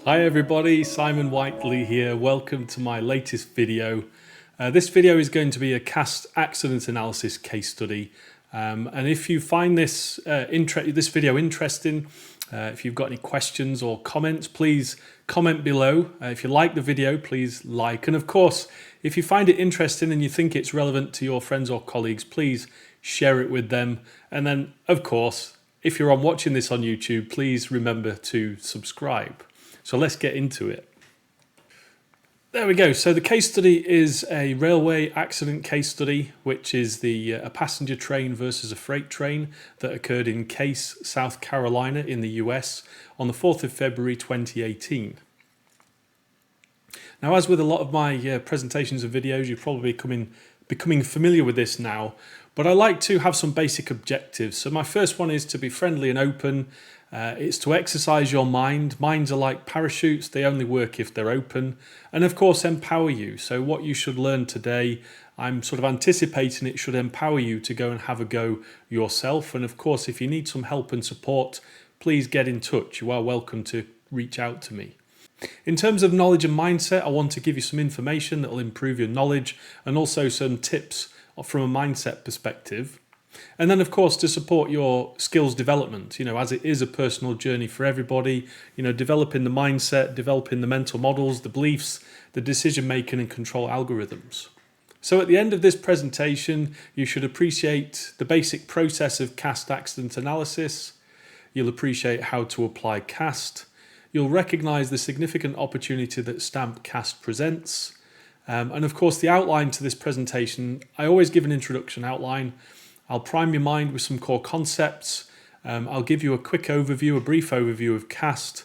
Hi everybody, Simon Whiteley here. Welcome to my latest video. This video is going to be a cast accident analysis case study. And if you find this video interesting, if you've got any questions or comments, please comment below. If you like the video, please like. And of course, if you find it interesting and you think it's relevant to your friends or colleagues, please share it with them. And then, of course, if you're watching this on YouTube, please remember to subscribe. So let's get into it. There we go. So the case study is a railway accident case study, which is a passenger train versus a freight train that occurred in Cayce, South Carolina in the US on the 4th of February 2018. Now, as with a lot of my presentations and videos, you're probably becoming familiar with this now, but I like to have some basic objectives. So my first one is to be friendly and open. It's to exercise your mind. Minds are like parachutes, they only work if they're open. And of course, empower you. So what you should learn today, I'm sort of anticipating it should empower you to go and have a go yourself. And of course, if you need some help and support, please get in touch. You are welcome to reach out to me. In terms of knowledge and mindset, I want to give you some information that will improve your knowledge and also some tips from a mindset perspective. And then, of course, to support your skills development, as it is a personal journey for everybody, developing the mindset, developing the mental models, the beliefs, the decision making and control algorithms. So at the end of this presentation, you should appreciate the basic process of cast accident analysis. You'll appreciate how to apply cast. You'll recognize the significant opportunity that stamp cast presents. And of course, the outline to this presentation, I always give an introduction outline. I'll prime your mind with some core concepts. I'll give you a quick overview, a brief overview of cast.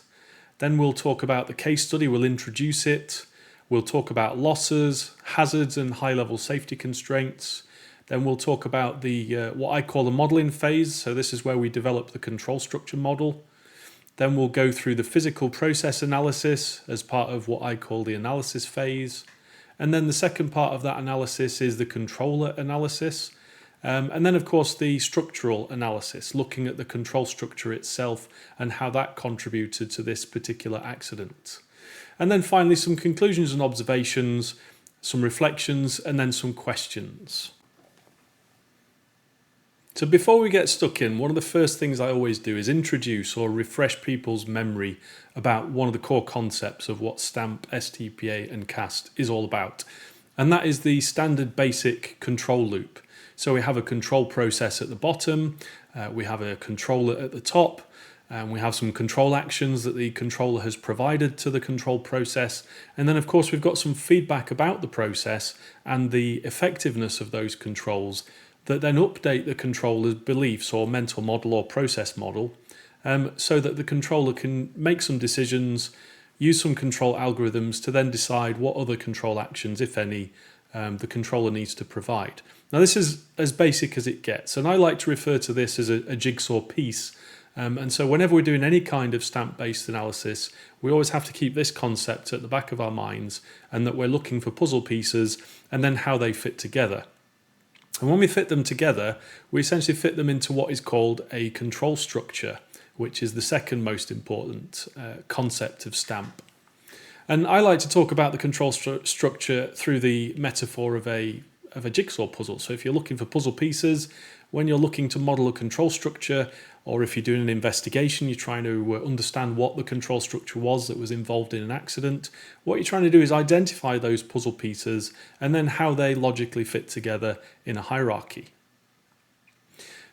Then we'll talk about the case study, we'll introduce it. We'll talk about losses, hazards and high-level safety constraints. Then we'll talk about the what I call the modeling phase. So this is where we develop the control structure model. Then we'll go through the physical process analysis as part of what I call the analysis phase. And then the second part of that analysis is the controller analysis. And then, of course, the structural analysis, looking at the control structure itself and how that contributed to this particular accident. And then finally, some conclusions and observations, some reflections, and then some questions. So before we get stuck in, one of the first things I always do is introduce or refresh people's memory about one of the core concepts of what STAMP, STPA and CAST is all about. And that is the standard basic control loop. So we have a control process at the bottom, we have a controller at the top, and we have some control actions that the controller has provided to the control process. And then, of course, we've got some feedback about the process and the effectiveness of those controls that then update the controller's beliefs or mental model or process model so that the controller can make some decisions, use some control algorithms to then decide what other control actions, if any, the controller needs to provide. Now, this is as basic as it gets, and I like to refer to this as a jigsaw piece. And so whenever we're doing any kind of stamp-based analysis, we always have to keep this concept at the back of our minds, and that we're looking for puzzle pieces and then how they fit together. And when we fit them together, we essentially fit them into what is called a control structure, which is the second most important concept of STAMP. And I like to talk about the control structure through the metaphor of a jigsaw puzzle. So if you're looking for puzzle pieces, when you're looking to model a control structure, or if you're doing an investigation, you're trying to understand what the control structure was that was involved in an accident, what you're trying to do is identify those puzzle pieces and then how they logically fit together in a hierarchy.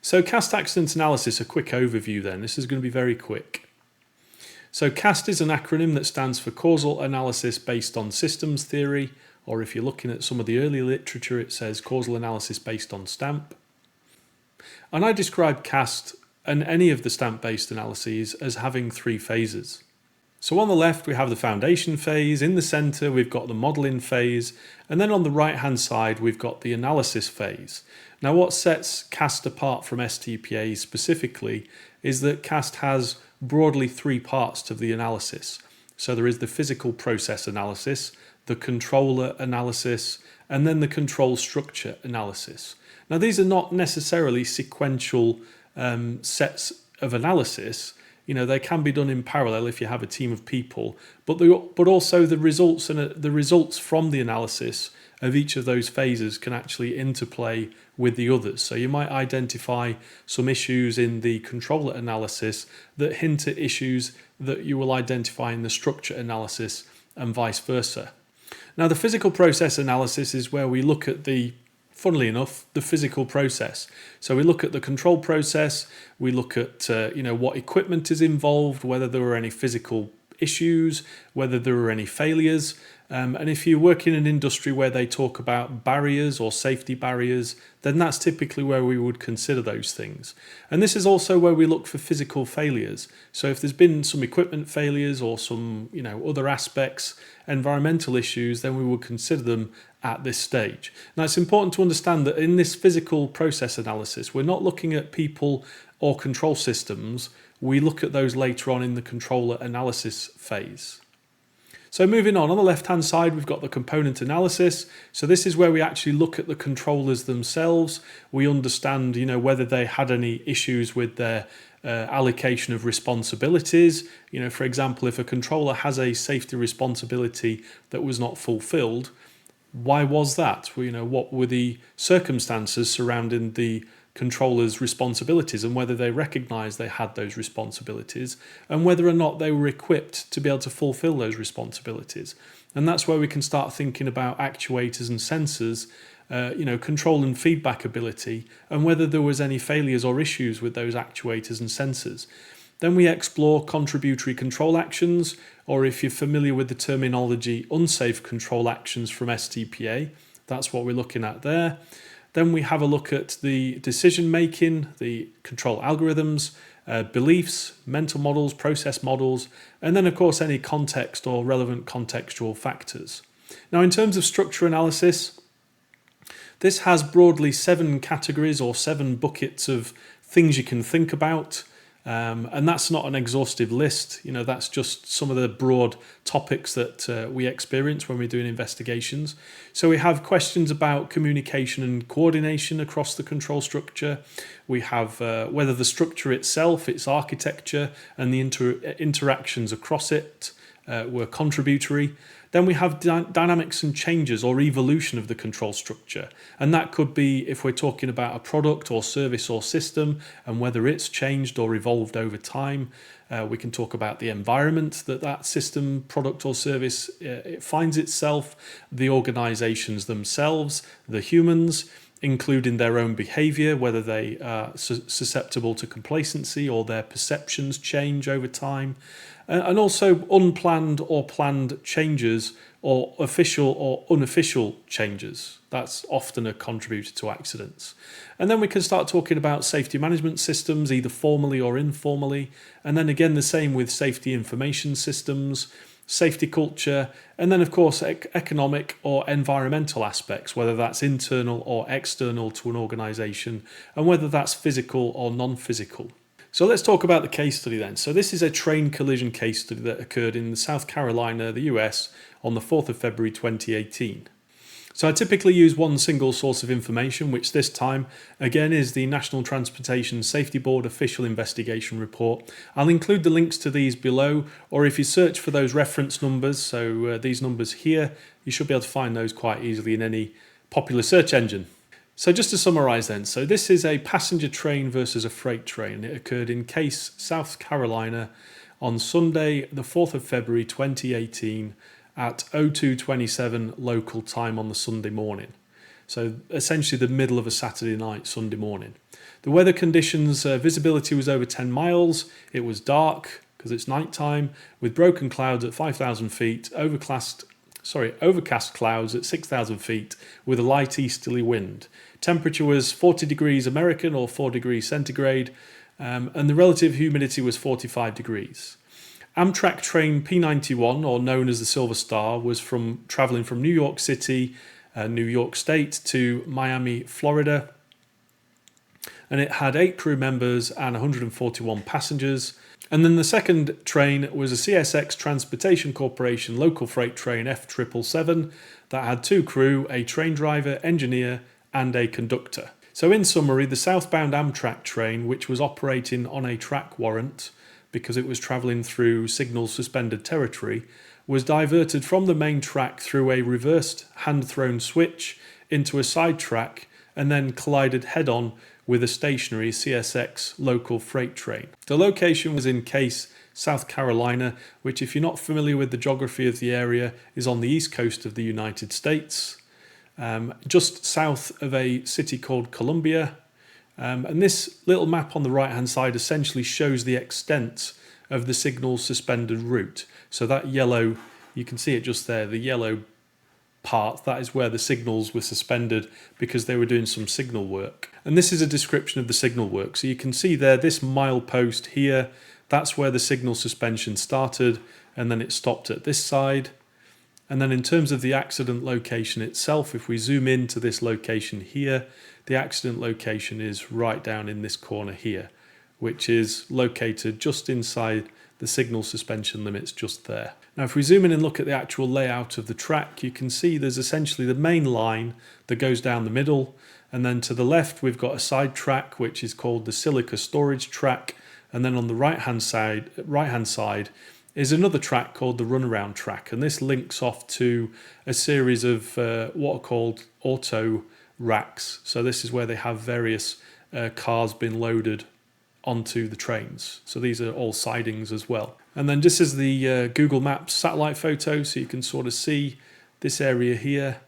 So cast accident analysis, a quick overview then. This is going to be very quick. So CAST is an acronym that stands for Causal Analysis Based on Systems Theory, or if you're looking at some of the early literature, it says Causal Analysis Based on STAMP. And I describe CAST and any of the STAMP-based analyses as having three phases. So on the left, we have the foundation phase. In the center, we've got the modeling phase. And then on the right-hand side, we've got the analysis phase. Now, what sets CAST apart from STPA specifically is that CAST has broadly three parts to the analysis. So there is the physical process analysis, the controller analysis, and then the control structure analysis. Now, these are not necessarily sequential sets of analysis. They can be done in parallel if you have a team of people, but also the results and the results from the analysis of each of those phases can actually interplay with the others. So you might identify some issues in the controller analysis that hint at issues that you will identify in the structure analysis and vice versa. Now, the physical process analysis is where we look at funnily enough, the physical process. So we look at the control process, we look at what equipment is involved, whether there are any physical issues, whether there are any failures. And if you work in an industry where they talk about barriers or safety barriers, then that's typically where we would consider those things. And this is also where we look for physical failures. So if there's been some equipment failures or some other aspects, environmental issues, then we would consider them at this stage. Now, it's important to understand that in this physical process analysis, we're not looking at people or control systems. We look at those later on in the controller analysis phase. So moving on the left-hand side, we've got the component analysis. So this is where we actually look at the controllers themselves. We understand, whether they had any issues with their allocation of responsibilities. For example, if a controller has a safety responsibility that was not fulfilled, why was that? What were the circumstances surrounding the controllers' responsibilities and whether they recognised they had those responsibilities and whether or not they were equipped to be able to fulfil those responsibilities. And that's where we can start thinking about actuators and sensors, control and feedback ability, and whether there was any failures or issues with those actuators and sensors. Then we explore contributory control actions, or if you're familiar with the terminology, unsafe control actions from STPA. That's what we're looking at there. Then we have a look at the decision making, the control algorithms, beliefs, mental models, process models, and then of course any context or relevant contextual factors. Now, in terms of structure analysis, this has broadly 7 categories or 7 buckets of things you can think about. And that's not an exhaustive list. That's just some of the broad topics that we experience when we're doing investigations. So we have questions about communication and coordination across the control structure. We have whether the structure itself, its architecture, and the interactions across it were contributory. Then we have dynamics and changes or evolution of the control structure. And that could be if we're talking about a product or service or system and whether it's changed or evolved over time. We can talk about the environment that system, product or service it finds itself, the organizations themselves, the humans, including their own behavior, whether they are susceptible to complacency or their perceptions change over time. And also unplanned or planned changes or official or unofficial changes. That's often a contributor to accidents. And then we can start talking about safety management systems, either formally or informally. And then again, the same with safety information systems, safety culture, and then of course economic or environmental aspects, whether that's internal or external to an organisation, and whether that's physical or non-physical. So let's talk about the case study then. So this is a train collision case study that occurred in South Carolina, the US, on the 4th of February 2018. So I typically use one single source of information, which this time, again, is the National Transportation Safety Board official investigation report. I'll include the links to these below, or if you search for those reference numbers, so these numbers here, you should be able to find those quite easily in any popular search engine. So just to summarise then, so this is a passenger train versus a freight train. It occurred in Cayce, South Carolina on Sunday, the 4th of February 2018 at 02:27 local time on the Sunday morning. So essentially the middle of a Saturday night, Sunday morning. The weather conditions, visibility was over 10 miles. It was dark because it's night time with broken clouds at 5,000 feet, overcast clouds at 6,000 feet with a light easterly wind. Temperature was 40 degrees American or 4 degrees centigrade, and the relative humidity was 45 degrees. Amtrak train P91, or known as the Silver Star, was traveling from New York City, New York State to Miami, Florida. And it had 8 crew members and 141 passengers. And then the second train was a CSX Transportation Corporation local freight train F777 that had 2 crew, a train driver, engineer, and a conductor. So in summary, the southbound Amtrak train, which was operating on a track warrant, because it was travelling through signal suspended territory, was diverted from the main track through a reversed hand-thrown switch into a side track and then collided head-on with a stationary CSX local freight train. The location was in Cayce, South Carolina, which, if you're not familiar with the geography of the area, is on the east coast of the United States, just south of a city called Columbia. And this little map on the right hand side essentially shows the extent of the signal suspended route. So that yellow, you can see it just there, the yellow part, that is where the signals were suspended because they were doing some signal work. And this is a description of the signal work. So you can see there, this milepost here, that's where the signal suspension started, and then it stopped at this side. And then in terms of the accident location itself, if we zoom into this location here, the accident location is right down in this corner here, which is located just inside the signal suspension limits just there. Now if we zoom in and look at the actual layout of the track, you can see there's essentially the main line that goes down the middle, and then to the left we've got a side track which is called the silica storage track, and then on the right hand side is another track called the runaround track, and this links off to a series of what are called auto racks. So this is where they have various cars being loaded onto the trains. So these are all sidings as well. And then this is the Google Maps satellite photo, so you can sort of see this area here.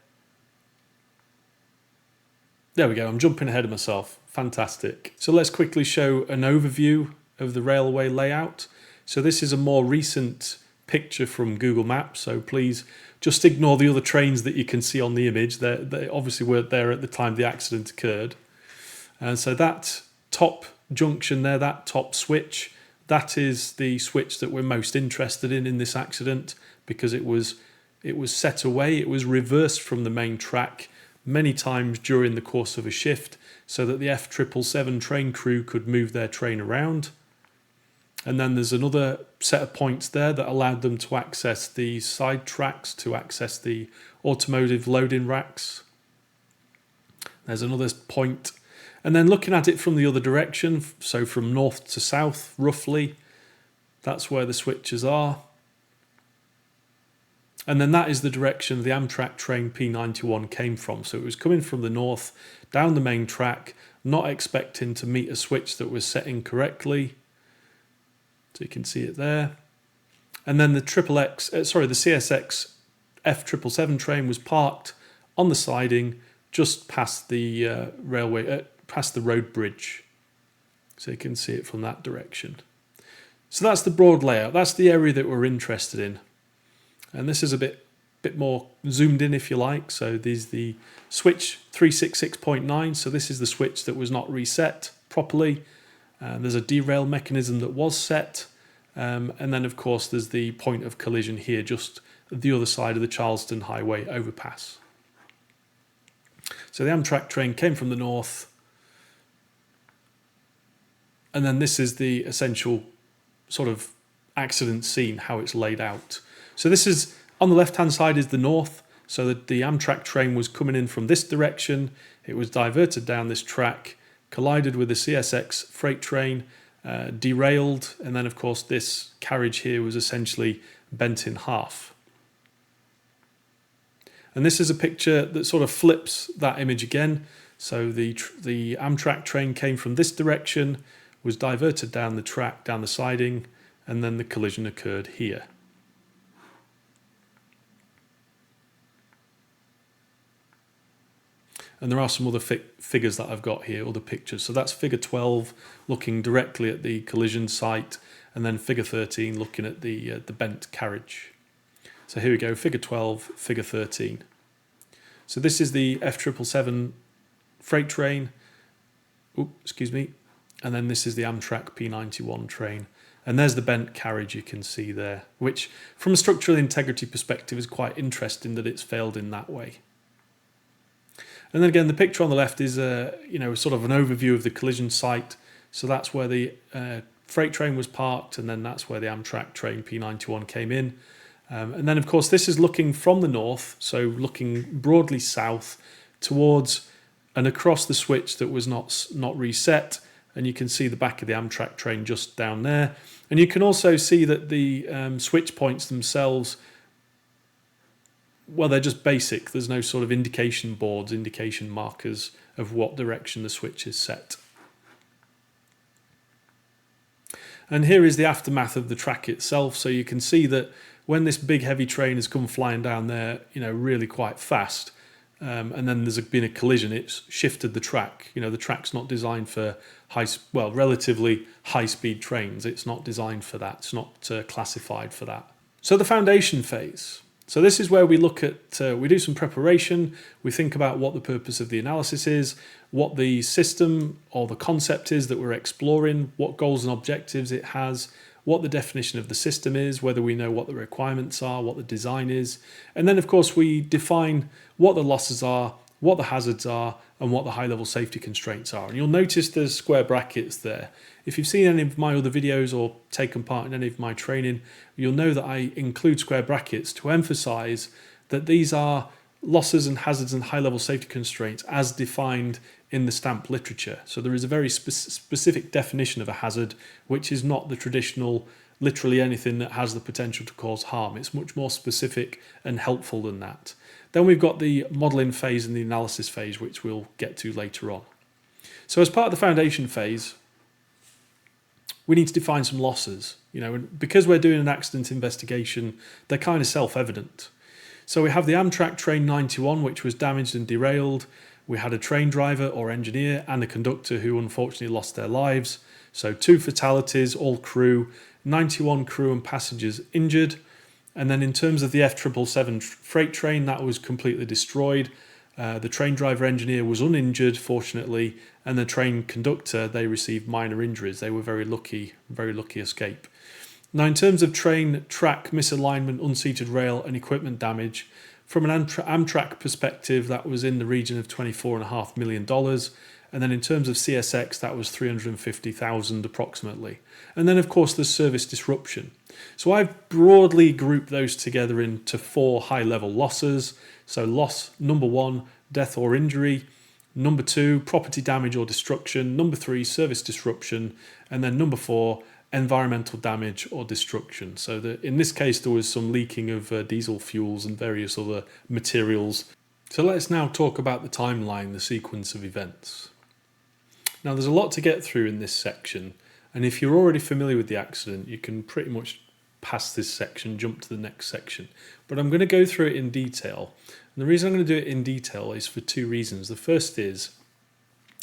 There we go, I'm jumping ahead of myself. Fantastic. So let's quickly show an overview of the railway layout. So this is a more recent picture from Google Maps, so please just ignore the other trains that you can see on the image. They obviously weren't there at the time the accident occurred. And so that top junction there, that top switch, that is the switch that we're most interested in this accident, because it was set away, it was reversed from the main track many times during the course of a shift so that the F777 train crew could move their train around. And then there's another set of points there that allowed them to access the side tracks, to access the automotive loading racks. There's another point. And then looking at it from the other direction, so from north to south roughly, that's where the switches are. And then that is the direction the Amtrak train P91 came from. So it was coming from the north down the main track, not expecting to meet a switch that was set incorrectly. So you can see it there. And then the CSX F777 train was parked on the siding just past the past the road bridge. So you can see it from that direction. So that's the broad layout. That's the area that we're interested in. And this is a bit more zoomed in, if you like. So there's the switch 366.9. So this is the switch that was not reset properly. There's a derail mechanism that was set. And then, of course, there's the point of collision here, just the other side of the Charleston Highway overpass. So the Amtrak train came from the north. And then this is the essential sort of accident scene, how it's laid out. So this is, on the left-hand side is the north. So that the Amtrak train was coming in from this direction. It was diverted down this track, collided with the CSX freight train, derailed, and then of course this carriage here was essentially bent in half. And this is a picture that sort of flips that image again. So the Amtrak train came from this direction, was diverted down the track, down the siding, and then the collision occurred here. And there are some other figures that I've got here, other pictures. So that's figure 12 looking directly at the collision site, and then figure 13 looking at the bent carriage. So here we go, figure 12, figure 13. So this is the F777 freight train. And then this is the Amtrak P91 train. And there's the bent carriage you can see there, which from a structural integrity perspective is quite interesting that it's failed in that way. And then again, the picture on the left is sort of an overview of the collision site. So that's where the freight train was parked, and then that's where the Amtrak train P91 came in. And then, of course, this is looking from the north, so looking broadly south towards and across the switch that was not reset, and you can see the back of the Amtrak train just down there. And you can also see that the switch points themselves, well, they're just basic. There's no sort of indication boards, indication markers of what direction the switch is set. And here is the aftermath of the track itself. So you can see that when this big heavy train has come flying down there, really quite fast, and then there's been a collision, it's shifted the track. The track's not designed for relatively high-speed trains. It's not designed for that. It's not classified for that. So the foundation phase. So this is where we look at, we do some preparation, we think about what the purpose of the analysis is, what the system or the concept is that we're exploring, what goals and objectives it has, what the definition of the system is, whether we know what the requirements are, what the design is. And then, of course, we define what the losses are, what the hazards are, and what the high-level safety constraints are. And you'll notice there's square brackets there. If you've seen any of my other videos or taken part in any of my training, you'll know that I include square brackets to emphasize that these are losses and hazards and high-level safety constraints as defined in the stamp literature. So there is a very specific definition of a hazard, which is not the traditional, literally anything that has the potential to cause harm. It's much more specific and helpful than that. Then we've got the modelling phase and the analysis phase, which we'll get to later on. So as part of the foundation phase, we need to define some losses. And because we're doing an accident investigation, they're kind of self-evident. So we have the Amtrak train 91, which was damaged and derailed. We had a train driver or engineer and a conductor who unfortunately lost their lives. So 2 fatalities, all crew, 91 crew and passengers injured. And then in terms of the F777 freight train, that was completely destroyed. The train driver engineer was uninjured, fortunately, and the train conductor, they received minor injuries. They were very lucky escape. Now, in terms of train track misalignment, unseated rail and equipment damage, from an Amtrak perspective, that was in the region of $24.5 million. And then in terms of CSX, that was $350,000 approximately. And then, of course, there's service disruption. So I've broadly grouped those together into 4 high-level losses. So loss number 1, death or injury. Number 2, property damage or destruction. Number 3, service disruption. And then number 4, environmental damage or destruction. So in this case, there was some leaking of diesel fuels and various other materials. So let's now talk about the timeline, the sequence of events. Now, there's a lot to get through in this section. And if you're already familiar with the accident, you can pretty much pass this section, jump to the next section. But I'm going to go through it in detail. And the reason I'm going to do it in detail is for 2 reasons. The first is,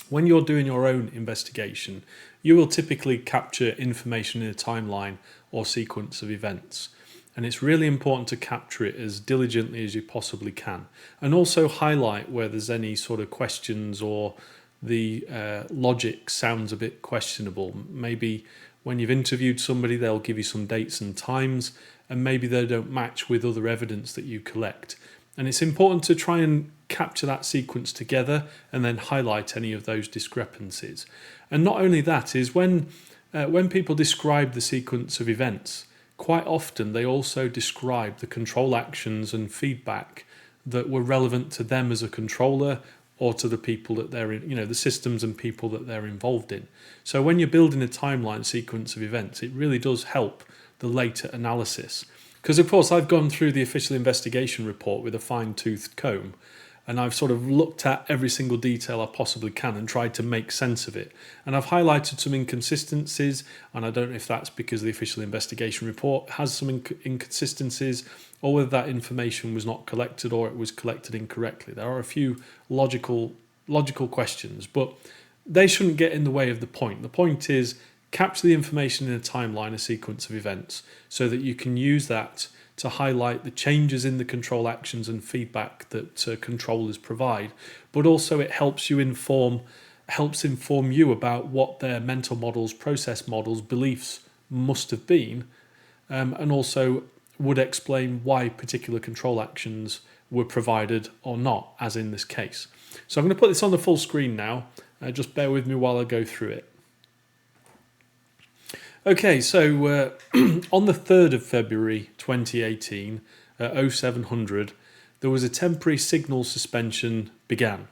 when you're doing your own investigation, you will typically capture information in a timeline or sequence of events. And it's really important to capture it as diligently as you possibly can. And also highlight where there's any sort of questions or the logic sounds a bit questionable. Maybe when you've interviewed somebody, they'll give you some dates and times, and maybe they don't match with other evidence that you collect. And it's important to try and capture that sequence together and then highlight any of those discrepancies. And not only that, is when people describe the sequence of events, quite often they also describe the control actions and feedback that were relevant to them as a controller or to the people that they're in, the systems and people that they're involved in. So when you're building a timeline sequence of events, it really does help the later analysis. Because, of course, I've gone through the official investigation report with a fine-toothed comb, and I've sort of looked at every single detail I possibly can and tried to make sense of it. And I've highlighted some inconsistencies, and I don't know if that's because the official investigation report has some inconsistencies, or whether that information was not collected or it was collected incorrectly. There are a few logical questions, but they shouldn't get in the way of the point. The point is, capture the information in a timeline, a sequence of events, so that you can use that to highlight the changes in the control actions and feedback that controllers provide. But also it helps inform you about what their mental models, process models, beliefs must have been, and also would explain why particular control actions were provided or not, as in this case. So I'm going to put this on the full screen now. Just bear with me while I go through it. Okay, so on the 3rd of February 2018 at 0700, there was a temporary signal suspension began.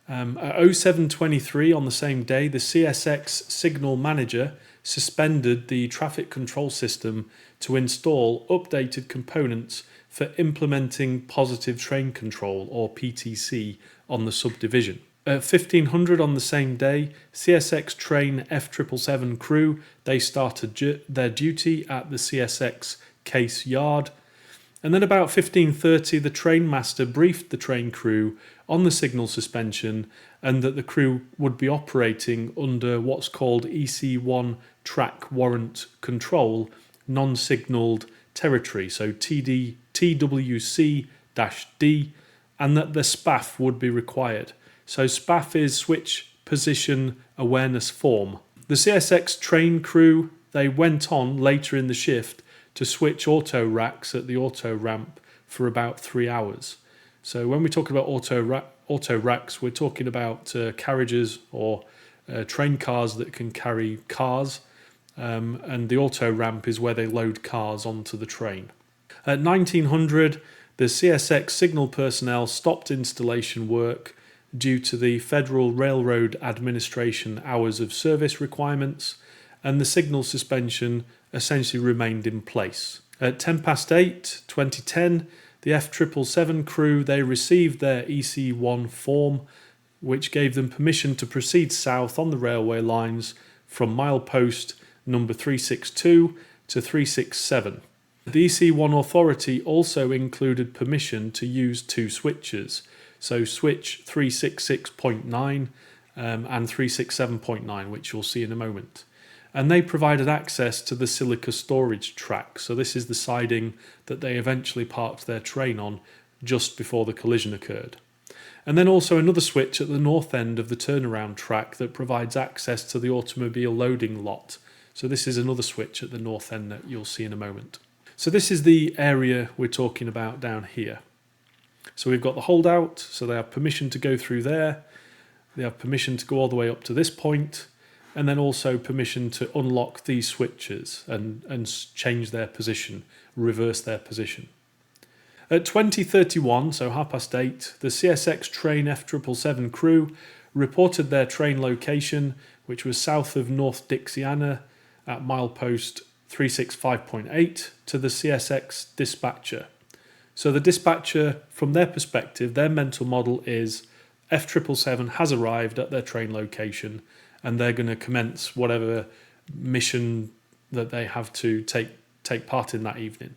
At 07:23 on the same day, the CSX signal manager suspended the traffic control system to install updated components for implementing positive train control, or PTC, on the subdivision. At 1500 on the same day, CSX train F777 crew, they started their duty at the CSX Cayce yard. And then about 15:30, the train master briefed the train crew on the signal suspension and that the crew would be operating under what's called EC1 track warrant control, non-signalled territory, so TWC-D, and that the SPAF would be required. So SPAF is switch position awareness form. The CSX train crew, they went on later in the shift to switch auto racks at the auto ramp for about 3 hours. So when we talk about auto racks, we're talking about carriages or train cars that can carry cars, and the auto ramp is where they load cars onto the train. At 1900, the CSX signal personnel stopped installation work due to the Federal Railroad Administration hours of service requirements, and the signal suspension essentially remained in place. At 8:10, 2010, the F777 crew, they received their EC1 form, which gave them permission to proceed south on the railway lines from milepost number 362 to 367. The EC1 authority also included permission to use two switches, so switch 366.9 and 367.9, which you'll see in a moment. And they provided access to the silica storage track. So this is the siding that they eventually parked their train on just before the collision occurred. And then also another switch at the north end of the turnaround track that provides access to the automobile loading lot. So this is another switch at the north end that you'll see in a moment. So this is the area we're talking about down here. So we've got the holdout, so they have permission to go through there. They have permission to go all the way up to this point, and then also permission to unlock these switches and change their position, reverse their position. At 20:31, so 8:30, the CSX train F777 crew reported their train location, which was south of North Dixiana at milepost 365.8, to the CSX dispatcher. So the dispatcher, from their perspective, their mental model is F777 has arrived at their train location, and they're going to commence whatever mission that they have to take part in that evening.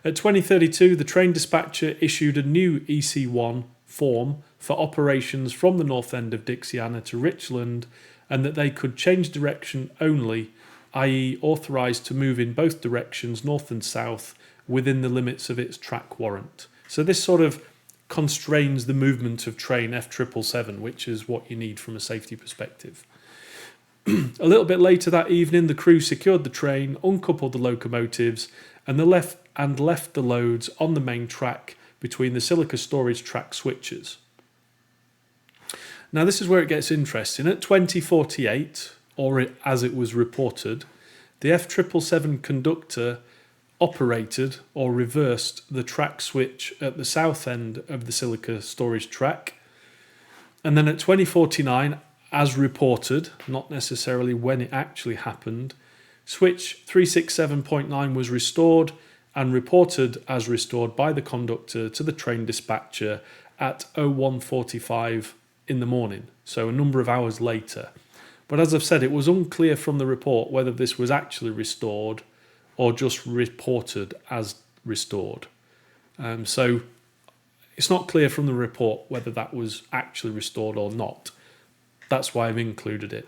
At 20:32, the train dispatcher issued a new EC1 form for operations from the north end of Dixiana to Richland, and that they could change direction only, i.e. authorised to move in both directions, north and south, within the limits of its track warrant. So this sort of constrains the movement of train F777, which is what you need from a safety perspective. A little bit later that evening, the crew secured the train, uncoupled the locomotives, and left the loads on the main track between the silica storage track switches. Now this is where it gets interesting. At 20:48, or as it was reported, the F777 conductor operated or reversed the track switch at the south end of the silica storage track. And then at 20:49, as reported, not necessarily when it actually happened, switch 367.9 was restored and reported as restored by the conductor to the train dispatcher at 01:45 in the morning, so a number of hours later. But as I've said, it was unclear from the report whether this was actually restored or just reported as restored. So it's not clear from the report whether that was actually restored or not. That's why I've included it.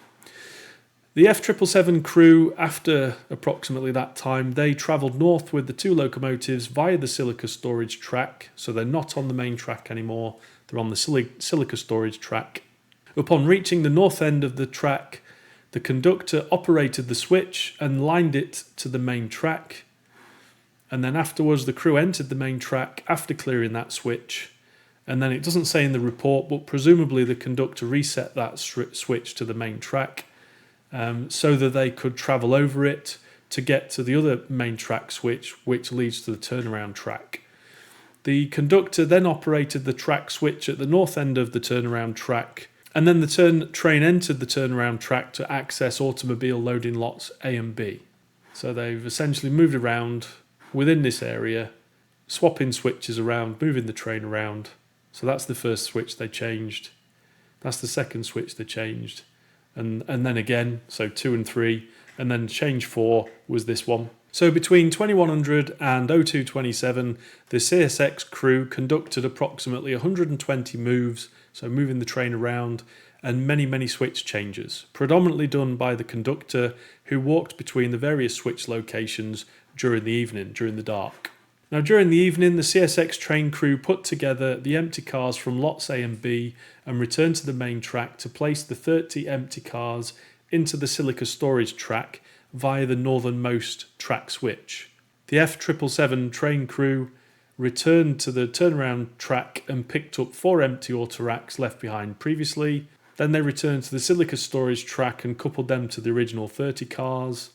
The F777 crew, after approximately that time, they travelled north with the two locomotives via the silica storage track, so they're not on the main track anymore, they're on the silica storage track. Upon reaching the north end of the track, the conductor operated the switch and lined it to the main track, and then afterwards the crew entered the main track after clearing that switch. And then it doesn't say in the report, but presumably the conductor reset that switch to the main track so that they could travel over it to get to the other main track switch, which leads to the turnaround track. The conductor then operated the track switch at the north end of the turnaround track, and then the train entered the turnaround track to access automobile loading lots A and B. So they've essentially moved around within this area, swapping switches around, moving the train around. So that's the first switch they changed. That's the second switch they changed. And then again, so 2 and 3, and then change 4 was this one. So between 2100 and 0227, the CSX crew conducted approximately 120 moves, so moving the train around, and many switch changes, predominantly done by the conductor, who walked between the various switch locations during the evening, during the dark. Now during the evening, the CSX train crew put together the empty cars from lots A and B and returned to the main track to place the 30 empty cars into the silica storage track via the northernmost track switch. The F777 train crew returned to the turnaround track and picked up 4 empty auto racks left behind previously. Then they returned to the silica storage track and coupled them to the original 30 cars.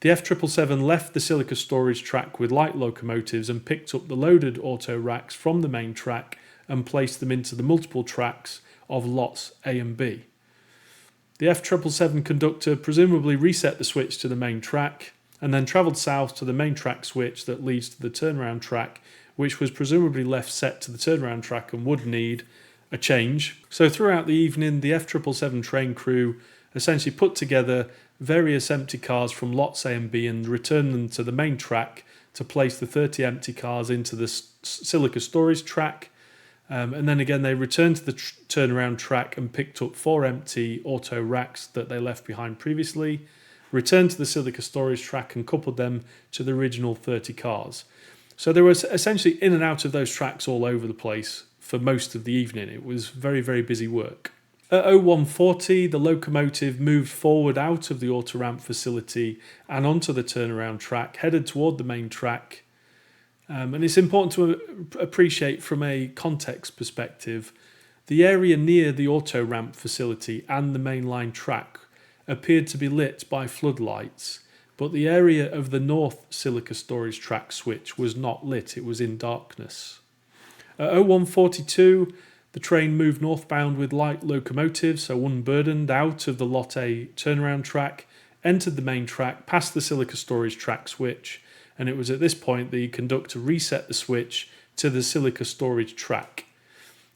The F777 left the silica storage track with light locomotives and picked up the loaded auto racks from the main track and placed them into the multiple tracks of lots A and B. The F777 conductor presumably reset the switch to the main track and then travelled south to the main track switch that leads to the turnaround track, which was presumably left set to the turnaround track and would need a change. So throughout the evening, the F777 train crew essentially put together various empty cars from lots A and B and returned them to the main track to place the 30 empty cars into the silica storage track. And then again, they returned to the turnaround track and picked up 4 empty auto racks that they left behind previously, returned to the silica storage track and coupled them to the original 30 cars. So they were essentially in and out of those tracks all over the place for most of the evening. It was very busy work. At 0140, the locomotive moved forward out of the auto ramp facility and onto the turnaround track, headed toward the main track. And it's important to appreciate from a context perspective, the area near the auto ramp facility and the mainline track appeared to be lit by floodlights, but the area of the north silica storage track switch was not lit, it was in darkness. At 0142, the train moved northbound with light locomotives, so unburdened, out of the Lot A turnaround track, entered the main track, past the silica storage track switch, and it was at this point the conductor reset the switch to the silica storage track.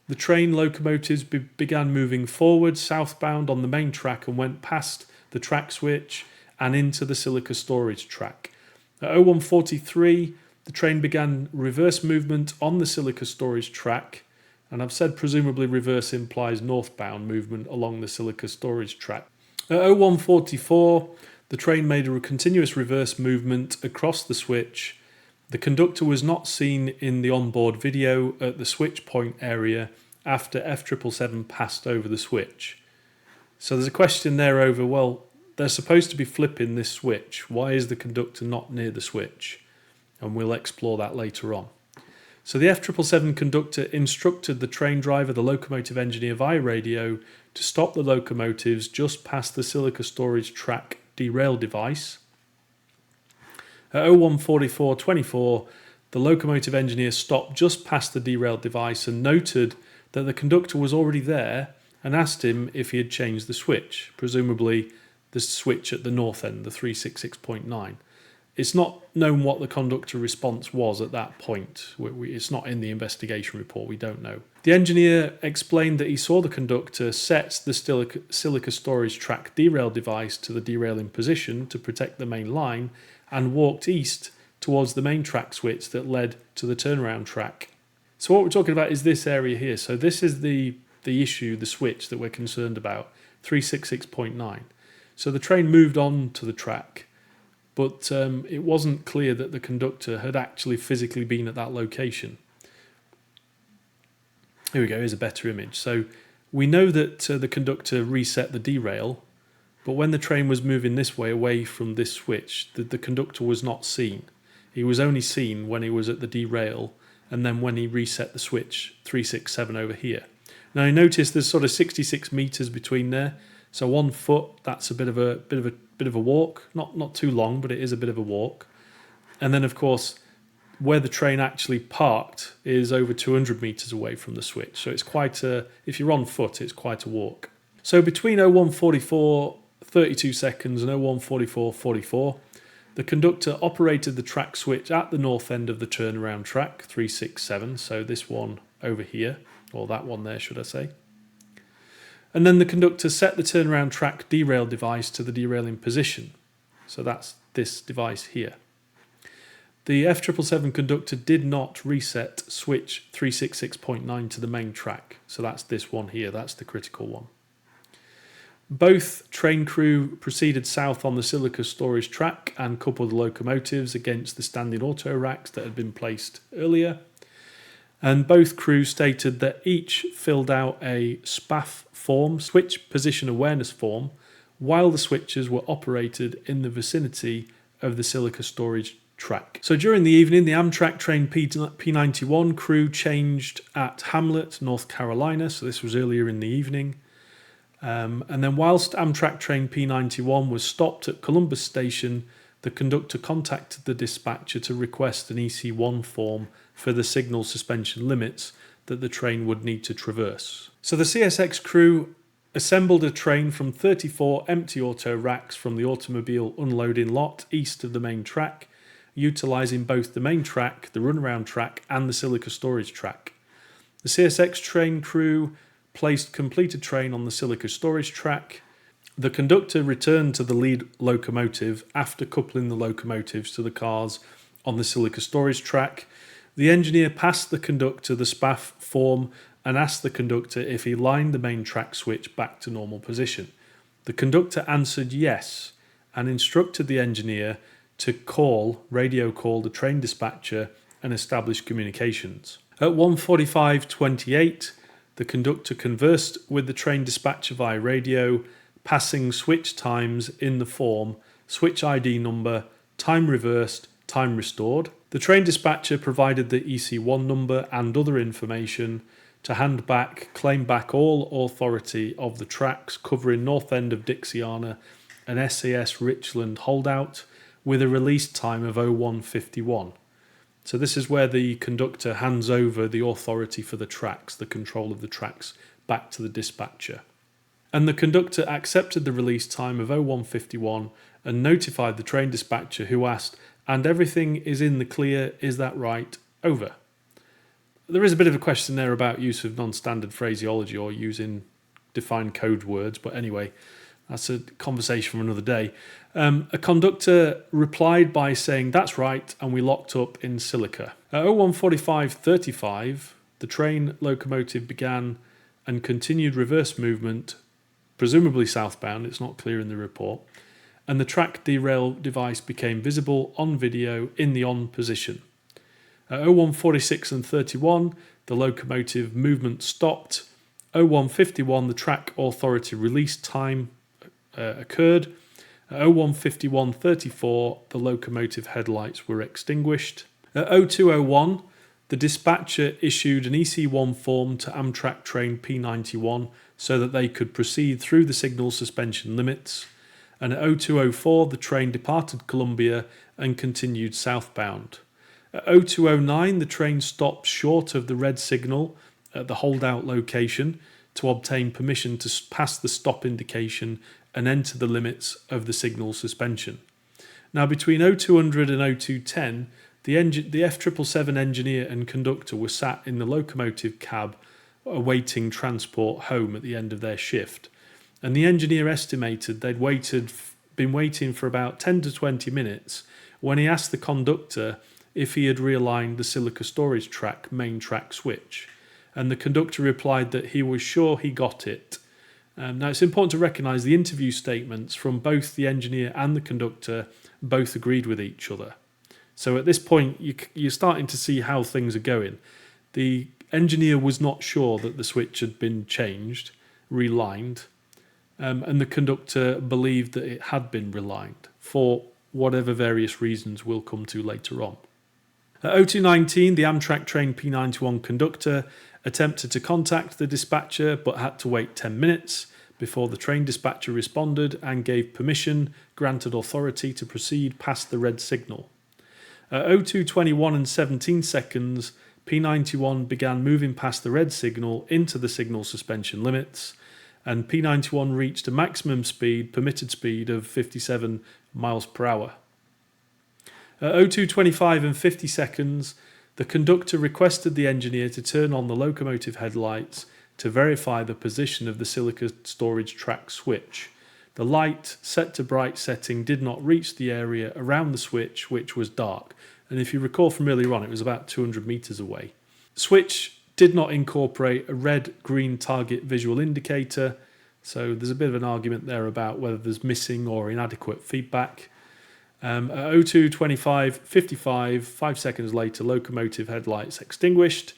The train locomotives began moving forward southbound on the main track and went past the track switch and into the silica storage track. At 0143, the train began reverse movement on the silica storage track, and I've said presumably reverse implies northbound movement along the silica storage track. At 0144, the train made a continuous reverse movement across the switch. The conductor was not seen in the onboard video at the switch point area after F777 passed over the switch. So there's a question there over, well, they're supposed to be flipping this switch. Why is the conductor not near the switch? And we'll explore that later on. So the F777 conductor instructed the train driver, the locomotive engineer via radio, to stop the locomotives just past the silica storage track derail device. At 0144.24, the locomotive engineer stopped just past the derail device and noted that the conductor was already there and asked him if he had changed the switch, presumably the switch at the north end, the 366.9. It's not known what the conductor response was at that point. It's not in the investigation report, we don't know. The engineer explained that he saw the conductor set the silica storage track derail device to the derailing position to protect the main line and walked east towards the main track switch that led to the turnaround track. So what we're talking about is this area here. So this is the issue, the switch that we're concerned about, 366.9. So the train moved on to the track, but it wasn't clear that the conductor had actually physically been at that location. Here we go, here's a better image. So we know that the conductor reset the derail, but when the train was moving this way away from this switch, the conductor was not seen. He was only seen when he was at the derail and then when he reset the switch 367 over here. Now you notice there's sort of 66 meters between there. So 1 foot, that's a bit of a walk, not too long, but it is a bit of a walk. And then of course, where the train actually parked is over 200 metres away from the switch. So it's quite if you're on foot, it's quite a walk. So between 01:44 32 seconds and 01:44:44, the conductor operated the track switch at the north end of the turnaround track, 367, so this one over here, or that one there, should I say. And then the conductor set the turnaround track derail device to the derailing position. So that's this device here. The F777 conductor did not reset switch 366.9 to the main track. So that's this one here, that's the critical one. Both train crew proceeded south on the silica storage track and coupled the locomotives against the standing auto racks that had been placed earlier. And both crews stated that each filled out a SPAF form, switch position awareness form, while the switches were operated in the vicinity of the silica storage track. So during the evening, the Amtrak train P91 crew changed at Hamlet, North Carolina. So this was earlier in the evening. And then whilst Amtrak train P91 was stopped at Columbus Station, the conductor contacted the dispatcher to request an EC1 form for the signal suspension limits that the train would need to traverse. So the CSX crew assembled a train from 34 empty auto racks from the automobile unloading lot east of the main track, utilising both the main track, the runaround track and the silica storage track. The CSX train crew placed completed train on the silica storage track. The conductor returned to the lead locomotive after coupling the locomotives to the cars on the silica storage track. The engineer passed the conductor the SPAF form and asked the conductor if he lined the main track switch back to normal position. The conductor answered yes and instructed the engineer to radio call the train dispatcher and establish communications. At 1:45:28, the conductor conversed with the train dispatcher via radio, passing switch times in the form, switch ID number, time reversed, time restored. The train dispatcher provided the EC1 number and other information to claim back all authority of the tracks covering north end of Dixiana and SAS Richland holdout with a release time of 01:51. So this is where the conductor hands over the authority for the tracks, the control of the tracks, back to the dispatcher. And the conductor accepted the release time of 01:51 and notified the train dispatcher, who asked, "And everything is in the clear, is that right? Over." There is a bit of a question there about use of non-standard phraseology or using defined code words, but anyway, that's a conversation for another day. A conductor replied by saying, "That's right, and we locked up in silica." At 01:45:35, the train locomotive began and continued reverse movement, presumably southbound, it's not clear in the report, and the track derail device became visible on video in the on position. At 01:46:31, the locomotive movement stopped. 01:51, the track authority release time occurred. At 01:51:34, the locomotive headlights were extinguished. At 02:01, the dispatcher issued an EC1 form to Amtrak train P91 so that they could proceed through the signal suspension limits. And at 02:04, the train departed Columbia and continued southbound. At 02:09, the train stopped short of the red signal at the holdout location to obtain permission to pass the stop indication and enter the limits of the signal suspension. Now, between 0200 and 0210, the F777 engineer and conductor were sat in the locomotive cab awaiting transport home at the end of their shift. And the engineer estimated they'd been waiting for about 10 to 20 minutes when he asked the conductor if he had realigned the silica storage track main track switch. And the conductor replied that he was sure he got it. Now, it's important to recognise the interview statements from both the engineer and the conductor both agreed with each other. So at this point, you're starting to see how things are going. The engineer was not sure that the switch had been changed, relined, and the conductor believed that it had been relined for whatever various reasons we'll come to later on. At 02:19, the Amtrak train P91 conductor attempted to contact the dispatcher but had to wait 10 minutes before the train dispatcher responded and gave permission, granted authority to proceed past the red signal. At 02:21 and 17 seconds, P91 began moving past the red signal into the signal suspension limits, and P91 reached a maximum permitted speed of 57 miles per hour. At 02:25 and 50 seconds, the conductor requested the engineer to turn on the locomotive headlights to verify the position of the silica storage track switch. The light, set to bright setting, did not reach the area around the switch, which was dark. And if you recall from earlier on, it was about 200 metres away. Switch did not incorporate a red-green target visual indicator, so there's a bit of an argument there about whether there's missing or inadequate feedback. At 02:25, 55, 5 seconds later, locomotive headlights extinguished.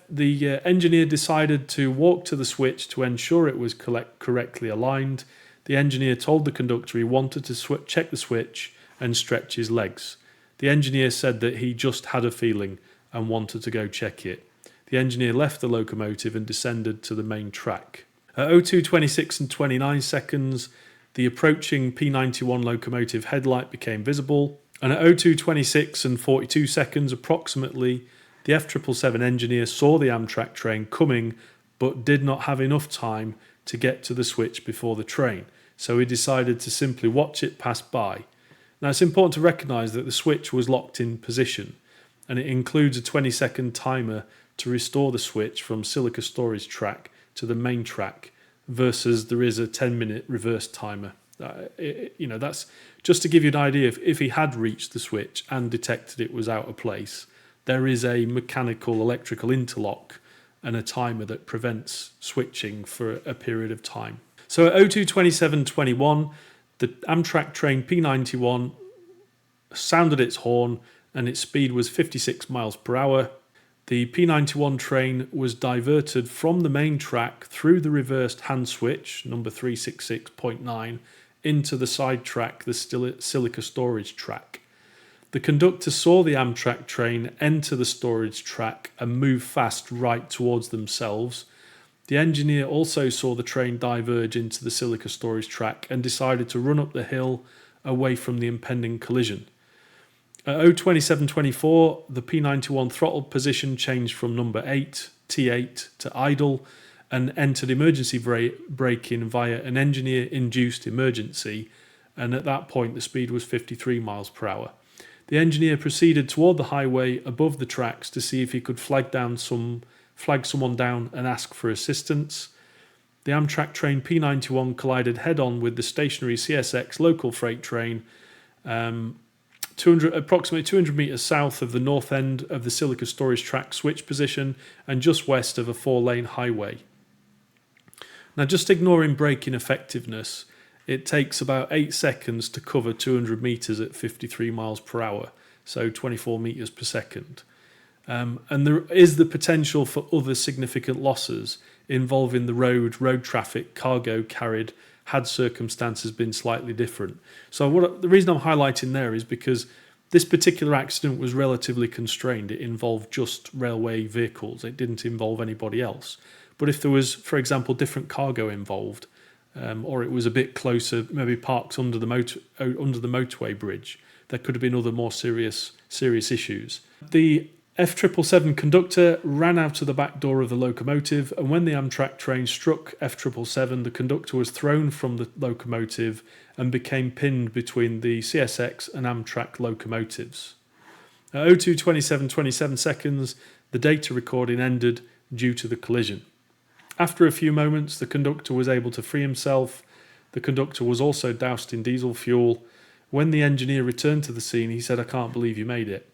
The engineer decided to walk to the switch to ensure it was correctly aligned. The engineer told the conductor he wanted to check the switch and stretch his legs. The engineer said that he just had a feeling and wanted to go check it. The engineer left the locomotive and descended to the main track. At 02:26 and 29 seconds, the approaching P91 locomotive headlight became visible, and at 02:26 and 42 seconds approximately, the F777 engineer saw the Amtrak train coming but did not have enough time to get to the switch before the train, so he decided to simply watch it pass by. Now it's important to recognise that the switch was locked in position, and it includes a 20-second timer to restore the switch from silica storage track to the main track, versus there is a 10-minute reverse timer. That's just to give you an idea. If he had reached the switch and detected it was out of place, there is a mechanical electrical interlock and a timer that prevents switching for a period of time. So at 02:27:21, the Amtrak train P91 sounded its horn and its speed was 56 miles per hour. The P91 train was diverted from the main track through the reversed hand switch, number 366.9, into the side track, the silica storage track. The conductor saw the Amtrak train enter the storage track and move fast right towards themselves. The engineer also saw the train diverge into the silica storage track and decided to run up the hill away from the impending collision. At 02:27:24, the P91 throttle position changed from number 8, T8, to idle and entered emergency braking via an engineer-induced emergency, and at that point the speed was 53 miles per hour. The engineer proceeded toward the highway above the tracks to see if he could flag someone down and ask for assistance. The Amtrak train P91 collided head-on with the stationary CSX local freight train, approximately 200 metres south of the north end of the silica storage track switch position and just west of a 4-lane highway. Now, just ignoring braking effectiveness, it takes about 8 seconds to cover 200 metres at 53 miles per hour, so 24 metres per second. And there is the potential for other significant losses involving the road traffic, cargo carried, had circumstances been slightly different. So the reason I'm highlighting there is because this particular accident was relatively constrained. It involved just railway vehicles. It didn't involve anybody else. But if there was, for example, different cargo involved, or it was a bit closer, maybe parked under the motorway bridge, there could have been other more serious issues. The F777 conductor ran out of the back door of the locomotive, and when the Amtrak train struck F777, the conductor was thrown from the locomotive and became pinned between the CSX and Amtrak locomotives. At 02:27:27 seconds, the data recording ended due to the collision. After a few moments, the conductor was able to free himself. The conductor was also doused in diesel fuel. When the engineer returned to the scene, he said, "I can't believe you made it."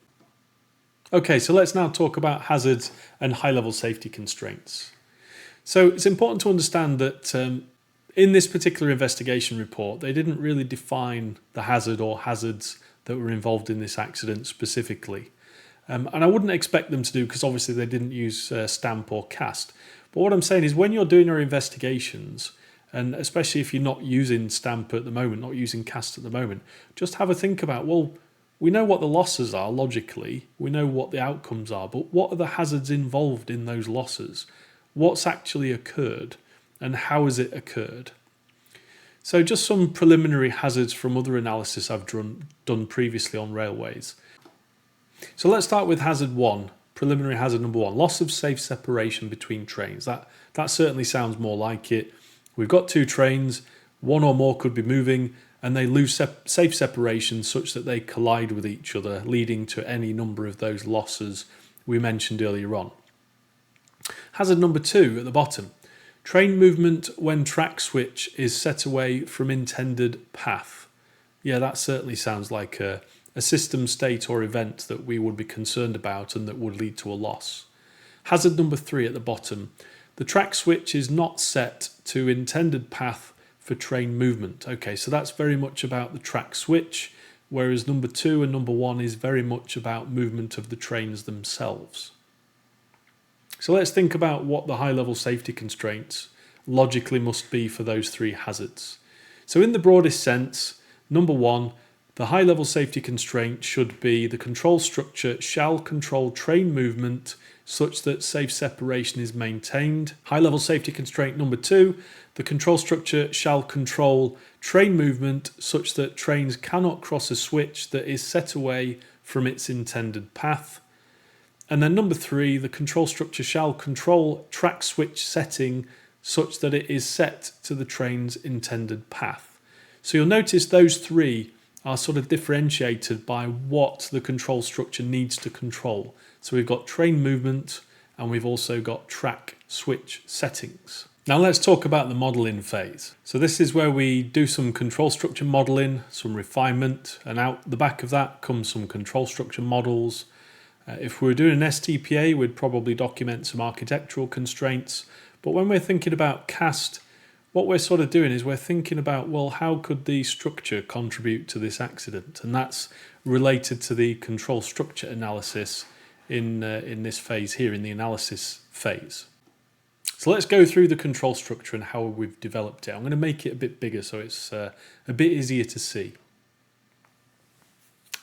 Okay, so let's now talk about hazards and high-level safety constraints. So it's important to understand that in this particular investigation report, they didn't really define the hazard or hazards that were involved in this accident specifically. And I wouldn't expect them to do, because obviously they didn't use stamp or cast. But what I'm saying is, when you're doing your investigations, and especially if you're not using stamp at the moment, not using cast at the moment, just have a think about, well, we know what the losses are logically, we know what the outcomes are, but what are the hazards involved in those losses? What's actually occurred, and how has it occurred? So just some preliminary hazards from other analysis I've done previously on railways. So let's start with hazard 1, preliminary hazard number 1, loss of safe separation between trains. That certainly sounds more like it. We've got two trains, one or more could be moving, and they lose safe separation such that they collide with each other, leading to any number of those losses we mentioned earlier on. Hazard number 2 at the bottom. Train movement when track switch is set away from intended path. Yeah, that certainly sounds like a system state or event that we would be concerned about and that would lead to a loss. Hazard number 3 at the bottom. The track switch is not set to intended path for train movement. Okay, so that's very much about the track switch, whereas number 2 and number 1 is very much about movement of the trains themselves. So let's think about what the high-level safety constraints logically must be for those three hazards. So in the broadest sense, number 1, the high-level safety constraint should be the control structure shall control train movement such that safe separation is maintained. High-level safety constraint number 2, the control structure shall control train movement such that trains cannot cross a switch that is set away from its intended path. And then number 3, the control structure shall control track switch setting such that it is set to the train's intended path. So you'll notice those three are sort of differentiated by what the control structure needs to control. So we've got train movement and we've also got track switch settings. Now let's talk about the modelling phase. So this is where we do some control structure modelling, some refinement, and out the back of that comes some control structure models. If we were doing an STPA, we'd probably document some architectural constraints. But when we're thinking about CAST, what we're sort of doing is we're thinking about, well, how could the structure contribute to this accident? And that's related to the control structure analysis in this phase here, in the analysis phase. So let's go through the control structure and how we've developed it. I'm going to make it a bit bigger so it's a bit easier to see.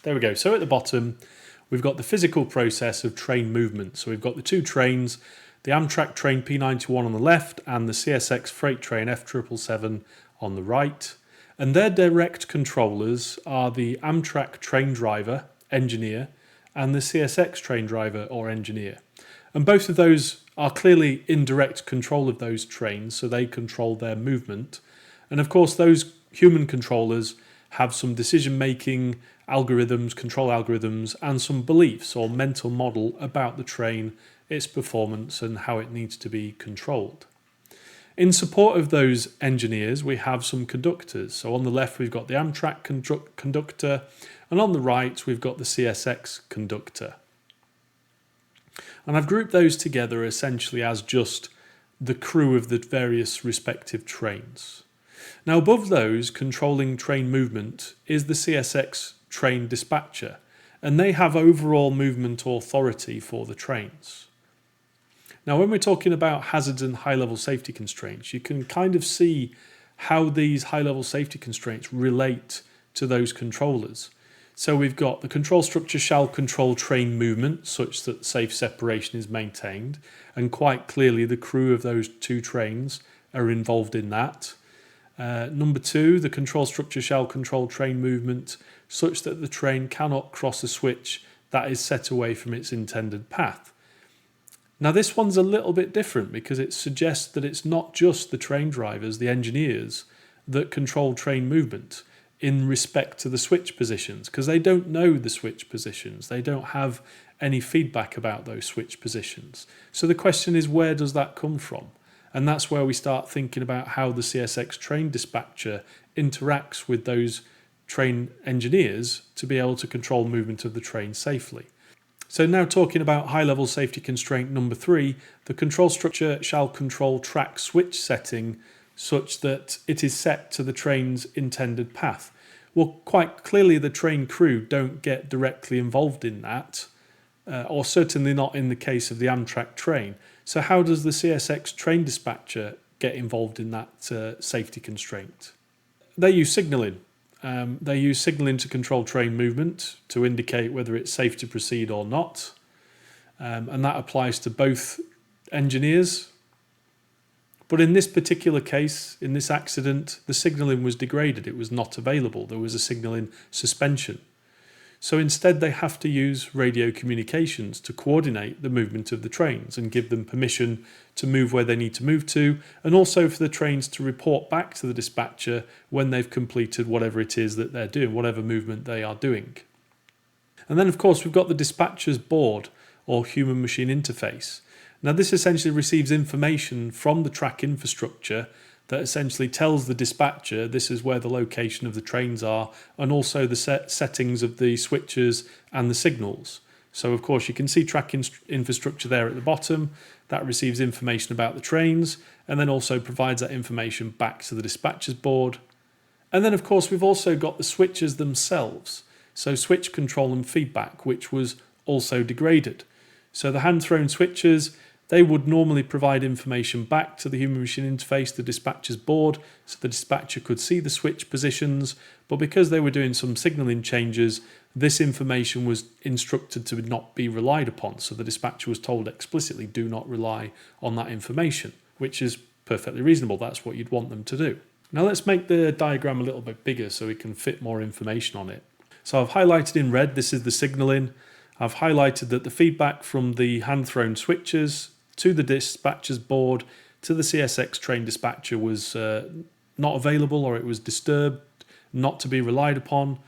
There we go. So at the bottom, we've got the physical process of train movement. So we've got the two trains, the Amtrak train P91 on the left and the CSX freight train F777 on the right. And their direct controllers are the Amtrak train driver, engineer, and the CSX train driver or engineer. And both of those are clearly in direct control of those trains, so they control their movement. And of course, those human controllers have some decision-making algorithms, control algorithms, and some beliefs or mental model about the train, its performance, and how it needs to be controlled. In support of those engineers, we have some conductors. So on the left, we've got the Amtrak conductor, and on the right, we've got the CSX conductor. And I've grouped those together essentially as just the crew of the various respective trains. Now above those, controlling train movement, is the CSX train dispatcher, and they have overall movement authority for the trains. Now when we're talking about hazards and high-level safety constraints, you can kind of see how these high-level safety constraints relate to those controllers. So we've got the control structure shall control train movement such that safe separation is maintained, and quite clearly the crew of those two trains are involved in that. Number 2, the control structure shall control train movement such that the train cannot cross a switch that is set away from its intended path. Now this one's a little bit different because it suggests that it's not just the train drivers, the engineers, that control train movement in respect to the switch positions, because they don't know the switch positions. They don't have any feedback about those switch positions. So the question is, where does that come from? And that's where we start thinking about how the CSX train dispatcher interacts with those train engineers to be able to control movement of the train safely. So now talking about high-level safety constraint number 3, the control structure shall control track switch setting such that it is set to the train's intended path. Well, quite clearly the train crew don't get directly involved in that, or certainly not in the case of the Amtrak train. So how does the CSX train dispatcher get involved in that safety constraint? They use signalling. They use signalling to control train movement to indicate whether it's safe to proceed or not. And that applies to both engineers, But in this particular case, in this accident, the signalling was degraded. It was not available. There was a signalling suspension. So instead they have to use radio communications to coordinate the movement of the trains and give them permission to move where they need to move to, and also for the trains to report back to the dispatcher when they've completed whatever it is that they're doing, whatever movement they are doing. And then of course we've got the dispatcher's board or human machine interface. Now this essentially receives information from the track infrastructure that essentially tells the dispatcher this is where the location of the trains are, and also the settings of the switches and the signals. So of course you can see track infrastructure there at the bottom. That receives information about the trains and then also provides that information back to the dispatcher's board. And then of course we've also got the switches themselves. So switch control and feedback, which was also degraded. So the hand-thrown switches, they would normally provide information back to the human machine interface, the dispatcher's board, so the dispatcher could see the switch positions. But because they were doing some signalling changes, this information was instructed to not be relied upon. So the dispatcher was told explicitly, do not rely on that information, which is perfectly reasonable. That's what you'd want them to do. Now let's make the diagram a little bit bigger so we can fit more information on it. So I've highlighted in red, this is the signalling. I've highlighted that the feedback from the hand-thrown switches to the dispatcher's board to the CSX train dispatcher was not available, or it was disturbed, not to be relied upon.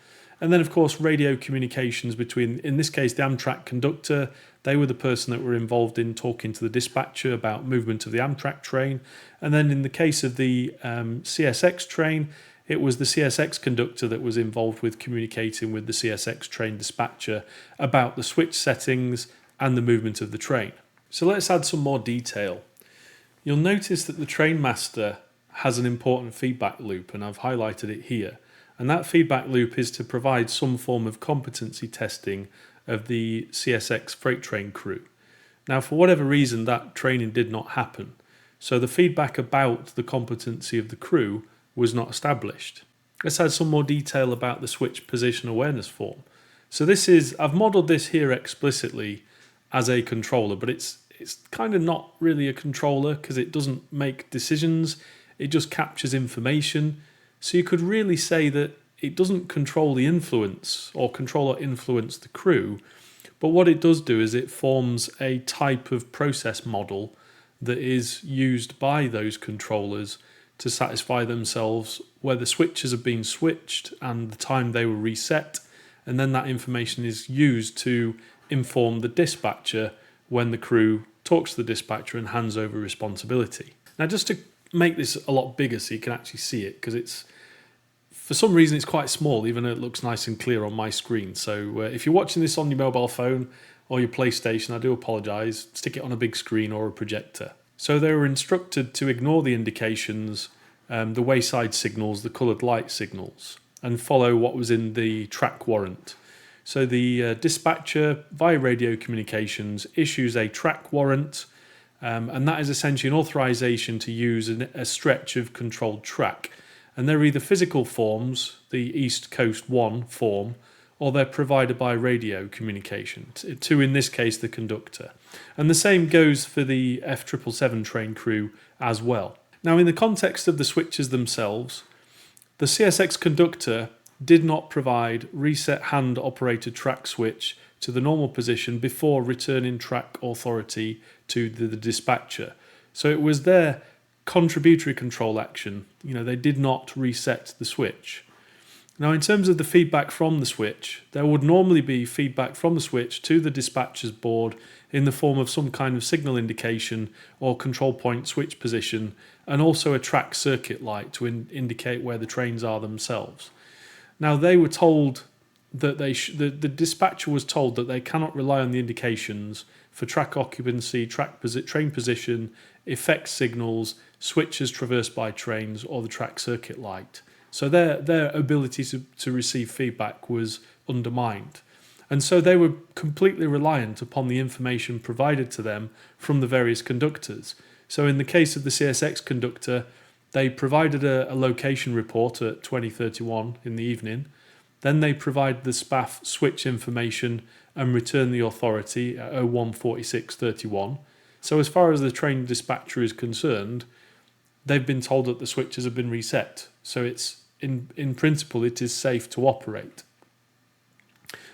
And then of course radio communications between, in this case the Amtrak conductor, they were the person that were involved in talking to the dispatcher about movement of the Amtrak train. And then in the case of the CSX train, it was the CSX conductor that was involved with communicating with the CSX train dispatcher about the switch settings and the movement of the train. So let's add some more detail. You'll notice that the train master has an important feedback loop, and I've highlighted it here. And that feedback loop is to provide some form of competency testing of the CSX freight train crew. Now, for whatever reason, that training did not happen. So the feedback about the competency of the crew was not established. Let's add some more detail about the switch position awareness form. So I've modeled this here explicitly as a controller, but it's kind of not really a controller because it doesn't make decisions. It just captures information. So you could really say that it doesn't control the influence or control or influence the crew, but what it does do is it forms a type of process model that is used by those controllers to satisfy themselves where the switches have been switched and the time they were reset, and then that information is used to inform the dispatcher when the crew talks to the dispatcher and hands over responsibility. Now just to make this a lot bigger so you can actually see it, because for some reason it's quite small even though it looks nice and clear on my screen. So if you're watching this on your mobile phone or your PlayStation, I do apologise, stick it on a big screen or a projector. So they were instructed to ignore the indications, the wayside signals, the coloured light signals, and follow what was in the track warrant. So the dispatcher, via radio communications, issues a track warrant, and that is essentially an authorization to use a stretch of controlled track. And they're either physical forms, the East Coast 1 form, or they're provided by radio communication, to in this case the conductor. And the same goes for the F777 train crew as well. Now in the context of the switches themselves, the CSX conductor did not provide reset hand operated track switch to the normal position before returning track authority to the dispatcher. So it was their contributory control action. They did not reset the switch. Now in terms of the feedback from the switch, there would normally be feedback from the switch to the dispatcher's board in the form of some kind of signal indication or control point switch position, and also a track circuit light to indicate where the trains are themselves. Now they were told that the dispatcher was told that they cannot rely on the indications for track occupancy, train position, effect signals, switches traversed by trains, or the track circuit light. So their ability to receive feedback was undermined. And so they were completely reliant upon the information provided to them from the various conductors. So in the case of the CSX conductor, they provided a location report at 20:31 in the evening. Then they provide the SPAF switch information and return the authority at 01:46:31. So as far as the train dispatcher is concerned, they've been told that the switches have been reset. So it's in principle, it is safe to operate.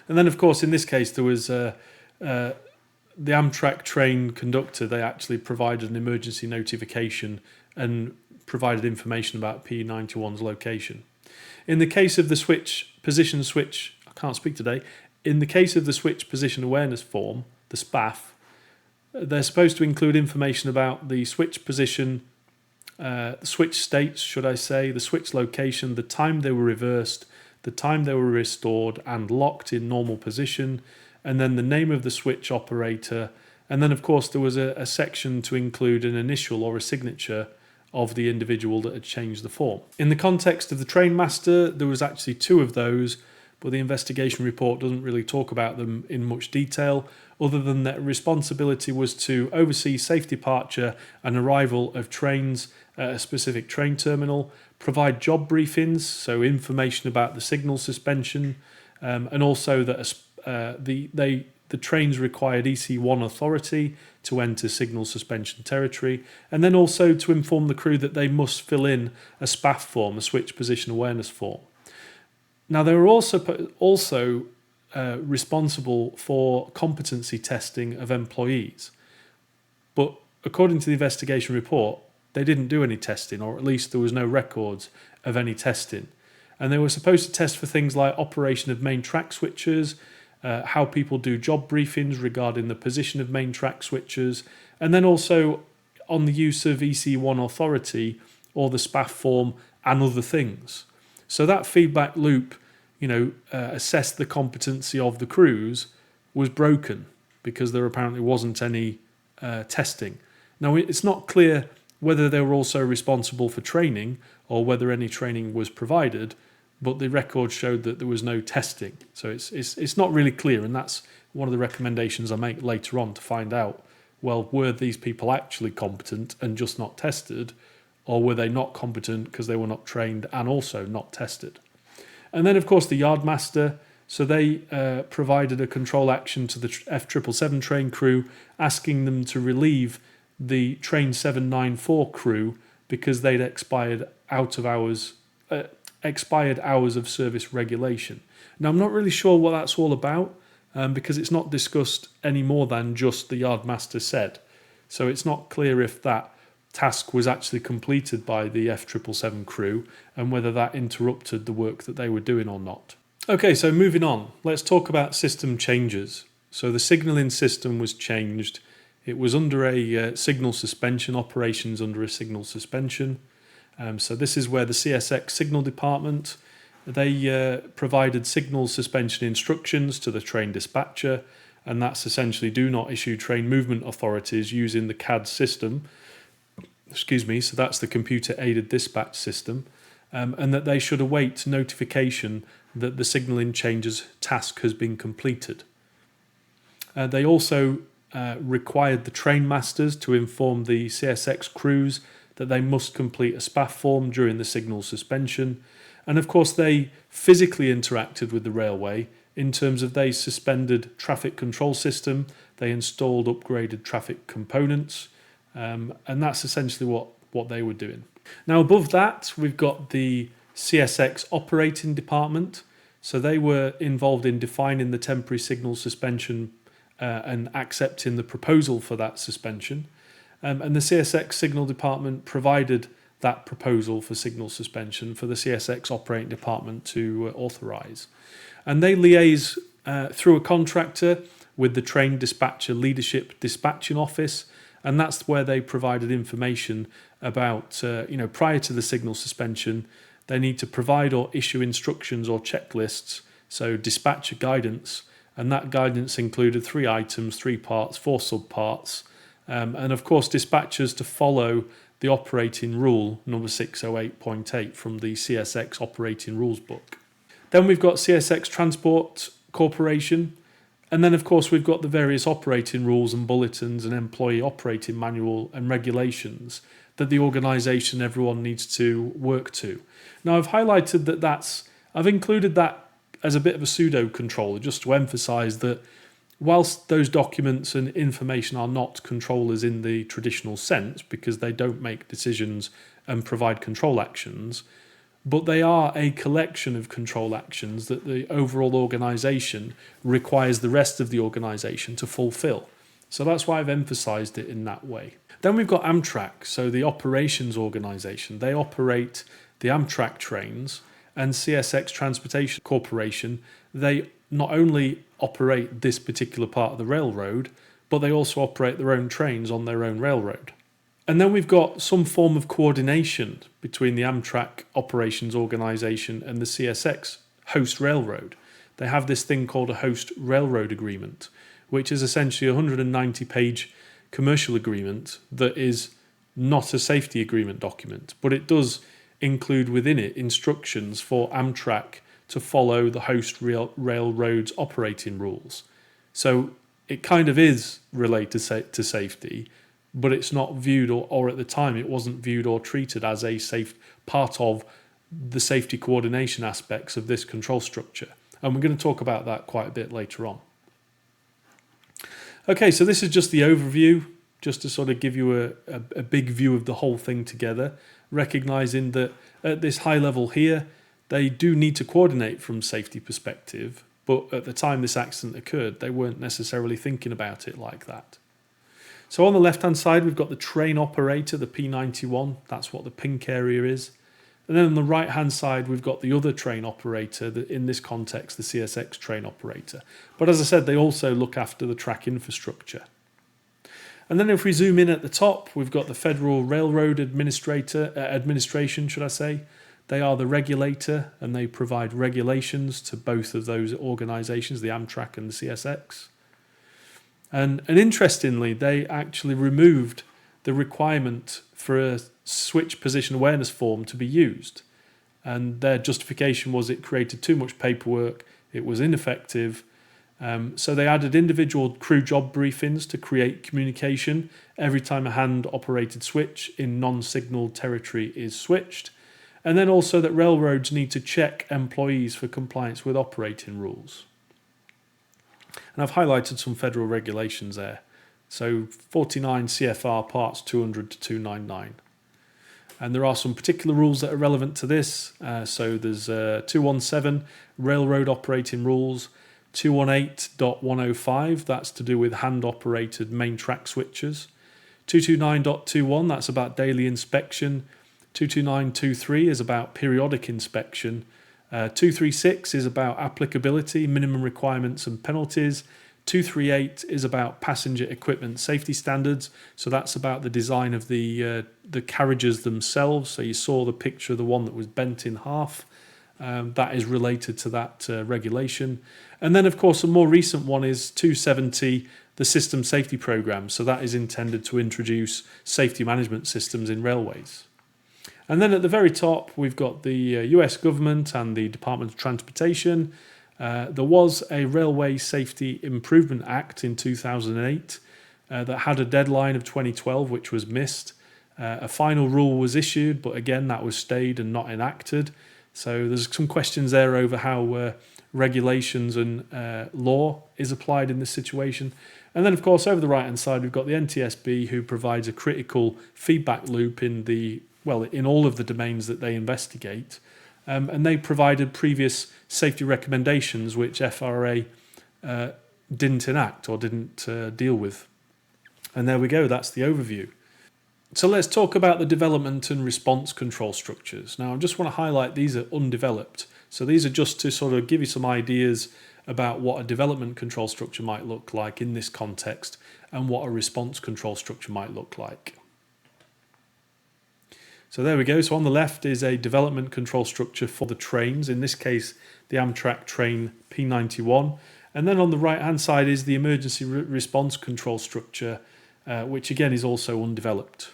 And then, of course, in this case, there was the Amtrak train conductor. They actually provided an emergency notification and provided information about P91's location. In the case of the I can't speak today. In the case of the switch position awareness form, the SPAF, they're supposed to include information about the switch position, the switch states, should I say, the switch location, the time they were reversed, the time they were restored and locked in normal position, and then the name of the switch operator. And then, of course, there was a section to include an initial or a signature of the individual that had changed the form. In the context of the train master, there was actually 2 of those, but the investigation report doesn't really talk about them in much detail, other than that responsibility was to oversee safe departure and arrival of trains at a specific train terminal, provide job briefings, so information about the signal suspension, and also that the trains required EC1 authority to enter signal suspension territory, and then also to inform the crew that they must fill in a SPAF form, a switch position awareness form. Now, they were also responsible for competency testing of employees, but according to the investigation report, they didn't do any testing, or at least there was no records of any testing. And they were supposed to test for things like operation of main track switches, how people do job briefings regarding the position of main track switches, and then also on the use of EC1 authority or the SPAF form and other things. So that feedback loop, assessed the competency of the crews, was broken because there apparently wasn't any testing. Now, it's not clear whether they were also responsible for training or whether any training was provided, but the record showed that there was no testing. So it's not really clear, and that's one of the recommendations I make later on, to find out, well, were these people actually competent and just not tested, or were they not competent because they were not trained and also not tested? And then, of course, the yardmaster. So they provided a control action to the F777 train crew, asking them to relieve the train 794 crew because they'd expired hours of service regulation. Now, I'm not really sure what that's all about, because it's not discussed any more than just the yardmaster said. So it's not clear if that task was actually completed by the F777 crew and whether that interrupted the work that they were doing or not. Okay, so moving on, let's talk about system changes. So the signalling system was changed. It was under a signal suspension, operations under a signal suspension. So this is where the CSX signal department, they provided signal suspension instructions to the train dispatcher, and that's essentially do not issue train movement authorities using the CAD system. So that's the computer aided dispatch system, and that they should await notification that the signalling changes task has been completed. They also required the train masters to inform the CSX crews that they must complete a SPAF form during the signal suspension. And of course, they physically interacted with the railway in terms of they suspended traffic control system, they installed upgraded traffic components, and that's essentially what they were doing. Now, above that, we've got the CSX operating department. So they were involved in defining the temporary signal suspension and accepting the proposal for that suspension. And the CSX signal department provided that proposal for signal suspension for the CSX operating department to authorise. And they liaise through a contractor with the train dispatcher leadership dispatching office, and that's where they provided information about, prior to the signal suspension, they need to provide or issue instructions or checklists, so dispatcher guidance, and that guidance included 3 items, 3 parts, 4 subparts, and of course dispatchers to follow the operating rule number 608.8 from the CSX operating rules book. Then we've got CSX Transport Corporation, and then of course we've got the various operating rules and bulletins and employee operating manual and regulations that the organisation, everyone needs to work to. Now I've highlighted that I've included that as a bit of a pseudo controller just to emphasise that whilst those documents and information are not controllers in the traditional sense, because they don't make decisions and provide control actions, but they are a collection of control actions that the overall organisation requires the rest of the organisation to fulfil. So that's why I've emphasised it in that way. Then we've got Amtrak, so the operations organisation. They operate the Amtrak trains, and CSX Transportation Corporation, they not only operate this particular part of the railroad, but they also operate their own trains on their own railroad. And then we've got some form of coordination between the Amtrak operations organisation and the CSX host railroad. They have this thing called a host railroad agreement, which is essentially a 190-page commercial agreement that is not a safety agreement document, but it does include within it instructions for Amtrak to follow the host railroad's operating rules. So it kind of is related to safety, but it's not viewed, or at the time it wasn't viewed or treated as a safe part of the safety coordination aspects of this control structure. And we're going to talk about that quite a bit later on. Okay, so this is just the overview, just to sort of give you a big view of the whole thing together, recognizing that at this high level here, they do need to coordinate from safety perspective, but at the time this accident occurred, they weren't necessarily thinking about it like that. So on the left-hand side, we've got the train operator, the P91. That's what the pink area is. And then on the right-hand side, we've got the other train operator, in this context, the CSX train operator. But as I said, they also look after the track infrastructure. And then if we zoom in at the top, we've got the Federal Railroad Administration, should I say. They are the regulator, and they provide regulations to both of those organisations, the Amtrak and the CSX. And interestingly, they actually removed the requirement for a switch position awareness form to be used. And their justification was it created too much paperwork, it was ineffective. So they added individual crew job briefings to create communication every time a hand-operated switch in non-signalled territory is switched. And then also that railroads need to check employees for compliance with operating rules. And I've highlighted some federal regulations there. So 49 CFR parts 200 to 299. And there are some particular rules that are relevant to this. So there's 217 railroad operating rules, 218.105, that's to do with hand-operated main track switches. 229.21, that's about daily inspection. 229.23 is about periodic inspection. 236 is about applicability, minimum requirements and penalties. 238 is about passenger equipment safety standards. So that's about the design of the carriages themselves. So you saw the picture of the one that was bent in half. That is related to that regulation. And then, of course, a more recent one is 270, the System Safety Programme. So that is intended to introduce safety management systems in railways. And then at the very top, we've got the US government and the Department of Transportation. There was a Railway Safety Improvement Act in 2008 that had a deadline of 2012, which was missed. A final rule was issued, but again, that was stayed and not enacted. So there's some questions there over how regulations and law is applied in this situation. And then, of course, over the right-hand side, we've got the NTSB, who provides a critical feedback loop in all of the domains that they investigate. And they provided previous safety recommendations which FRA didn't enact or didn't deal with. And there we go, that's the overview. So let's talk about the development and response control structures. Now, I just want to highlight these are undeveloped. So these are just to sort of give you some ideas about what a development control structure might look like in this context and what a response control structure might look like. So there we go. So on the left is a development control structure for the trains, in this case, the Amtrak train P91. And then on the right-hand side is the emergency response control structure, which again is also undeveloped.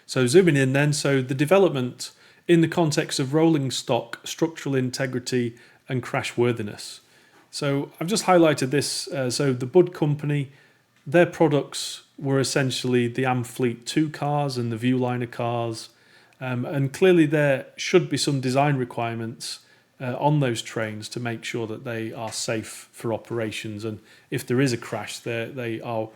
So zooming in then, so the development in the context of rolling stock, structural integrity and crashworthiness. So I've just highlighted this. So the Budd Company, their products were essentially the Amfleet 2 cars and the Viewliner cars. And clearly there should be some design requirements on those trains to make sure that they are safe for operations, and if there is a crash, they are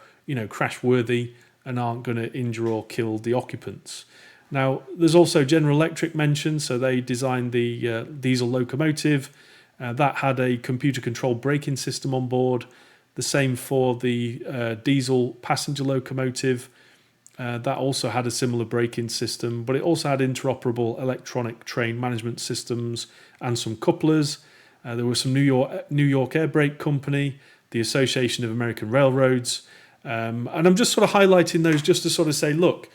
crash worthy and aren't going to injure or kill the occupants. Now, there's also General Electric mentioned, so they designed the diesel locomotive that had a computer-controlled braking system on board. The same for the diesel passenger locomotive. That also had a similar braking system, but it also had interoperable electronic train management systems and some couplers. There was some New York Air Brake Company, the Association of American Railroads, and I'm just sort of highlighting those just to sort of say, look,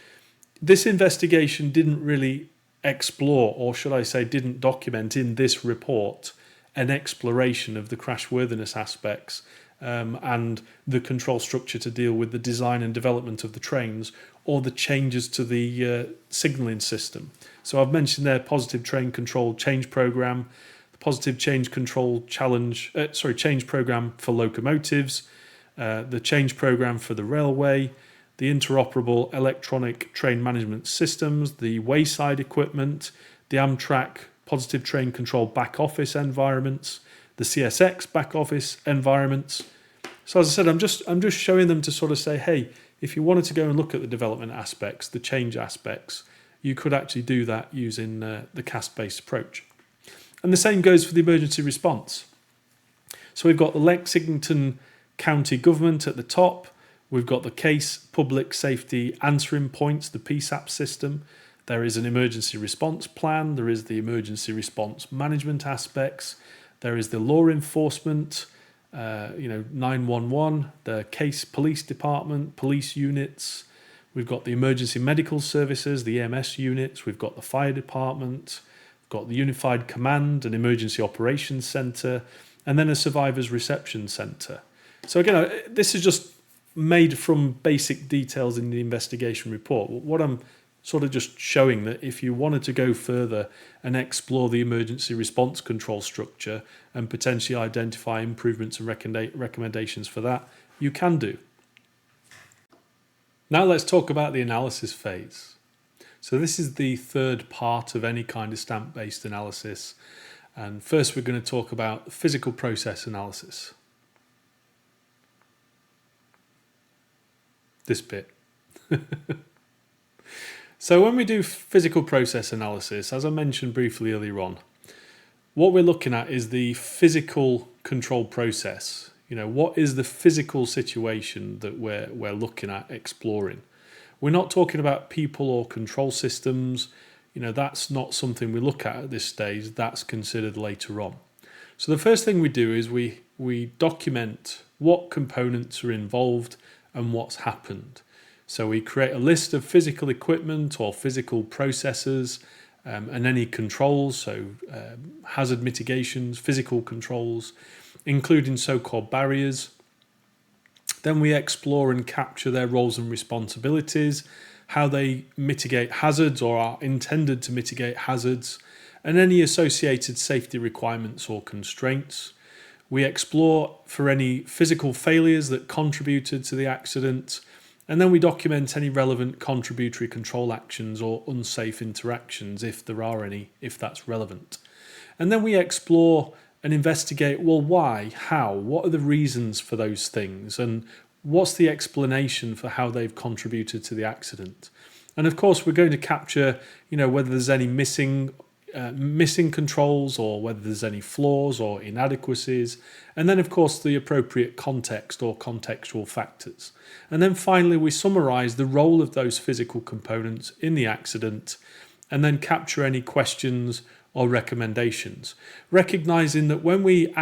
this investigation didn't really explore, or should I say didn't document in this report, an exploration of the crashworthiness aspects and the control structure to deal with the design and development of the trains or the changes to the signalling system. So I've mentioned there positive train control change program, the positive change control change program for locomotives, the change program for the railway, the interoperable electronic train management systems, the wayside equipment, the Amtrak positive train control back office environments, the CSX back office environments. So as I said, I'm just showing them to sort of say, hey, if you wanted to go and look at the development aspects, the change aspects, you could actually do that using the CAST-based approach. And the same goes for the emergency response. So we've got the Lexington County government at the top. We've got the Cayce Public Safety Answering Points, the PSAP system. There is an emergency response plan. There is the emergency response management aspects. There is the law enforcement, 911, the Cayce Police Department, police units. We've got the emergency medical services, the EMS units. We've got the fire department. We've got the Unified Command and Emergency Operations Centre, and then a survivors reception centre. So again, this is just made from basic details in the investigation report. What I'm sort of just showing that if you wanted to go further and explore the emergency response control structure and potentially identify improvements and recommendations for that, you can do. Now let's talk about the analysis phase. So this is the third part of any kind of stamp-based analysis. And first we're going to talk about physical process analysis. This bit. So when we do physical process analysis, as I mentioned briefly earlier on, what we're looking at is the physical control process. What is the physical situation that we're looking at exploring? We're not talking about people or control systems. That's not something we look at this stage. That's considered later on. So the first thing we do is we document what components are involved and what's happened. So we create a list of physical equipment or physical processes and any controls, so hazard mitigations, physical controls, including so-called barriers. Then we explore and capture their roles and responsibilities, how they mitigate hazards or are intended to mitigate hazards, and any associated safety requirements or constraints. We explore for any physical failures that contributed to the accident, and then we document any relevant contributory control actions or unsafe interactions, if there are any, if that's relevant. And then we explore and investigate, well, why, how, what are the reasons for those things, and what's the explanation for how they've contributed to the accident. And of course, we're going to capture, whether there's any missing controls or whether there's any flaws or inadequacies, and then of course the appropriate context or contextual factors. And then finally we summarize the role of those physical components in the accident and then capture any questions or recommendations, recognizing that when we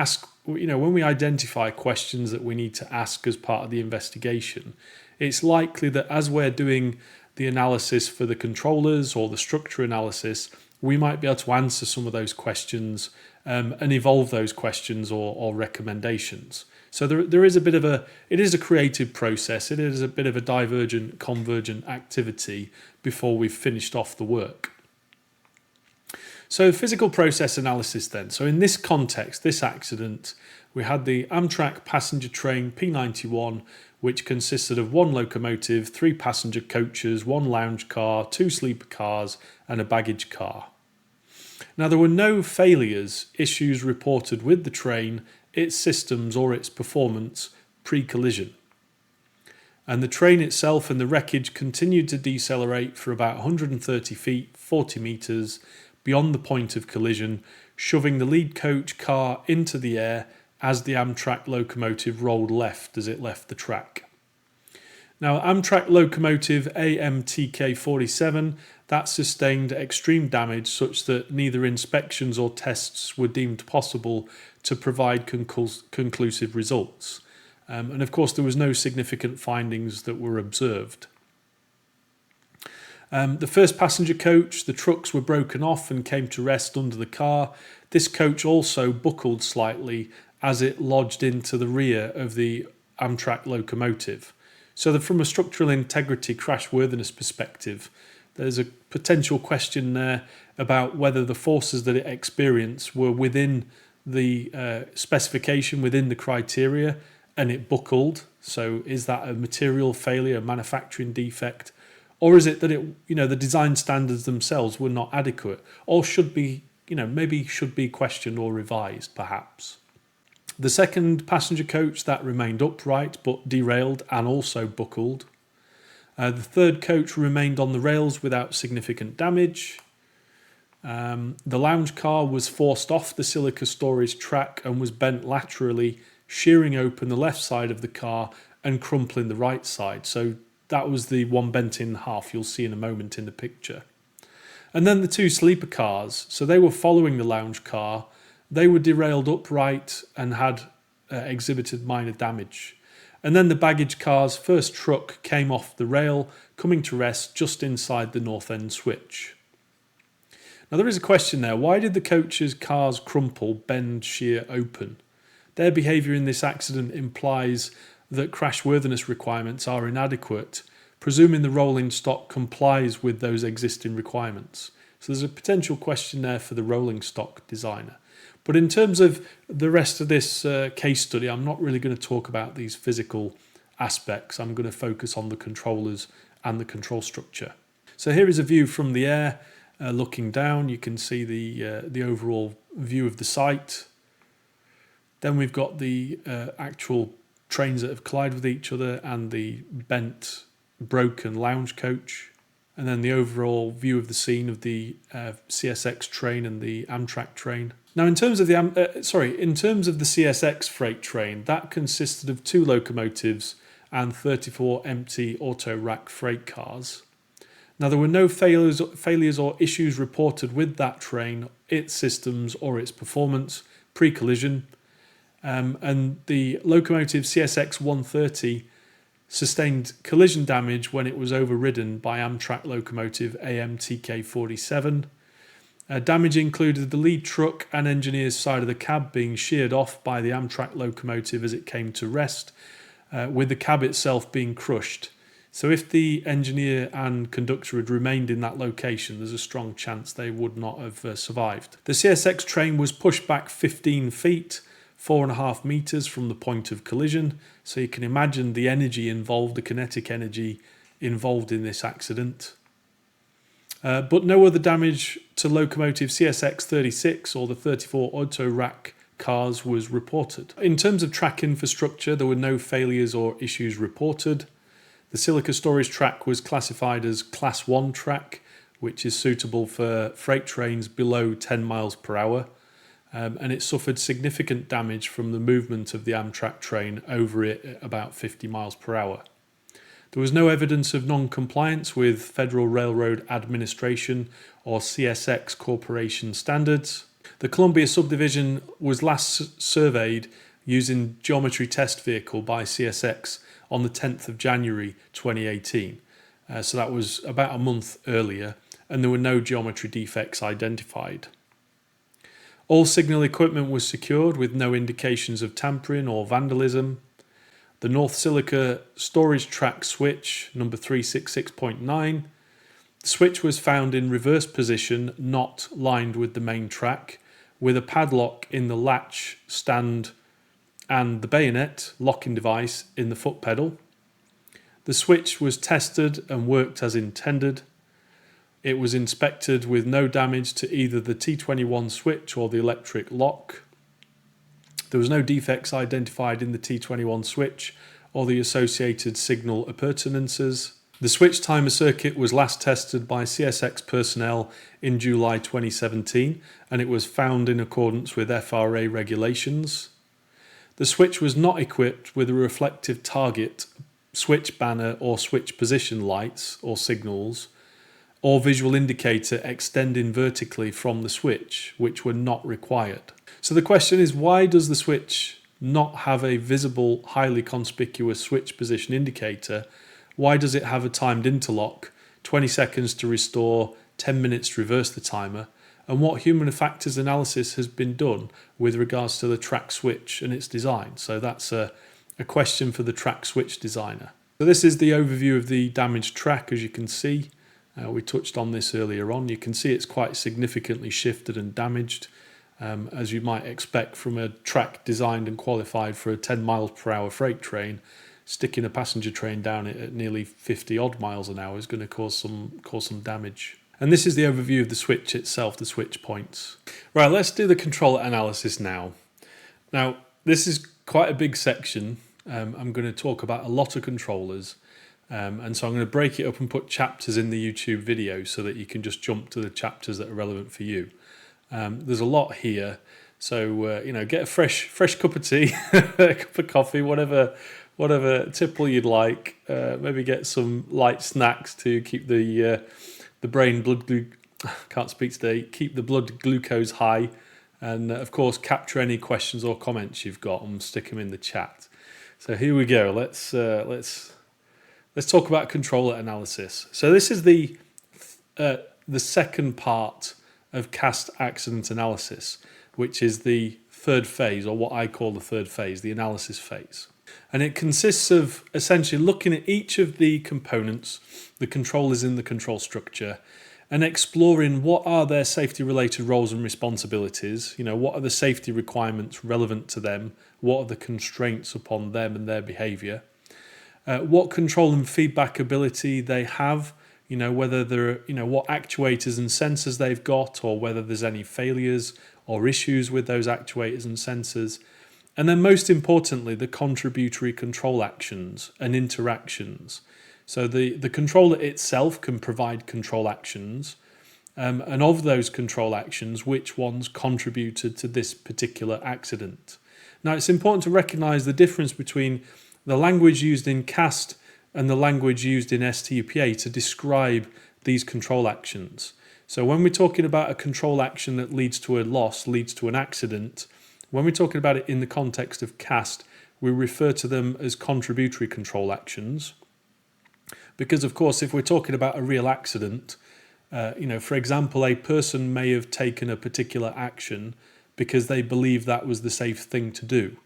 identify questions that we need to ask as part of the investigation, it's likely that as we're doing the analysis for the controllers or the structure analysis, we might be able to answer some of those questions and evolve those questions or recommendations. So there is it is a creative process. It is a bit of a divergent, convergent activity before we've finished off the work. So physical process analysis then. So in this context, this accident, we had the Amtrak passenger train P91, which consisted of one locomotive, 3 passenger coaches, 1 lounge car, 2 sleeper cars, and a baggage car. Now, there were no failures, issues reported with the train, its systems or its performance pre-collision. And the train itself and the wreckage continued to decelerate for about 130 feet, 40 metres, beyond the point of collision, shoving the lead coach car into the air as the Amtrak locomotive rolled left as it left the track. Now, Amtrak locomotive AMTK 47, that sustained extreme damage such that neither inspections or tests were deemed possible to provide conclusive results. And of course, there was no significant findings that were observed. The first passenger coach, the trucks were broken off and came to rest under the car. This coach also buckled slightly as it lodged into the rear of the Amtrak locomotive. So that from a structural integrity crashworthiness perspective, there's a potential question there about whether the forces that it experienced were within the specification, within the criteria, and it buckled. So is that a material failure, a manufacturing defect? Or is it that the design standards themselves were not adequate, or should be, maybe should be questioned or revised, perhaps? The second passenger coach, that remained upright but derailed and also buckled. The third coach remained on the rails without significant damage. The lounge car was forced off the silica storage track and was bent laterally, shearing open the left side of the car and crumpling the right side. So that was the one bent in half you'll see in a moment in the picture. And then the two sleeper cars, so they were following the lounge car. They were derailed upright and had exhibited minor damage. And then the baggage car's first truck came off the rail, coming to rest just inside the north end switch. Now there is a question there. Why did the coach's cars crumple, bend, shear open? Their behaviour in this accident implies that crashworthiness requirements are inadequate, presuming the rolling stock complies with those existing requirements. So there's a potential question there for the rolling stock designer. But in terms of the rest of this case study, I'm not really going to talk about these physical aspects. I'm going to focus on the controllers and the control structure. So here is a view from the air, looking down. You can see the overall view of the site. Then we've got the actual trains that have collided with each other and the bent, broken lounge coach. And then the overall view of the scene of the CSX train and the Amtrak train. Now, in terms of the CSX freight train, that consisted of 2 locomotives and 34 empty auto-rack freight cars. Now, there were no failures or issues reported with that train, its systems or its performance pre-collision. And the locomotive CSX 130 sustained collision damage when it was overridden by Amtrak locomotive AMTK 47. Damage included the lead truck and engineer's side of the cab being sheared off by the Amtrak locomotive as it came to rest, with the cab itself being crushed. So if the engineer and conductor had remained in that location, there's a strong chance they would not have survived. The CSX train was pushed back 15 feet, 4.5 metres from the point of collision. So you can imagine the energy involved, the kinetic energy involved in this accident. But no other damage to locomotive CSX 36 or the 34 auto-rack cars was reported. In terms of track infrastructure, there were no failures or issues reported. The silica storage track was classified as Class 1 track, which is suitable for freight trains below 10 miles per hour. And it suffered significant damage from the movement of the Amtrak train over it at about 50 miles per hour. There was no evidence of non-compliance with Federal Railroad Administration or CSX Corporation standards. The Columbia subdivision was last surveyed using geometry test vehicle by CSX on the 10th of January 2018. So that was about a month earlier, and there were no geometry defects identified. All signal equipment was secured with no indications of tampering or vandalism. The North Silica storage track switch, number 366.9. The switch was found in reverse position, not lined with the main track, with a padlock in the latch stand and the bayonet locking device in the foot pedal. The switch was tested and worked as intended. It was inspected with no damage to either the T21 switch or the electric lock. There was no defects identified in the T21 switch or the associated signal appurtenances. The switch timer circuit was last tested by CSX personnel in July 2017, and it was found in accordance with FRA regulations. The switch was not equipped with a reflective target, switch banner or switch position lights or signals, or visual indicator extending vertically from the switch, which were not required. So the question is, why does the switch not have a visible, highly conspicuous switch position indicator? Why does it have a timed interlock, 20 seconds to restore, 10 minutes to reverse the timer? And what human factors analysis has been done with regards to the track switch and its design? So that's a question for the track switch designer. So this is the overview of the damaged track, as you can see. We touched on this earlier on. You can see it's quite significantly shifted and damaged, as you might expect from a track designed and qualified for a 10 miles per hour freight train. Sticking a passenger train down it at nearly 50 odd miles an hour is going to cause some damage. And this is the overview of the switch itself, the switch points. Right, let's do the controller analysis now. Now, this is quite a big section. I'm going to talk about a lot of controllers. And so I'm going to break it up and put chapters in the YouTube video so that you can just jump to the chapters that are relevant for you. There's a lot here. So, get a fresh cup of tea, a cup of coffee, whatever tipple you'd like. Maybe get some light snacks to keep the brain keep the blood glucose high, and of course capture any questions or comments you've got and stick them in the chat. So here we go. Let's talk about controller analysis. So this is the second part of cast accident analysis, which is the third phase, or what I call the third phase, the analysis phase. And it consists of essentially looking at each of the components, the controllers in the control structure, and exploring what are their safety related roles and responsibilities. What are the safety requirements relevant to them? What are the constraints upon them and their behavior? What control and feedback ability they have, whether there are, what actuators and sensors they've got, or whether there's any failures or issues with those actuators and sensors. And then most importantly, the contributory control actions and interactions. So the controller itself can provide control actions, and of those control actions, which ones contributed to this particular accident. Now, it's important to recognize the difference between the language used in CAST and the language used in STPA to describe these control actions. So when we're talking about a control action that leads to a loss, leads to an accident, when we're talking about it in the context of CAST, we refer to them as contributory control actions. Because, of course, if we're talking about a real accident, for example, a person may have taken a particular action because they believe that was the safe thing to do.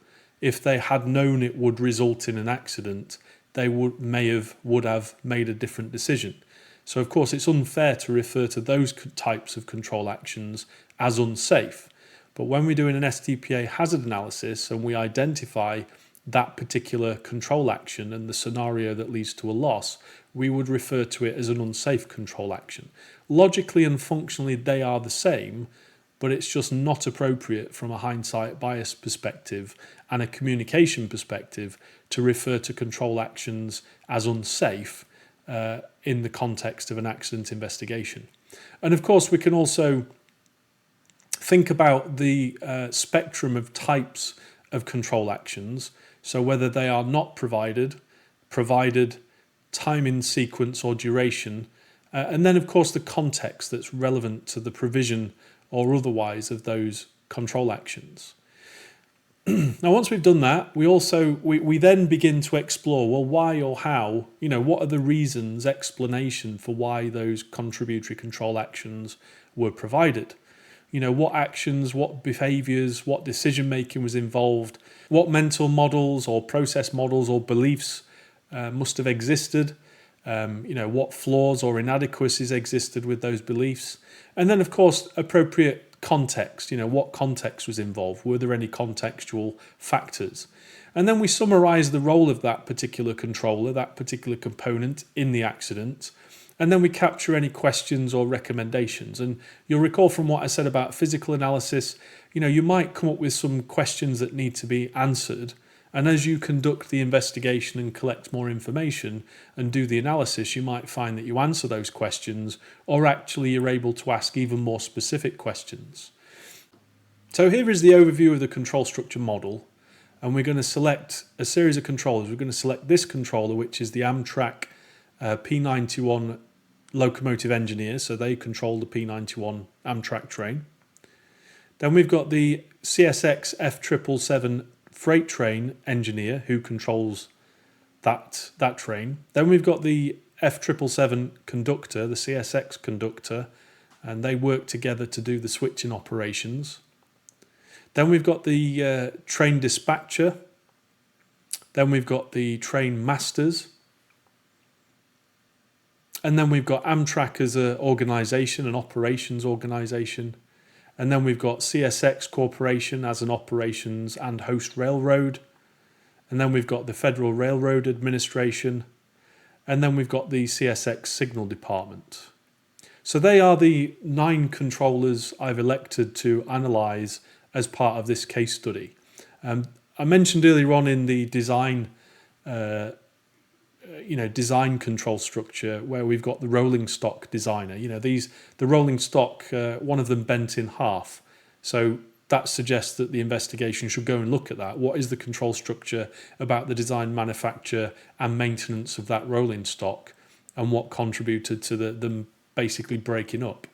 If they had known it would result in an accident, they would have made a different decision. So, of course, it's unfair to refer to those types of control actions as unsafe. But when we're doing an STPA hazard analysis and we identify that particular control action and the scenario that leads to a loss, we would refer to it as an unsafe control action. Logically and functionally, they are the same, but it's just not appropriate from a hindsight bias perspective and a communication perspective to refer to control actions as unsafe in the context of an accident investigation. And of course, we can also think about the spectrum of types of control actions. So whether they are not provided, time in sequence or duration, and then of course the context that's relevant to the provision or otherwise of those control actions. Now, once we've done that, we then begin to explore, well, why or how, what are the reasons, explanation for why those contributory control actions were provided? What actions, what behaviours, what decision making was involved, what mental models or process models or beliefs must have existed, what flaws or inadequacies existed with those beliefs. And then, of course, appropriate context, what context was involved, were there any contextual factors? And then we summarise the role of that particular controller, that particular component in the accident. And then we capture any questions or recommendations. And you'll recall from what I said about physical analysis, you might come up with some questions that need to be answered. And as you conduct the investigation and collect more information and do the analysis, you might find that you answer those questions, or actually you're able to ask even more specific questions. So here is the overview of the control structure model. And we're going to select a series of controllers. We're going to select this controller, which is the Amtrak P91 locomotive engineer. So they control the P91 Amtrak train. Then we've got the CSX F777 freight train engineer who controls that train. Then we've got the F777 conductor, the CSX conductor, and they work together to do the switching operations. Then we've got the train dispatcher. Then we've got the train masters. And then we've got Amtrak as an organisation, an operations organisation. And then we've got CSX Corporation as an operations and host railroad. And then we've got the Federal Railroad Administration. And then we've got the CSX Signal Department. So they are the 9 controllers I've elected to analyse as part of this case study. I mentioned earlier on in the design control structure where we've got the rolling stock designer. The rolling stock, one of them bent in half. So that suggests that the investigation should go and look at that. What is the control structure about the design, manufacture and maintenance of that rolling stock, and what contributed to them basically breaking up?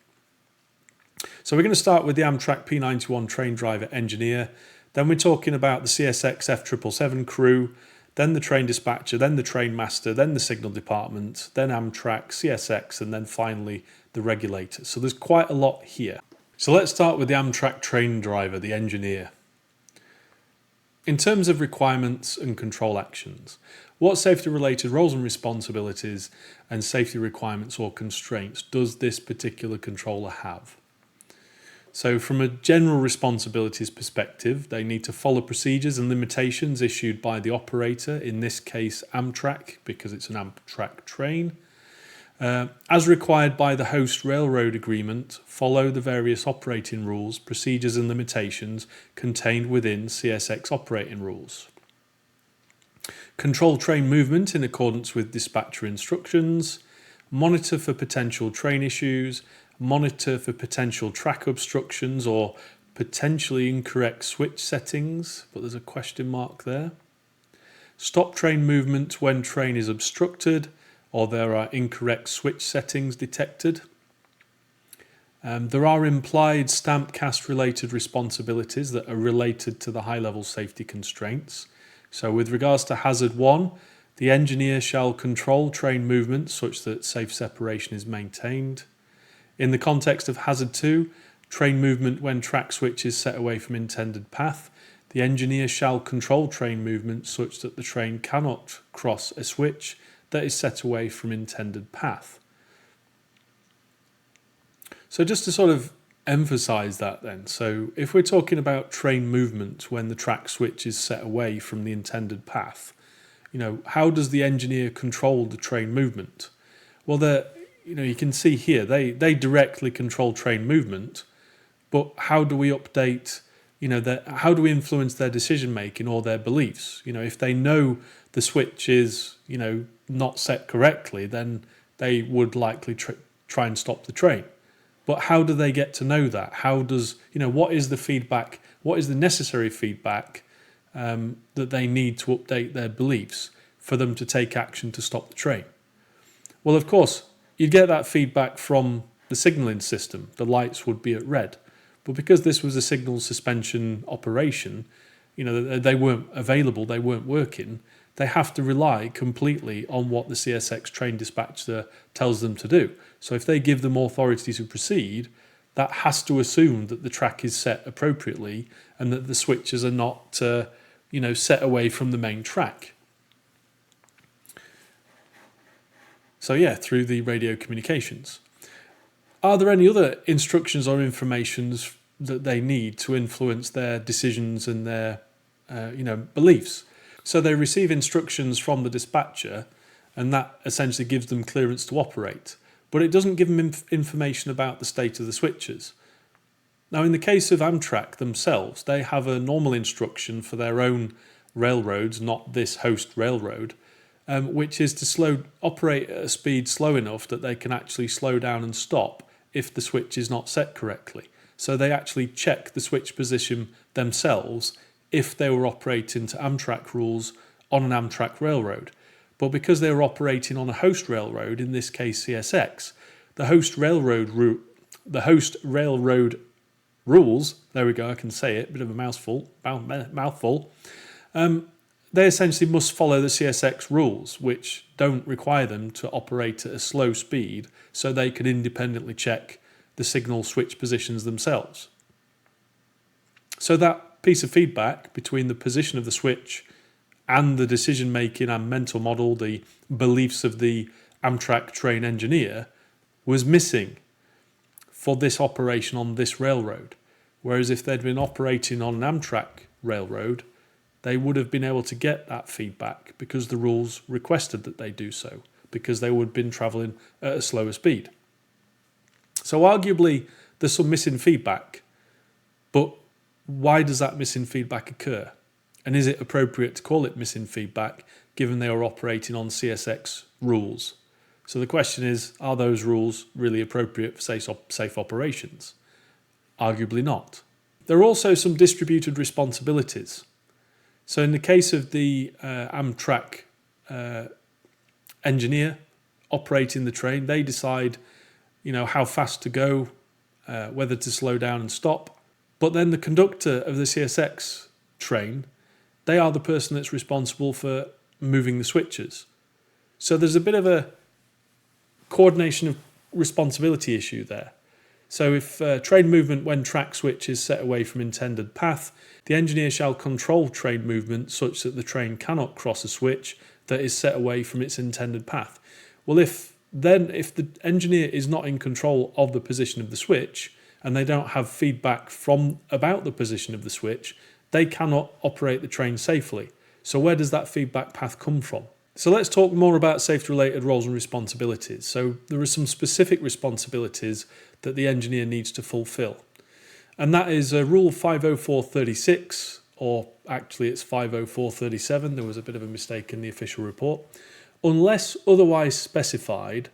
So we're going to start with the Amtrak P91 train driver engineer. Then we're talking about the CSX F777 crew, then the train dispatcher, then the train master, then the signal department, then Amtrak, CSX, and then finally the regulator. So there's quite a lot here. So let's start with the Amtrak train driver, the engineer. In terms of requirements and control actions, what safety-related roles and responsibilities and safety requirements or constraints does this particular controller have? So from a general responsibilities perspective, they need to follow procedures and limitations issued by the operator, in this case Amtrak, because it's an Amtrak train. As required by the host railroad agreement, follow the various operating rules, procedures and limitations contained within CSX operating rules. Control train movement in accordance with dispatcher instructions. Monitor for potential train issues. Monitor for potential track obstructions or potentially incorrect switch settings, but there's a question mark there. Stop train movement when train is obstructed or there are incorrect switch settings detected. There are implied stamp cast related responsibilities that are related to the high-level safety constraints. So with regards to hazard 1, the engineer shall control train movement such that safe separation is maintained. In the context of hazard 2, train movement when track switch is set away from intended path, the engineer shall control train movement such that the train cannot cross a switch that is set away from intended path. So just to sort of emphasize that then, so if we're talking about train movement when the track switch is set away from the intended path, how does the engineer control the train movement? Well, you can see here, they directly control train movement, but how do we update, how do we influence their decision making or their beliefs? If they know the switch is, not set correctly, then they would likely try and stop the train. But how do they get to know that? How does, what is the feedback, what is the necessary feedback that they need to update their beliefs for them to take action to stop the train? Well, of course, you'd get that feedback from the signalling system. The lights would be at red. But because this was a signal suspension operation, they weren't available, they weren't working, they have to rely completely on what the CSX train dispatcher tells them to do. So if they give them authority to proceed, that has to assume that the track is set appropriately and that the switches are not, set away from the main track. So yeah, through the radio communications. Are there any other instructions or informations that they need to influence their decisions and their, beliefs? So they receive instructions from the dispatcher, and that essentially gives them clearance to operate. but it doesn't give them information about the state of the switches. Now, in the case of Amtrak themselves, they have a normal instruction for their own railroads, not this host railroad, which is to operate at a speed slow enough that they can actually slow down and stop if the switch is not set correctly. So they actually check the switch position themselves if they were operating to Amtrak rules on an Amtrak railroad. But because they were operating on a host railroad, in this case CSX, the host railroad rules, there we go, I can say it, bit of a mouthful, they essentially must follow the CSX rules, which don't require them to operate at a slow speed so they can independently check the signal switch positions themselves. So that piece of feedback between the position of the switch and the decision making and mental model, the beliefs of the Amtrak train engineer, was missing for this operation on this railroad. Whereas if they'd been operating on an Amtrak railroad, they would have been able to get that feedback because the rules requested that they do so, because they would have been travelling at a slower speed. So arguably there's some missing feedback, but why does that missing feedback occur? And is it appropriate to call it missing feedback given they are operating on CSX rules? So the question is, are those rules really appropriate for safe operations? Arguably not. There are also some distributed responsibilities. So in the case of the Amtrak engineer operating the train, they decide, how fast to go, whether to slow down and stop. But then the conductor of the CSX train, they are the person that's responsible for moving the switches. So there's a bit of a coordination of responsibility issue there. So if train movement when track switch is set away from intended path, the engineer shall control train movement such that the train cannot cross a switch that is set away from its intended path. Well, if the engineer is not in control of the position of the switch and they don't have feedback about the position of the switch, they cannot operate the train safely. So where does that feedback path come from? So let's talk more about safety-related roles and responsibilities. So there are some specific responsibilities that the engineer needs to fulfill. And that is Rule 50436, or actually it's 50437. There was a bit of a mistake in the official report. Unless otherwise specified,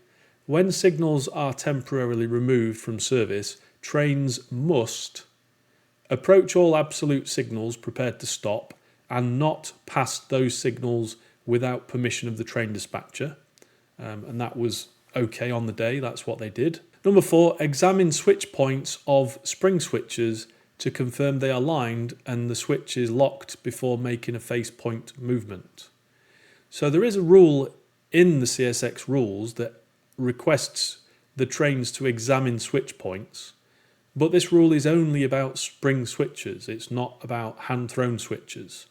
when signals are temporarily removed from service, trains must approach all absolute signals prepared to stop and not pass those signals without permission of the train dispatcher. And that was okay on the day, that's what they did. Number 4, examine switch points of spring switches to confirm they are lined and the switch is locked before making a face point movement. So there is a rule in the CSX rules that requests the trains to examine switch points, but this rule is only about spring switches. It's not about hand-thrown switches.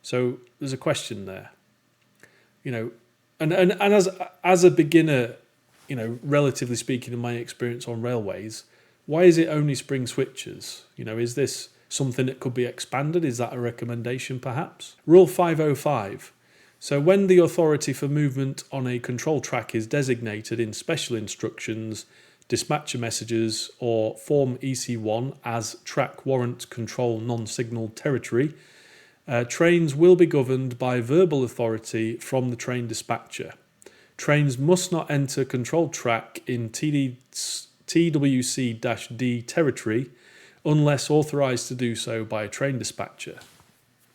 So there's a question there. And as a beginner, relatively speaking, in my experience on railways, why is it only spring switches? Is this something that could be expanded? Is that a recommendation perhaps? Rule 505. So when the authority for movement on a control track is designated in special instructions, dispatcher messages or Form EC1 as track warrant control non-signal territory, trains will be governed by verbal authority from the train dispatcher. Trains must not enter control track in TWC-D territory unless authorised to do so by a train dispatcher.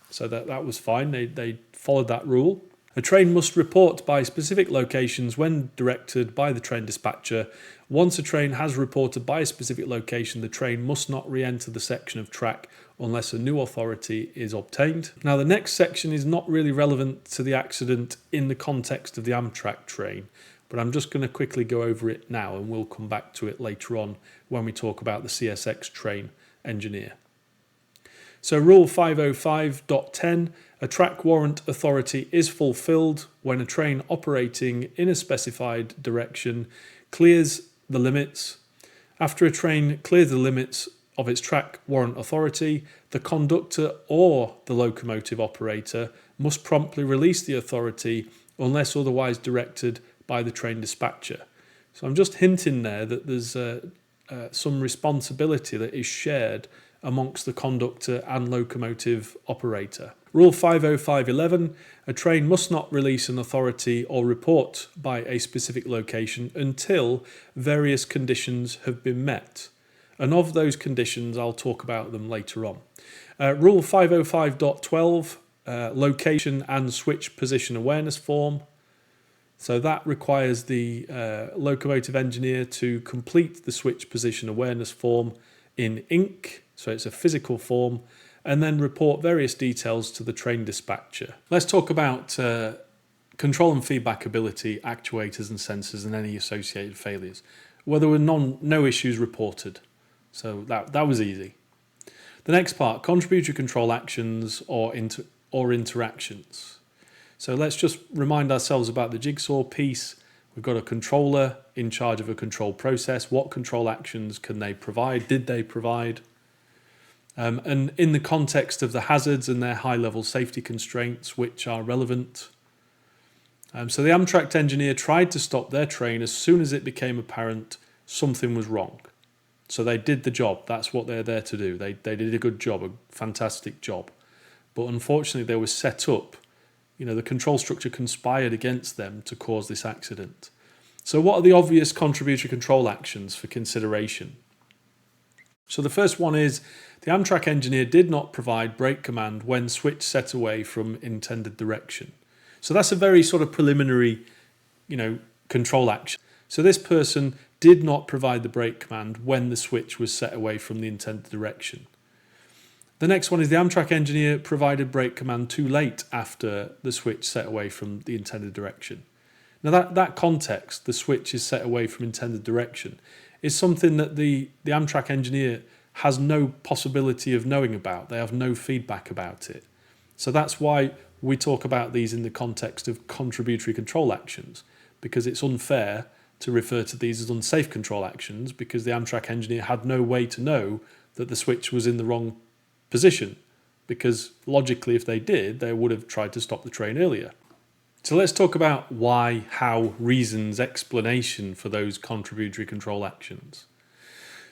So that was fine, they followed that rule. A train must report by specific locations when directed by the train dispatcher. Once a train has reported by a specific location, the train must not re-enter the section of track unless a new authority is obtained. Now, the next section is not really relevant to the accident in the context of the Amtrak train, but I'm just going to quickly go over it now and we'll come back to it later on when we talk about the CSX train engineer. So Rule 505.10, a track warrant authority is fulfilled when a train operating in a specified direction clears the limits. After a train clears the limits of its track warrant authority, the conductor or the locomotive operator must promptly release the authority unless otherwise directed by the train dispatcher. So I'm just hinting there that there's some responsibility that is shared amongst the conductor and locomotive operator. Rule 505.11, a train must not release an authority or report by a specific location until various conditions have been met. And of those conditions, I'll talk about them later on. Rule 505.12, location and switch position awareness form. So that requires the locomotive engineer to complete the switch position awareness form in ink, so it's a physical form, and then report various details to the train dispatcher. Let's talk about control and feedback ability, actuators and sensors, and any associated failures. Well, there were no issues reported, so that was easy. The next part, contributory control actions or interactions. So let's just remind ourselves about the jigsaw piece. We've got a controller in charge of a control process. What control actions can they provide? Did they provide? And in the context of the hazards and their high-level safety constraints, which are relevant. So the Amtrak engineer tried to stop their train as soon as it became apparent something was wrong. So they did the job. That's what they're there to do. They did a good job, a fantastic job. But unfortunately, they were set up. The control structure conspired against them to cause this accident. So what are the obvious contributory control actions for consideration? So the first one is the Amtrak engineer did not provide brake command when switch set away from intended direction. So that's a very sort of preliminary, control action. So this person did not provide the brake command when the switch was set away from the intended direction. The next one is the Amtrak engineer provided brake command too late after the switch set away from the intended direction. Now that context, the switch is set away from intended direction, is something that the Amtrak engineer has no possibility of knowing about. They have no feedback about it. So that's why we talk about these in the context of contributory control actions, because it's unfair to refer to these as unsafe control actions because the Amtrak engineer had no way to know that the switch was in the wrong position, because logically if they did, they would have tried to stop the train earlier. So let's talk about why, how, reasons, explanation for those contributory control actions.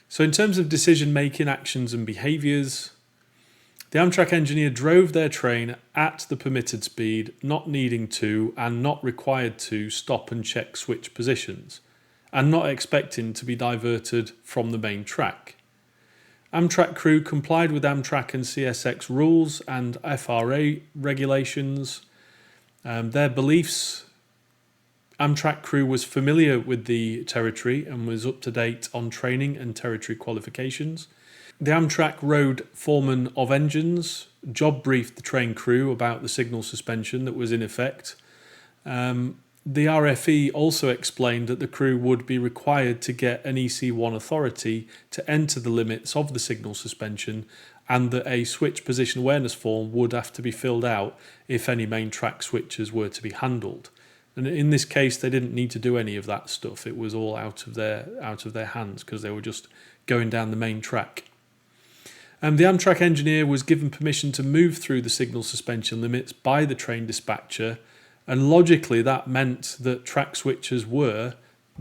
So in terms of decision-making, actions and behaviours, the Amtrak engineer drove their train at the permitted speed, not needing to and not required to stop and check switch positions, and not expecting to be diverted from the main track. Amtrak crew complied with Amtrak and CSX rules and FRA regulations. Their beliefs, Amtrak crew was familiar with the territory and was up to date on training and territory qualifications. The Amtrak road foreman of engines job briefed the train crew about the signal suspension that was in effect. The RFE also explained that the crew would be required to get an EC1 authority to enter the limits of the signal suspension, and that a switch position awareness form would have to be filled out if any main track switches were to be handled. And in this case, they didn't need to do any of that stuff. It was all out of their hands because they were just going down the main track. The Amtrak engineer was given permission to move through the signal suspension limits by the train dispatcher. And logically, that meant that track switches were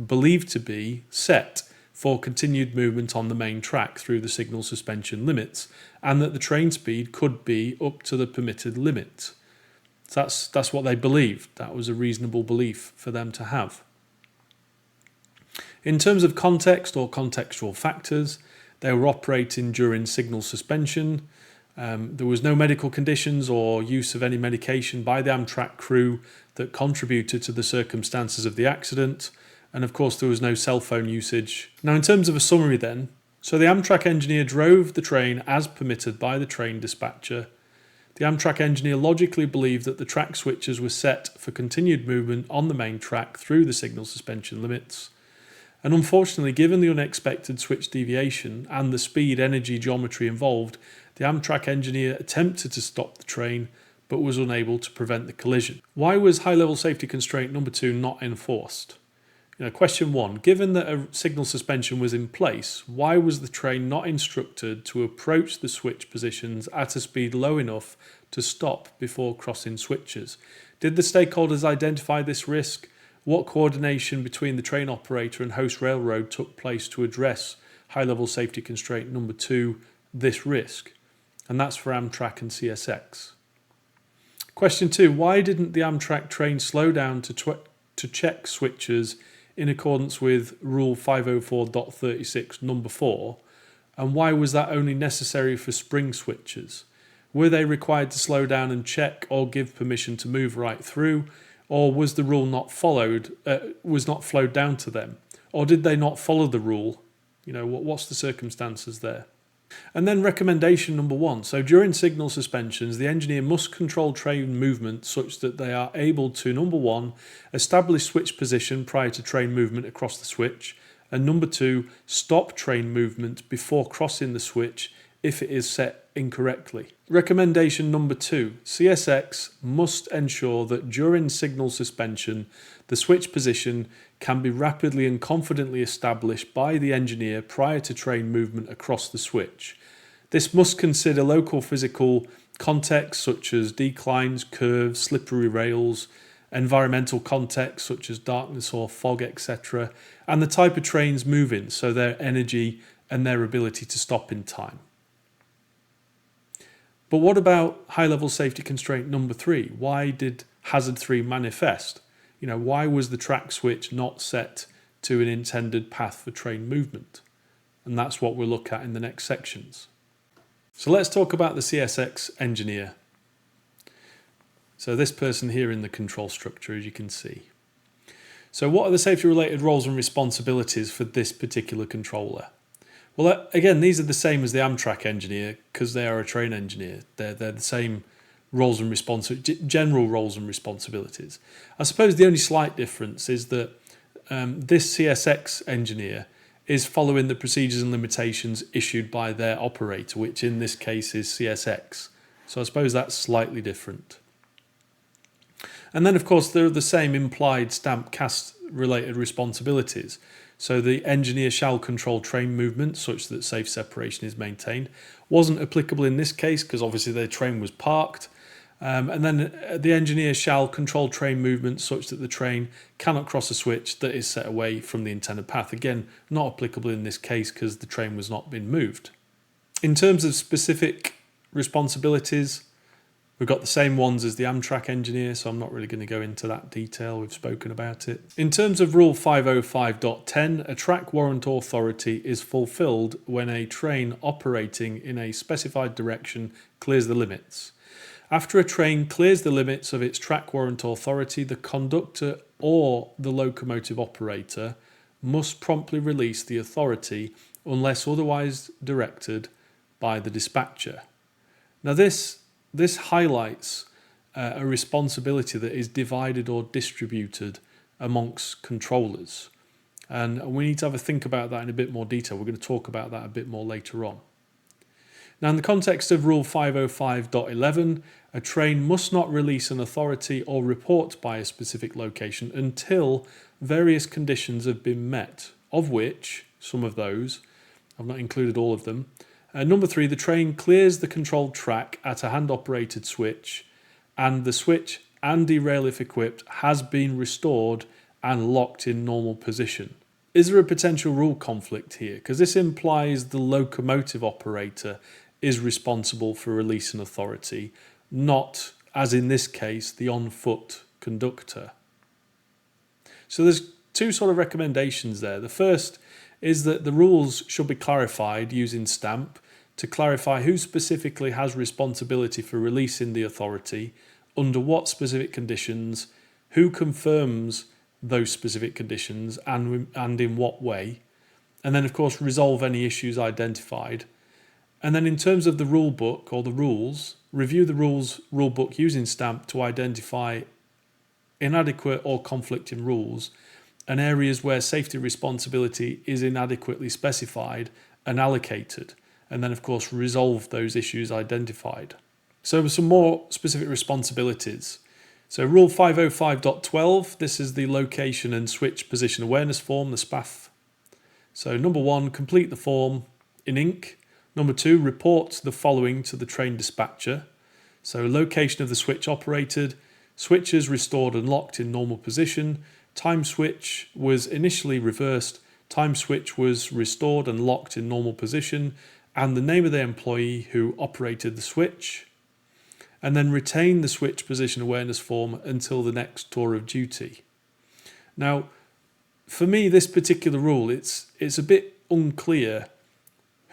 believed to be set for continued movement on the main track through the signal suspension limits, and that the train speed could be up to the permitted limit. So that's what they believed. That was a reasonable belief for them to have. In terms of context or contextual factors, they were operating during signal suspension. There was no medical conditions or use of any medication by the Amtrak crew that contributed to the circumstances of the accident. And of course, there was no cell phone usage. Now, in terms of a summary then, so the Amtrak engineer drove the train as permitted by the train dispatcher. The Amtrak engineer logically believed that the track switches were set for continued movement on the main track through the signal suspension limits. And unfortunately, given the unexpected switch deviation and the speed energy geometry involved, the Amtrak engineer attempted to stop the train but was unable to prevent the collision. Why was high-level safety constraint number 2 not enforced? Question 1. Given that a signal suspension was in place, why was the train not instructed to approach the switch positions at a speed low enough to stop before crossing switches? Did the stakeholders identify this risk? What coordination between the train operator and host railroad took place to address high-level safety constraint number 2, this risk? And that's for Amtrak and CSX. Question 2, why didn't the Amtrak train slow down to check switches in accordance with Rule 504.36 number 4? And why was that only necessary for spring switches? Were they required to slow down and check or give permission to move right through? Or was the rule not followed, was not flowed down to them? Or did they not follow the rule? What's the circumstances there? And then recommendation number 1. So during signal suspensions, the engineer must control train movement such that they are able to, number 1, establish switch position prior to train movement across the switch, and number 2, stop train movement before crossing the switch if it is set incorrectly. Recommendation number 2, CSX must ensure that during signal suspension, the switch position can be rapidly and confidently established by the engineer prior to train movement across the switch. This must consider local physical context such as declines, curves, slippery rails, environmental context such as darkness or fog, etc., and the type of trains moving, so their energy and their ability to stop in time. But what about high-level safety constraint number 3? Why did hazard 3 manifest? Why was the track switch not set to an intended path for train movement? And that's what we'll look at in the next sections. So let's talk about the CSX engineer. So this person here in the control structure, as you can see. So what are the safety-related roles and responsibilities for this particular controller? Well, again, these are the same as the Amtrak engineer because they are a train engineer. They're the same roles and general roles and responsibilities. I suppose the only slight difference is that this CSX engineer is following the procedures and limitations issued by their operator, which in this case is CSX. So I suppose that's slightly different. And then, of course, there are the same implied stamp cast related responsibilities. So the engineer shall control train movement such that safe separation is maintained. Wasn't applicable in this case because obviously their train was parked. And then the engineer shall control train movement such that the train cannot cross a switch that is set away from the intended path. Again, not applicable in this case because the train was not being moved. In terms of specific responsibilities, we've got the same ones as the Amtrak engineer, so I'm not really going to go into that detail. We've spoken about it. In terms of Rule 505.10, a track warrant authority is fulfilled when a train operating in a specified direction clears the limits. After a train clears the limits of its track warrant authority, the conductor or the locomotive operator must promptly release the authority unless otherwise directed by the dispatcher. Now this highlights a responsibility that is divided or distributed amongst controllers. And we need to have a think about that in a bit more detail. We're going to talk about that a bit more later on. Now, in the context of Rule 505.11, a train must not release an authority or report by a specific location until various conditions have been met, of which, some of those, I've not included all of them. Number 3, the train clears the controlled track at a hand-operated switch, and the switch and derail if equipped has been restored and locked in normal position. Is there a potential rule conflict here? Because this implies the locomotive operator is responsible for releasing authority, not, as in this case, the on-foot conductor. So there's two sort of recommendations there. The first is that the rules should be clarified using stamp to clarify who specifically has responsibility for releasing the authority, under what specific conditions, who confirms those specific conditions and in what way, and then of course resolve any issues identified. And then in terms of the rule book or the rules, review the rule book using stamp to identify inadequate or conflicting rules and areas where safety responsibility is inadequately specified and allocated, and then of course resolve those issues identified. So some more specific responsibilities. So Rule 505.12, this is the location and switch position awareness form, the SPAF. So number 1, complete the form in ink. Number 2, report the following to the train dispatcher. So location of the switch operated, switches restored and locked in normal position, time switch was initially reversed, time switch was restored and locked in normal position, and the name of the employee who operated the switch, and then retain the switch position awareness form until the next tour of duty. Now, for me, this particular rule, it's a bit unclear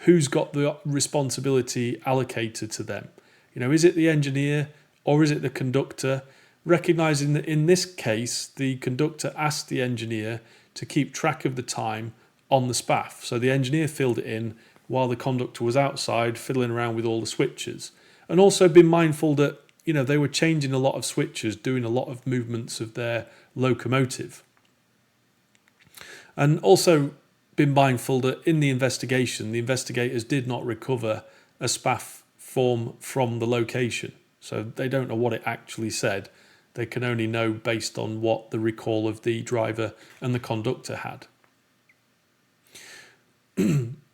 who's got the responsibility allocated to them. Is it the engineer or is it the conductor? Recognising that in this case, the conductor asked the engineer to keep track of the time on the SPAF. So the engineer filled it in while the conductor was outside fiddling around with all the switches. And also been mindful that, they were changing a lot of switches, doing a lot of movements of their locomotive. And also been mindful that in the investigation, the investigators did not recover a SPAF form from the location. So they don't know what it actually said. They can only know based on what the recall of the driver and the conductor had.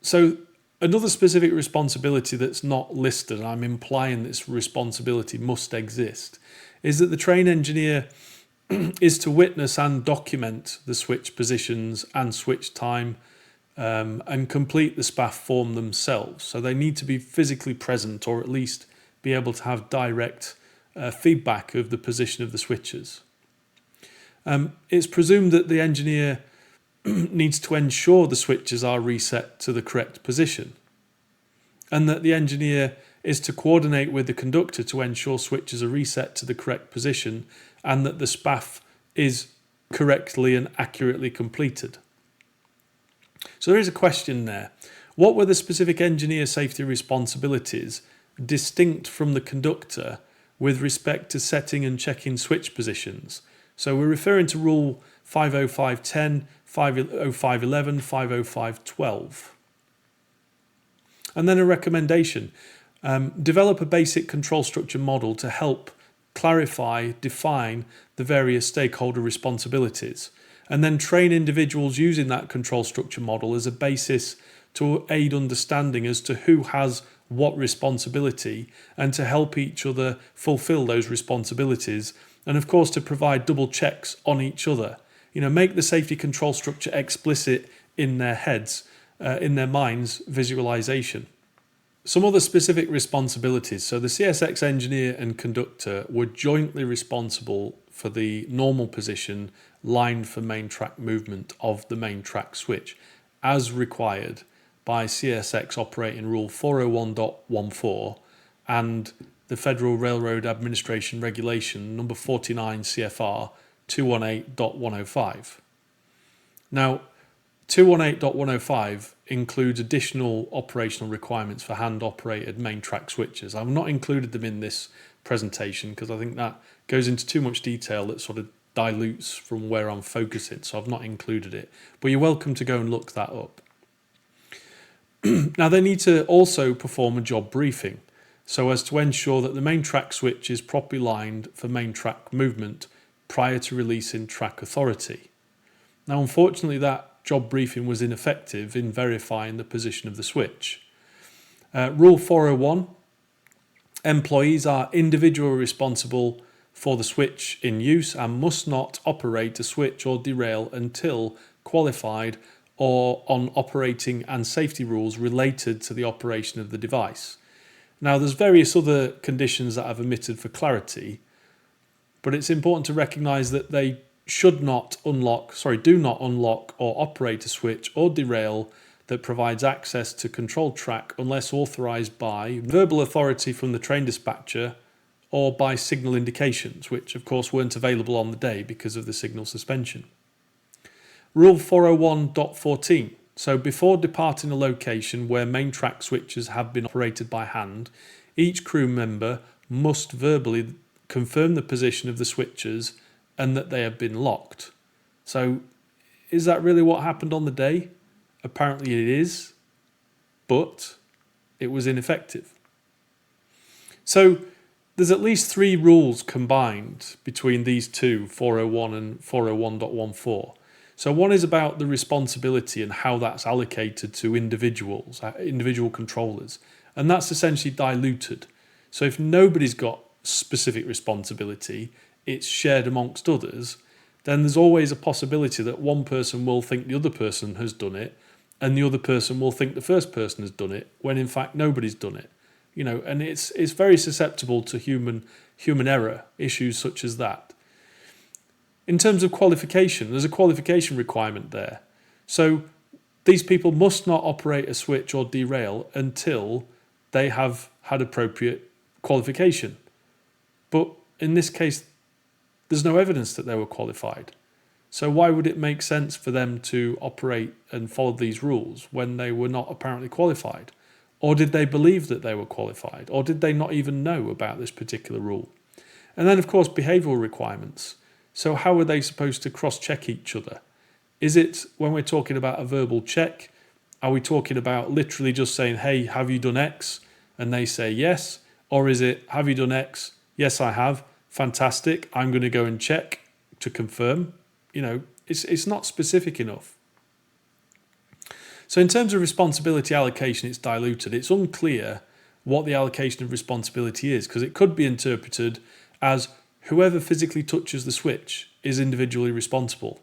So another specific responsibility that's not listed, and I'm implying this responsibility must exist, is that the train engineer is to witness and document the switch positions and switch time and complete the SPAF form themselves. So they need to be physically present, or at least be able to have direct feedback of the position of the switches. It's presumed that the engineer needs to ensure the switches are reset to the correct position, and that the engineer is to coordinate with the conductor to ensure switches are reset to the correct position and that the SPAF is correctly and accurately completed. So there is a question there. What were the specific engineer safety responsibilities distinct from the conductor with respect to setting and checking switch positions? So we're referring to Rule 505.10, 505.11, 505.12. And then a recommendation. Develop a basic control structure model to help clarify, define the various stakeholder responsibilities, and then train individuals using that control structure model as a basis to aid understanding as to who has what responsibility and to help each other fulfill those responsibilities, and of course to provide double checks on each other. Make the safety control structure explicit in their heads, in their minds, visualization. Some other specific responsibilities. So the CSX engineer and conductor were jointly responsible for the normal position lined for main track movement of the main track switch, as required by CSX Operating Rule 401.14 and the Federal Railroad Administration Regulation number 49 CFR 218.105. Now, 218.105 includes additional operational requirements for hand-operated main track switches. I've not included them in this presentation because I think that goes into too much detail that sort of dilutes from where I'm focusing, so I've not included it. But you're welcome to go and look that up. Now, they need to also perform a job briefing so as to ensure that the main track switch is properly lined for main track movement prior to releasing track authority. Now, unfortunately, that job briefing was ineffective in verifying the position of the switch. Rule 401, employees are individually responsible for the switch in use and must not operate a switch or derail until qualified or on operating and safety rules related to the operation of the device. Now, there's various other conditions that I've omitted for clarity, but it's important to recognise that they do not unlock or operate a switch or derail that provides access to control track unless authorised by verbal authority from the train dispatcher or by signal indications, which of course weren't available on the day because of the signal suspension. Rule 401.14. So before departing a location where main track switches have been operated by hand, each crew member must verbally confirm the position of the switches and that they have been locked. So is that really what happened on the day? Apparently it is, but it was ineffective. So there's at least 3 rules combined between these two, 401 and 401.14. So one is about the responsibility and how that's allocated to individuals, individual controllers, and that's essentially diluted. So if nobody's got specific responsibility, it's shared amongst others, then there's always a possibility that one person will think the other person has done it, and the other person will think the first person has done it, when in fact nobody's done it. And it's very susceptible to human error, issues such as that. In terms of qualification, there's a qualification requirement there. So these people must not operate a switch or derail until they have had appropriate qualification. But in this case, there's no evidence that they were qualified. So why would it make sense for them to operate and follow these rules when they were not apparently qualified? Or did they believe that they were qualified? Or did they not even know about this particular rule? And then, of course, behavioural requirements. So how are they supposed to cross-check each other? Is it, when we're talking about a verbal check, are we talking about literally just saying, hey, have you done X? And they say yes. Or is it, have you done X? Yes, I have. Fantastic. I'm going to go and check to confirm. It's not specific enough. So in terms of responsibility allocation, it's diluted. It's unclear what the allocation of responsibility is, because it could be interpreted as whoever physically touches the switch is individually responsible.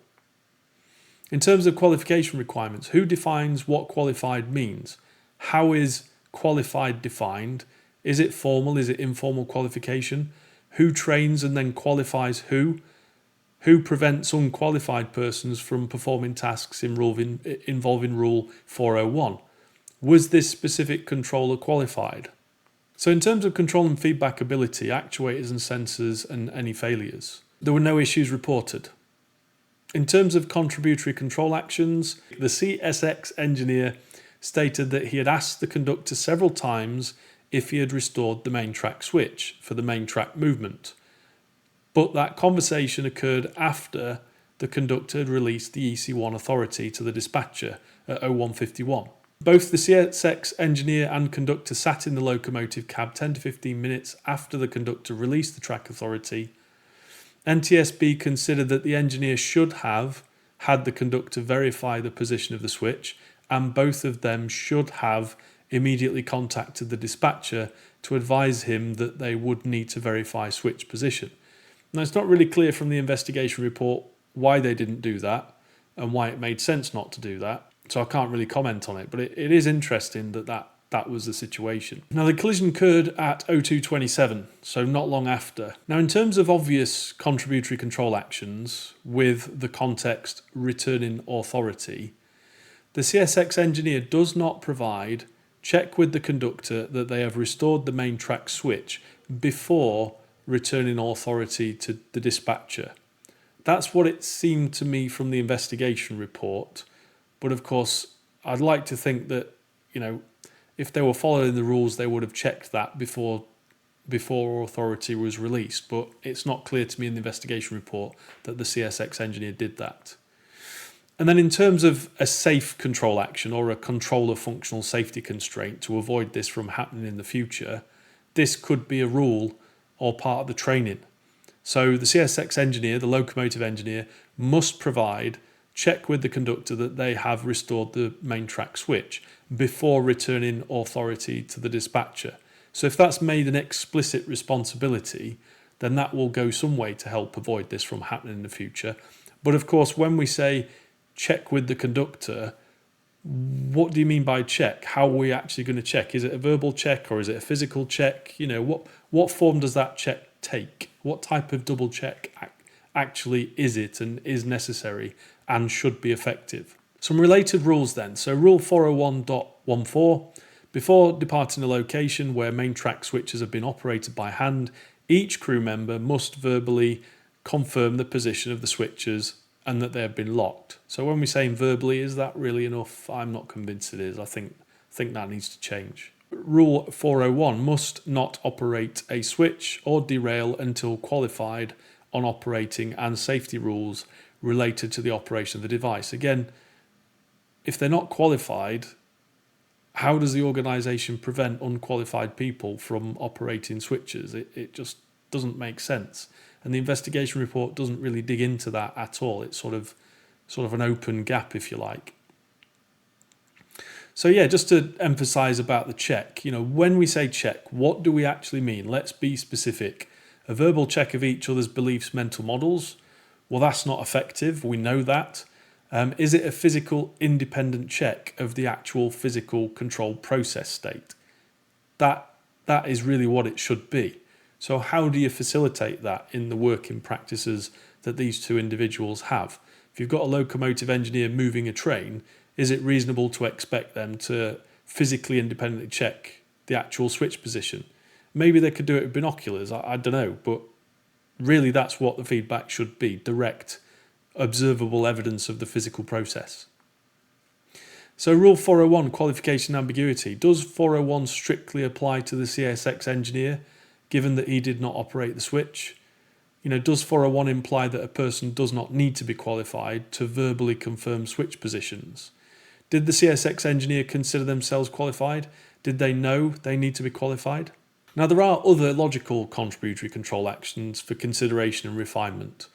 In terms of qualification requirements, who defines what qualified means? How is qualified defined? Is it formal? Is it informal qualification? Who trains and then qualifies who? Who prevents unqualified persons from performing tasks involving Rule 401? Was this specific controller qualified? So in terms of control and feedback ability, actuators and sensors and any failures, there were no issues reported. In terms of contributory control actions, the CSX engineer stated that he had asked the conductor several times if he had restored the main track switch for the main track movement. But that conversation occurred after the conductor had released the EC1 authority to the dispatcher at 0151. Both the CSX engineer and conductor sat in the locomotive cab 10 to 15 minutes after the conductor released the track authority. NTSB considered that the engineer should have had the conductor verify the position of the switch, and both of them should have immediately contacted the dispatcher to advise him that they would need to verify switch position. Now, it's not really clear from the investigation report why they didn't do that and why it made sense not to do that, so I can't really comment on it, but it is interesting that was the situation. Now, the collision occurred at 0227, so not long after. Now, in terms of obvious contributory control actions with the context returning authority, the CSX engineer does not provide check with the conductor that they have restored the main track switch before returning authority to the dispatcher. That's what it seemed to me from the investigation report. But of course, I'd like to think that, if they were following the rules, they would have checked that before authority was released. But it's not clear to me in the investigation report that the CSX engineer did that. And then in terms of a safe control action or a controller functional safety constraint to avoid this from happening in the future, this could be a rule or part of the training. So the CSX engineer, the locomotive engineer, must provide check with the conductor that they have restored the main track switch before returning authority to the dispatcher. So if that's made an explicit responsibility, then that will go some way to help avoid this from happening in the future. But of course, when we say check with the conductor, what do you mean by check? How are we actually going to check? Is it a verbal check or is it a physical check? What form does that check take? What type of double check actually is it and is necessary and should be effective? Some related rules then. So Rule 401.14, before departing a location where main track switches have been operated by hand, each crew member must verbally confirm the position of the switches and that they have been locked. So when we say verbally, is that really enough? I'm not convinced it is. I think that needs to change. Rule 401 must not operate a switch or derail until qualified on operating and safety rules related to the operation of the device. Again, if they're not qualified, how does the organisation prevent unqualified people from operating switches? It just doesn't make sense. And the investigation report doesn't really dig into that at all. It's sort of an open gap, if you like. So yeah, just to emphasise about the check, when we say check, what do we actually mean? Let's be specific. A verbal check of each other's beliefs, mental models. Well, that's not effective. We know that. Is it a physical independent check of the actual physical control process state? That is really what it should be. So how do you facilitate that in the working practices that these two individuals have? If you've got a locomotive engineer moving a train, is it reasonable to expect them to physically independently check the actual switch position? Maybe they could do it with binoculars, I don't know, but really that's what the feedback should be: direct, observable evidence of the physical process. So Rule 401, qualification ambiguity. Does 401 strictly apply to the CSX engineer, given that he did not operate the switch? Does 401 imply that a person does not need to be qualified to verbally confirm switch positions? Did the CSX engineer consider themselves qualified? Did they know they need to be qualified? Now, there are other logical contributory control actions for consideration and refinement.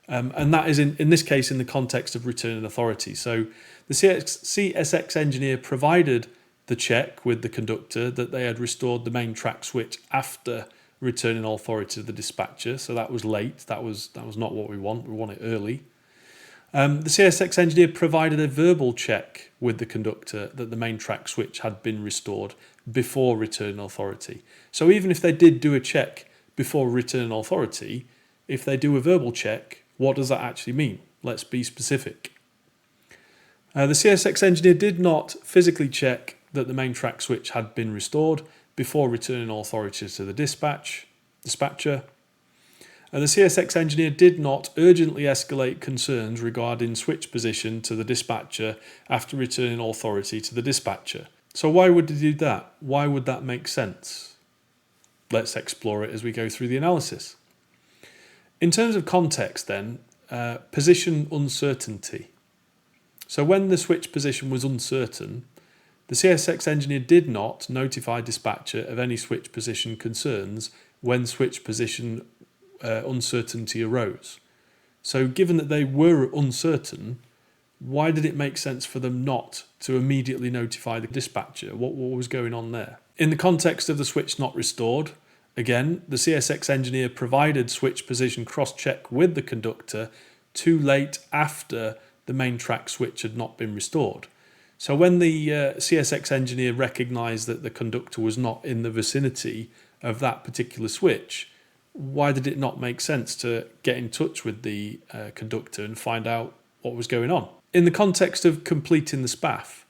And that is, in this case, in the context of returning authority. So the CSX engineer provided the check with the conductor that they had restored the main track switch after returning authority to the dispatcher. So that was late. That was not what we want. We want it early. The CSX engineer provided a verbal check with the conductor that the main track switch had been restored before returning authority. So even if they did do a check before returning authority, if they do a verbal check, what does that actually mean? Let's be specific. The CSX engineer did not physically check that the main track switch had been restored before returning authority to the dispatcher. The CSX engineer did not urgently escalate concerns regarding switch position to the dispatcher after returning authority to the dispatcher. So why would they do that? Why would that make sense? Let's explore it as we go through the analysis. In terms of context then, position uncertainty. So when the switch position was uncertain, the CSX engineer did not notify dispatcher of any switch position concerns when switch position uncertainty arose. So given that they were uncertain, why did it make sense for them not to immediately notify the dispatcher? What was going on there? In the context of the switch not restored, again, the CSX engineer provided switch position cross-check with the conductor too late after the main track switch had not been restored. So when the CSX engineer recognised that the conductor was not in the vicinity of that particular switch, why did it not make sense to get in touch with the conductor and find out what was going on? In the context of completing the SPAF,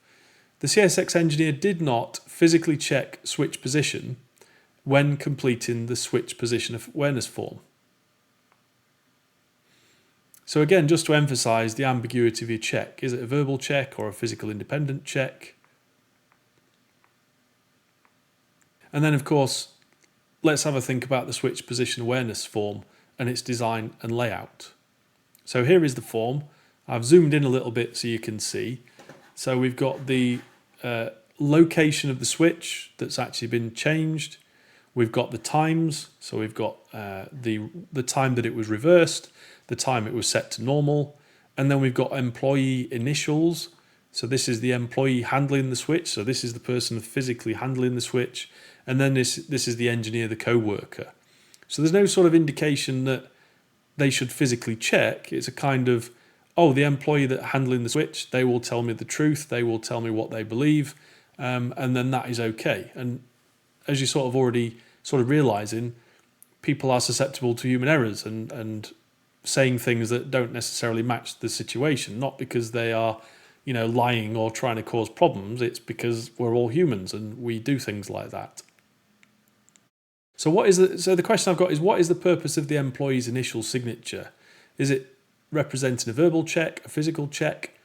the CSX engineer did not physically check switch position when completing the switch position awareness form. So again, just to emphasise the ambiguity of your check, is it a verbal check or a physical independent check? And then of course, let's have a think about the switch position awareness form and its design and layout. So here is the form. I've zoomed in a little bit so you can see. So we've got the location of the switch that's actually been changed. We've got the times. So we've got the time that it was reversed, the time it was set to normal, and then we've got employee initials. So this is the employee handling the switch. So this is the person physically handling the switch. And then this is the engineer, the co-worker. So there's no sort of indication that they should physically check. It's a kind of, oh, the employee that handling the switch, they will tell me the truth. They will tell me what they believe. And then that is okay. And as you're already realising, people are susceptible to human errors and saying things that don't necessarily match the situation, not because they are, lying or trying to cause problems. It's because we're all humans and we do things like that. So the question I've got is, what is the purpose of the employee's initial signature? Is it representing a verbal check, a physical check?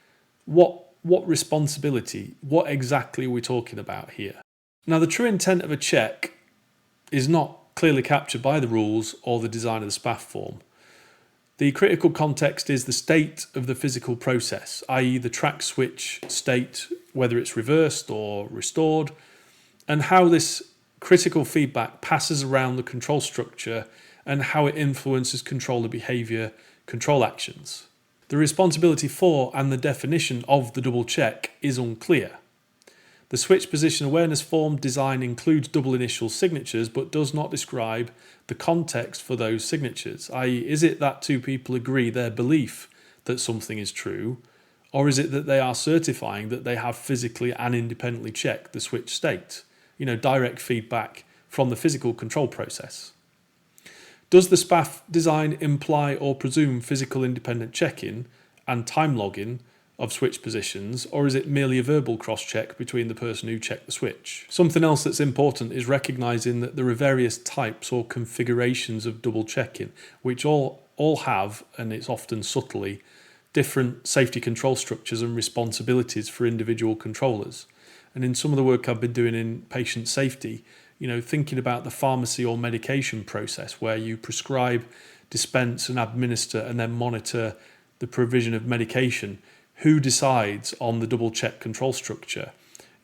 What responsibility, what exactly are we talking about here? Now, the true intent of a check is not clearly captured by the rules or the design of the SPAF form. The critical context is the state of the physical process, i.e. the track switch state, whether it's reversed or restored, and how this critical feedback passes around the control structure and how it influences controller behaviour, control actions. The responsibility for and the definition of the double check is unclear. The The switch position awareness form design includes double initial signatures but does not describe the context for those signatures, i.e. is it that two people agree their belief that something is true, or is it that they are certifying that they have physically and independently checked the switch state? Direct feedback from the physical control process. Does the SPAF design imply or presume physical independent check-in and time logging of switch positions, or is it merely a verbal cross-check between the person who checked the switch? Something else that's important is recognising that there are various types or configurations of double check-in, which all have, and it's often subtly, different safety control structures and responsibilities for individual controllers. And in some of the work I've been doing in patient safety, thinking about the pharmacy or medication process where you prescribe, dispense and administer and then monitor the provision of medication, who decides on the double check control structure?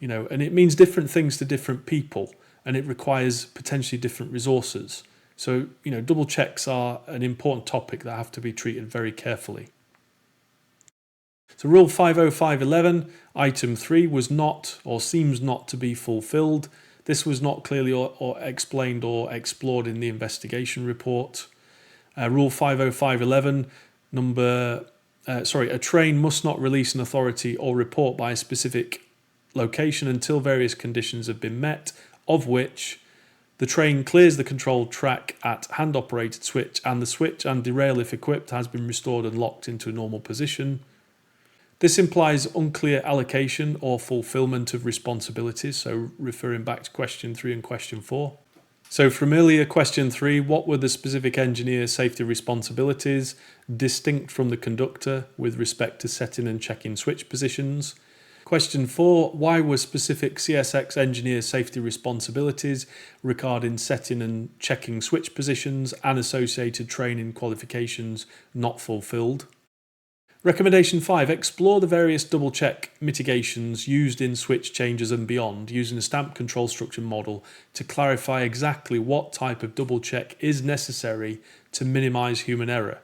And it means different things to different people, and it requires potentially different resources. So, double checks are an important topic that have to be treated very carefully. So Rule 505.11, item 3 was not or seems not to be fulfilled. This was not clearly or explained or explored in the investigation report. Rule 505.11, a train must not release an authority or report by a specific location until various conditions have been met, of which the train clears the controlled track at hand-operated switch and the switch and derail, if equipped, has been restored and locked into a normal position. This implies unclear allocation or fulfilment of responsibilities, so referring back to question 3 and question 4. So from earlier question 3, what were the specific engineer safety responsibilities distinct from the conductor with respect to setting and checking switch positions? Question 4, why were specific CSX engineer safety responsibilities regarding setting and checking switch positions and associated training qualifications not fulfilled? Recommendation 5, explore the various double check mitigations used in switch changes and beyond using a stamp control structure model to clarify exactly what type of double check is necessary to minimise human error.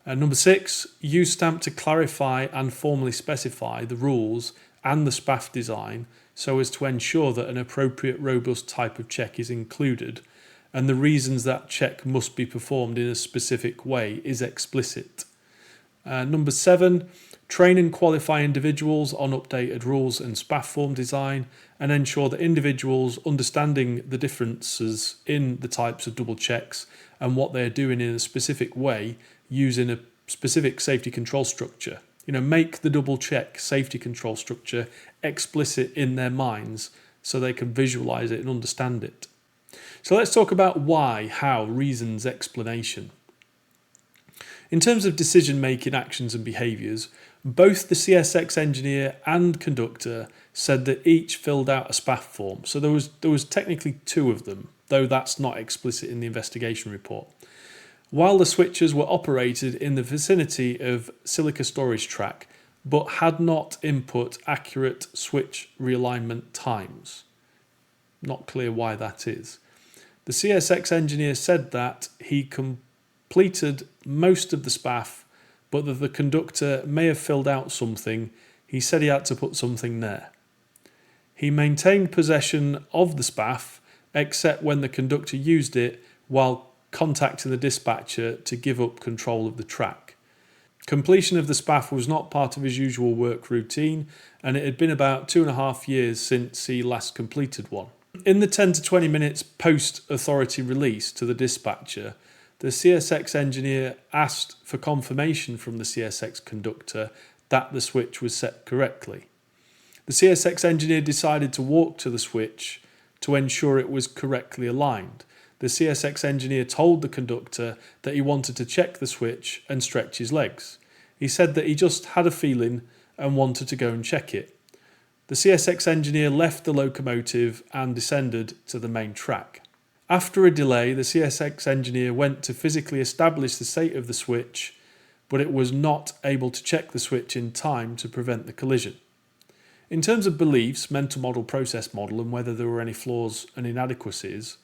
Number 6, use stamp to clarify and formally specify the rules and the SPAF design so as to ensure that an appropriate robust type of check is included and the reasons that check must be performed in a specific way is explicit. Number 7, train and qualify individuals on updated rules and SPAF form design and ensure that individuals understanding the differences in the types of double checks and what they're doing in a specific way using a specific safety control structure. Make the double check safety control structure explicit in their minds so they can visualize it and understand it. So let's talk about why, how, reasons, explanation. In terms of decision-making actions and behaviours, both the CSX engineer and conductor said that each filled out a SPAF form. So there was technically 2 of them, though that's not explicit in the investigation report. While the switches were operated in the vicinity of silica storage track, but had not input accurate switch realignment times. Not clear why that is. The CSX engineer said that he completed most of the SPAF, but that the conductor may have filled out something. He said he had to put something there. He maintained possession of the SPAF, except when the conductor used it while contacting the dispatcher to give up control of the track. Completion of the SPAF was not part of his usual work routine, and it had been about 2.5 years since he last completed one. In the 10 to 20 minutes post-authority release to the dispatcher, the CSX engineer asked for confirmation from the CSX conductor that the switch was set correctly. The CSX engineer decided to walk to the switch to ensure it was correctly aligned. The CSX engineer told the conductor that he wanted to check the switch and stretch his legs. He said that he just had a feeling and wanted to go and check it. The CSX engineer left the locomotive and descended to the main track. After a delay, the CSX engineer went to physically establish the state of the switch, but it was not able to check the switch in time to prevent the collision. In terms of beliefs, mental model, process model, and whether there were any flaws and inadequacies,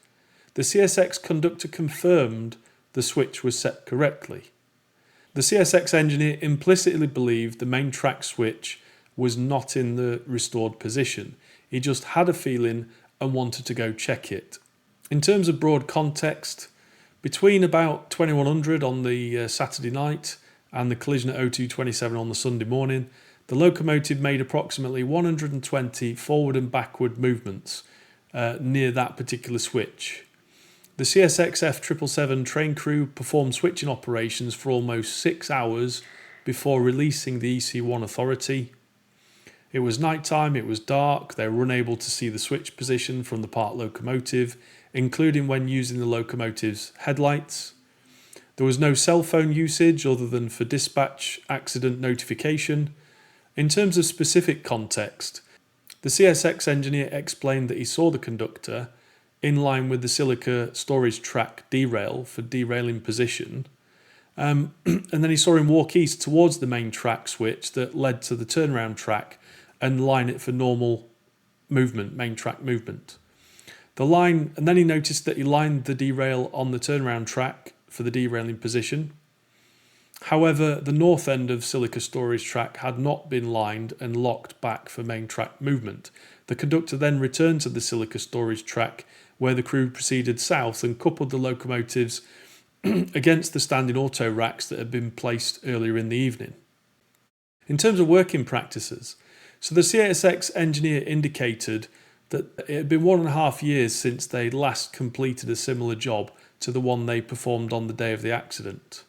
the CSX conductor confirmed the switch was set correctly. The CSX engineer implicitly believed the main track switch was not in the restored position. He just had a feeling and wanted to go check it. In terms of broad context, between about 2100 on the Saturday night and the collision at 0227 on the Sunday morning, the locomotive made approximately 120 forward and backward movements near that particular switch. The CSX F777 train crew performed switching operations for almost 6 hours before releasing the EC1 authority. It was night time, it was dark, they were unable to see the switch position from the parked locomotive, including when using the locomotive's headlights. There was no cell phone usage other than for dispatch accident notification. In terms of specific context, the CSX engineer explained that he saw the conductor in line with the silica storage track derail for derailing position, and then he saw him walk east towards the main track switch that led to the turnaround track and line it for normal movement, main track movement. And then he noticed that he lined the derail on the turnaround track for the derailing position. However, the north end of silica storage track had not been lined and locked back for main track movement. The conductor then returned to the silica storage track where the crew proceeded south and coupled the locomotives against the standing auto racks that had been placed earlier in the evening. In terms of working practices, so the CSX engineer indicated that it had been 1.5 years since they last completed a similar job to the one they performed on the day of the accident.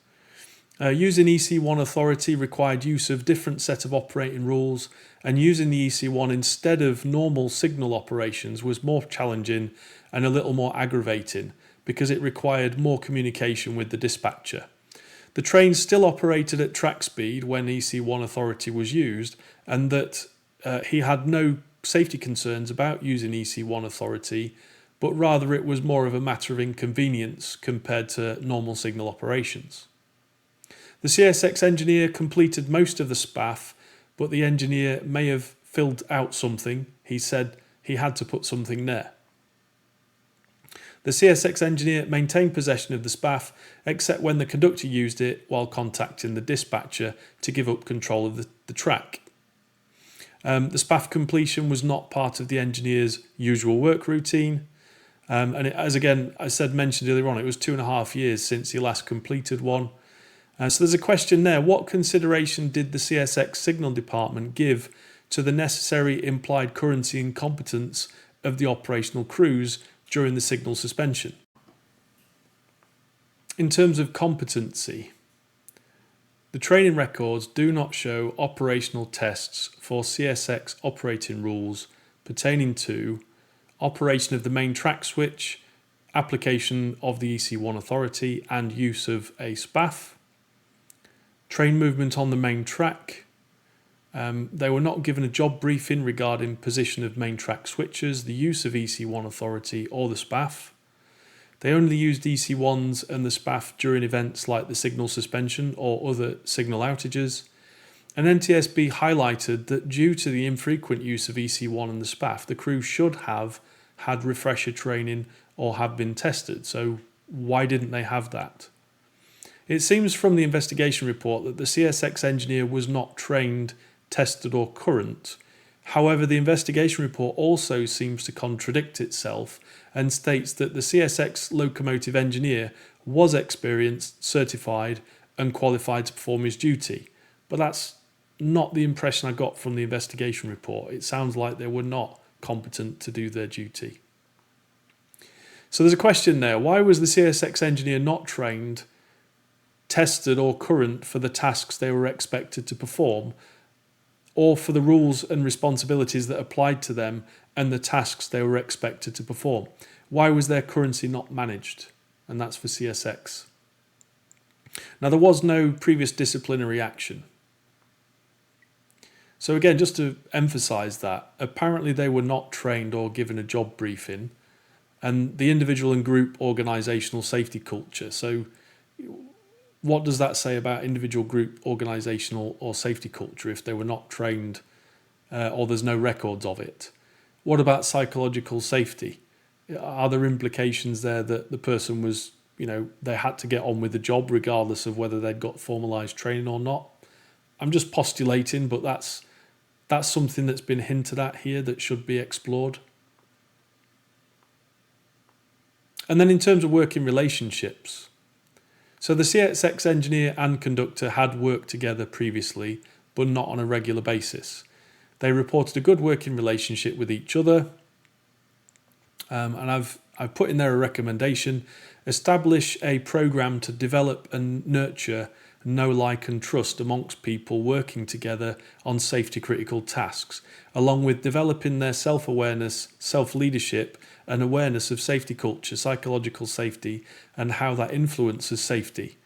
Using EC1 authority required use of different set of operating rules, and using the EC1 instead of normal signal operations was more challenging and a little more aggravating because it required more communication with the dispatcher. The train still operated at track speed when EC1 authority was used, and that he had no safety concerns about using EC1 authority, but rather it was more of a matter of inconvenience compared to normal signal operations. The CSX engineer completed most of the SPAF, but the engineer may have filled out something. He said he had to put something there. The CSX engineer maintained possession of the SPAF, except when the conductor used it while contacting the dispatcher to give up control of the track. The SPAF completion was not part of the engineer's usual work routine. As I mentioned earlier on, it was 2.5 years since he last completed one. So there's a question there. What consideration did the CSX signal department give to the necessary implied currency and competence of the operational crews during the signal suspension? In terms of competency, the training records do not show operational tests for CSX operating rules pertaining to operation of the main track switch, application of the EC1 authority and use of a SPAF, train movement on the main track. They were not given a job briefing regarding position of main track switches, the use of EC1 authority or the SPAF. They only used EC1s and the SPAF during events like the signal suspension or other signal outages. And NTSB highlighted that due to the infrequent use of EC1 and the SPAF, the crew should have had refresher training or have been tested. So why didn't they have that? It seems from the investigation report that the CSX engineer was not trained, tested or current. However, the investigation report also seems to contradict itself and states that the CSX locomotive engineer was experienced, certified and qualified to perform his duty. But that's not the impression I got from the investigation report. It sounds like they were not competent to do their duty. So there's a question there. Why was the CSX engineer not trained, tested or current for the tasks they were expected to perform, or for the rules and responsibilities that applied to them and the tasks they were expected to perform? Why was their currency not managed? And that's for CSX. Now, there was no previous disciplinary action. So again, just to emphasise that, apparently they were not trained or given a job briefing, and the individual and group organisational safety culture. So what does that say about individual, group, organisational or safety culture if they were not trained or there's no records of it? What about psychological safety? Are there implications there that the person was, they had to get on with the job regardless of whether they'd got formalised training or not? I'm just postulating, but that's that's something that's been hinted at here that should be explored. And then in terms of working relationships, so the CSX engineer and conductor had worked together previously, but not on a regular basis. They reported a good working relationship with each other, and I've put in there a recommendation: establish a program to develop and nurture know, like and trust amongst people working together on safety critical tasks, along with developing their self-awareness, self-leadership and awareness of safety culture, psychological safety and how that influences safety.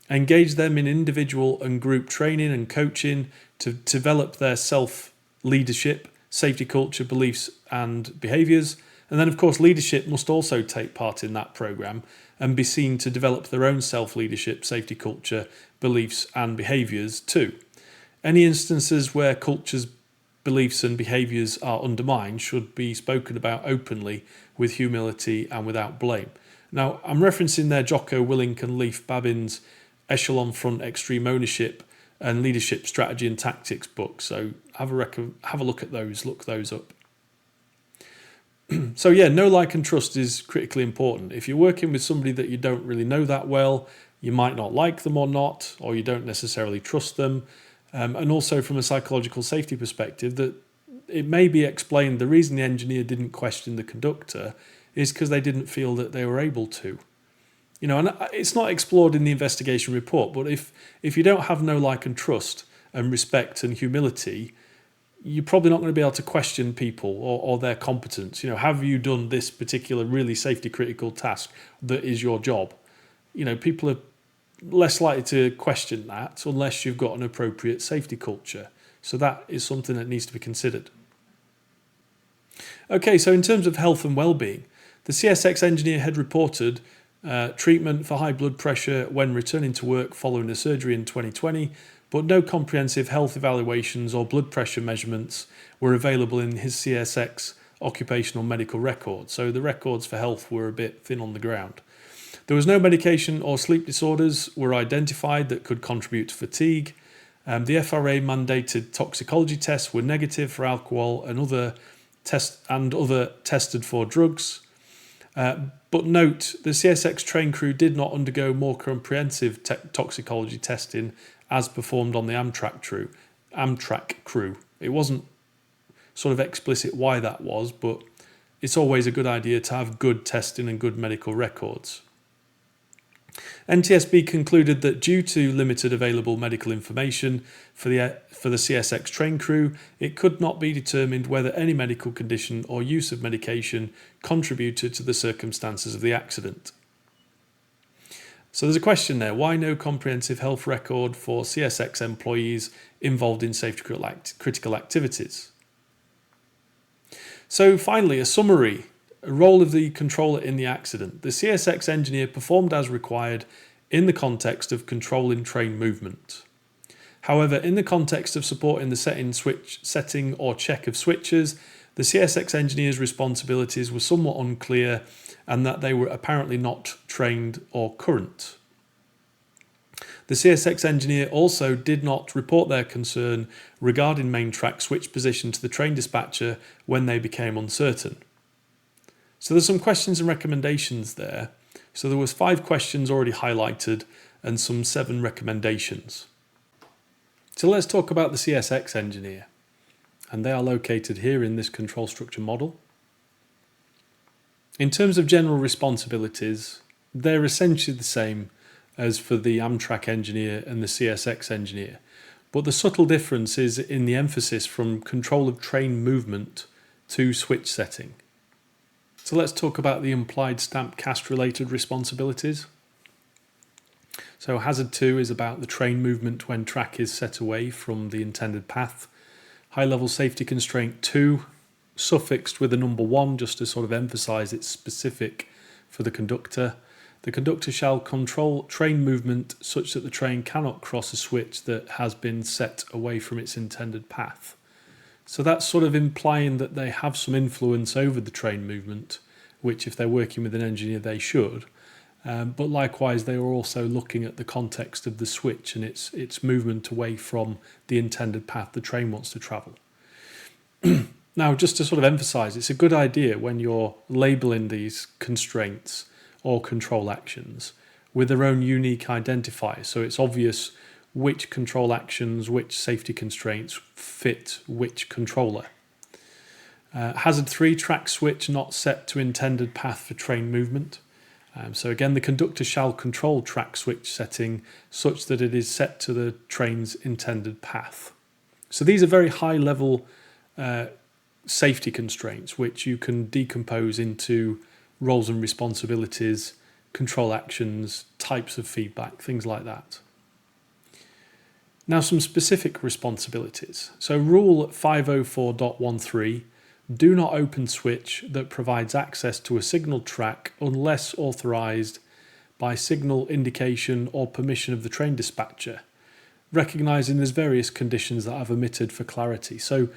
Engage them in individual and group training and coaching to develop their self-leadership, safety culture, beliefs and behaviours. And then, of course, leadership must also take part in that programme and be seen to develop their own self-leadership, safety culture, beliefs and behaviours too. Any instances where culture's beliefs and behaviours are undermined should be spoken about openly with humility and without blame. Now, I'm referencing there Jocko Willink and Leif Babin's Echelon Front Extreme Ownership and Leadership Strategy and Tactics book. So have a look at those, look those up. So yeah, know, like and trust is critically important. If you're working with somebody that you don't really know that well, you might not like them or not, or you don't necessarily trust them. And also from a psychological safety perspective, that it may be explained the reason the engineer didn't question the conductor is because they didn't feel that they were able to. You know, and it's not explored in the investigation report, but if you don't have know, like and trust and respect and humility, you're probably not going to be able to question people or their competence. You know, have you done this particular really safety critical task that is your job? You know, people are less likely to question that unless you've got an appropriate safety culture. So that is something that needs to be considered. Okay, so in terms of health and well-being, the CSX engineer had reported treatment for high blood pressure when returning to work following a surgery in 2020, but no comprehensive health evaluations or blood pressure measurements were available in his CSX occupational medical record. So the records for health were a bit thin on the ground. There was no medication or sleep disorders were identified that could contribute to fatigue. The FRA mandated toxicology tests were negative for alcohol and other tested for drugs. But note, the CSX train crew did not undergo more comprehensive toxicology testing as performed on the Amtrak crew. It wasn't sort of explicit why that was, but it's always a good idea to have good testing and good medical records. NTSB concluded that due to limited available medical information for the CSX train crew, it could not be determined whether any medical condition or use of medication contributed to the circumstances of the accident. So there's a question there: why no comprehensive health record for CSX employees involved in safety critical activities? So finally, a summary. A role of the controller in the accident. The CSX engineer performed as required in the context of controlling train movement. However, in the context of supporting the setting or check of switches, the CSX engineer's responsibilities were somewhat unclear and that they were apparently not trained or current. The CSX engineer also did not report their concern regarding main track switch position to the train dispatcher when they became uncertain. So there's some questions and recommendations there. So there was 5 questions already highlighted and some 7 recommendations. So let's talk about the CSX engineer. And they are located here in this control structure model. In terms of general responsibilities, they're essentially the same as for the Amtrak engineer and the CSX engineer. But the subtle difference is in the emphasis from control of train movement to switch setting. So let's talk about the implied stamp cast related responsibilities. So hazard 2 is about the train movement when track is set away from the intended path. High level safety constraint 2, suffixed with a number 1 just to sort of emphasise it's specific for the conductor. The conductor shall control train movement such that the train cannot cross a switch that has been set away from its intended path. So that's sort of implying that they have some influence over the train movement, which if they're working with an engineer they should. But likewise they are also looking at the context of the switch and its movement away from the intended path the train wants to travel. Now, just to sort of emphasize, it's a good idea when you're labeling these constraints or control actions with their own unique identifier, so it's obvious which control actions, which safety constraints fit which controller. Hazard 3, track switch not set to intended path for train movement. So again, the conductor shall control track switch setting such that it is set to the train's intended path. So these are very high level safety constraints which you can decompose into roles and responsibilities, control actions, types of feedback, things like that. Now some specific responsibilities. So rule 504.13, do not open switch that provides access to a signal track unless authorised by signal indication or permission of the train dispatcher, recognising there's various conditions that I've omitted for clarity. So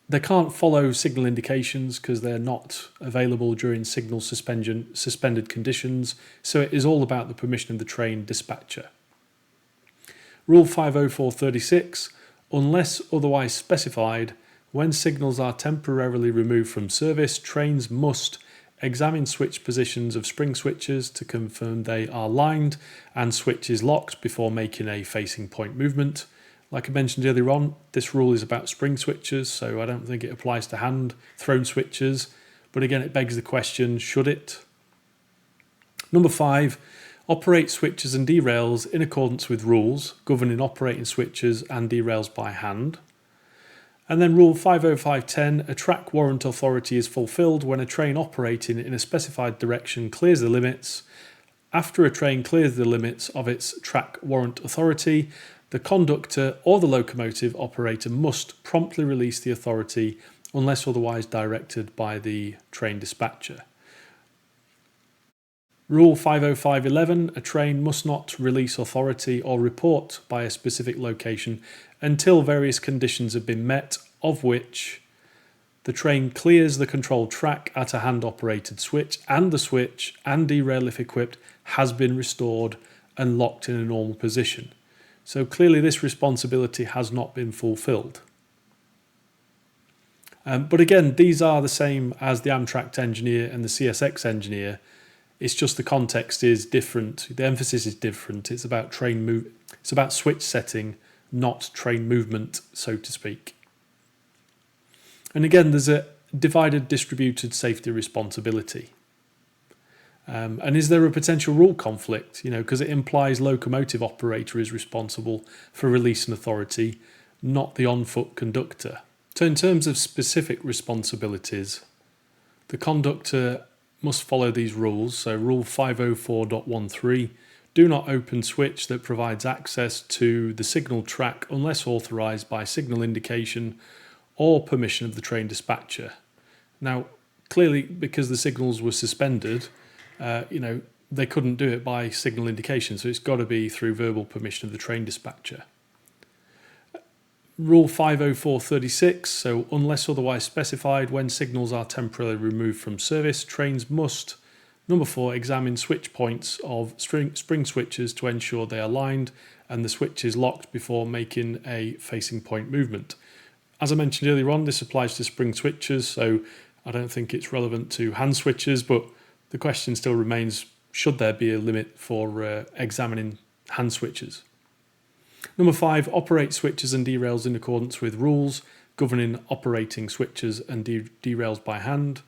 they can't follow signal indications because they're not available during signal suspended conditions, so it is all about the permission of the train dispatcher. Rule 504.36, unless otherwise specified, when signals are temporarily removed from service, trains must examine switch positions of spring switches to confirm they are lined and switches locked before making a facing point movement. Like I mentioned earlier on, this rule is about spring switches, so I don't think it applies to hand thrown switches. But again, it begs the question, should it? Number 5, operate switches and derails in accordance with rules governing operating switches and derails by hand. And then rule 505.10, a track warrant authority is fulfilled when a train operating in a specified direction clears the limits. After a train clears the limits of its track warrant authority, the conductor or the locomotive operator must promptly release the authority unless otherwise directed by the train dispatcher. Rule 505.11, a train must not release authority or report by a specific location until various conditions have been met, of which the train clears the controlled track at a hand-operated switch and the switch and derail if equipped has been restored and locked in a normal position. So clearly this responsibility has not been fulfilled. But again, these are the same as the Amtrak engineer and the CSX engineer. It's just the context is different. The emphasis is different. It's about it's about switch setting, not train movement, so to speak. And again, there's a divided distributed safety responsibility. And is there a potential rule conflict? Because it implies locomotive operator is responsible for release and authority, not the on-foot conductor. So in terms of specific responsibilities, the conductor must follow these rules. So rule 504.13, do not open switch that provides access to the signal track unless authorised by signal indication or permission of the train dispatcher. Now, clearly, because the signals were suspended, they couldn't do it by signal indication, so it's got to be through verbal permission of the train dispatcher. Rule 504.36, so unless otherwise specified, when signals are temporarily removed from service, trains must, number 4, examine switch points of spring switches to ensure they are lined and the switch is locked before making a facing point movement. As I mentioned earlier on, this applies to spring switches, so I don't think it's relevant to hand switches, but the question still remains, should there be a limit for examining hand switches? Number 5, operate switches and derails in accordance with rules governing operating switches and derails by hand.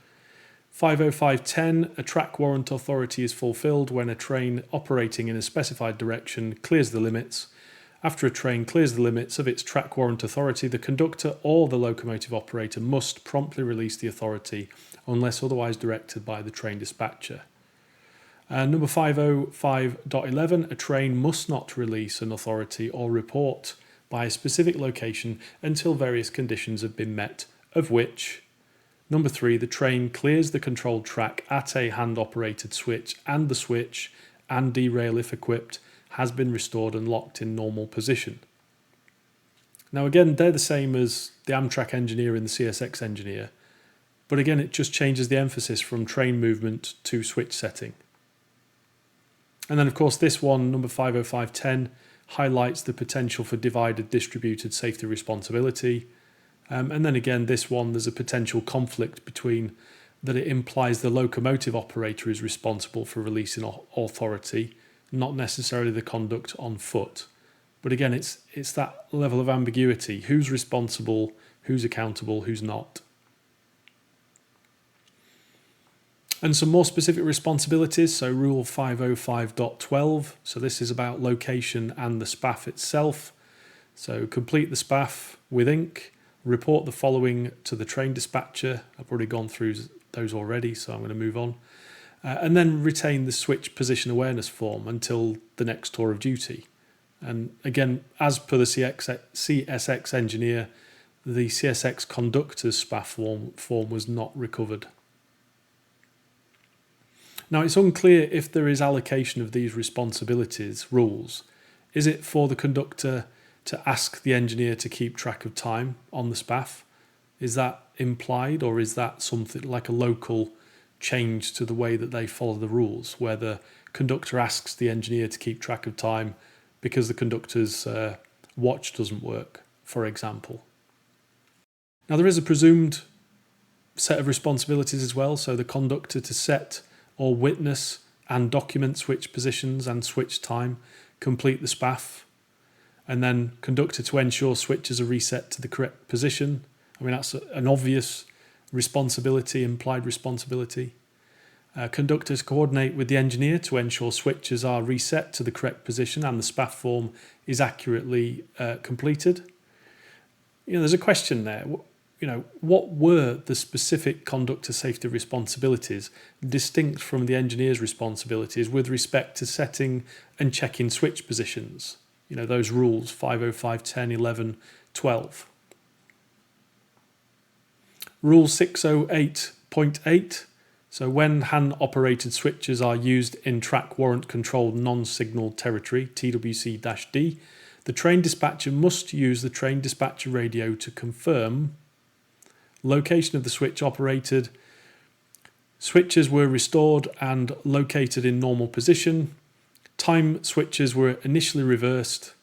505.10, a track warrant authority is fulfilled when a train operating in a specified direction clears the limits. After a train clears the limits of its track warrant authority, the conductor or the locomotive operator must promptly release the authority unless otherwise directed by the train dispatcher. Number 505.11, a train must not release an authority or report by a specific location until various conditions have been met, of which, number 3, the train clears the controlled track at a hand-operated switch and the switch and derail if equipped has been restored and locked in normal position. Now again, they're the same as the Amtrak engineer and the CSX engineer, but again it just changes the emphasis from train movement to switch setting. And then of course this one, number 505.10, highlights the potential for divided distributed safety responsibility. And then again, this one, there's a potential conflict between that it implies the locomotive operator is responsible for releasing authority, not necessarily the conductor on foot. But again, it's that level of ambiguity. Who's responsible, who's accountable, who's not. And some more specific responsibilities. So Rule 505.12. So this is about location and the SPAF itself. So complete the SPAF with ink. Report the following to the train dispatcher. I've already gone through those already, so I'm going to move on. And then retain the switch position awareness form until the next tour of duty. And again, as per the CSX engineer, the CSX conductor's SPAF form was not recovered. Now, it's unclear if there is allocation of these responsibilities rules. Is it for the conductor to ask the engineer to keep track of time on the SPAF? Is that implied, or is that something like a local change to the way that they follow the rules, where the conductor asks the engineer to keep track of time because the conductor's watch doesn't work, for example? Now, there is a presumed set of responsibilities as well, so the conductor to set or witness and document switch positions and switch time, complete the SPAF, and then conductor to ensure switches are reset to the correct position. I mean, that's an obvious responsibility, implied responsibility. Conductor to coordinate with the engineer to ensure switches are reset to the correct position and the SPAF form is accurately completed. There's a question there. What were the specific conductor safety responsibilities distinct from the engineer's responsibilities with respect to setting and checking switch positions? Those rules, 505, 10, 11, 12. Rule 608.8. So when hand-operated switches are used in track warrant-controlled non-signal territory, TWC-D, the train dispatcher must use the train dispatcher radio to confirm location of the switch operated, switches were restored and located in normal position, time switches were initially reversed,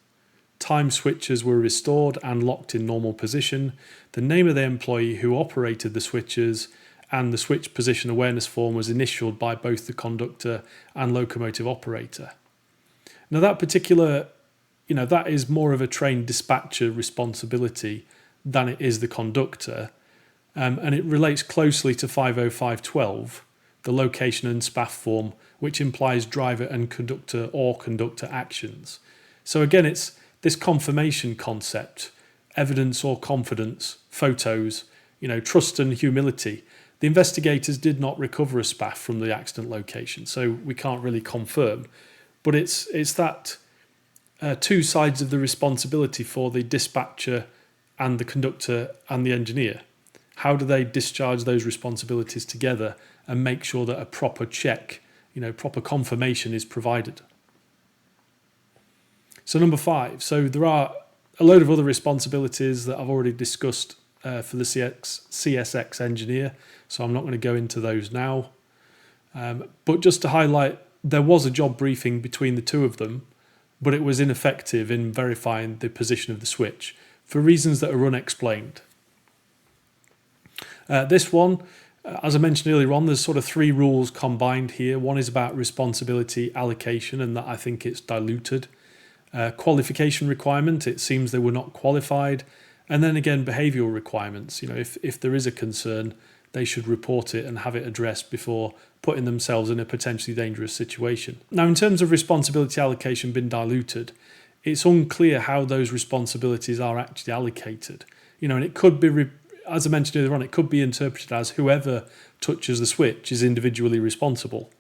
time switches were restored and locked in normal position, the name of the employee who operated the switches, and the switch position awareness form was initialed by both the conductor and locomotive operator. Now that particular, that is more of a train dispatcher responsibility than it is the conductor. And it relates closely to 505.12, the location and SPAF form, which implies driver and conductor or conductor actions. So again, it's this confirmation concept, evidence or confidence, photos, trust and humility. The investigators did not recover a SPAF from the accident location, so we can't really confirm. But it's that two sides of the responsibility for the dispatcher and the conductor and the engineer. How do they discharge those responsibilities together and make sure that a proper check, proper confirmation is provided? So number 5. So there are a load of other responsibilities that I've already discussed for the CSX engineer, so I'm not going to go into those now. But just to highlight, there was a job briefing between the two of them, but it was ineffective in verifying the position of the switch for reasons that are unexplained. This one, as I mentioned earlier on, there's sort of 3 rules combined here. One is about responsibility allocation, and that I think it's diluted. Qualification requirement, it seems they were not qualified. And then again, behavioural requirements. If there is a concern, they should report it and have it addressed before putting themselves in a potentially dangerous situation. Now, in terms of responsibility allocation being diluted, it's unclear how those responsibilities are actually allocated. And it could be, as I mentioned earlier on, it could be interpreted as whoever touches the switch is individually responsible.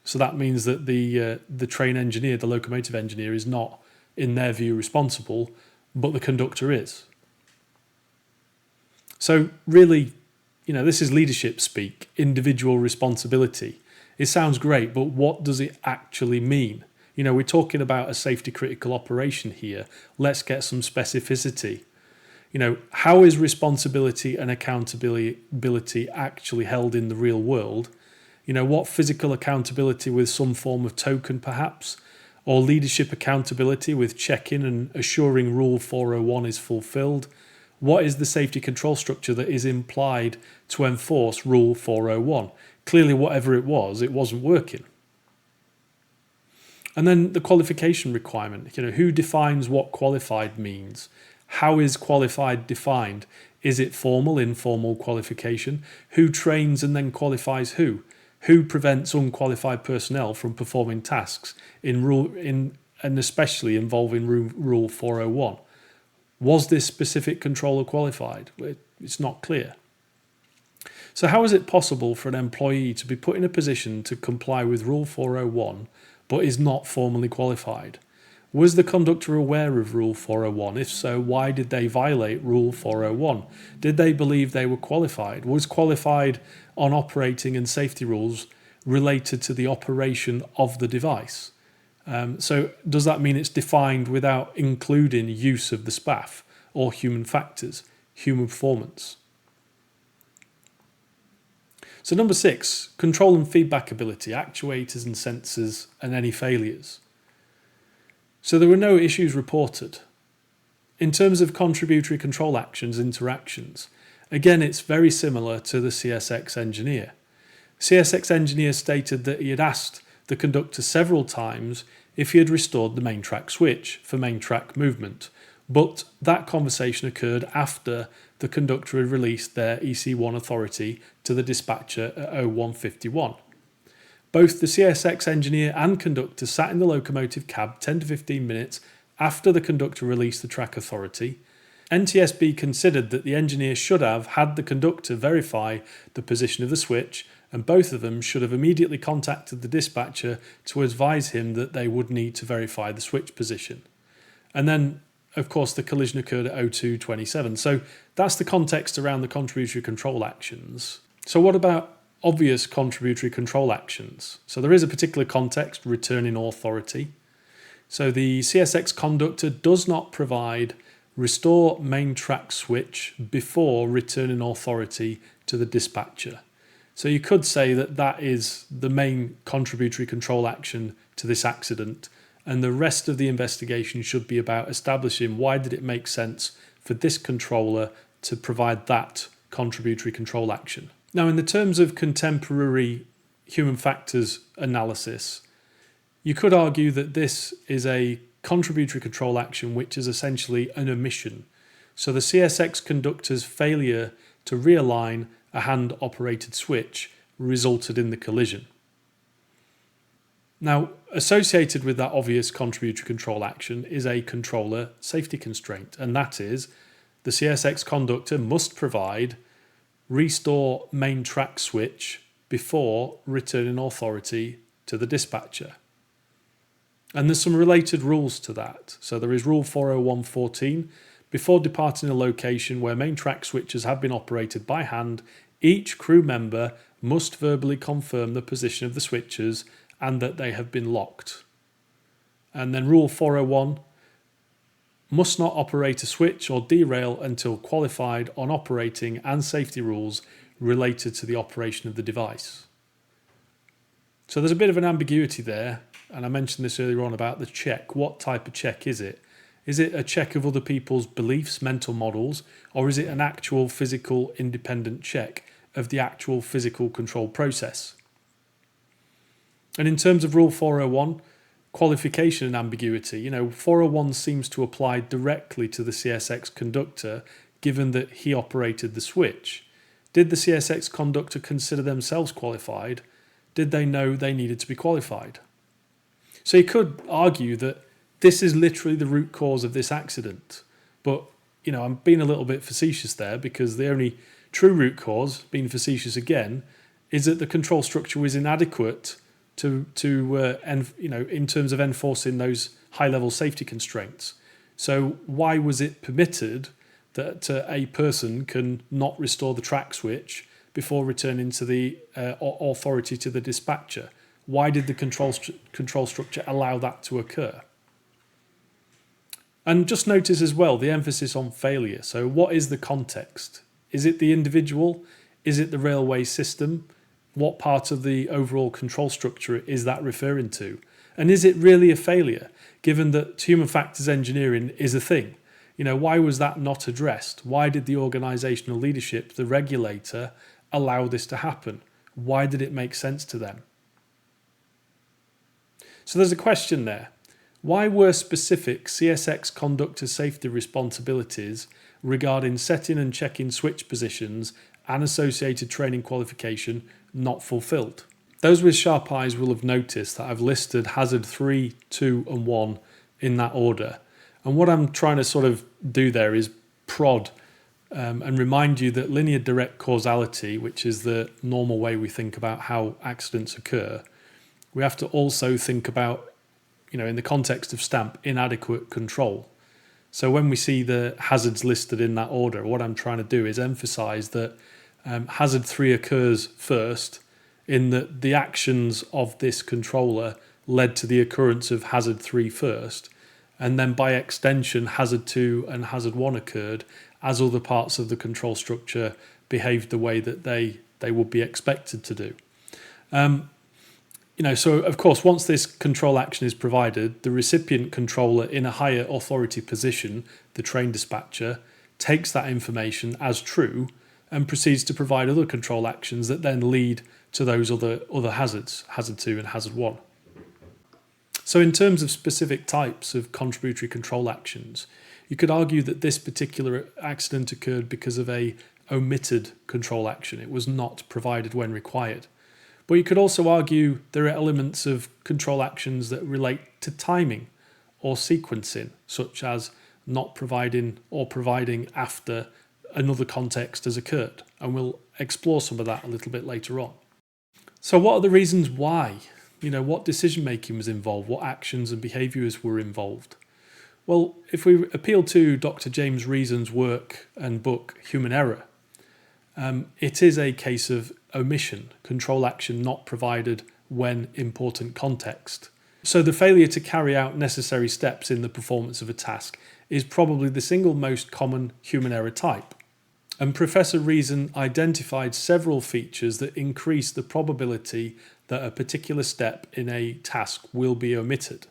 So that means that the train engineer, the locomotive engineer, is not, in their view, responsible, but the conductor is. So really, this is leadership speak, individual responsibility. It sounds great, but what does it actually mean? We're talking about a safety critical operation here. Let's get some specificity. How is responsibility and accountability actually held in the real world? What physical accountability with some form of token perhaps, or leadership accountability with check-in and assuring Rule 401 is fulfilled? What is the safety control structure that is implied to enforce Rule 401? Clearly, whatever it wasn't working. And then the qualification requirement, who defines what qualified means? How is qualified defined? Is it formal, informal qualification? Who trains and then qualifies who? Who prevents unqualified personnel from performing tasks and especially involving Rule 401? Was this specific controller qualified? It's not clear. So how is it possible for an employee to be put in a position to comply with Rule 401 but is not formally qualified? Was the conductor aware of Rule 401? If so, why did they violate Rule 401? Did they believe they were qualified? Was qualified on operating and safety rules related to the operation of the device? So does that mean it's defined without including use of the SPAF or human factors, human performance? So number 6, control and feedback ability, actuators and sensors and any failures. So there were no issues reported. In terms of contributory control actions, interactions, again it's very similar to the CSX engineer. CSX engineer stated that he had asked the conductor several times if he had restored the main track switch for main track movement, but that conversation occurred after the conductor had released their EC1 authority to the dispatcher at 0151. Both the CSX engineer and conductor sat in the locomotive cab 10 to 15 minutes after the conductor released the track authority. NTSB considered that the engineer should have had the conductor verify the position of the switch, and both of them should have immediately contacted the dispatcher to advise him that they would need to verify the switch position. And then, of course, the collision occurred at 0227. So that's the context around the contributory control actions. So what about obvious contributory control actions? So there is a particular context, returning authority. So the CSX conductor does not provide restore main track switch before returning authority to the dispatcher. So you could say that that is the main contributory control action to this accident, and the rest of the investigation should be about establishing why did it make sense for this controller to provide that contributory control action. Now, in the terms of contemporary human factors analysis, you could argue that this is a contributory control action which is essentially an omission. So the CSX conductor's failure to realign a hand-operated switch resulted in the collision. Now, associated with that obvious contributory control action is a controller safety constraint, and that is the CSX conductor must provide restore main track switch before returning authority to the dispatcher. And there's some related rules to that. So there is Rule 401.14. Before departing a location where main track switches have been operated by hand, each crew member must verbally confirm the position of the switches and that they have been locked. And then Rule 401, must not operate a switch or derail until qualified on operating and safety rules related to the operation of the device. So there's a bit of an ambiguity there, and I mentioned this earlier on about the check. What type of check is it? Is it a check of other people's beliefs, mental models, or is it an actual physical independent check of the actual physical control process? And in terms of Rule 401, qualification and ambiguity, 401 seems to apply directly to the CSX conductor given that he operated the switch. Did the CSX conductor consider themselves qualified? Did they know they needed to be qualified? So you could argue that this is literally the root cause of this accident. But, I'm being a little bit facetious there because the only true root cause, being facetious again, is that the control structure was inadequate in terms of enforcing those high-level safety constraints. So why was it permitted that a person can not restore the track switch before returning to the authority to the dispatcher? Why did the control structure allow that to occur? And just notice as well the emphasis on failure. So what is the context? Is it the individual? Is it the railway system? What part of the overall control structure is that referring to? And is it really a failure, given that human factors engineering is a thing? Why was that not addressed? Why did the organisational leadership, the regulator, allow this to happen? Why did it make sense to them? So there's a question there. Why were specific CSX conductor safety responsibilities regarding setting and checking switch positions and associated training qualification not fulfilled? Those with sharp eyes will have noticed that I've listed hazard 3, 2 and 1 in that order. And what I'm trying to sort of do there is prod and remind you that linear direct causality, which is the normal way we think about how accidents occur, we have to also think about, in the context of STAMP, inadequate control. So when we see the hazards listed in that order, what I'm trying to do is emphasize that hazard 3 occurs first, in that the actions of this controller led to the occurrence of hazard 3 first, and then by extension hazard 2 and hazard 1 occurred as other parts of the control structure behaved the way that they would be expected to do. So of course, once this control action is provided, the recipient controller in a higher authority position, the train dispatcher, takes that information as true and proceeds to provide other control actions that then lead to those other hazards, hazard 2 and hazard 1. So in terms of specific types of contributory control actions, you could argue that this particular accident occurred because of a omitted control action. It was not provided when required. But you could also argue there are elements of control actions that relate to timing or sequencing, such as not providing or providing after another context has occurred. And we'll explore some of that a little bit later on. So what are the reasons why? What decision making was involved? What actions and behaviours were involved? Well, if we appeal to Dr. James Reason's work and book, Human Error, it is a case of omission, control action not provided when important context. So the failure to carry out necessary steps in the performance of a task is probably the single most common human error type. And Professor Reason identified several features that increase the probability that a particular step in a task will be omitted.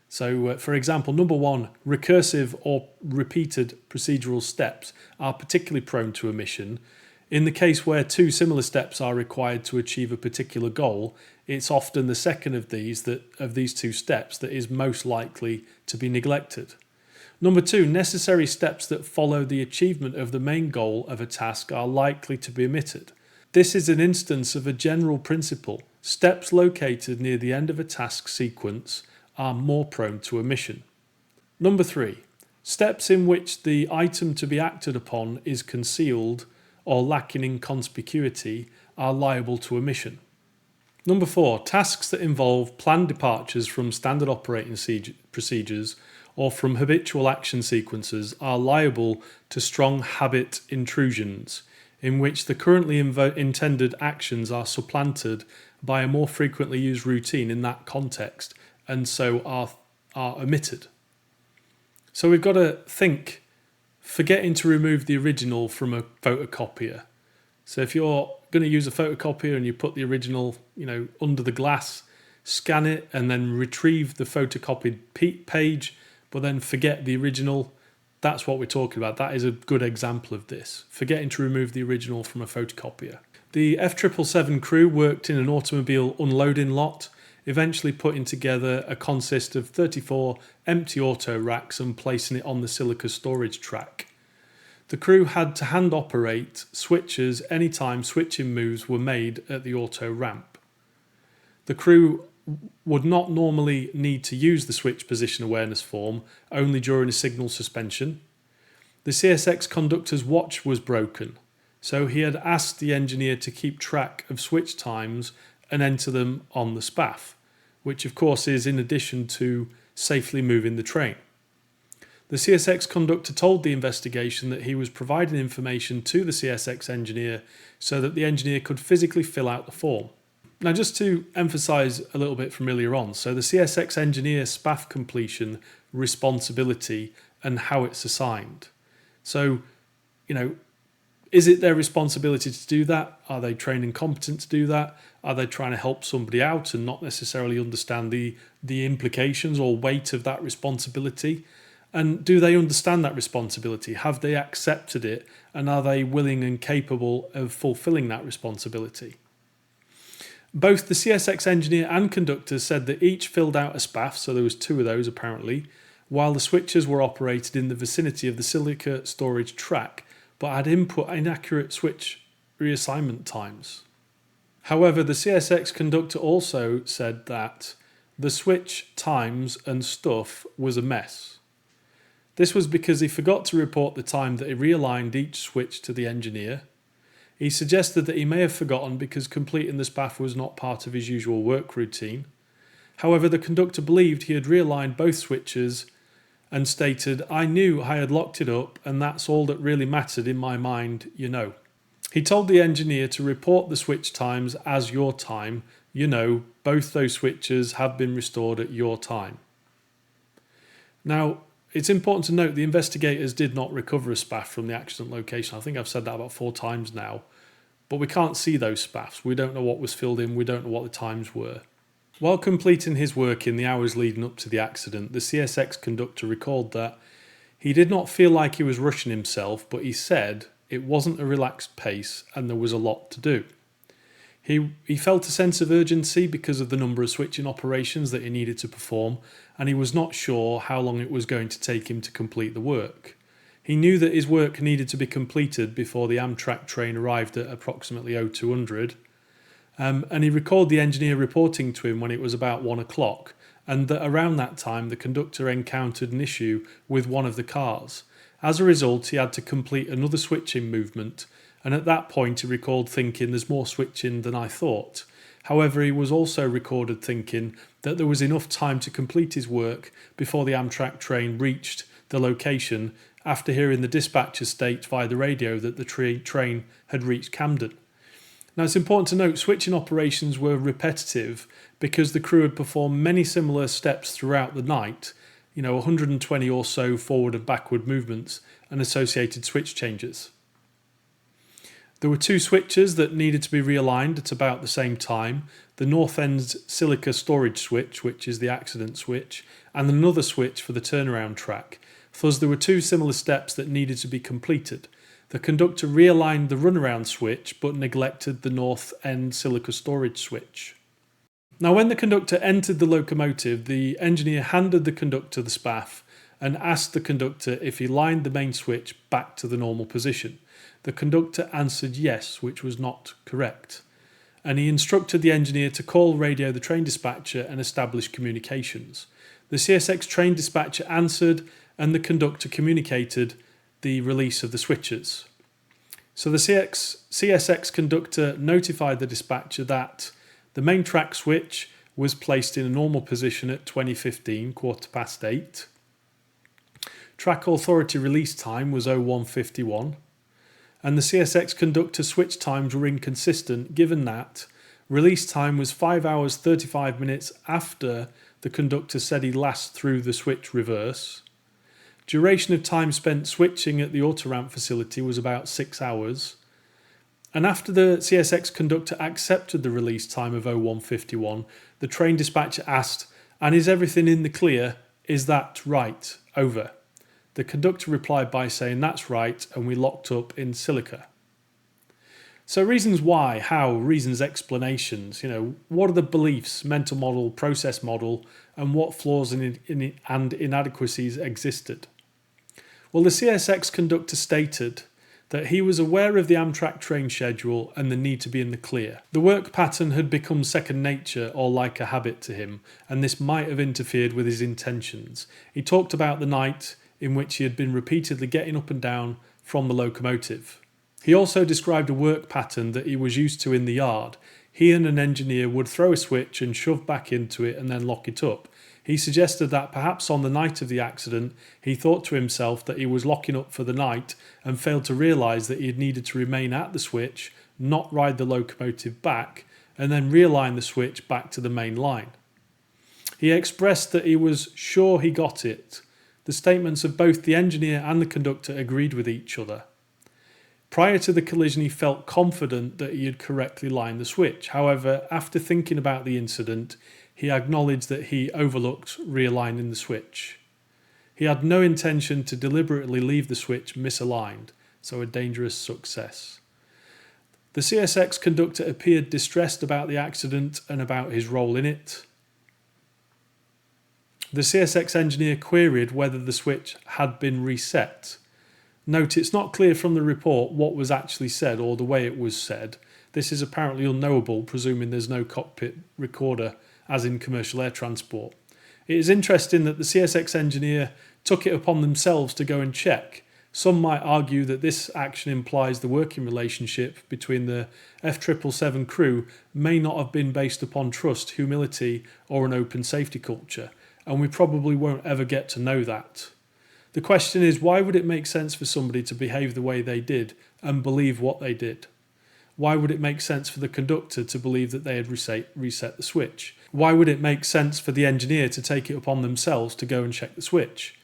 So, for example, number 1, recursive or repeated procedural steps are particularly prone to omission. In the case where 2 similar steps are required to achieve a particular goal, it's often the second of these 2 steps that is most likely to be neglected. Number 2, necessary steps that follow the achievement of the main goal of a task are likely to be omitted. This is an instance of a general principle. Steps located near the end of a task sequence are more prone to omission. Number 3, steps in which the item to be acted upon is concealed or lacking in conspicuity are liable to omission. Number 4, tasks that involve planned departures from standard operating procedures or from habitual action sequences are liable to strong habit intrusions, in which the currently intended actions are supplanted by a more frequently used routine in that context, and so are omitted. So we've got to think, forgetting to remove the original from a photocopier. So if you're going to use a photocopier and you put the original, under the glass, scan it and then retrieve the photocopied page, but then forget the original, that's what we're talking about. That is a good example of this, forgetting to remove the original from a photocopier. The F777 crew worked in an automobile unloading lot, eventually putting together a consist of 34 empty auto racks and placing it on the silica storage track. The crew had to hand operate switches anytime switching moves were made at the auto ramp. The crew would not normally need to use the switch position awareness form, only during a signal suspension. The CSX conductor's watch was broken, so he had asked the engineer to keep track of switch times and enter them on the SPAF, which of course is in addition to safely moving the train. The CSX conductor told the investigation that he was providing information to the CSX engineer so that the engineer could physically fill out the form. Now, just to emphasise a little bit from earlier on, so the CSX engineer SPAF completion responsibility and how it's assigned. So, is it their responsibility to do that? Are they trained and competent to do that? Are they trying to help somebody out and not necessarily understand the implications or weight of that responsibility? And do they understand that responsibility? Have they accepted it? And are they willing and capable of fulfilling that responsibility? Both the CSX engineer and conductor said that each filled out a SPAF, so there was 2 of those apparently, while the switches were operated in the vicinity of the silica storage track, but had input inaccurate switch reassignment times. However, the CSX conductor also said that the switch times and stuff was a mess. This was because he forgot to report the time that he realigned each switch to the engineer. He suggested that he may have forgotten because completing the SPAF was not part of his usual work routine. However, the conductor believed he had realigned both switches and stated, "I knew I had locked it up and that's all that really mattered in my mind, you know." He told the engineer to report the switch times as your time, you know, both those switches have been restored at your time. Now, it's important to note the investigators did not recover a SPAF from the accident location. I think I've said that about 4 times now. But we can't see those SPAFs. We don't know what was filled in. We don't know what the times were. While completing his work in the hours leading up to the accident, the CSX conductor recalled that he did not feel like he was rushing himself, but he said it wasn't a relaxed pace and there was a lot to do. He felt a sense of urgency because of the number of switching operations that he needed to perform, and he was not sure how long it was going to take him to complete the work. He knew that his work needed to be completed before the Amtrak train arrived at approximately 0200, and he recalled the engineer reporting to him when it was about 1 o'clock, and that around that time the conductor encountered an issue with one of the cars. As a result, he had to complete another switching movement, and at that point he recalled thinking, "There's more switching than I thought." However, he was also recorded thinking that there was enough time to complete his work before the Amtrak train reached the location, after hearing the dispatcher state via the radio that the train had reached Camden. Now, it's important to note switching operations were repetitive because the crew had performed many similar steps throughout the night, 120 or so forward and backward movements and associated switch changes. There were 2 switches that needed to be realigned at about the same time: the north end silica storage switch, which is the accident switch, and another switch for the turnaround track. Thus, there were 2 similar steps that needed to be completed. The conductor realigned the runaround switch but neglected the north end silica storage switch. Now, when the conductor entered the locomotive, the engineer handed the conductor the SPAF and asked the conductor if he lined the main switch back to the normal position. The conductor answered yes, which was not correct, and he instructed the engineer to radio the train dispatcher and establish communications. The CSX train dispatcher answered, and the conductor communicated the release of the switches. So the CSX conductor notified the dispatcher that the main track switch was placed in a normal position at 20:15, 8:15. Track authority release time was 01:51, and the CSX conductor switch times were inconsistent given that release time was 5 hours 35 minutes after the conductor said he last threw the switch reverse. Duration of time spent switching at the autoramp facility was about 6 hours. And after the CSX conductor accepted the release time of 01:51, the train dispatcher asked, "And is everything in the clear? Is that right? Over." The conductor replied by saying, "That's right, and we locked up in silica." So reasons why, how, reasons, explanations, what are the beliefs, mental model, process model, and what flaws and inadequacies existed? Well, the CSX conductor stated that he was aware of the Amtrak train schedule and the need to be in the clear. The work pattern had become second nature or like a habit to him, and this might have interfered with his intentions. He talked about the night in which he had been repeatedly getting up and down from the locomotive. He also described a work pattern that he was used to in the yard. He and an engineer would throw a switch and shove back into it and then lock it up. He suggested that perhaps on the night of the accident, he thought to himself that he was locking up for the night and failed to realise that he had needed to remain at the switch, not ride the locomotive back, and then realign the switch back to the main line. He expressed that he was sure he got it. The statements of both the engineer and the conductor agreed with each other. Prior to the collision, he felt confident that he had correctly lined the switch. However, after thinking about the incident, he acknowledged that he overlooked realigning the switch. He had no intention to deliberately leave the switch misaligned, so a dangerous success. The CSX conductor appeared distressed about the accident and about his role in it. The CSX engineer queried whether the switch had been reset. Note, it's not clear from the report what was actually said or the way it was said. This is apparently unknowable, presuming there's no cockpit recorder, as in commercial air transport. It is interesting that the CSX engineer took it upon themselves to go and check. Some might argue that this action implies the working relationship between the F777 crew may not have been based upon trust, humility, or an open safety culture, and we probably won't ever get to know that. The question is, why would it make sense for somebody to behave the way they did and believe what they did? Why would it make sense for the conductor to believe that they had reset the switch? Why would it make sense for the engineer to take it upon themselves to go and check the switch?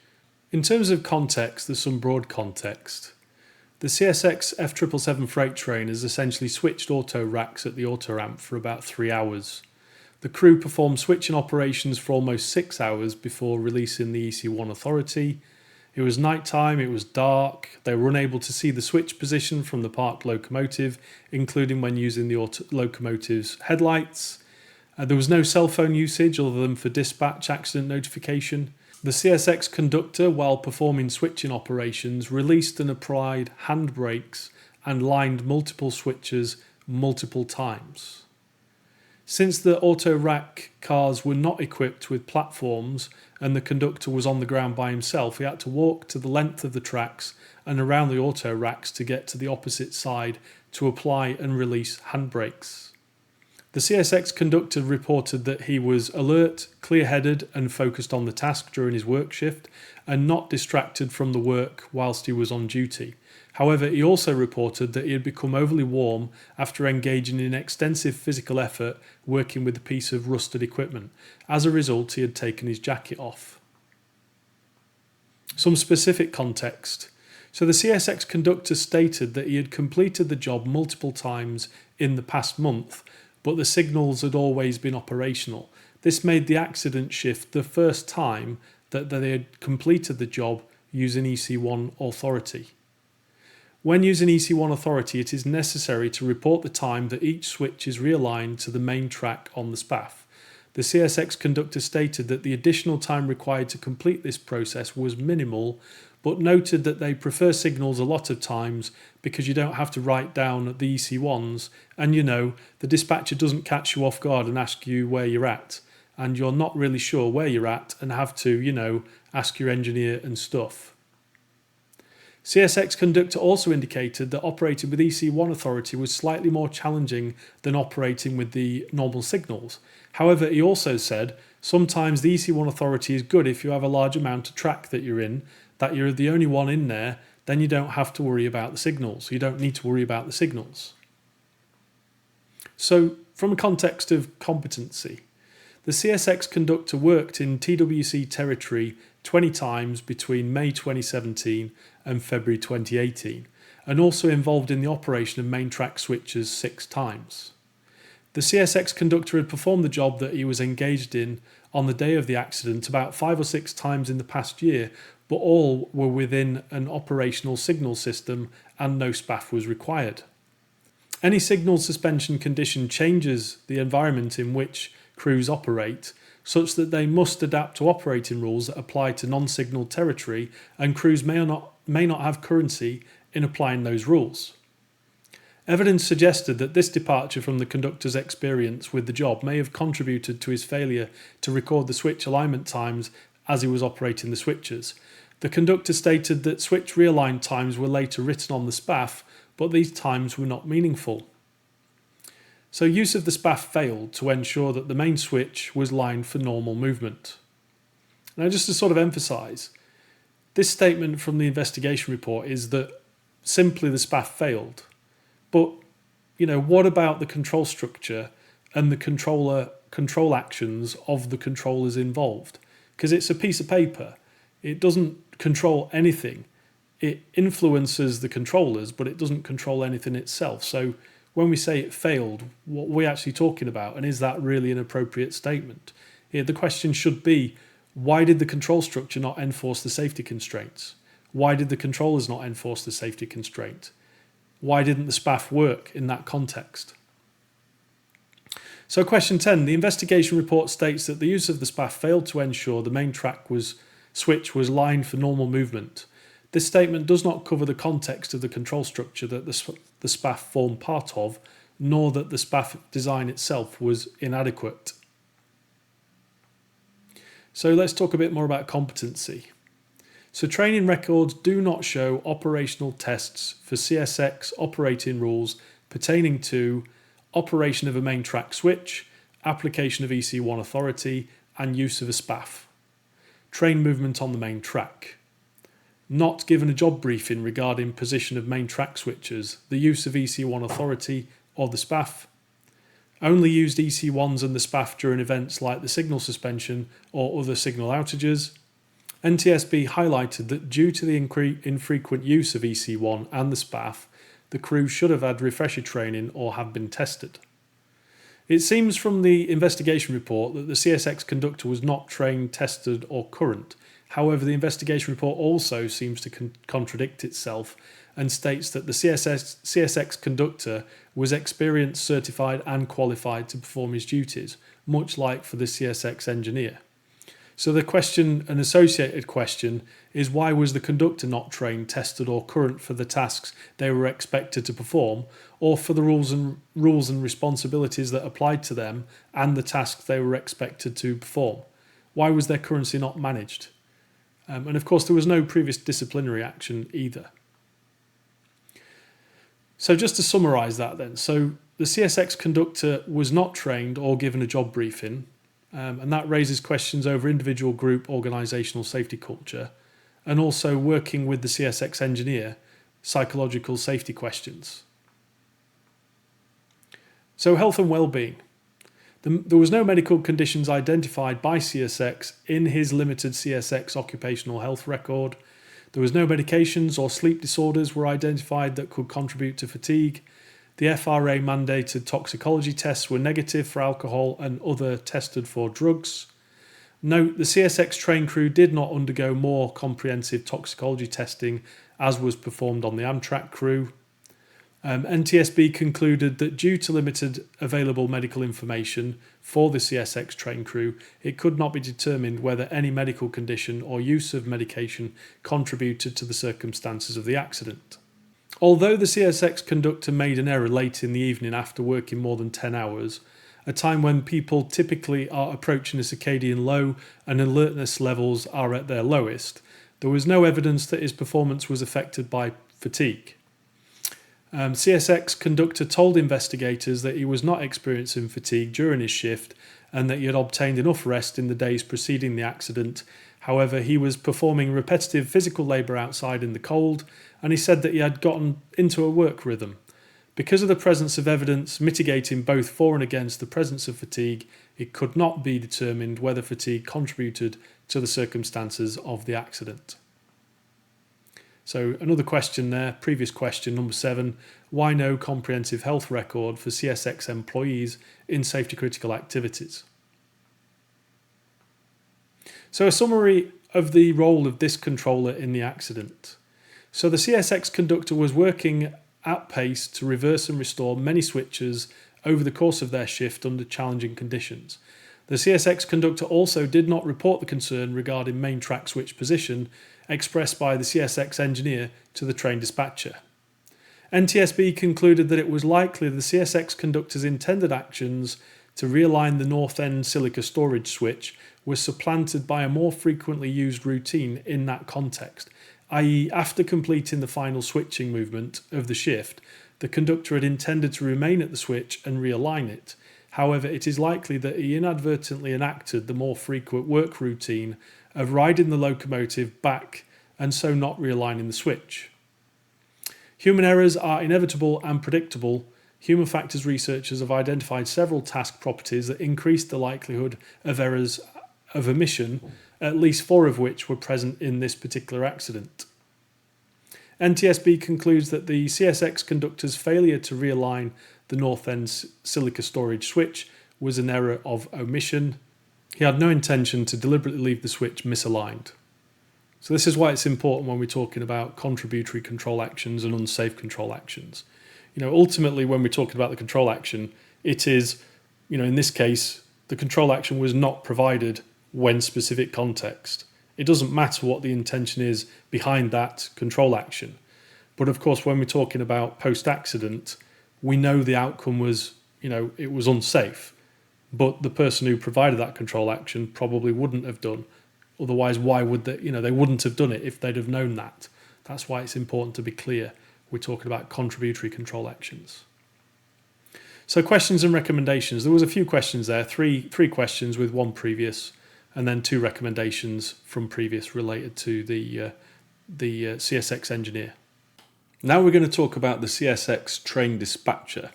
In terms of context, there's some broad context. The CSX F777 freight train has essentially switched auto racks at the auto ramp for about 3 hours. The crew performed switching operations for almost 6 hours before releasing the EC1 authority. It was night time, it was dark, they were unable to see the switch position from the parked locomotive, including when using the locomotive's headlights. There was no cell phone usage other than for dispatch accident notification. The CSX conductor, while performing switching operations, released and applied handbrakes and lined multiple switches multiple times. Since the auto rack cars were not equipped with platforms and the conductor was on the ground by himself, he had to walk to the length of the tracks and around the auto racks to get to the opposite side to apply and release handbrakes. The CSX conductor reported that he was alert, clear-headed and focused on the task during his work shift and not distracted from the work whilst he was on duty. However, he also reported that he had become overly warm after engaging in extensive physical effort working with a piece of rusted equipment. As a result, he had taken his jacket off. Some specific context. So the CSX conductor stated that he had completed the job multiple times in the past month, but the signals had always been operational. This made the accident shift the first time that they had completed the job using EC1 authority. When using EC1 authority, it is necessary to report the time that each switch is realigned to the main track on the SPAF. The CSX conductor stated that the additional time required to complete this process was minimal, but noted that they prefer signals a lot of times because you don't have to write down the EC1s and the dispatcher doesn't catch you off guard and ask you where you're at and you're not really sure where you're at and have to, ask your engineer and stuff. CSX conductor also indicated that operating with EC1 authority was slightly more challenging than operating with the normal signals. However, he also said sometimes the EC1 authority is good if you have a large amount of track that you're in, that you're the only one in there, then you don't have to worry about the signals. You don't need to worry about the signals. So, from a context of competency, the CSX conductor worked in TWC territory 20 times between May 2017 and February 2018, and also involved in the operation of main track switches 6 times. The CSX conductor had performed the job that he was engaged in on the day of the accident about 5 or 6 times in the past year, but all were within an operational signal system and no SPAF was required. Any signal suspension condition changes the environment in which crews operate, such that they must adapt to operating rules that apply to non-signal territory, and crews may not have currency in applying those rules. Evidence suggested that this departure from the conductor's experience with the job may have contributed to his failure to record the switch alignment times as he was operating the switches. The conductor stated that switch realigned times were later written on the SPAF, but these times were not meaningful. So use of the SPAF failed to ensure that the main switch was lined for normal movement. Now, just to sort of emphasise, this statement from the investigation report is that simply the SPAF failed. But, what about the control structure and the control actions of the controllers involved? Because it's a piece of paper. It doesn't control anything. It influences the controllers, but it doesn't control anything itself. So when we say it failed, what are we actually talking about? And is that really an appropriate statement? The question should be, Why did the control structure not enforce the safety constraints? Why did the controllers not enforce the safety constraint? Why didn't the SPAF work in that context? So question 10, the investigation report states that the use of the SPAF failed to ensure the main track switch was lined for normal movement. This statement does not cover the context of the control structure that the SPAF formed part of, nor that the SPAF design itself was inadequate. So let's talk a bit more about competency. So training records do not show operational tests for CSX operating rules pertaining to operation of a main track switch, application of EC1 authority, and use of a SPAF. Train movement on the main track. Not given a job briefing regarding position of main track switches, the use of EC1 authority or the SPAF. Only used EC1s and the SPAF during events like the signal suspension or other signal outages. NTSB highlighted that due to the infrequent use of EC1 and the SPAF, the crew should have had refresher training or have been tested. It seems from the investigation report that the CSX conductor was not trained, tested or current. However, the investigation report also seems to contradict itself and states that the CSX conductor was experienced, certified and qualified to perform his duties, much like for the CSX engineer. So the question, an associated question, is why was the conductor not trained, tested or current for the tasks they were expected to perform, or for the rules and responsibilities that applied to them and the tasks they were expected to perform? Why was their currency not managed? And of course there was no previous disciplinary action either. So just to summarise that then, so the CSX conductor was not trained or given a job briefing, and that raises questions over individual, group, organisational safety culture, and also working with the CSX engineer, psychological safety questions. So health and well-being. There was no medical conditions identified by CSX in his limited CSX occupational health record. There was no medications or sleep disorders were identified that could contribute to fatigue. The FRA mandated toxicology tests were negative for alcohol and other tested for drugs. Note, the CSX train crew did not undergo more comprehensive toxicology testing as was performed on the Amtrak crew. NTSB concluded that due to limited available medical information for the CSX train crew, it could not be determined whether any medical condition or use of medication contributed to the circumstances of the accident. Although the CSX conductor made an error late in the evening after working more than 10 hours, a time when people typically are approaching a circadian low and alertness levels are at their lowest, there was no evidence that his performance was affected by fatigue. CSX conductor told investigators that he was not experiencing fatigue during his shift and that he had obtained enough rest in the days preceding the accident. However, he was performing repetitive physical labour outside in the cold, and he said that he had gotten into a work rhythm. Because of the presence of evidence mitigating both for and against the presence of fatigue, it could not be determined whether fatigue contributed to the circumstances of the accident. So another question there, previous question, number 7, why no comprehensive health record for CSX employees in safety critical activities? So a summary of the role of this controller in the accident. So the CSX conductor was working at pace to reverse and restore many switches over the course of their shift under challenging conditions. The CSX conductor also did not report the concern regarding main track switch position expressed by the CSX engineer to the train dispatcher. NTSB concluded that it was likely the CSX conductor's intended actions to realign the north end silica storage switch was supplanted by a more frequently used routine in that context, i.e. after completing the final switching movement of the shift, the conductor had intended to remain at the switch and realign it. However, it is likely that he inadvertently enacted the more frequent work routine of riding the locomotive back and so not realigning the switch. Human errors are inevitable and predictable. Human factors researchers have identified several task properties that increase the likelihood of errors of omission, at least 4 of which were present in this particular accident. NTSB concludes that the CSX conductor's failure to realign the north end silica storage switch was an error of omission. He had no intention to deliberately leave the switch misaligned. So this is why it's important when we're talking about contributory control actions and unsafe control actions. Ultimately, when we're talking about the control action, it is, in this case, the control action was not provided when specific context. It doesn't matter what the intention is behind that control action. But of course, when we're talking about post-accident, we know the outcome was, it was unsafe. But the person who provided that control action probably wouldn't have done. Otherwise, why would they? They wouldn't have done it if they'd have known that. That's why it's important to be clear. We're talking about contributory control actions. So questions and recommendations. There was a few questions there, three questions with one previous, and then 2 recommendations from previous related to the CSX engineer. Now we're going to talk about the CSX train dispatcher,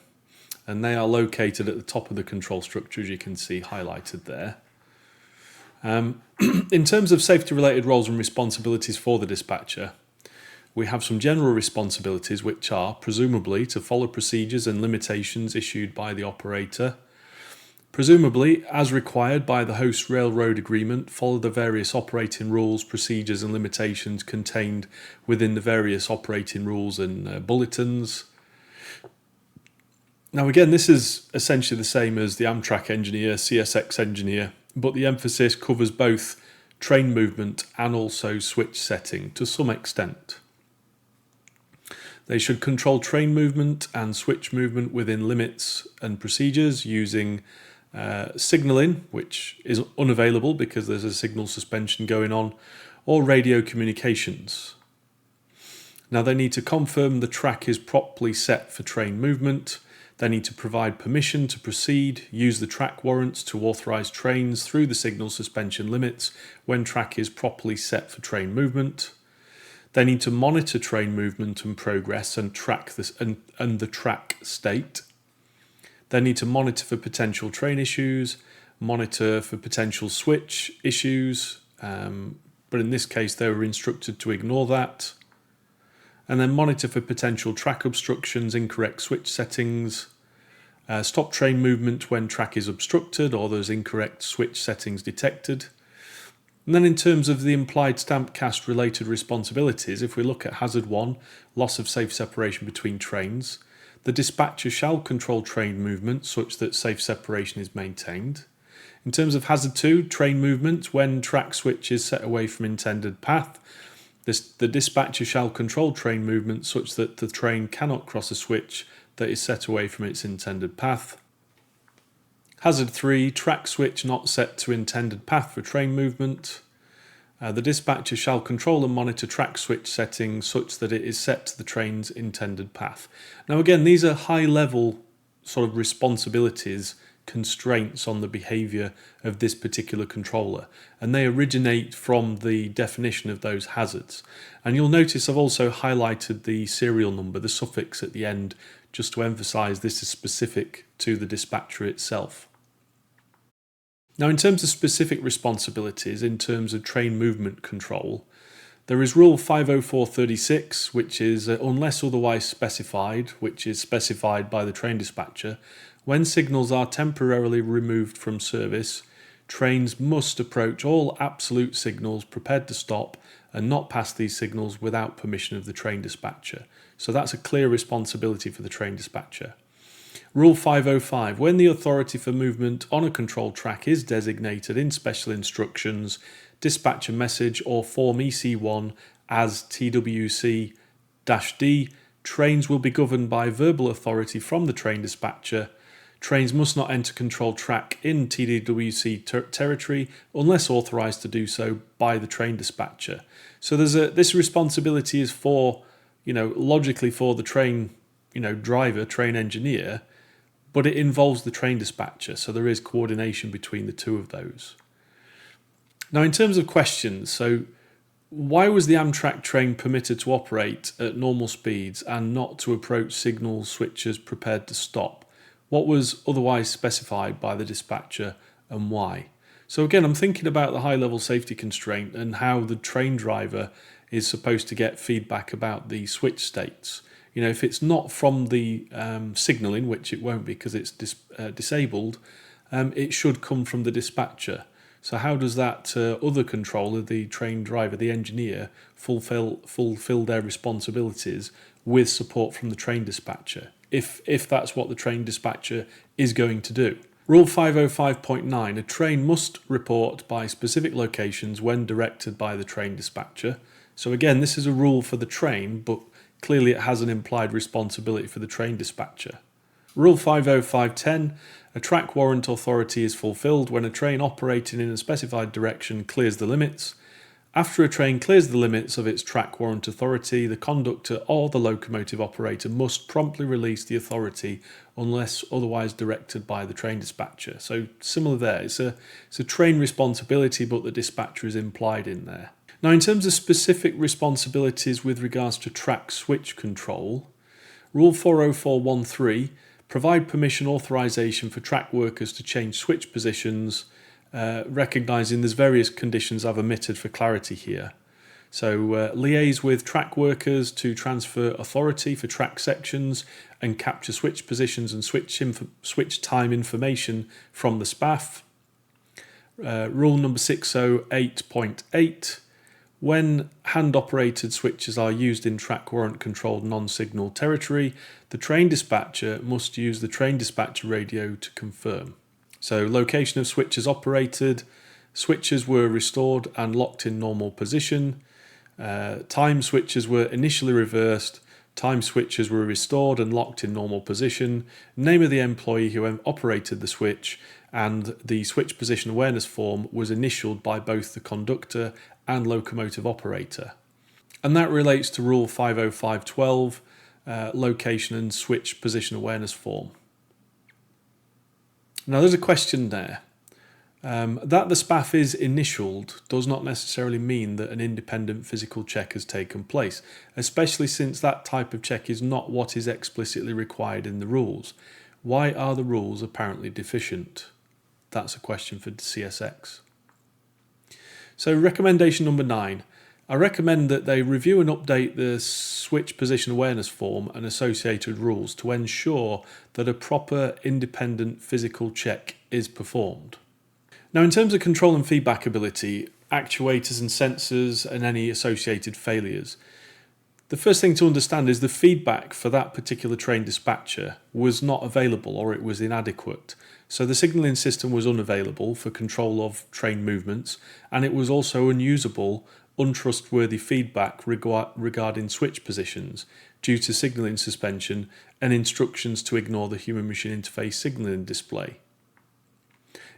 and they are located at the top of the control structure, as you can see highlighted there. In terms of safety-related roles and responsibilities for the dispatcher, we have some general responsibilities which are, presumably, to follow procedures and limitations issued by the operator, presumably, as required by the host railroad agreement, follow the various operating rules, procedures and limitations contained within the various operating rules and bulletins. Now again, this is essentially the same as the Amtrak engineer, CSX engineer, but the emphasis covers both train movement and also switch setting to some extent. They should control train movement and switch movement within limits and procedures using signalling, which is unavailable because there's a signal suspension going on, or radio communications. Now they need to confirm the track is properly set for train movement. They need to provide permission to proceed, use the track warrants to authorise trains through the signal suspension limits when track is properly set for train movement. They need to monitor train movement and progress and track this and the track state. They need to monitor for potential train issues, monitor for potential switch issues, but in this case they were instructed to ignore that. And then monitor for potential track obstructions, incorrect switch settings, stop train movement when track is obstructed or there's incorrect switch settings detected. And then in terms of the implied stamp cast related responsibilities, if we look at hazard 1, loss of safe separation between trains, the dispatcher shall control train movement such that safe separation is maintained. In terms of hazard 2, train movement when track switch is set away from intended path, the dispatcher shall control train movement such that the train cannot cross a switch that is set away from its intended path. Hazard 3, track switch not set to intended path for train movement. The dispatcher shall control and monitor track switch settings such that it is set to the train's intended path. Now again, these are high level sort of responsibilities, constraints on the behaviour of this particular controller, and they originate from the definition of those hazards. And you'll notice I've also highlighted the serial number, the suffix at the end, just to emphasise this is specific to the dispatcher itself. Now in terms of specific responsibilities in terms of train movement control, there is Rule 50436, which is unless otherwise specified, which is specified by the train dispatcher, when signals are temporarily removed from service, trains must approach all absolute signals prepared to stop and not pass these signals without permission of the train dispatcher. So that's a clear responsibility for the train dispatcher. Rule 505, when the authority for movement on a controlled track is designated in special instructions, dispatch a message or form EC1 as TWC-D, trains will be governed by verbal authority from the train dispatcher. Trains must not enter controlled track in TWC territory unless authorised to do so by the train dispatcher. So this responsibility is for, logically for the train, driver, train engineer, but it involves the train dispatcher. So there is coordination between the two of those. Now, in terms of questions, so why was the Amtrak train permitted to operate at normal speeds and not to approach signal switches prepared to stop? What was otherwise specified by the dispatcher and why? So again, I'm thinking about the high-level safety constraint and how the train driver is supposed to get feedback about the switch states. If it's not from the signalling, which it won't be because it's disabled, it should come from the dispatcher. So how does that other controller, the train driver, the engineer, fulfill their responsibilities with support from the train dispatcher, if that's what the train dispatcher is going to do? Rule 505.9, a train must report by specific locations when directed by the train dispatcher. So again, this is a rule for the train, but clearly it has an implied responsibility for the train dispatcher. Rule 505.10, a track warrant authority is fulfilled when a train operating in a specified direction clears the limits. After a train clears the limits of its track warrant authority, the conductor or the locomotive operator must promptly release the authority unless otherwise directed by the train dispatcher. So similar there, it's a train responsibility, but the dispatcher is implied in there. Now, in terms of specific responsibilities with regards to track switch control, Rule 404.13, provide permission authorization for track workers to change switch positions, recognising there's various conditions I've omitted for clarity here. So liaise with track workers to transfer authority for track sections and capture switch positions and switch time information from the SPAF. Rule number 608.8, when hand-operated switches are used in track warrant-controlled non-signal territory, the train dispatcher must use the train dispatcher radio to confirm. So location of switches operated, switches were restored and locked in normal position, time switches were initially reversed, time switches were restored and locked in normal position, name of the employee who operated the switch, and the switch position awareness form was initialed by both the conductor and locomotive operator. And that relates to Rule 505.12, location and switch position awareness form. Now there's a question there. That the SPAF is initialed does not necessarily mean that an independent physical check has taken place, especially since that type of check is not what is explicitly required in the rules. Why are the rules apparently deficient? That's a question for CSX. So recommendation number 9. I recommend that they review and update the switch position awareness form and associated rules to ensure that a proper independent physical check is performed. Now, in terms of control and feedback ability, actuators and sensors and any associated failures, the first thing to understand is the feedback for that particular train dispatcher was not available or it was inadequate. So the signalling system was unavailable for control of train movements, and it was also unusable, untrustworthy feedback regarding switch positions due to signalling suspension and instructions to ignore the human-machine interface signalling display.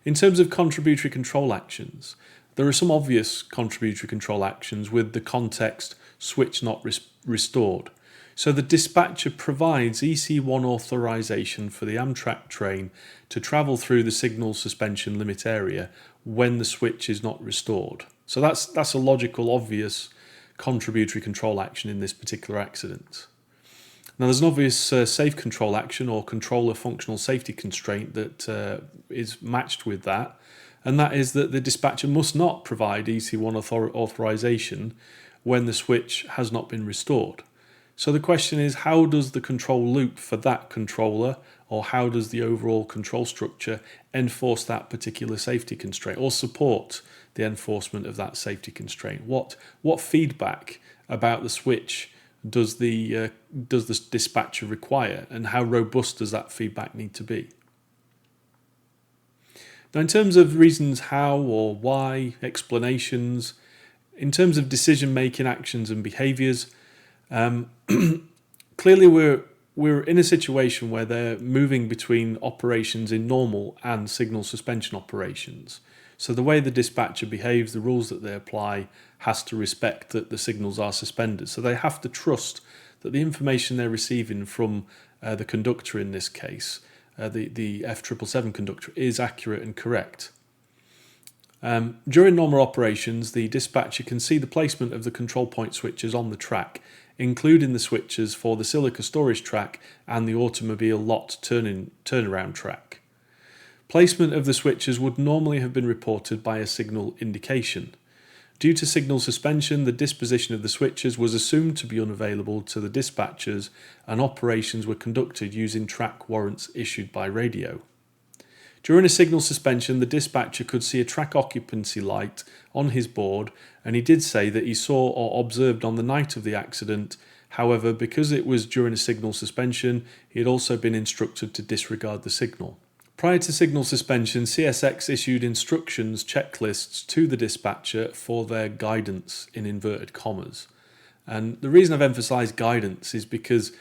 In terms of contributory control actions, there are some obvious contributory control actions with the context switch not restored. So the dispatcher provides EC1 authorization for the Amtrak train to travel through the signal suspension limit area when the switch is not restored. So that's a logical, obvious contributory control action in this particular accident. Now there's an obvious safe control action or controller functional safety constraint that is matched with that, and that is that the dispatcher must not provide EC1 authorization when the switch has not been restored. So the question is, how does the control loop for that controller, or how does the overall control structure enforce that particular safety constraint or support the enforcement of that safety constraint? What feedback about the switch does the dispatcher require, and how robust does that feedback need to be? Now, in terms of reasons how or why, explanations, in terms of decision-making actions and behaviours, clearly we're in a situation where they're moving between operations in normal and signal suspension operations. So the way the dispatcher behaves, the rules that they apply, has to respect that the signals are suspended. So they have to trust that the information they're receiving from the conductor in this case, the F777 conductor, is accurate and correct. During normal operations, the dispatcher can see the placement of the control point switches on the track, including the switches for the silica storage track and the automobile lot turnaround track. Placement of the switches would normally have been reported by a signal indication. Due to signal suspension, the disposition of the switches was assumed to be unavailable to the dispatchers, and operations were conducted using track warrants issued by radio. During a signal suspension, the dispatcher could see a track occupancy light on his board, and he did say that he saw or observed on the night of the accident. However, because it was during a signal suspension, he had also been instructed to disregard the signal. Prior to signal suspension, CSX issued instructions checklists to the dispatcher for their guidance in inverted commas. And the reason I've emphasised guidance is because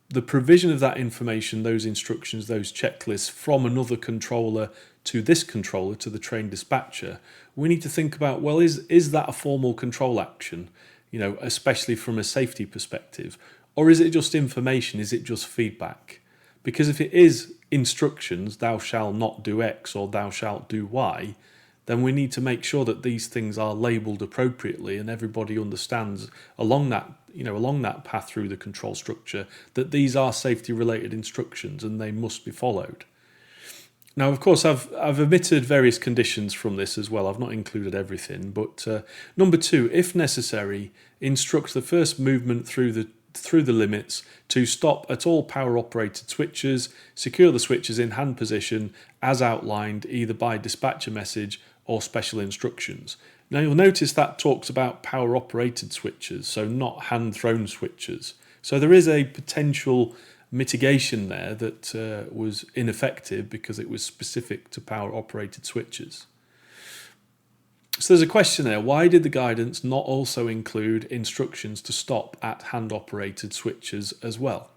the provision of that information, those instructions, those checklists from another controller to this controller, to the train dispatcher, we need to think about, well, is that a formal control action, especially from a safety perspective, or is it just information? Is it just feedback? Because if it is instructions, thou shalt not do X or thou shalt do Y, then we need to make sure that these things are labelled appropriately and everybody understands along that path through the control structure that these are safety related instructions and they must be followed. Now, of course, I've omitted various conditions from this as well. I've not included everything, but number 2, if necessary, instruct the first movement through the limits to stop at all power operated switches, secure the switches in hand position as outlined either by dispatcher message or special instructions. Now you'll notice that talks about power operated switches, so not hand thrown switches. So there is a potential mitigation there that was ineffective because it was specific to power operated switches. So there's a question there, why did the guidance not also include instructions to stop at hand operated switches as well?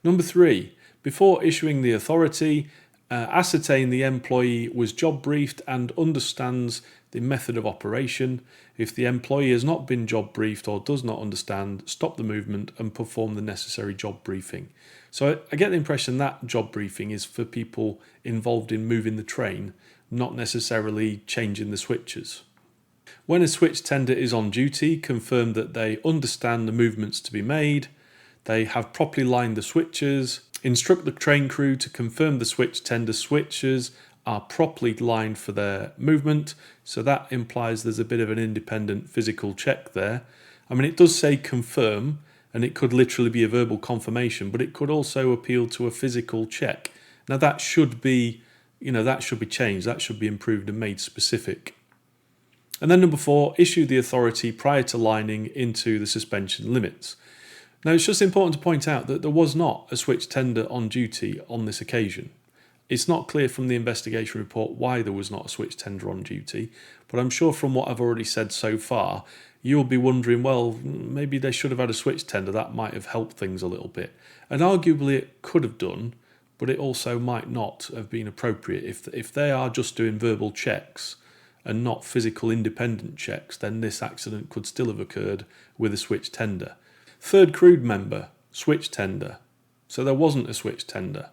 Number 3, before issuing the authority, ascertain the employee was job briefed and understands the method of operation. If the employee has not been job briefed or does not understand, stop the movement and perform the necessary job briefing. So I get the impression that job briefing is for people involved in moving the train, not necessarily changing the switches. When a switch tender is on duty, confirm that they understand the movements to be made, they have properly lined the switches, instruct the train crew to confirm the switch tender switches are properly lined for their movement. So that implies there's a bit of an independent physical check there. I mean, it does say confirm, and it could literally be a verbal confirmation, but it could also appeal to a physical check. Now that should be, changed. That should be improved and made specific. And then number 4, issue the authority prior to lining into the suspension limits. Now, it's just important to point out that there was not a switch tender on duty on this occasion. It's not clear from the investigation report why there was not a switch tender on duty, but I'm sure from what I've already said so far, you'll be wondering, well, maybe they should have had a switch tender. That might have helped things a little bit. And arguably it could have done, but it also might not have been appropriate. If they are just doing verbal checks and not physical independent checks, then this accident could still have occurred with a switch tender. Third crewed member, switch tender. So there wasn't a switch tender.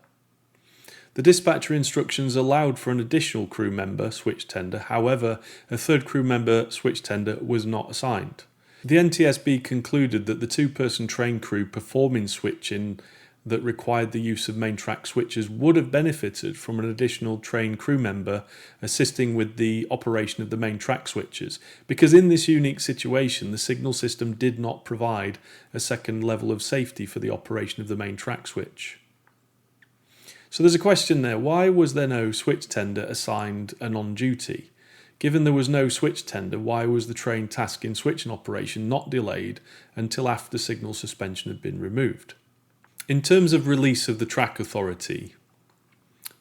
The dispatcher instructions allowed for an additional crew member, switch tender. However, a third crew member, switch tender, was not assigned. The NTSB concluded that the 2-person train crew performing switching that required the use of main track switches would have benefited from an additional train crew member assisting with the operation of the main track switches, because in this unique situation the signal system did not provide a second level of safety for the operation of the main track switch. So there's a question there, why was there no switch tender assigned and on duty? Given there was no switch tender, why was the train task in switching operation not delayed until after signal suspension had been removed? In terms of release of the track authority,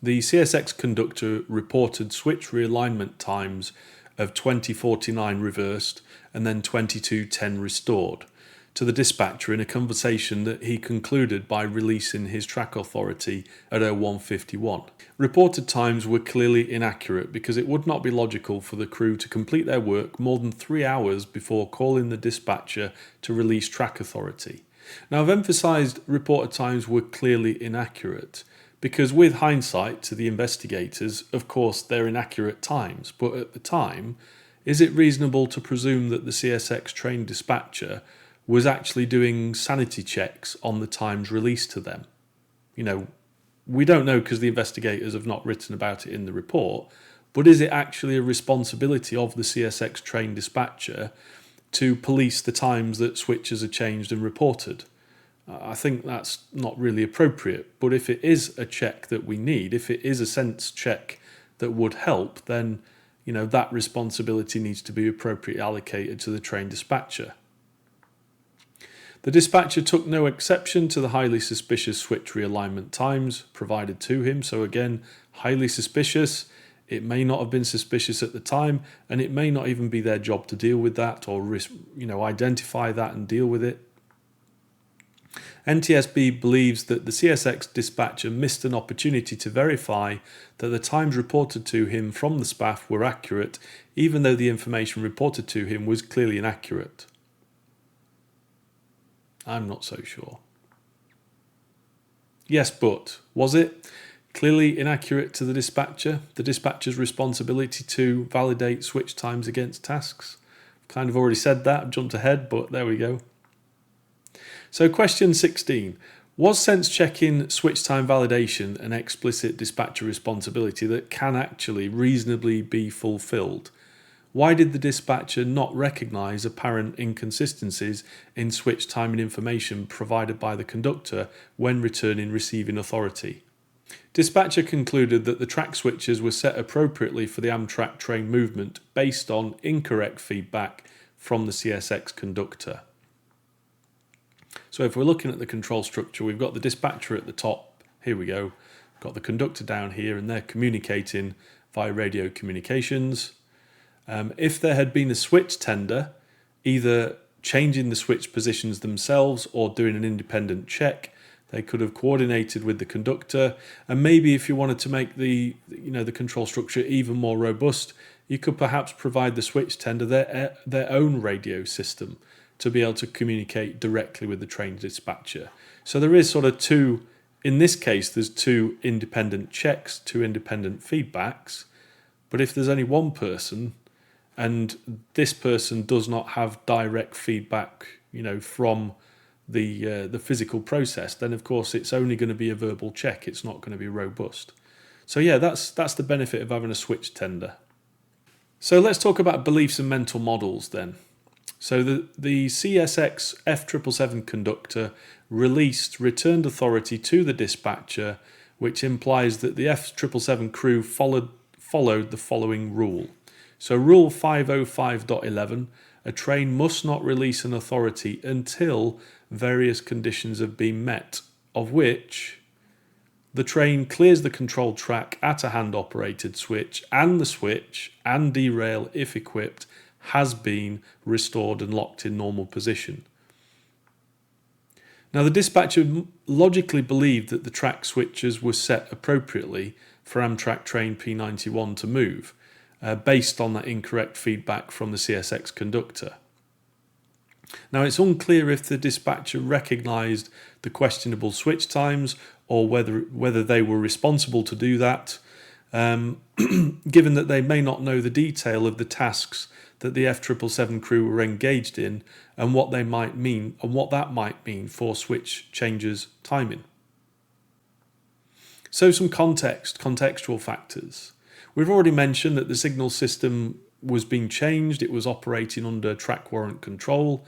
the CSX conductor reported switch realignment times of 20:49 reversed and then 22:10 restored to the dispatcher in a conversation that he concluded by releasing his track authority at 01:51. Reported times were clearly inaccurate because it would not be logical for the crew to complete their work more than 3 hours before calling the dispatcher to release track authority. Now, I've emphasised reported times were clearly inaccurate because with hindsight to the investigators, of course, they're inaccurate times. But at the time, is it reasonable to presume that the CSX train dispatcher was actually doing sanity checks on the times released to them? We don't know because the investigators have not written about it in the report, but is it actually a responsibility of the CSX train dispatcher to police the times that switches are changed and reported? I think that's not really appropriate. But if it is a check that we need, if it is a sense check that would help, then that responsibility needs to be appropriately allocated to the train dispatcher. The dispatcher took no exception to the highly suspicious switch realignment times provided to him. So again, highly suspicious. It may not have been suspicious at the time, and it may not even be their job to deal with that or identify that and deal with it. NTSB believes that the CSX dispatcher missed an opportunity to verify that the times reported to him from the SPAF were accurate, even though the information reported to him was clearly inaccurate. I'm not so sure. Yes, but was it clearly inaccurate to the dispatcher? The dispatcher's responsibility to validate switch times against tasks? Kind of already said that, I've jumped ahead, but there we go. So question 16. Was sense checking switch time validation an explicit dispatcher responsibility that can actually reasonably be fulfilled? Why did the dispatcher not recognise apparent inconsistencies in switch timing information provided by the conductor when returning receiving authority? Dispatcher concluded that the track switches were set appropriately for the Amtrak train movement based on incorrect feedback from the CSX conductor. So if we're looking at the control structure, we've got the dispatcher at the top. Here we go. We've got the conductor down here, and they're communicating via radio communications. If there had been a switch tender, either changing the switch positions themselves or doing an independent check, they could have coordinated with the conductor. And maybe if you wanted to make the control structure even more robust, you could perhaps provide the switch tender their own radio system to be able to communicate directly with the train dispatcher. So there is sort of in this case, there's two independent checks, two independent feedbacks. But if there's only one person, and this person does not have direct feedback, from the physical process, then of course it's only going to be a verbal check. It's not going to be robust. So yeah, that's the benefit of having a switch tender. So let's talk about beliefs and mental models then. So the CSX F777 conductor returned authority to the dispatcher, which implies that the F777 crew followed the following rule. So Rule 505.11, a train must not release an authority until various conditions have been met, of which the train clears the control track at a hand-operated switch, and the switch and derail, if equipped, has been restored and locked in normal position. Now, the dispatcher logically believed that the track switches were set appropriately for Amtrak train P91 to move, based on that incorrect feedback from the CSX conductor. Now, it's unclear if the dispatcher recognised the questionable switch times or whether they were responsible to do that, given that they may not know the detail of the tasks that the F777 crew were engaged in and what they might mean and what that might mean for switch changes timing. So some contextual factors. We've already mentioned that the signal system was being changed. It was operating under track warrant control.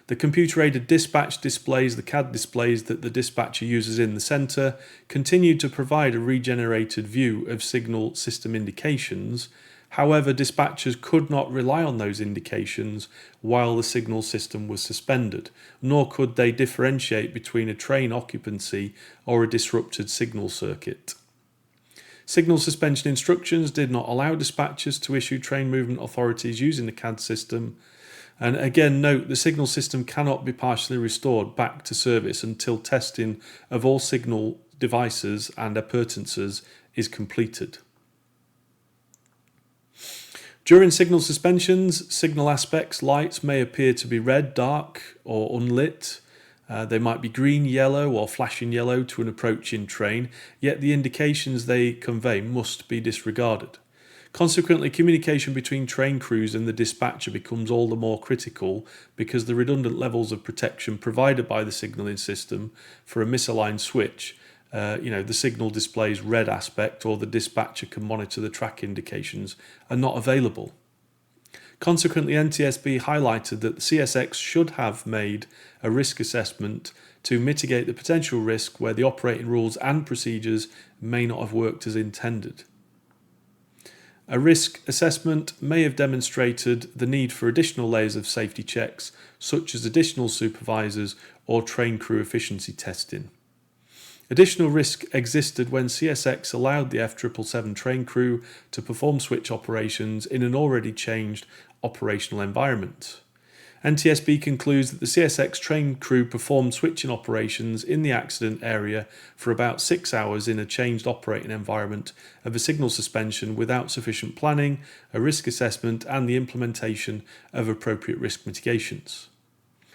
The computer-aided dispatch displays, the CAD displays that the dispatcher uses in the centre, continued to provide a regenerated view of signal system indications. However, dispatchers could not rely on those indications while the signal system was suspended, nor could they differentiate between a train occupancy or a disrupted signal circuit. Signal suspension instructions did not allow dispatchers to issue train movement authorities using the CAD system. And again, note, the signal system cannot be partially restored back to service until testing of all signal devices and appurtenances is completed. During signal suspensions, signal aspects, lights may appear to be red, dark or unlit. They might be green, yellow or flashing yellow to an approaching train, yet the indications they convey must be disregarded. Consequently, communication between train crews and the dispatcher becomes all the more critical because the redundant levels of protection provided by the signalling system for a misaligned switch, the signal displays red aspect or the dispatcher can monitor the track indications, are not available. Consequently, NTSB highlighted that the CSX should have made a risk assessment to mitigate the potential risk where the operating rules and procedures may not have worked as intended. A risk assessment may have demonstrated the need for additional layers of safety checks, such as additional supervisors or train crew efficiency testing. Additional risk existed when CSX allowed the F777 train crew to perform switch operations in an already changed operational environment. NTSB concludes that the CSX train crew performed switching operations in the accident area for about 6 hours in a changed operating environment of a signal suspension without sufficient planning, a risk assessment, and the implementation of appropriate risk mitigations.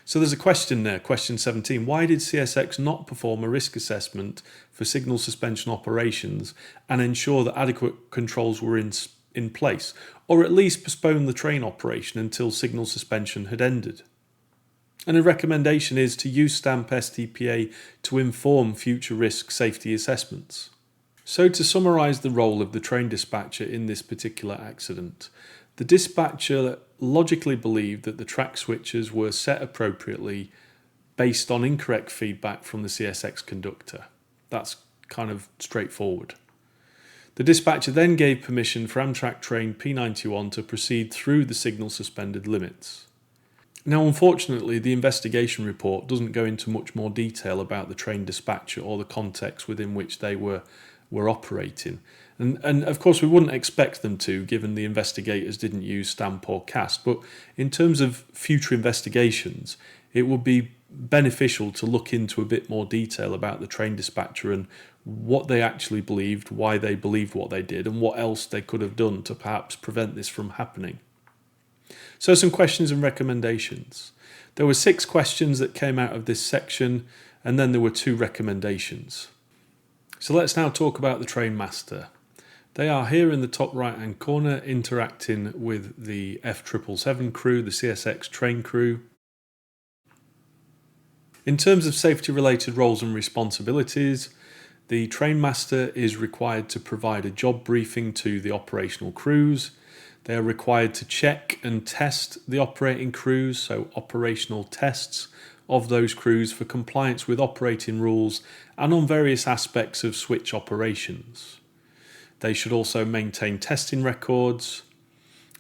So there's a question there, question 17. Why did CSX not perform a risk assessment for signal suspension operations and ensure that adequate controls were in place, or at least postpone the train operation until signal suspension had ended? And a recommendation is to use STAMP STPA to inform future risk safety assessments. So to summarise the role of the train dispatcher in this particular accident, the dispatcher logically believed that the track switches were set appropriately based on incorrect feedback from the CSX conductor. That's kind of straightforward. The dispatcher then gave permission for Amtrak train P91 to proceed through the signal suspended limits. Now, unfortunately, the investigation report doesn't go into much more detail about the train dispatcher or the context within which they were operating. And of course, we wouldn't expect them to, given the investigators didn't use stamp or cast. But in terms of future investigations, it would be beneficial to look into a bit more detail about the train dispatcher and what they actually believed, why they believed what they did, and what else they could have done to perhaps prevent this from happening. So some questions and recommendations. There were 6 questions that came out of this section, and then there were 2 recommendations. So let's now talk about the train master. They are here in the top right hand corner interacting with the F777 crew, the CSX train crew. In terms of safety related roles and responsibilities, the train master is required to provide a job briefing to the operational crews. They are required to check and test the operating crews, so operational tests of those crews for compliance with operating rules and on various aspects of switch operations. They should also maintain testing records.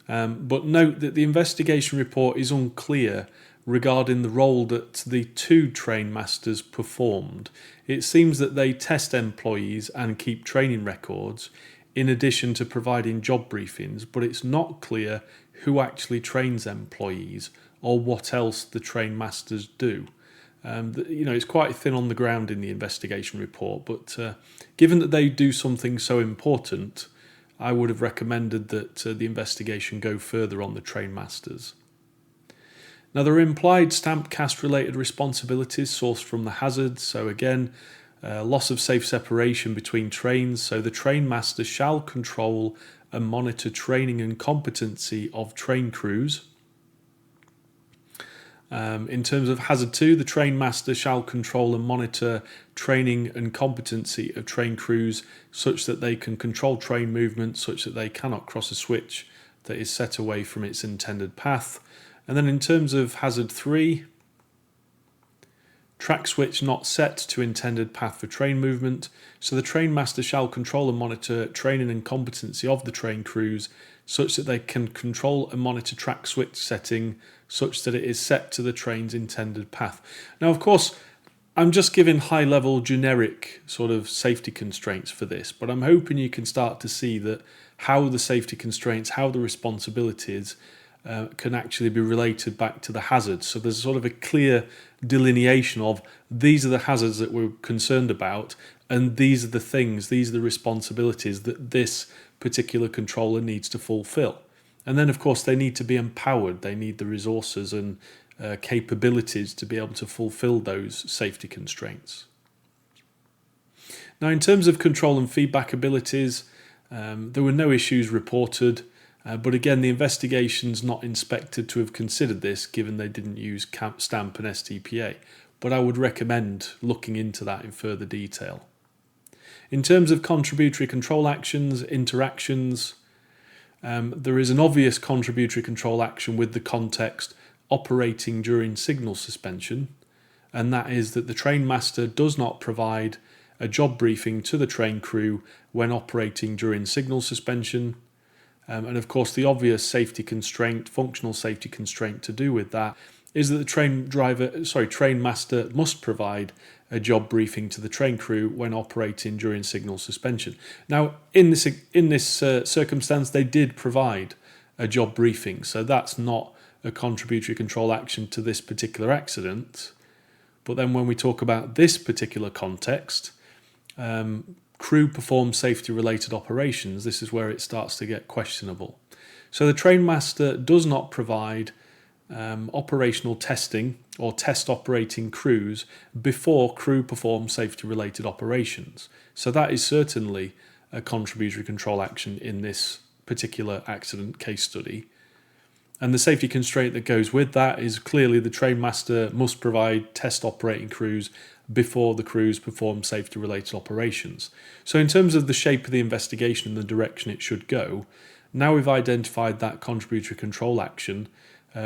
But note that the investigation report is unclear regarding the role that the 2 train masters performed. It seems that they test employees and keep training records in addition to providing job briefings, but it's not clear who actually trains employees or what else the train masters do. It's quite thin on the ground in the investigation report, but given that they do something so important, I would have recommended that the investigation go further on the train masters. Now, there are implied stamp cast related responsibilities sourced from the hazards. So again, loss of safe separation between trains. So the train master shall control and monitor training and competency of train crews. In terms of hazard 2, the train master shall control and monitor training and competency of train crews such that they can control train movement such that they cannot cross a switch that is set away from its intended path. And then in terms of hazard 3, track switch not set to intended path for train movement. So the train master shall control and monitor training and competency of the train crews such that they can control and monitor track switch setting such that it is set to the train's intended path. Now, of course, I'm just giving high-level generic sort of safety constraints for this, but I'm hoping you can start to see that how the safety constraints, how the responsibilities can actually be related back to the hazards. So there's sort of a clear delineation of these are the hazards that we're concerned about, and these are the things, these are the responsibilities that this particular controller needs to fulfill. And then, of course, they need to be empowered. They need the resources and capabilities to be able to fulfill those safety constraints. Now, in terms of control and feedback abilities, there were no issues reported. But again, the investigation's not inspected to have considered this, given they didn't use stamp and STPA. But I would recommend looking into that in further detail. In terms of contributory control actions, interactions, there is an obvious contributory control action with the context operating during signal suspension. and that is that the train master does not provide a job briefing to the train crew when operating during signal suspension. And of course, the obvious safety constraint, functional safety constraint to do with that is that the train master must provide a job briefing to the train crew when operating during signal suspension. Now, in this circumstance, they did provide a job briefing, so that's not a contributory control action to this particular accident. But then when we talk about this particular context, crew perform safety-related operations, this is where it starts to get questionable. So the train master does not provide operational testing or test operating crews before crew perform safety-related operations. So that is certainly a contributory control action in this particular accident case study. And the safety constraint that goes with that is clearly the train master must provide test operating crews before the crews perform safety-related operations. So in terms of the shape of the investigation and the direction it should go, now we've identified that contributory control action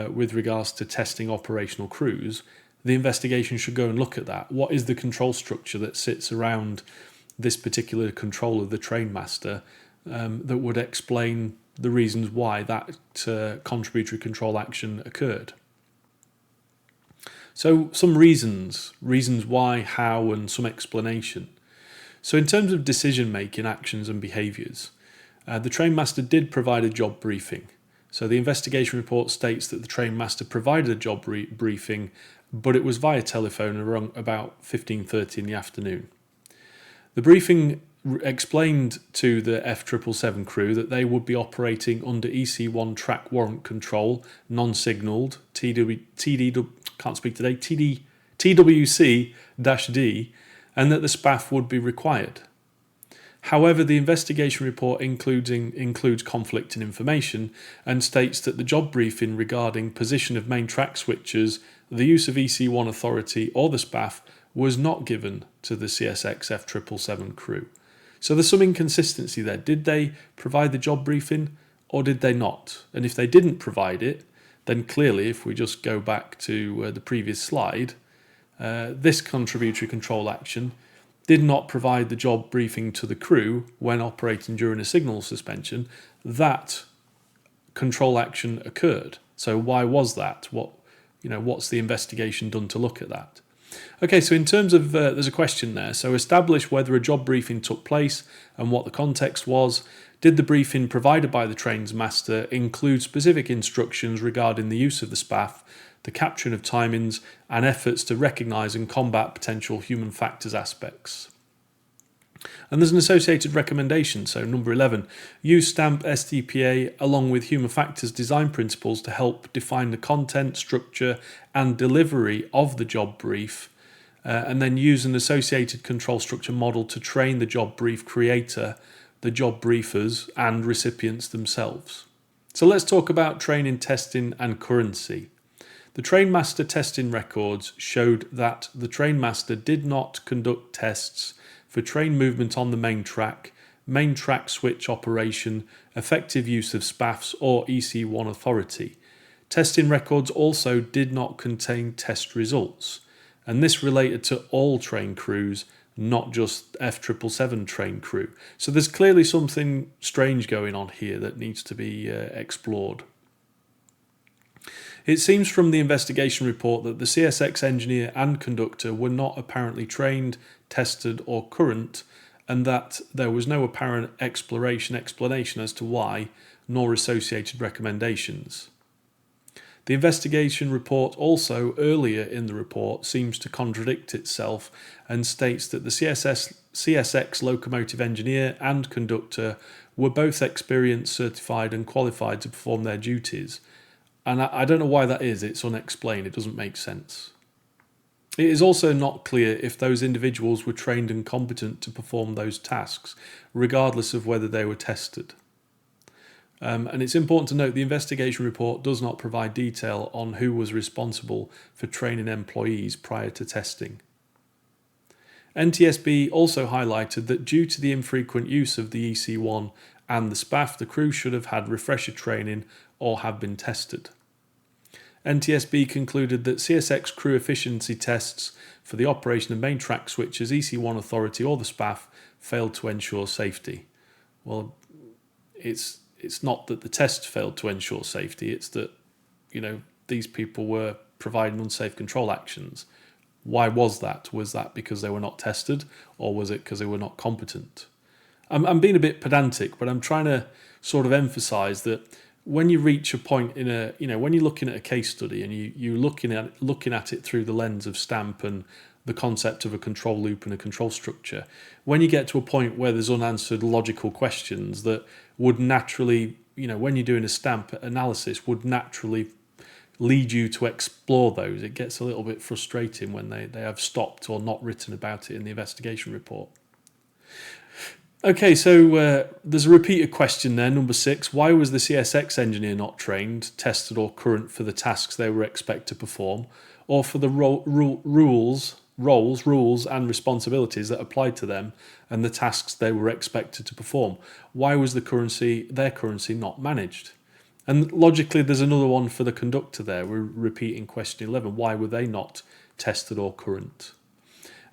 with regards to testing operational crews, the investigation should go and look at that. What is the control structure that sits around this particular control of the train master that would explain the reasons why that contributory control action occurred? So some reasons why, how, and some explanation. So in terms of decision-making, actions and behaviours, the train master did provide a job briefing. So the investigation report states that the train master provided a job briefing, but it was via telephone around about 15:30 in the afternoon. The briefing explained to the F777 crew that they would be operating under EC1 track warrant control, non-signalled, TWC-D, and that the SPAF would be required. However, the investigation report includes conflicting information and states that the job briefing regarding position of main track switches, the use of EC1 authority or the SPAF was not given to the CSX F777 crew. So there's some inconsistency there. Did they provide the job briefing or did they not? And if they didn't provide it, then clearly, if we just go back to the previous slide, this contributory control action did not provide the job briefing to the crew when operating during a signal suspension. That control action occurred. So why was that? What's the investigation done to look at that? Okay, so in terms of, there's a question there. So establish whether a job briefing took place and what the context was. Did the briefing provided by the train's master include specific instructions regarding the use of the SPAF, the capturing of timings, and efforts to recognise and combat potential human factors aspects? And there's an associated recommendation. So number 11, use STAMP STPA along with human factors design principles to help define the content, structure and delivery of the job brief, and then use an associated control structure model to train the job brief creator, the job briefers and recipients themselves. So let's talk about training, testing and currency. The train master testing records showed that the train master did not conduct tests for train movement on the main track switch operation, effective use of SPAFs or EC1 authority. Testing records also did not contain test results, and this related to all train crews, not just F777 train crew. So there's clearly something strange going on here that needs to be explored. It seems from the investigation report that the CSX engineer and conductor were not apparently trained, tested or current, and that there was no apparent explanation as to why, nor associated recommendations. The investigation report also, earlier in the report, seems to contradict itself and states that the CSX locomotive engineer and conductor were both experienced, certified and qualified to perform their duties. And I don't know why that is. It's unexplained. It doesn't make sense. It is also not clear if those individuals were trained and competent to perform those tasks, regardless of whether they were tested. And it's important to note the investigation report does not provide detail on who was responsible for training employees prior to testing. NTSB also highlighted that due to the infrequent use of the EC1 and the SPAF, the crew should have had refresher training or have been tested. NTSB concluded that CSX crew efficiency tests for the operation of main track switches, EC1 authority or the SPAF failed to ensure safety. Well, it's not that the tests failed to ensure safety, it's that, these people were providing unsafe control actions. Why was that? Was that because they were not tested, or was it because they were not competent? I'm being a bit pedantic, but I'm trying to sort of emphasize that when you reach a point in when you're looking at a case study and you're looking at it through the lens of STAMP and the concept of a control loop and a control structure, when you get to a point where there's unanswered logical questions that would naturally, when you're doing a STAMP analysis, would naturally lead you to explore those, it gets a little bit frustrating when they have stopped or not written about it in the investigation report. Okay, so there's a repeated question there, number 6. Why was the CSX engineer not trained, tested or current for the tasks they were expected to perform, or for the roles and responsibilities that applied to them and the tasks they were expected to perform? Why was their currency not managed? And logically, there's another one for the conductor there. We're repeating question 11. Why were they not tested or current?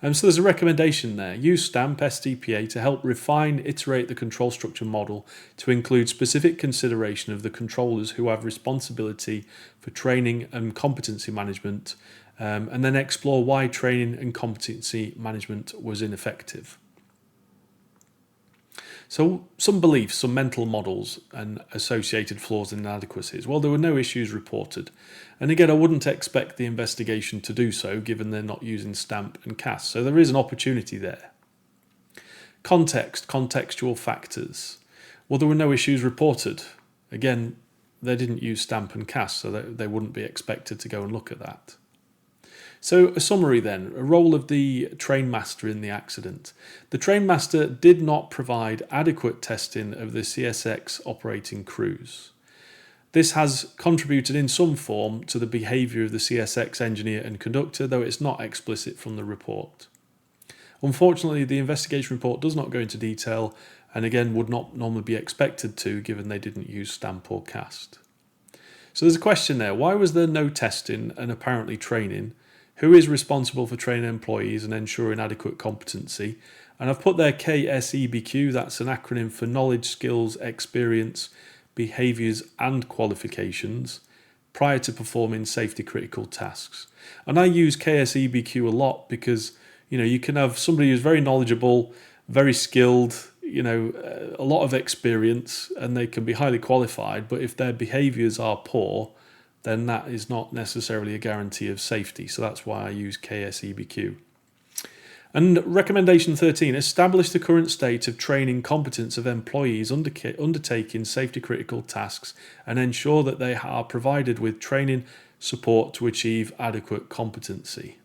So there's a recommendation there. Use STAMP STPA to help iterate the control structure model to include specific consideration of the controllers who have responsibility for training and competency management, and then explore why training and competency management was ineffective. So some beliefs, some mental models and associated flaws and inadequacies. Well, there were no issues reported. And again, I wouldn't expect the investigation to do so given they're not using STAMP and CAS. So there is an opportunity there. Contextual factors. Well, there were no issues reported. Again, they didn't use STAMP and CAS, so they wouldn't be expected to go and look at that. So a summary then, a role of the trainmaster in the accident. The trainmaster did not provide adequate testing of the CSX operating crews. This has contributed in some form to the behaviour of the CSX engineer and conductor, though it's not explicit from the report. Unfortunately, the investigation report does not go into detail and again would not normally be expected to, given they didn't use STAMP or CAST. So there's a question there, why was there no testing and apparently training? Who is responsible for training employees and ensuring adequate competency? And I've put there KSEBQ, that's an acronym for Knowledge, Skills, Experience, Behaviours and Qualifications, prior to performing safety critical tasks. And I use KSEBQ a lot because, you can have somebody who's very knowledgeable, very skilled, a lot of experience, and they can be highly qualified, but if their behaviours are poor, then that is not necessarily a guarantee of safety. So that's why I use KSEBQ. And recommendation 13, establish the current state of training competence of employees undertaking safety critical tasks and ensure that they are provided with training support to achieve adequate competency.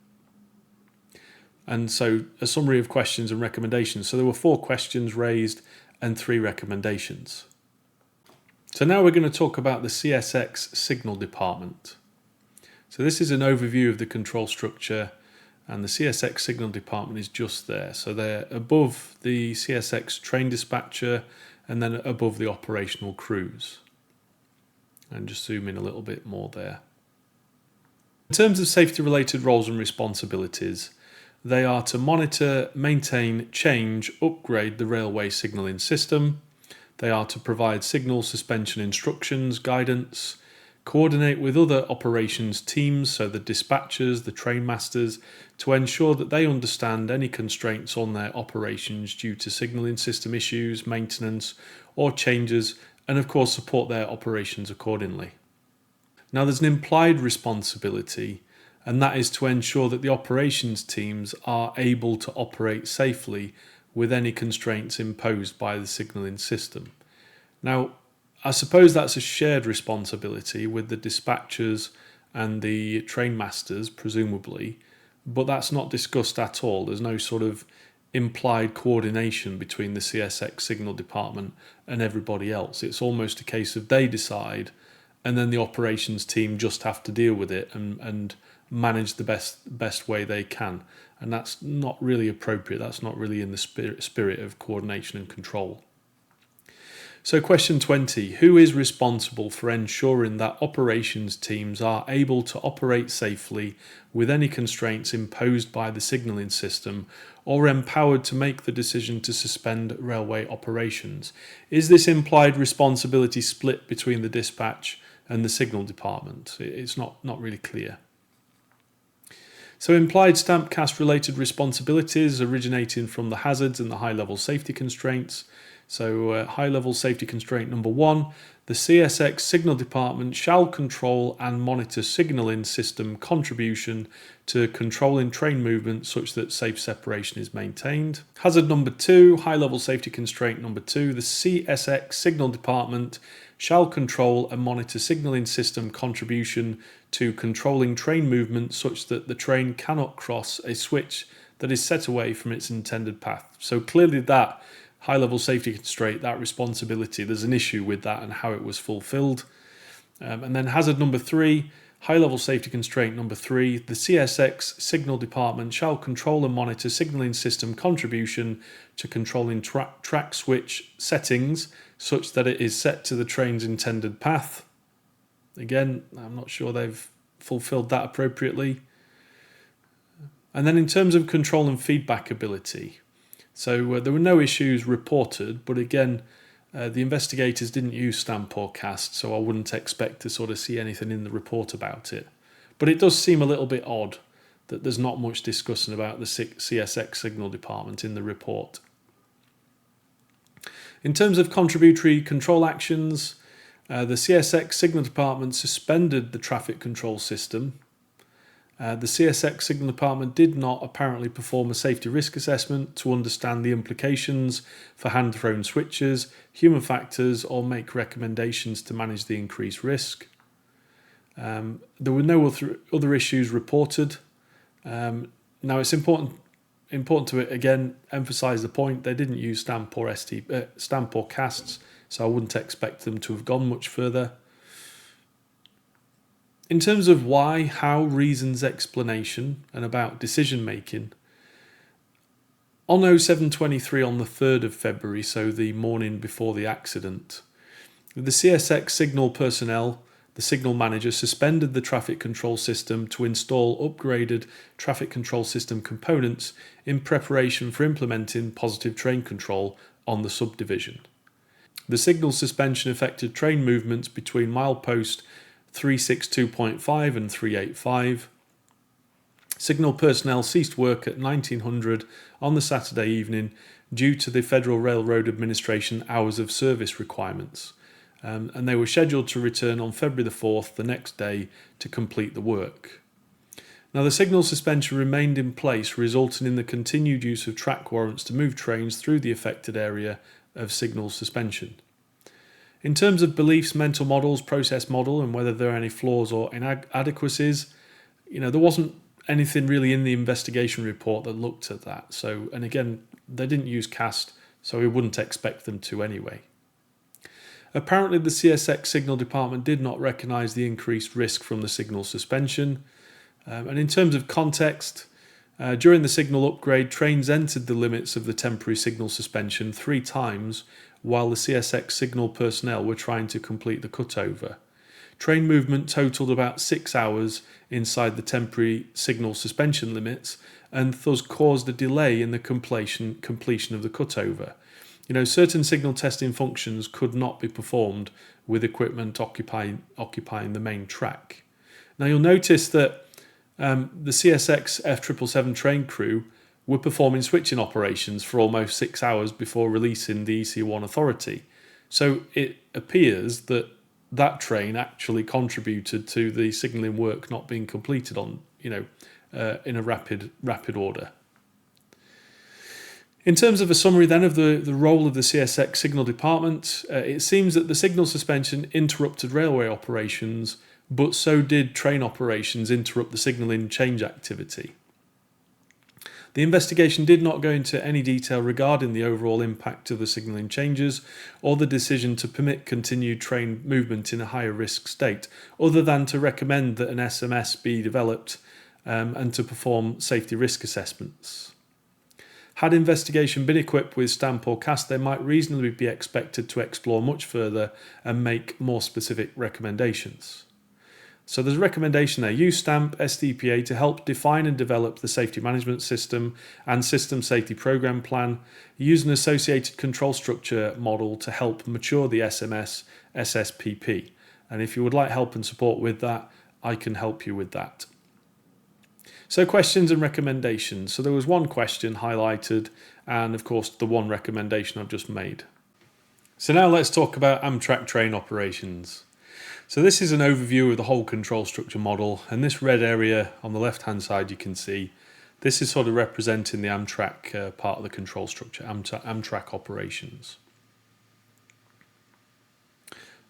And so a summary of questions and recommendations. So there were 4 questions raised and 3 recommendations. So now we're going to talk about the CSX signal department. So this is an overview of the control structure, and the CSX signal department is just there. So they're above the CSX train dispatcher and then above the operational crews. And just zoom in a little bit more there. In terms of safety related roles and responsibilities, they are to monitor, maintain, change, upgrade the railway signalling system. They are to provide signal suspension instructions, guidance, coordinate with other operations teams, so the dispatchers, the train masters, to ensure that they understand any constraints on their operations due to signalling system issues, maintenance or changes, and of course support their operations accordingly. Now there's an implied responsibility, and that is to ensure that the operations teams are able to operate safely with any constraints imposed by the signalling system. Now, I suppose that's a shared responsibility with the dispatchers and the train masters, presumably, but that's not discussed at all. There's no sort of implied coordination between the CSX signal department and everybody else. It's almost a case of they decide and then the operations team just have to deal with it and manage the best way they can. And that's not really appropriate. That's not really in the spirit of coordination and control. So question 20, who is responsible for ensuring that operations teams are able to operate safely with any constraints imposed by the signalling system or empowered to make the decision to suspend railway operations? Is this implied responsibility split between the dispatch and the signal department? It's not really clear. So implied stamp cast related responsibilities originating from the hazards and the high-level safety constraints. So high-level safety constraint number 1, the CSX signal department shall control and monitor signalling system contribution to controlling train movement such that safe separation is maintained. Hazard number 2, high-level safety constraint number 2, the CSX signal department shall control and monitor signalling system contribution to controlling train movement such that the train cannot cross a switch that is set away from its intended path. So clearly that high-level safety constraint, that responsibility, there's an issue with that and how it was fulfilled. And then hazard number 3, high-level safety constraint number 3, the CSX signal department shall control and monitor signalling system contribution to controlling track switch settings such that it is set to the train's intended path. Again, I'm not sure they've fulfilled that appropriately. And then in terms of control and feedback ability, so there were no issues reported, but again, the investigators didn't use stamp or cast, so I wouldn't expect to sort of see anything in the report about it. But it does seem a little bit odd that there's not much discussion about the CSX signal department in the report. In terms of contributory control actions, the CSX signal department suspended the traffic control system. The CSX signal department did not apparently perform a safety risk assessment to understand the implications for hand-thrown switches, human factors, or make recommendations to manage the increased risk. There were no other issues reported. Now it's important to again emphasise the point they didn't use stamp or casts, so I wouldn't expect them to have gone much further. In terms of why, how, reasons, explanation, and about decision making, on 0723 on the 3rd of February, so the morning before the accident, the CSX signal personnel, the signal manager, suspended the traffic control system to install upgraded traffic control system components in preparation for implementing positive train control on the subdivision. The signal suspension affected train movements between milepost 362.5 and 385. Signal personnel ceased work at 1900 on the Saturday evening due to the Federal Railroad Administration hours of service requirements, and they were scheduled to return on February the 4th, the next day, to complete the work. Now the signal suspension remained in place, resulting in the continued use of track warrants to move trains through the affected area of signal suspension. In terms of beliefs, mental models, process model, and whether there are any flaws or inadequacies, there wasn't anything really in the investigation report that looked at that. So, and again, they didn't use cast, so we wouldn't expect them to anyway. Apparently, the CSX signal department did not recognise the increased risk from the signal suspension. And in terms of context, during the signal upgrade, trains entered the limits of the temporary signal suspension 3 times while the CSX signal personnel were trying to complete the cutover. Train movement totaled about 6 hours inside the temporary signal suspension limits and thus caused a delay in the completion of the cutover. Certain signal testing functions could not be performed with equipment occupying the main track. Now you'll notice that the CSX F777 train crew were performing switching operations for almost 6 hours before releasing the EC1 authority. So it appears that that train actually contributed to the signalling work not being completed in a rapid order. In terms of a summary then of the role of the CSX signal department, it seems that the signal suspension interrupted railway operations, but so did train operations interrupt the signalling change activity. The investigation did not go into any detail regarding the overall impact of the signalling changes or the decision to permit continued train movement in a higher risk state, other than to recommend that an SMS be developed and to perform safety risk assessments. Had investigation been equipped with stamp or cast, they might reasonably be expected to explore much further and make more specific recommendations. So there's a recommendation there. Use STAMP STPA to help define and develop the safety management system and system safety program plan. Use an associated control structure model to help mature the SMS SSPP. And if you would like help and support with that, I can help you with that. So questions and recommendations. So there was one question highlighted and of course the one recommendation I've just made. So now let's talk about Amtrak train operations. So this is an overview of the whole control structure model, and this red area on the left hand side you can see, this is sort of representing the Amtrak part of the control structure, Amtrak operations.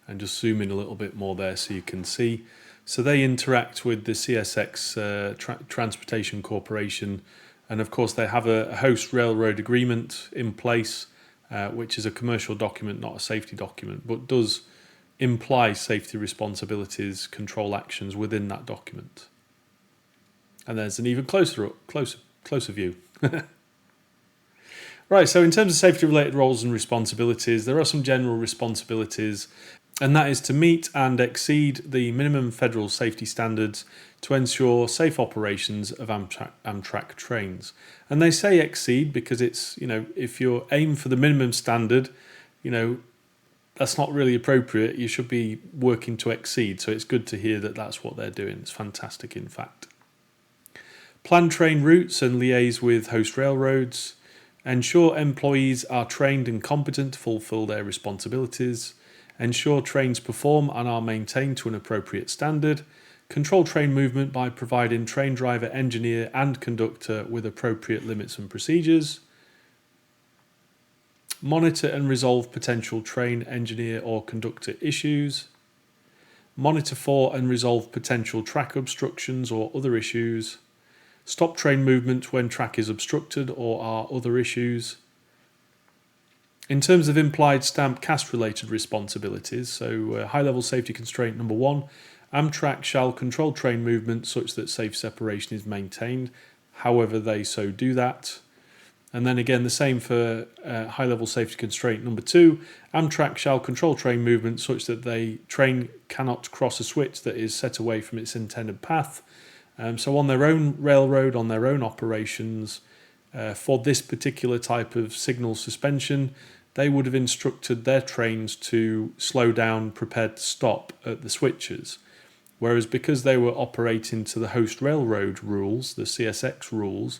And just zoom in a little bit more there so you can see. So they interact with the CSX Transportation Corporation, and of course they have a host railroad agreement in place, which is a commercial document, not a safety document, but does imply safety responsibilities, control actions within that document. And there's an even closer view. Right, so in terms of safety related roles and responsibilities, there are some general responsibilities, and that is to meet and exceed the minimum federal safety standards to ensure safe operations of Amtrak trains. And they say exceed because it's, if you aim for the minimum standard, that's not really appropriate. You should be working to exceed. So it's good to hear that that's what they're doing. It's fantastic, in fact. Plan train routes and liaise with host railroads. Ensure employees are trained and competent to fulfill their responsibilities. Ensure trains perform and are maintained to an appropriate standard. Control train movement by providing train driver, engineer and conductor with appropriate limits and procedures. Monitor and resolve potential train, engineer or conductor issues. Monitor for and resolve potential track obstructions or other issues. Stop train movement when track is obstructed or are other issues. In terms of implied stamp cast related responsibilities, so high-level safety constraint number 1, Amtrak shall control train movement such that safe separation is maintained, however they so do that. And then again, the same for high-level safety constraint number 2. Amtrak shall control train movement such that the train cannot cross a switch that is set away from its intended path. So on their own railroad, on their own operations, for this particular type of signal suspension, they would have instructed their trains to slow down, prepared to stop at the switches. Whereas because they were operating to the host railroad rules, the CSX rules,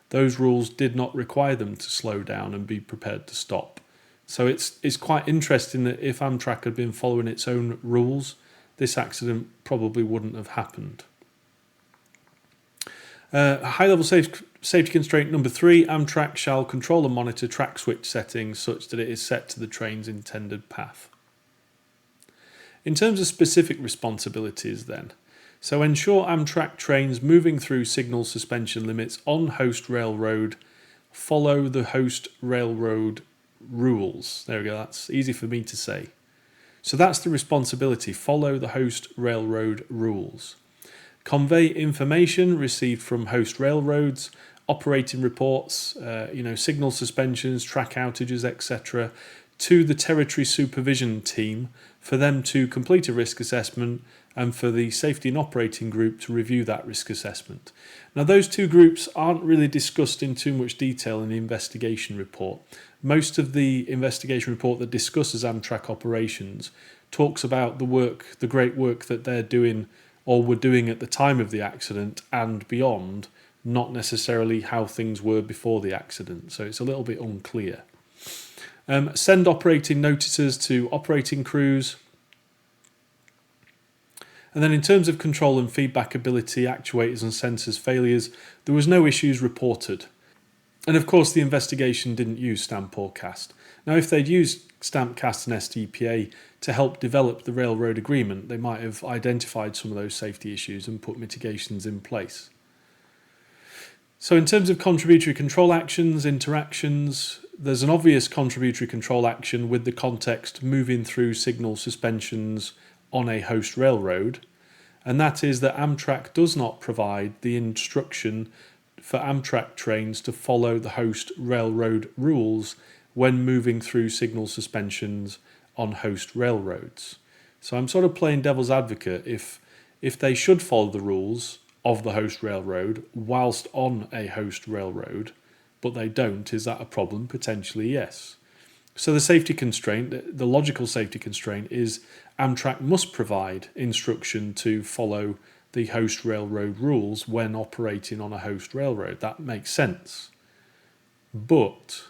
those rules did not require them to slow down and be prepared to stop. So it's quite interesting that if Amtrak had been following its own rules, this accident probably wouldn't have happened. High-level safety constraint number 3, Amtrak shall control and monitor track switch settings such that it is set to the train's intended path. In terms of specific responsibilities then, so ensure Amtrak trains moving through signal suspension limits on host railroad follow the host railroad rules. There we go, that's easy for me to say. So that's the responsibility, follow the host railroad rules. Convey information received from host railroads, operating reports, signal suspensions, track outages, etc., to the territory supervision team for them to complete a risk assessment and for the safety and operating group to review that risk assessment. Now those two groups aren't really discussed in too much detail in the investigation report. Most of the investigation report that discusses Amtrak operations talks about the great work that they're doing or were doing at the time of the accident and beyond, not necessarily how things were before the accident. So it's a little bit unclear. Send operating notices to operating crews. And then in terms of control and feedback ability, actuators and sensors failures, there was no issues reported. And of course the investigation didn't use stamp or cast. Now if they'd used stamp, cast and STPA to help develop the railroad agreement, they might have identified some of those safety issues and put mitigations in place. So in terms of contributory control actions, interactions, there's an obvious contributory control action with the context moving through signal suspensions on a host railroad, and that is that Amtrak does not provide the instruction for Amtrak trains to follow the host railroad rules when moving through signal suspensions on host railroads. So I'm sort of playing devil's advocate. If they should follow the rules of the host railroad whilst on a host railroad, but they don't, is that a problem? Potentially, yes. So the safety constraint, the logical safety constraint, is Amtrak must provide instruction to follow the host railroad rules when operating on a host railroad. That makes sense. But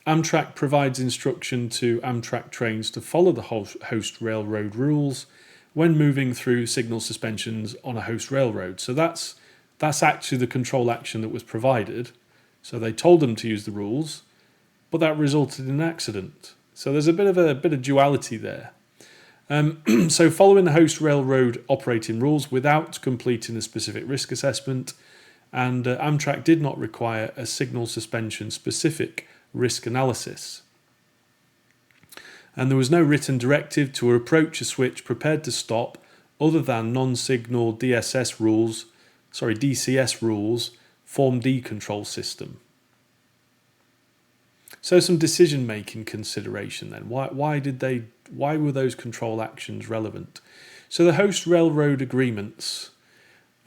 Amtrak provides instruction to Amtrak trains to follow the host railroad rules when moving through signal suspensions on a host railroad. So that's actually the control action that was provided. So they told them to use the rules, but that resulted in an accident. So there's a bit of duality there. So following the host railroad operating rules without completing a specific risk assessment, and Amtrak did not require a signal suspension specific risk analysis. And there was no written directive to approach a switch prepared to stop other than non-signal DCS rules Form D control system. So some decision-making consideration then. Why were those control actions relevant? So the host railroad agreements,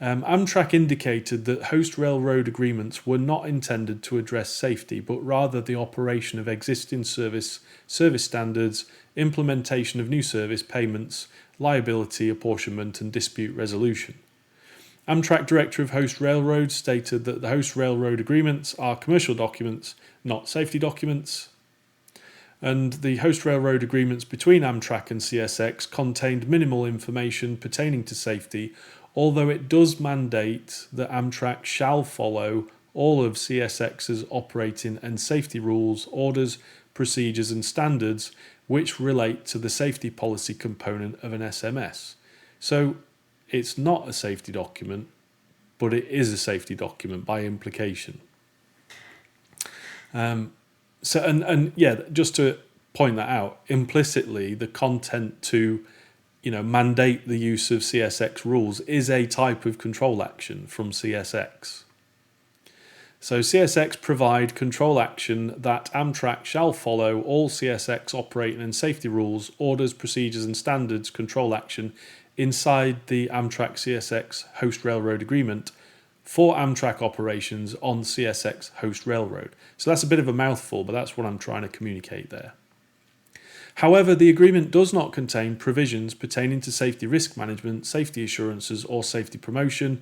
Amtrak indicated that host railroad agreements were not intended to address safety, but rather the operation of existing service standards, implementation of new service payments, liability apportionment and dispute resolution. Amtrak Director of Host Railroads stated that the host railroad agreements are commercial documents, not safety documents. And the host railroad agreements between Amtrak and CSX contained minimal information pertaining to safety, although it does mandate that Amtrak shall follow all of CSX's operating and safety rules, orders, procedures and standards which relate to the safety policy component of an SMS. So it's not a safety document, but it is a safety document by implication. Just to point that out, implicitly the content to mandate the use of CSX rules is a type of control action from CSX. So CSX provide control action that Amtrak shall follow all CSX operating and safety rules, orders, procedures and standards control action inside the Amtrak CSX host railroad agreement for Amtrak operations on CSX host railroad. So that's a bit of a mouthful, but that's what I'm trying to communicate there. However, the agreement does not contain provisions pertaining to safety risk management, safety assurances or safety promotion.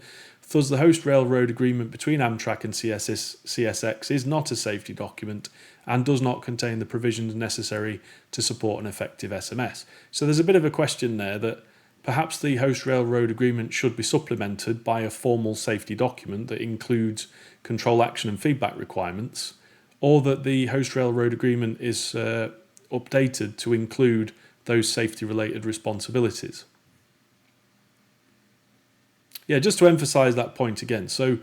Thus, the host railroad agreement between Amtrak and CSX is not a safety document and does not contain the provisions necessary to support an effective SMS. So there's a bit of a question there that perhaps the host railroad agreement should be supplemented by a formal safety document that includes control action and feedback requirements, or that the host railroad agreement is updated to include those safety-related responsibilities. Yeah, just to emphasize that point again. So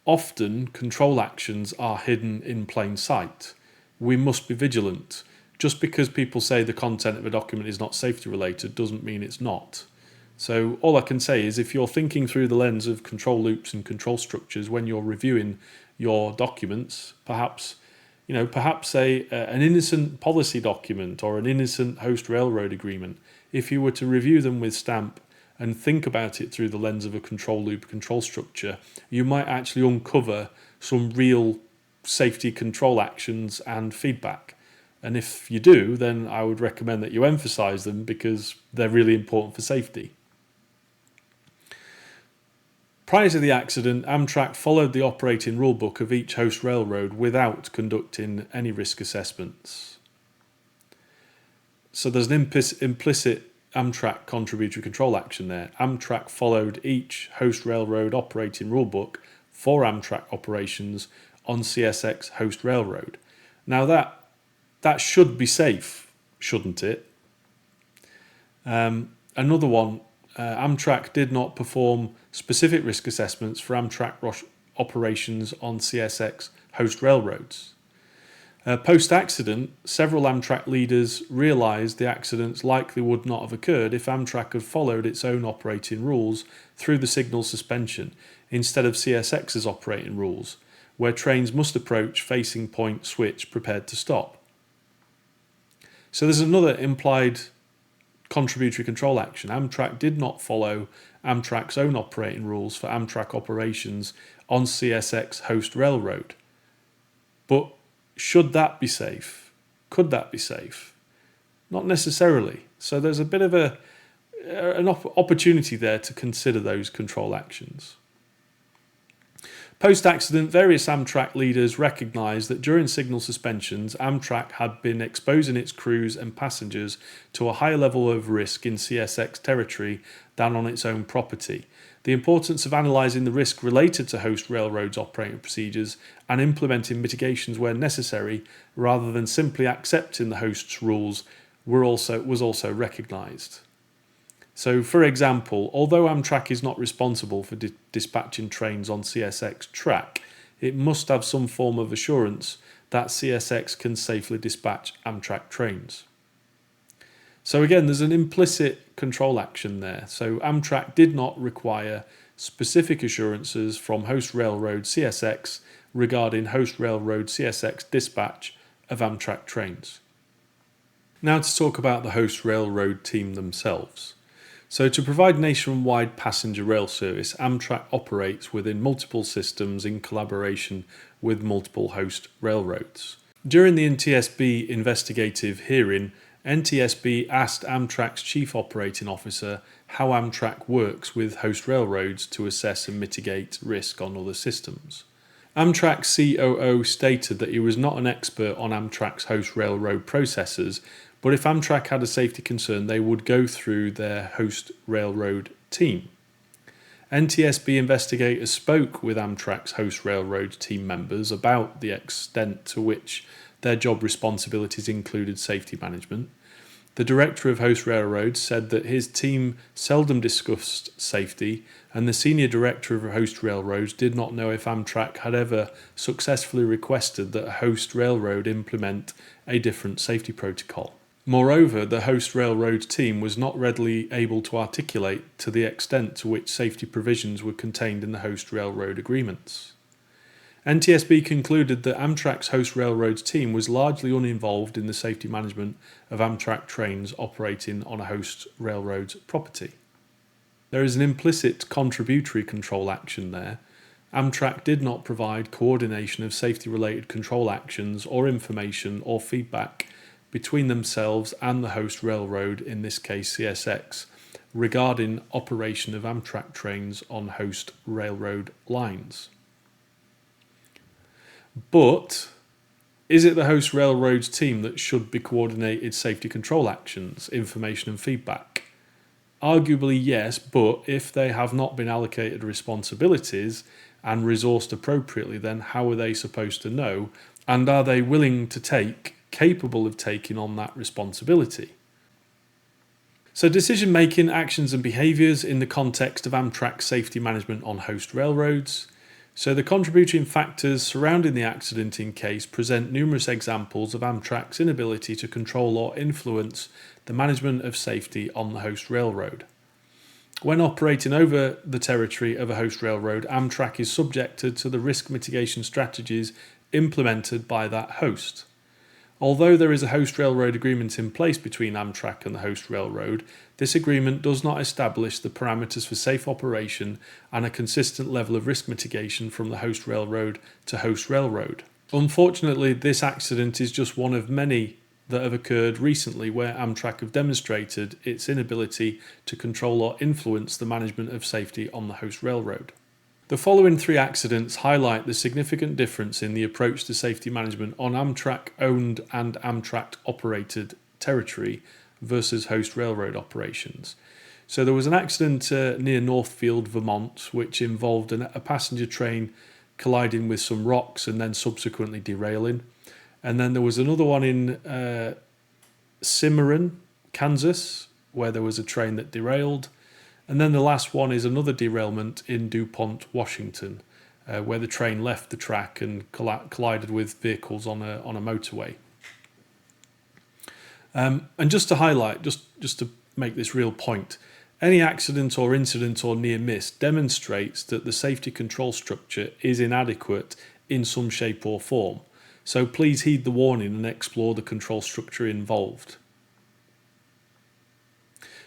often control actions are hidden in plain sight. We must be vigilant. Just because people say the content of a document is not safety related doesn't mean it's not. So all I can say is if you're thinking through the lens of control loops and control structures when you're reviewing your documents, perhaps an innocent policy document or an innocent host railroad agreement, if you were to review them with stamp and think about it through the lens of a control loop control structure, you might actually uncover some real safety control actions and feedback. And if you do, then I would recommend that you emphasize them because they're really important for safety. Prior to the accident, Amtrak followed the operating rulebook of each host railroad without conducting any risk assessments. So there's an implicit Amtrak contributory control action there. Amtrak followed each host railroad operating rulebook for Amtrak operations on CSX host railroad. Now that should be safe, shouldn't it? Another one, Amtrak did not perform specific risk assessments for Amtrak operations on CSX host railroads. Post-accident, several Amtrak leaders realised the accidents likely would not have occurred if Amtrak had followed its own operating rules through the signal suspension instead of CSX's operating rules, where trains must approach facing point switch prepared to stop. So there's another implied contributory control action. Amtrak did not follow Amtrak's own operating rules for Amtrak operations on CSX host railroad. But should that be safe? Could that be safe? Not necessarily. So there's a bit of an opportunity there to consider those control actions. Post-accident, various Amtrak leaders recognised that during signal suspensions, Amtrak had been exposing its crews and passengers to a higher level of risk in CSX territory than on its own property. The importance of analysing the risk related to host railroads' operating procedures and implementing mitigations where necessary, rather than simply accepting the host's rules, was also recognised. So, for example, although Amtrak is not responsible for dispatching trains on CSX track, it must have some form of assurance that CSX can safely dispatch Amtrak trains. So again, there's an implicit control action there. So Amtrak did not require specific assurances from host railroad CSX regarding host railroad CSX dispatch of Amtrak trains. Now to talk about the host railroad team themselves. So to provide nationwide passenger rail service, Amtrak operates within multiple systems in collaboration with multiple host railroads. During the NTSB investigative hearing, NTSB asked Amtrak's Chief Operating Officer how Amtrak works with host railroads to assess and mitigate risk on other systems. Amtrak's COO stated that he was not an expert on Amtrak's host railroad processes, but if Amtrak had a safety concern, they would go through their host railroad team. NTSB investigators spoke with Amtrak's host railroad team members about the extent to which their job responsibilities included safety management. The director of host railroads said that his team seldom discussed safety, and the senior director of host railroads did not know if Amtrak had ever successfully requested that a host railroad implement a different safety protocol. Moreover, the host railroad team was not readily able to articulate to the extent to which safety provisions were contained in the host railroad agreements. NTSB concluded that Amtrak's host railroads team was largely uninvolved in the safety management of Amtrak trains operating on a host railroad's property. There is an implicit contributory control action there. Amtrak did not provide coordination of safety-related control actions or information or feedback between themselves and the host railroad, in this case CSX, regarding operation of Amtrak trains on host railroad lines. But is it the host railroad's team that should be coordinated safety control actions, information and feedback? Arguably yes, but if they have not been allocated responsibilities and resourced appropriately, then how are they supposed to know? And are they willing to capable of taking on that responsibility? So decision making, actions and behaviours in the context of Amtrak safety management on host railroads. So the contributing factors surrounding the accident in Cayce present numerous examples of Amtrak's inability to control or influence the management of safety on the host railroad. When operating over the territory of a host railroad, Amtrak is subjected to the risk mitigation strategies implemented by that host. Although there is a host railroad agreement in place between Amtrak and the host railroad, this agreement does not establish the parameters for safe operation and a consistent level of risk mitigation from the host railroad to host railroad. Unfortunately, this accident is just one of many that have occurred recently where Amtrak have demonstrated its inability to control or influence the management of safety on the host railroad. The following three accidents highlight the significant difference in the approach to safety management on Amtrak-owned and Amtrak-operated territory versus host railroad operations. So there was an accident near Northfield, Vermont, which involved a passenger train colliding with some rocks and then subsequently derailing. And then there was another one in Cimarron, Kansas, where there was a train that derailed. And then the last one is another derailment in DuPont, Washington, where the train left the track and collided with vehicles on a motorway. And just to highlight, just to make this real point, any accident or incident or near miss demonstrates that the safety control structure is inadequate in some shape or form. So please heed the warning and explore the control structure involved.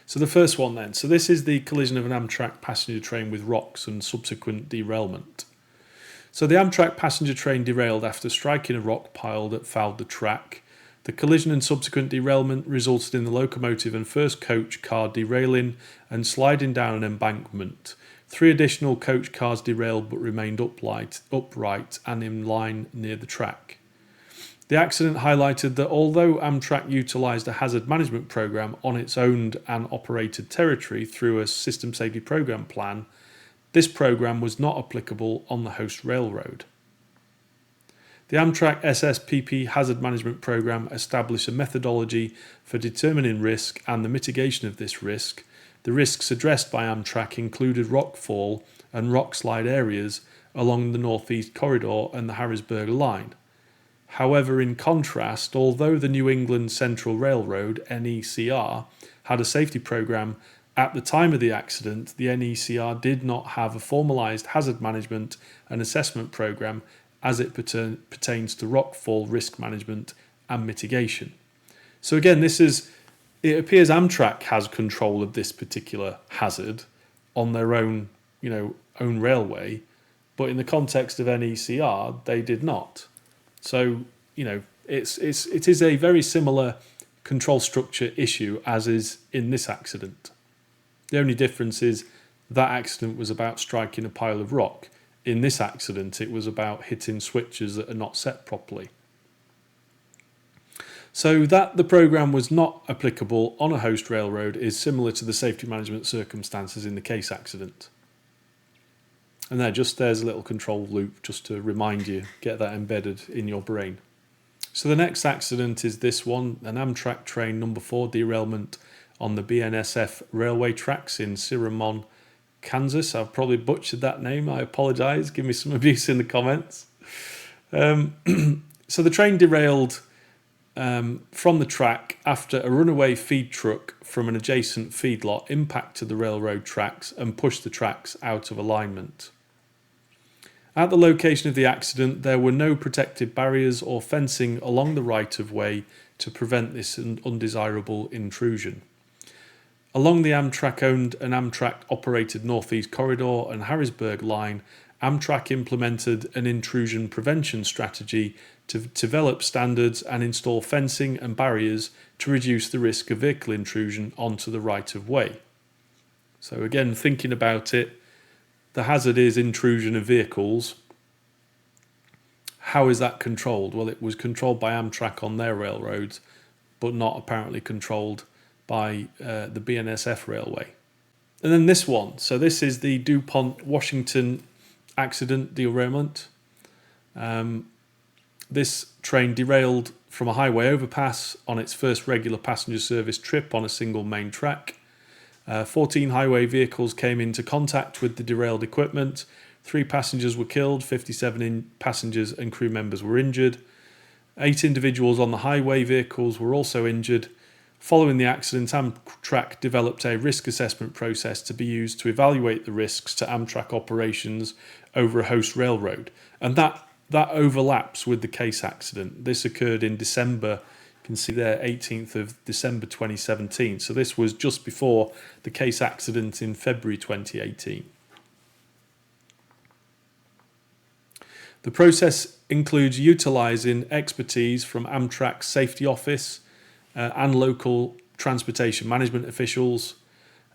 So the first one then. So this is the collision of an Amtrak passenger train with rocks and subsequent derailment. So the Amtrak passenger train derailed after striking a rock pile that fouled the track. The collision and subsequent derailment resulted in the locomotive and first coach car derailing and sliding down an embankment. 3 additional coach cars derailed but remained upright and in line near the track. The accident highlighted that although Amtrak utilised a hazard management programme on its owned and operated territory through a system safety programme plan, this programme was not applicable on the host railroad. The Amtrak SSPP hazard management programme established a methodology for determining risk and the mitigation of this risk. The risks addressed by Amtrak included rockfall and rock slide areas along the Northeast Corridor and the Harrisburg line. However, in contrast, although the New England Central Railroad, NECR, had a safety programme at the time of the accident, the NECR did not have a formalised hazard management and assessment programme as it pertains to rockfall risk management and mitigation. So again, it appears Amtrak has control of this particular hazard on their own railway, but in the context of NECR, they did not. So, it is a very similar control structure issue as is in this accident. The only difference is that accident was about striking a pile of rock. In this accident, it was about hitting switches that are not set properly. So that the programme was not applicable on a host railroad is similar to the safety management circumstances in the Cayce accident. And there's a little control loop just to remind you, get that embedded in your brain. So the next accident is this one, an Amtrak train number 4 derailment on the BNSF railway tracks in Cinnamon, Kansas. I've probably butchered that name. I apologise. Give me some abuse in the comments. So the train derailed from the track after a runaway feed truck from an adjacent feedlot impacted the railroad tracks and pushed the tracks out of alignment. At the location of the accident, there were no protective barriers or fencing along the right-of-way to prevent this undesirable intrusion. Along the Amtrak-owned and Amtrak-operated Northeast Corridor and Harrisburg line, Amtrak implemented an intrusion prevention strategy to develop standards and install fencing and barriers to reduce the risk of vehicle intrusion onto the right-of-way. So again, thinking about it, the hazard is intrusion of vehicles. How is that controlled? Well, it was controlled by Amtrak on their railroads, but not apparently controlled by the BNSF railway. And then this one. So this is the DuPont Washington accident derailment. This train derailed from a highway overpass on its first regular passenger service trip on a single main track. 14 highway vehicles came into contact with the derailed equipment. 3 passengers were killed, 57 passengers and crew members were injured. 8 individuals on the highway vehicles were also injured. Following the accident, Amtrak developed a risk assessment process to be used to evaluate the risks to Amtrak operations over a host railroad. And that overlaps with the Cayce accident. This occurred in December. You can see there, 18th of December 2017. So this was just before the Cayce accident in February 2018. The process includes utilising expertise from Amtrak's safety office and local transportation management officials.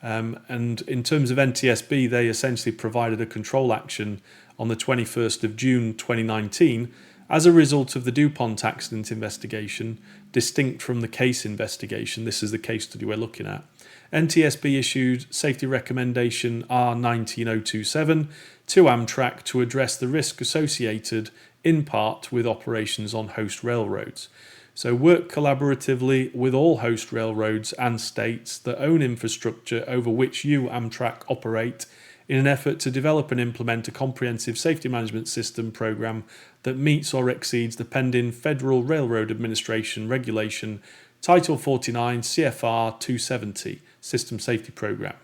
And in terms of NTSB, they essentially provided a control action on the 21st of June 2019 as a result of the DuPont accident investigation, distinct from the Cayce investigation. This is the case study we're looking at. NTSB issued Safety Recommendation R19027 to Amtrak to address the risk associated in part with operations on host railroads. So work collaboratively with all host railroads and states that own infrastructure over which you, Amtrak, operate in an effort to develop and implement a comprehensive safety management system program that meets or exceeds the pending Federal Railroad Administration Regulation Title 49 CFR 270 System Safety Program.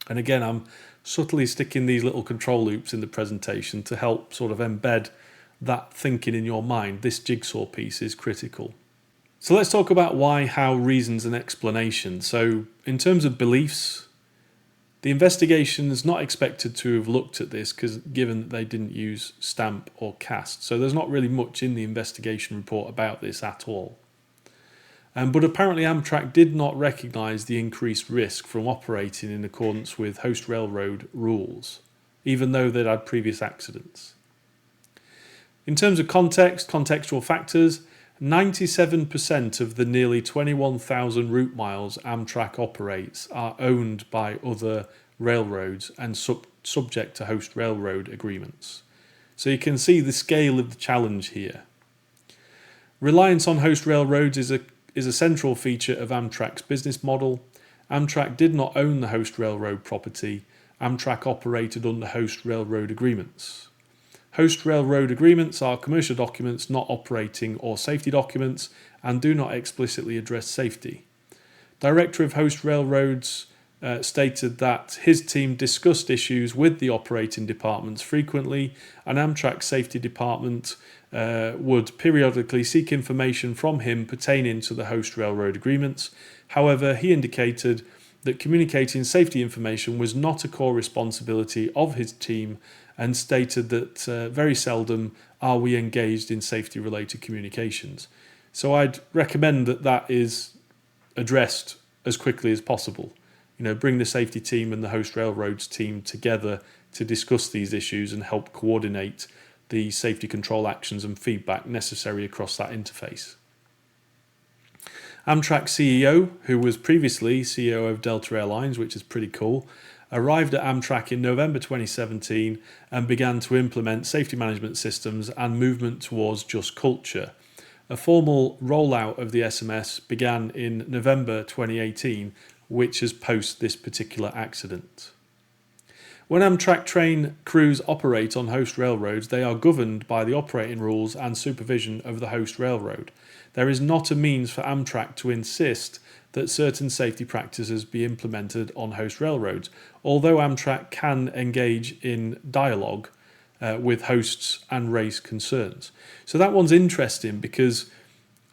And again, I'm subtly sticking these little control loops in the presentation to help sort of embed that thinking in your mind. This jigsaw piece is critical. So let's talk about why, how, reasons and explanations. So in terms of beliefs, the investigation is not expected to have looked at this given that they didn't use stamp or cast. So there's not really much in the investigation report about this at all. But apparently Amtrak did not recognise the increased risk from operating in accordance with host railroad rules, even though they'd had previous accidents. In terms of context, contextual factors, 97% of the nearly 21,000 route miles Amtrak operates are owned by other railroads and subject to host railroad agreements. So you can see the scale of the challenge here. Reliance on host railroads is a central feature of Amtrak's business model. Amtrak did not own the host railroad property. Amtrak operated under host railroad agreements. Host railroad agreements are commercial documents, not operating or safety documents, and do not explicitly address safety. Director of Host Railroads stated that his team discussed issues with the operating departments frequently, and Amtrak's safety department would periodically seek information from him pertaining to the host railroad agreements. However, he indicated that communicating safety information was not a core responsibility of his team, and stated that very seldom are we engaged in safety-related communications. So I'd recommend that is addressed as quickly as possible. Bring the safety team and the host railroads team together to discuss these issues and help coordinate the safety control actions and feedback necessary across that interface. Amtrak CEO, who was previously CEO of Delta Airlines, which is pretty cool, arrived at Amtrak in November 2017 and began to implement safety management systems and movement towards just culture. A formal rollout of the SMS began in November 2018, which is post this particular accident. When Amtrak train crews operate on host railroads, they are governed by the operating rules and supervision of the host railroad. There is not a means for Amtrak to insist that certain safety practices be implemented on host railroads, although Amtrak can engage in dialogue with hosts and raise concerns. So that one's interesting because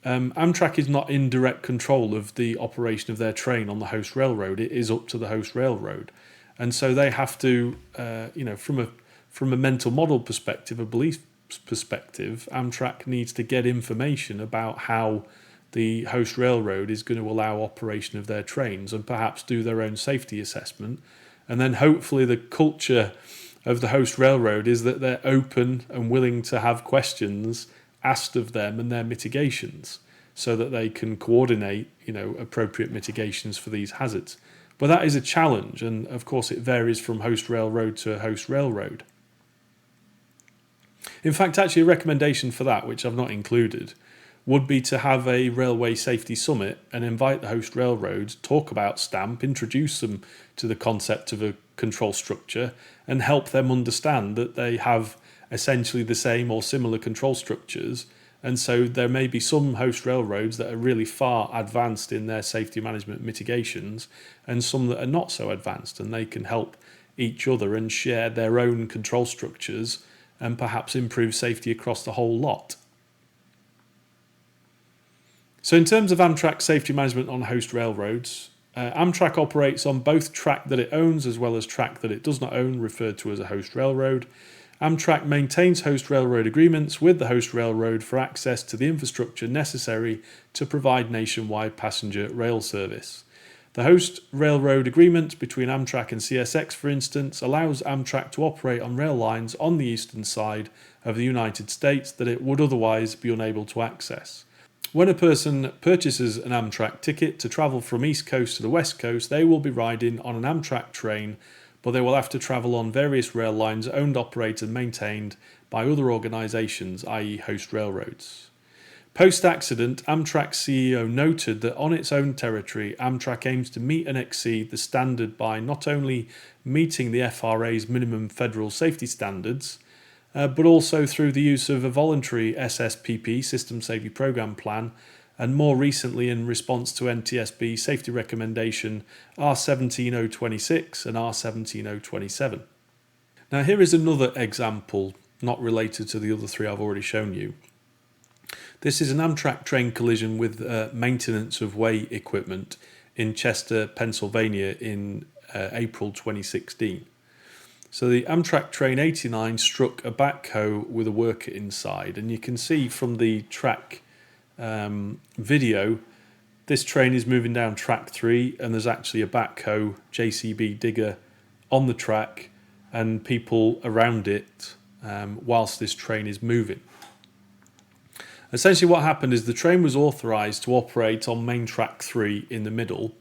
Amtrak is not in direct control of the operation of their train on the host railroad. It is up to the host railroad. And so they have to, from a mental model perspective, a belief perspective, Amtrak needs to get information about how the host railroad is going to allow operation of their trains and perhaps do their own safety assessment. And then hopefully the culture of the host railroad is that they're open and willing to have questions asked of them and their mitigations so that they can coordinate, appropriate mitigations for these hazards. But that is a challenge, and of course it varies from host railroad to host railroad. In fact, actually a recommendation for that, which I've not included, would be to have a railway safety summit and invite the host railroads, talk about STAMP, introduce them to the concept of a control structure and help them understand that they have essentially the same or similar control structures. And so there may be some host railroads that are really far advanced in their safety management mitigations and some that are not so advanced, and they can help each other and share their own control structures and perhaps improve safety across the whole lot. So in terms of Amtrak safety management on host railroads, Amtrak operates on both track that it owns as well as track that it does not own, referred to as a host railroad. Amtrak maintains host railroad agreements with the host railroad for access to the infrastructure necessary to provide nationwide passenger rail service. The host railroad agreement between Amtrak and CSX, for instance, allows Amtrak to operate on rail lines on the eastern side of the United States that it would otherwise be unable to access. When a person purchases an Amtrak ticket to travel from East Coast to the West Coast, they will be riding on an Amtrak train, but they will have to travel on various rail lines owned, operated and maintained by other organisations, i.e. host railroads. Post-accident, Amtrak CEO noted that on its own territory, Amtrak aims to meet and exceed the standard by not only meeting the FRA's minimum federal safety standards, but also through the use of a voluntary SSPP, System Safety Program Plan, and more recently in response to NTSB safety recommendation R17026 and R17027. Now here is another example, not related to the other three I've already shown you. This is an Amtrak train collision with maintenance of way equipment in Chester, Pennsylvania in April 2016. So the Amtrak train 89 struck a backhoe with a worker inside, and you can see from the track video, this train is moving down track 3 and there's actually a backhoe JCB digger on the track and people around it whilst this train is moving. Essentially what happened is the train was authorised to operate on main track 3 in the middle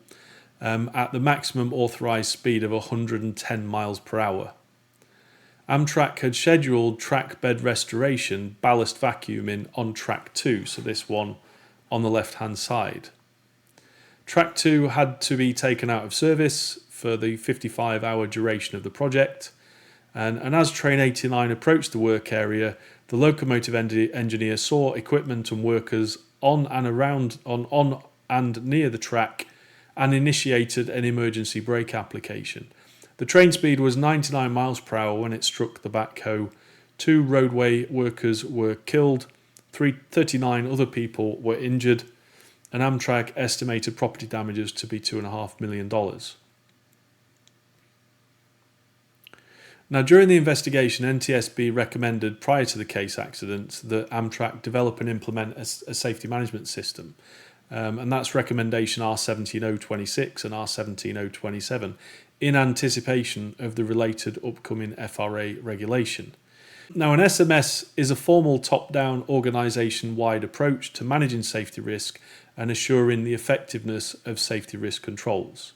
at the maximum authorised speed of 110 miles per hour. Amtrak had scheduled track bed restoration, ballast vacuuming on track 2, so this one on the left hand side. Track 2 had to be taken out of service for the 55-hour duration of the project, and as train 89 approached the work area, the locomotive engineer saw equipment and workers on and near the track and initiated an emergency brake application. The train speed was 99 miles per hour when it struck the backhoe. 2 roadway workers were killed, 39 other people were injured, and Amtrak estimated property damages to be $2.5 million. Now, during the investigation, NTSB recommended prior to the Cayce accident that Amtrak develop and implement a safety management system. And that's recommendation R17026 and R17027 in anticipation of the related upcoming FRA regulation. Now, an SMS is a formal top-down organisation-wide approach to managing safety risk and assuring the effectiveness of safety risk controls.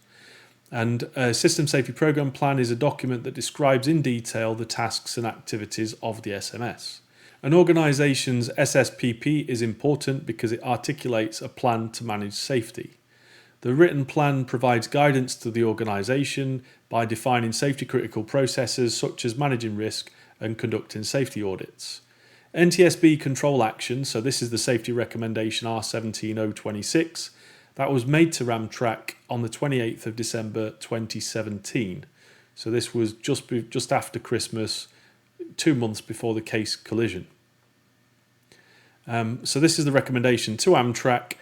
And a System Safety Program Plan is a document that describes in detail the tasks and activities of the SMS. An organisation's SSPP is important because it articulates a plan to manage safety. The written plan provides guidance to the organisation by defining safety critical processes such as managing risk and conducting safety audits. NTSB control action, so this is the safety recommendation R17026, that was made to Amtrak on the 28th of December 2017. So this was just after Christmas, 2 months before the Cayce collision. So this is the recommendation to Amtrak.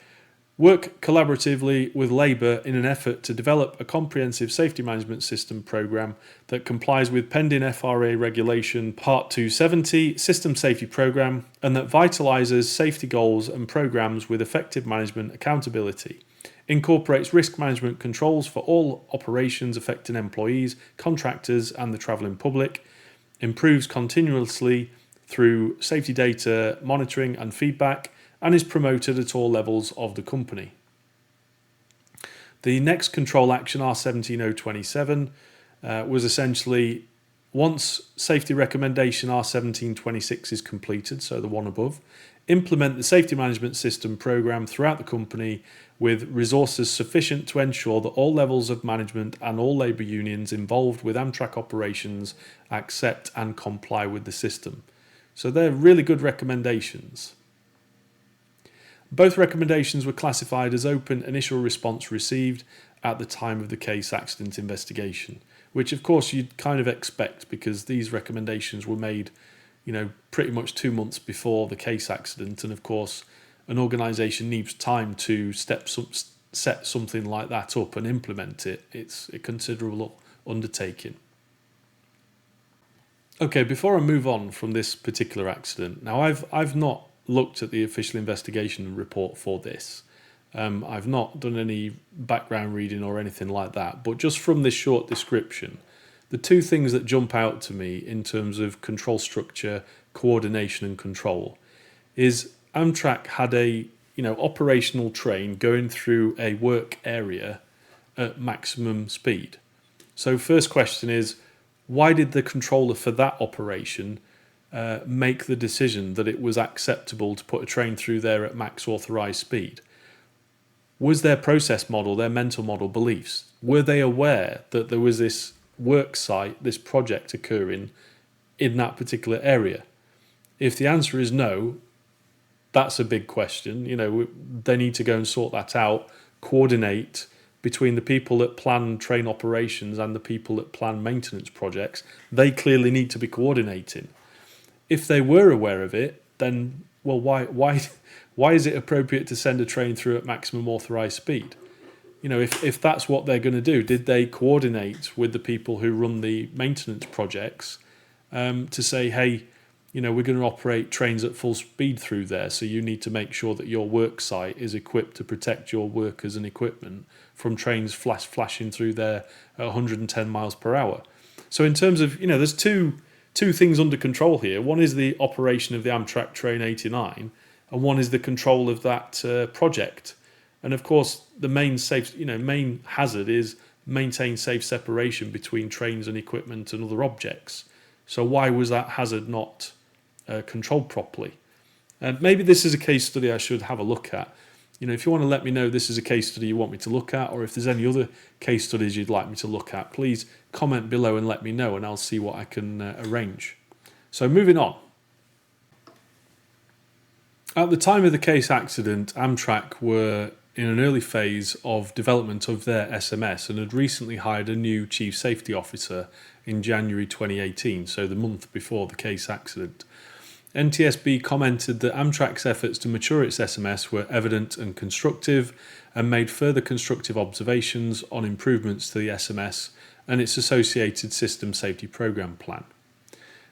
Work collaboratively with Labour in an effort to develop a comprehensive safety management system programme that complies with pending FRA regulation Part 270 System Safety Programme and that vitalises safety goals and programmes with effective management accountability, incorporates risk management controls for all operations affecting employees, contractors and the travelling public, improves continuously through safety data monitoring and feedback, and is promoted at all levels of the company. The next control action, R17027, was essentially once safety recommendation R1726 is completed, so the one above, implement the safety management system program throughout the company with resources sufficient to ensure that all levels of management and all labour unions involved with Amtrak operations accept and comply with the system. So they're really good recommendations. Both recommendations were classified as open initial response received at the time of the Cayce accident investigation, which of course you'd kind of expect because these recommendations were made, pretty much 2 months before the Cayce accident, and of course an organisation needs time to set something like that up and implement it. It's a considerable undertaking. Okay, before I move on from this particular accident, now I've not looked at the official investigation report for this. I've not done any background reading or anything like that, but just from this short description, the two things that jump out to me in terms of control structure, coordination and control is Amtrak had a operational train going through a work area at maximum speed. So first question is, why did the controller for that operation make the decision that it was acceptable to put a train through there at max authorised speed? Was their process model, their mental model beliefs, were they aware that there was this work site, this project occurring in that particular area? If the answer is no, that's a big question. They need to go and sort that out, coordinate between the people that plan train operations and the people that plan maintenance projects. They clearly need to be coordinating. If they were aware of it, then, well, why is it appropriate to send a train through at maximum authorised speed? If that's what they're going to do, did they coordinate with the people who run the maintenance projects to say, hey, we're going to operate trains at full speed through there, so you need to make sure that your work site is equipped to protect your workers and equipment from trains flashing through there at 110 miles per hour. So in terms of, there's two things under control here. One is the operation of the Amtrak Train 89, and one is the control of that project. And of course, the main hazard is maintain safe separation between trains and equipment and other objects. So why was that hazard not controlled properly? And maybe this is a case study I should have a look at. If you want to let me know this is a case study you want me to look at, or if there's any other case studies you'd like me to look at, please comment below and let me know, and I'll see what I can arrange. So moving on. At the time of the Cayce accident, Amtrak were in an early phase of development of their SMS and had recently hired a new Chief Safety Officer in January 2018, so the month before the Cayce accident. NTSB commented that Amtrak's efforts to mature its SMS were evident and constructive, and made further constructive observations on improvements to the SMS and its associated System Safety Programme plan.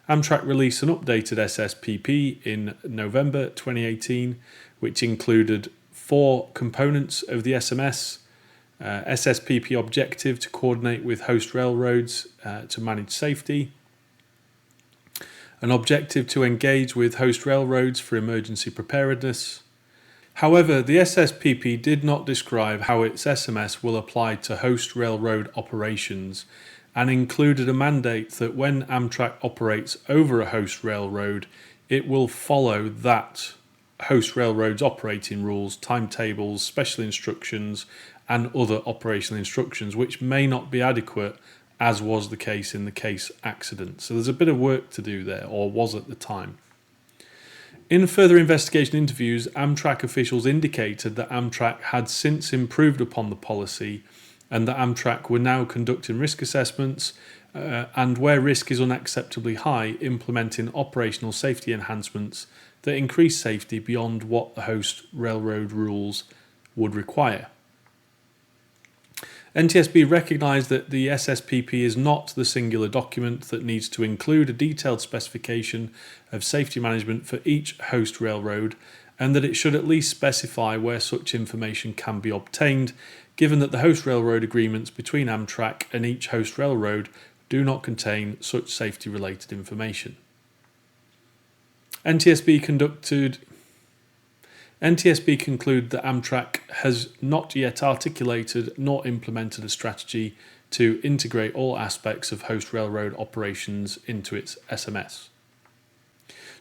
Amtrak released an updated SSPP in November 2018, which included 4 components of the SMS: SSPP objective to coordinate with host railroads to manage safety, an objective to engage with host railroads for emergency preparedness. However, the SSPP did not describe how its SMS will apply to host railroad operations, and included a mandate that when Amtrak operates over a host railroad, it will follow that host railroad's operating rules, timetables, special instructions, and other operational instructions, which may not be adequate, as was the case in the Cayce accident. So there's a bit of work to do there, or was at the time. In further investigation interviews, Amtrak officials indicated that Amtrak had since improved upon the policy, and that Amtrak were now conducting risk assessments and, where risk is unacceptably high, implementing operational safety enhancements that increase safety beyond what the host railroad rules would require. NTSB recognised that the SSPP is not the singular document that needs to include a detailed specification of safety management for each host railroad, and that it should at least specify where such information can be obtained, given that the host railroad agreements between Amtrak and each host railroad do not contain such safety-related information. NTSB concluded that Amtrak has not yet articulated nor implemented a strategy to integrate all aspects of host railroad operations into its SMS.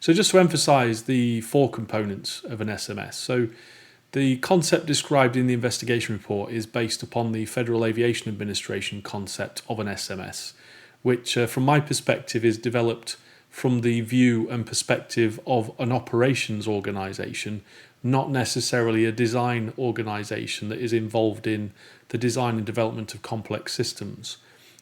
So just to emphasise the 4 components of an SMS. So the concept described in the investigation report is based upon the Federal Aviation Administration concept of an SMS, which from my perspective is developed from the view and perspective of an operations organisation, not necessarily a design organisation that is involved in the design and development of complex systems.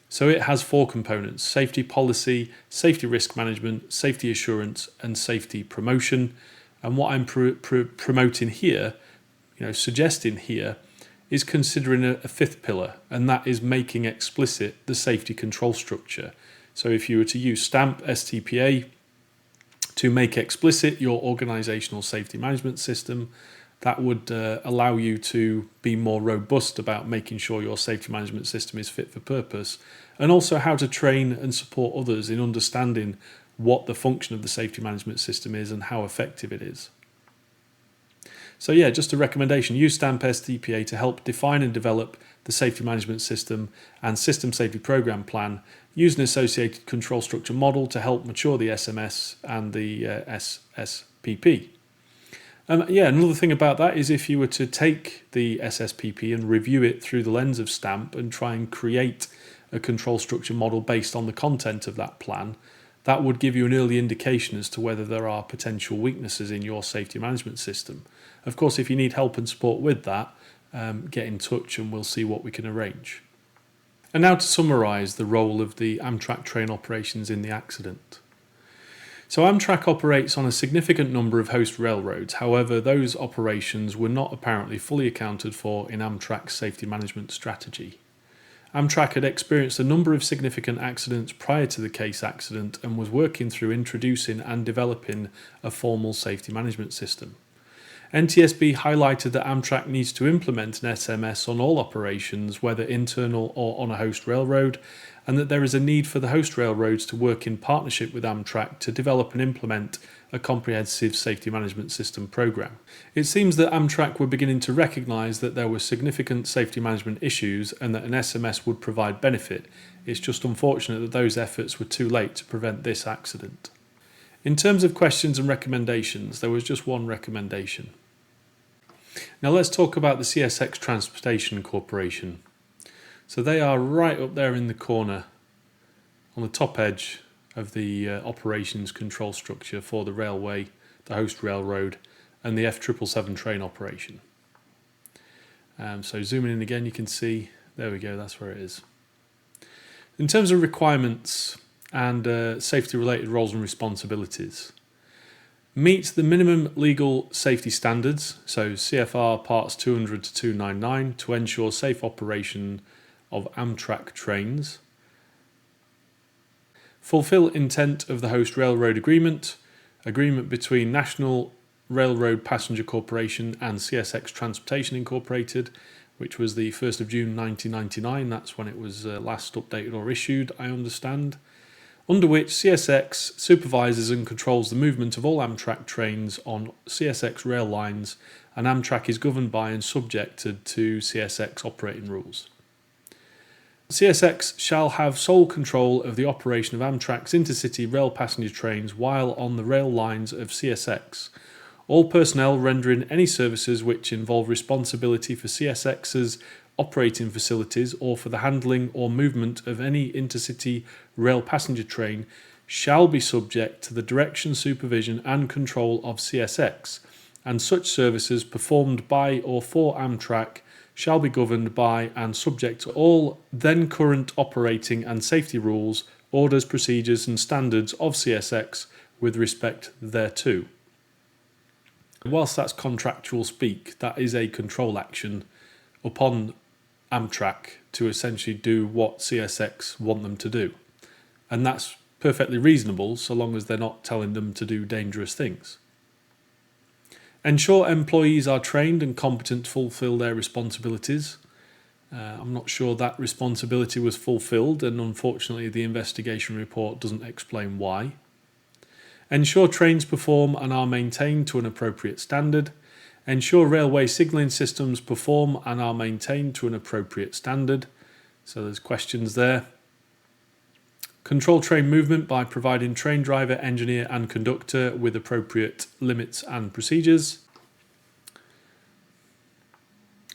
So it has 4 components: safety policy, safety risk management, safety assurance, and safety promotion. And what I'm promoting here, suggesting here, is considering a 5th pillar, and that is making explicit the safety control structure. So if you were to use STAMP STPA to make explicit your organisational safety management system, that would allow you to be more robust about making sure your safety management system is fit for purpose, and also how to train and support others in understanding what the function of the safety management system is and how effective it is. So yeah, just a recommendation: use STAMP STPA to help define and develop the safety management system and system safety program plan. use an associated control structure model to help mature the SMS and the SSPP. Another thing about that is if you were to take the SSPP and review it through the lens of STAMP and try and create a control structure model based on the content of that plan, that would give you an early indication as to whether there are potential weaknesses in your safety management system. Of course, if you need help and support with that, get in touch and we'll see what we can arrange. And now to summarise the role of the Amtrak train operations in the accident. So Amtrak operates on a significant number of host railroads. However, those operations were not apparently fully accounted for in Amtrak's safety management strategy. Amtrak had experienced a number of significant accidents prior to the Cayce accident and was working through introducing and developing a formal safety management system. NTSB highlighted that Amtrak needs to implement an SMS on all operations, whether internal or on a host railroad, and that there is a need for the host railroads to work in partnership with Amtrak to develop and implement a comprehensive safety management system program. It seems that Amtrak were beginning to recognise that there were significant safety management issues and that an SMS would provide benefit. It's just unfortunate that those efforts were too late to prevent this accident. In terms of questions and recommendations, there was just one recommendation. Now let's talk about the CSX Transportation Corporation. So they are right up there in the corner on the top edge of the operations control structure for the railway, the host railroad and the F777 train operation. So zooming in again, you can see, there we go, that's where it is. In terms of requirements and safety related roles and responsibilities, meet the minimum legal safety standards, so CFR parts 200 to 299, to ensure safe operation of Amtrak trains. Fulfill intent of the host railroad agreement between National Railroad Passenger Corporation and CSX Transportation Incorporated, which was the 1st of June 1999. That's when it was last updated or issued, I understand. Under which CSX supervises and controls the movement of all Amtrak trains on CSX rail lines, and Amtrak is governed by and subjected to CSX operating rules. CSX shall have sole control of the operation of Amtrak's intercity rail passenger trains while on the rail lines of CSX. All personnel rendering any services which involve responsibility for CSX's operating facilities or for the handling or movement of any intercity rail passenger train shall be subject to the direction, supervision and control of CSX, and such services performed by or for Amtrak shall be governed by and subject to all then current operating and safety rules, orders, procedures and standards of CSX with respect thereto. Whilst that's contractual speak, that is a control action upon Amtrak to essentially do what CSX want them to do. And that's perfectly reasonable so long as they're not telling them to do dangerous things. Ensure employees are trained and competent to fulfill their responsibilities. I'm not sure that responsibility was fulfilled, and unfortunately the investigation report doesn't explain why. Ensure trains perform and are maintained to an appropriate standard. Ensure railway signalling systems perform and are maintained to an appropriate standard. So there's questions there. Control train movement by providing train driver, engineer and conductor with appropriate limits and procedures.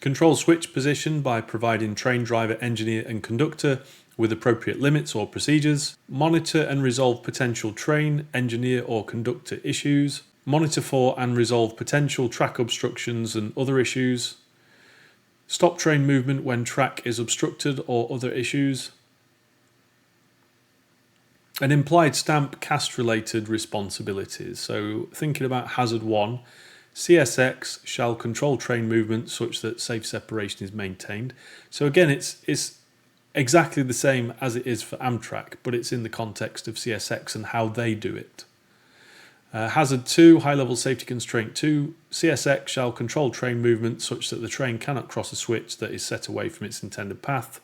Control switch position by providing train driver, engineer and conductor with appropriate limits or procedures. Monitor and resolve potential train, engineer or conductor issues. Monitor for and resolve potential track obstructions and other issues. Stop train movement when track is obstructed or other issues. And implied stamp cast related responsibilities. So thinking about hazard 1, CSX shall control train movement such that safe separation is maintained. So again, it's exactly the same as it is for Amtrak, but it's in the context of CSX and how they do it. Hazard 2, high level safety constraint 2, CSX shall control train movement such that the train cannot cross a switch that is set away from its intended path.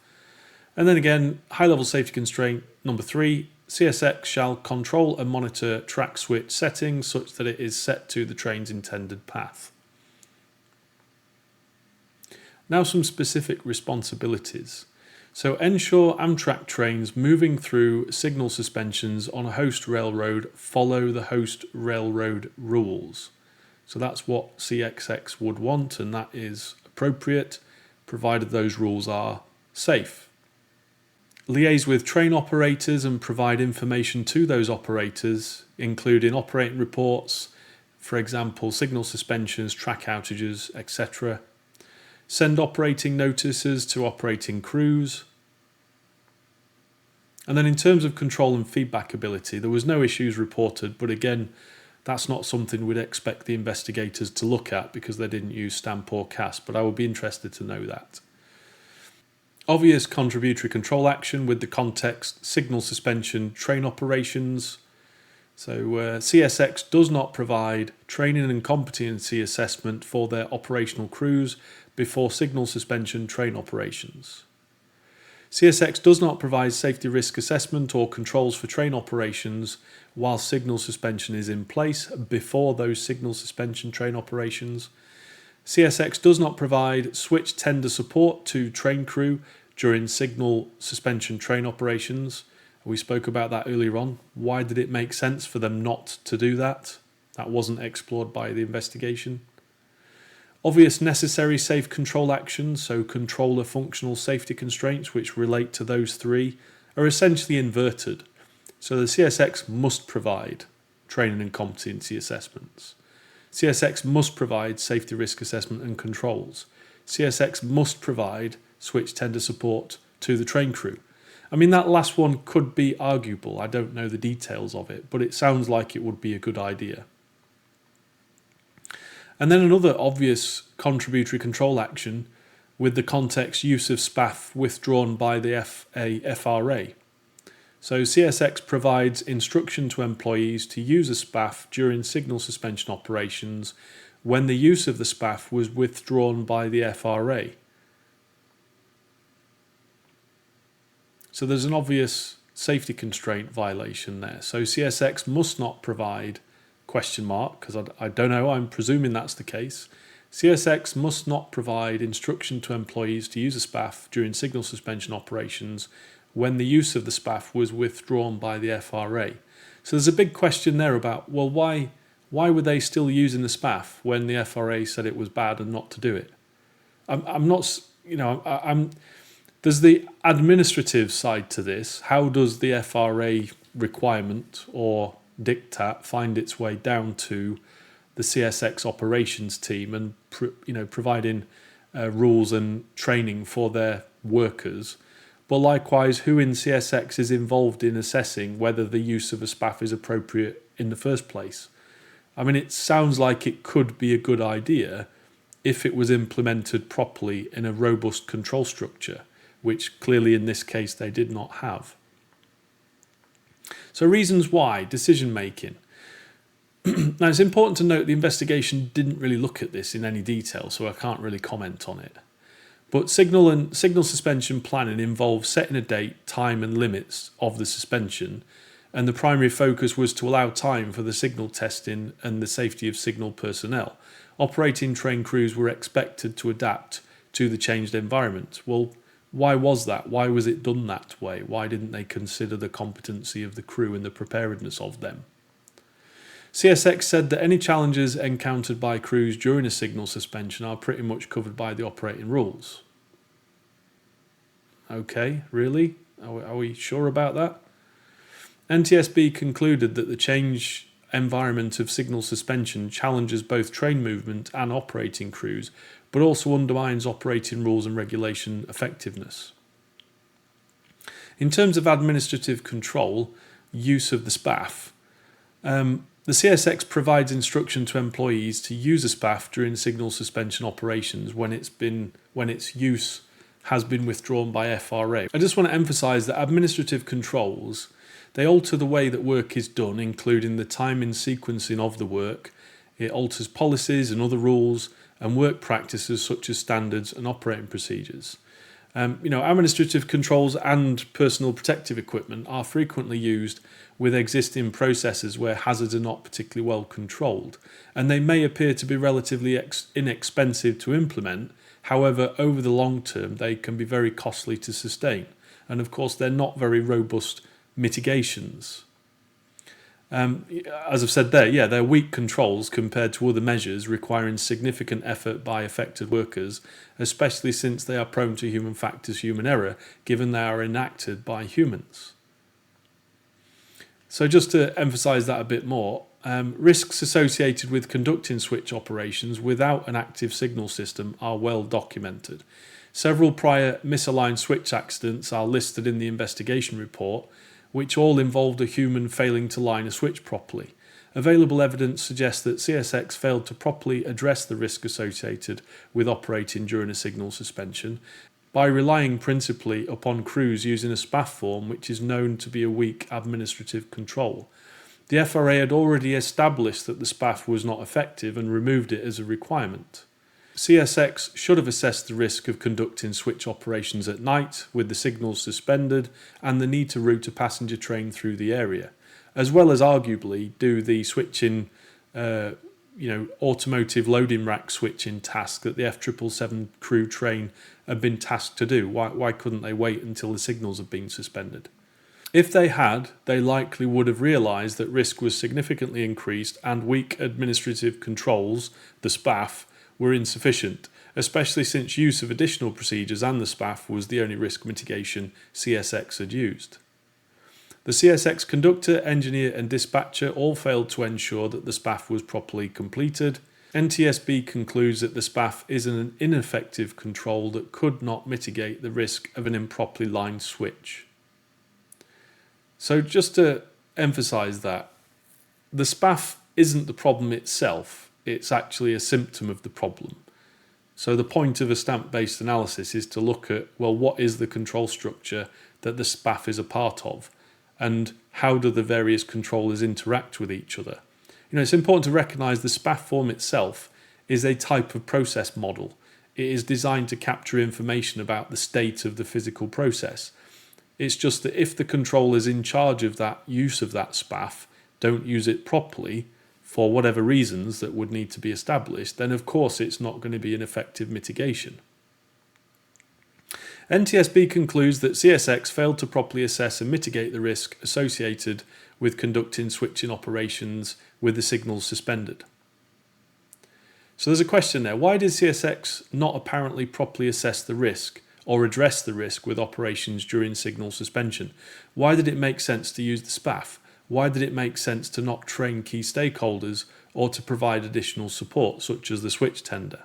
And then again, high level safety constraint number 3, CSX shall control and monitor track switch settings such that it is set to the train's intended path. Now some specific responsibilities. So ensure Amtrak trains moving through signal suspensions on a host railroad follow the host railroad rules. So that's what CXX would want, and that is appropriate, provided those rules are safe. Liaise with train operators and provide information to those operators, including operating reports, for example, signal suspensions, track outages, etc. Send operating notices to operating crews. And then in terms of control and feedback ability, there was no issues reported, but again, that's not something we'd expect the investigators to look at because they didn't use stamp or cast, but I would be interested to know that. Obvious contributory control action with the context, signal suspension, train operations. So CSX does not provide training and competency assessment for their operational crews before signal suspension train operations. CSX does not provide safety risk assessment or controls for train operations while signal suspension is in place before those signal suspension train operations. CSX does not provide switch tender support to train crew during signal suspension train operations. We spoke about that earlier on. Why did it make sense for them not to do that? That wasn't explored by the investigation. Obvious necessary safe control actions, so controller functional safety constraints, which relate to those three, are essentially inverted. So the CSX must provide training and competency assessments. CSX must provide safety risk assessment and controls. CSX must provide switch tender support to the train crew. I mean, that last one could be arguable. I don't know the details of it, but it sounds like it would be a good idea. And then another obvious contributory control action with the context use of SPAF withdrawn by the FRA. So CSX provides instruction to employees to use a SPAF during signal suspension operations when the use of the SPAF was withdrawn by the FRA. So there's an obvious safety constraint violation there. So CSX must not provide because I don't know, I'm presuming that's the case. CSX must not provide instruction to employees to use a SPAF during signal suspension operations when the use of the SPAF was withdrawn by the FRA. So there's a big question there about, well, why were they still using the SPAF when the FRA said it was bad and not to do it? I'm not, there's the administrative side to this. How does the FRA requirement or diktat find its way down to the CSX operations team and providing rules and training for their workers? But likewise, who in CSX is involved in assessing whether the use of a SPAF is appropriate in the first place? I mean, it sounds like it could be a good idea if it was implemented properly in a robust control structure, which clearly in this case they did not have. So reasons why, decision making. Now it's important to note the investigation didn't really look at this in any detail, so I can't really comment on it. But signal suspension planning involves setting a date, time and limits of the suspension, and the primary focus was to allow time for the signal testing and the safety of signal personnel. Operating train crews were expected to adapt to the changed environment. Well, why was that? Why was it done that way? Why didn't they consider the competency of the crew and the preparedness of them? CSX said that any challenges encountered by crews during a signal suspension are pretty much covered by the operating rules. Okay, really? Are we sure about that? NTSB concluded that the change environment of signal suspension challenges both train movement and operating crews, but also undermines operating rules and regulation effectiveness. In terms of administrative control, use of the SPAF, the CSX provides instruction to employees to use a SPAF during signal suspension operations when its use has been withdrawn by FRA. I just want to emphasise that administrative controls, they alter the way that work is done, including the timing sequencing of the work. It alters policies and other rules and work practices such as standards and operating procedures. Administrative controls and personal protective equipment are frequently used with existing processes where hazards are not particularly well controlled, and they may appear to be relatively inexpensive to implement, However, over the long term, they can be very costly to sustain. And of course, they're not very robust mitigations. As I've said there, yeah, they're weak controls compared to other measures requiring significant effort by affected workers, especially since they are prone to human factors, human error, given they are enacted by humans. So just to emphasise that a bit more, risks associated with conducting switch operations without an active signal system are well documented. Several prior misaligned switch accidents are listed in the investigation report, which all involved a human failing to line a switch properly. Available evidence suggests that CSX failed to properly address the risk associated with operating during a signal suspension by relying principally upon crews using a SPAF form, which is known to be a weak administrative control. The FRA had already established that the SPAF was not effective and removed it as a requirement. CSX should have assessed the risk of conducting switch operations at night with the signals suspended and the need to route a passenger train through the area, as well as arguably do the switching, automotive loading rack switching task that the F777 crew train had been tasked to do. Why couldn't they wait until the signals had been suspended? If they had, they likely would have realised that risk was significantly increased and weak administrative controls, the SPAF, were insufficient, especially since use of additional procedures and the SPAF was the only risk mitigation CSX had used. The CSX conductor, engineer and dispatcher all failed to ensure that the SPAF was properly completed. NTSB concludes that the SPAF is an ineffective control that could not mitigate the risk of an improperly lined switch. So just to emphasise that, the SPAF isn't the problem itself. It's actually a symptom of the problem. So the point of a stamp-based analysis is to look at, well, what is the control structure that the SPAF is a part of, and how do the various controllers interact with each other? It's important to recognise the SPAF form itself is a type of process model. It is designed to capture information about the state of the physical process. It's just that if the controllers in charge of that use of that SPAF don't use it properly, for whatever reasons that would need to be established, then of course it's not going to be an effective mitigation. NTSB concludes that CSX failed to properly assess and mitigate the risk associated with conducting switching operations with the signals suspended. So there's a question there. Why did CSX not apparently properly assess the risk or address the risk with operations during signal suspension? Why did it make sense to use the SPAF? Why did it make sense to not train key stakeholders or to provide additional support, such as the switch tender?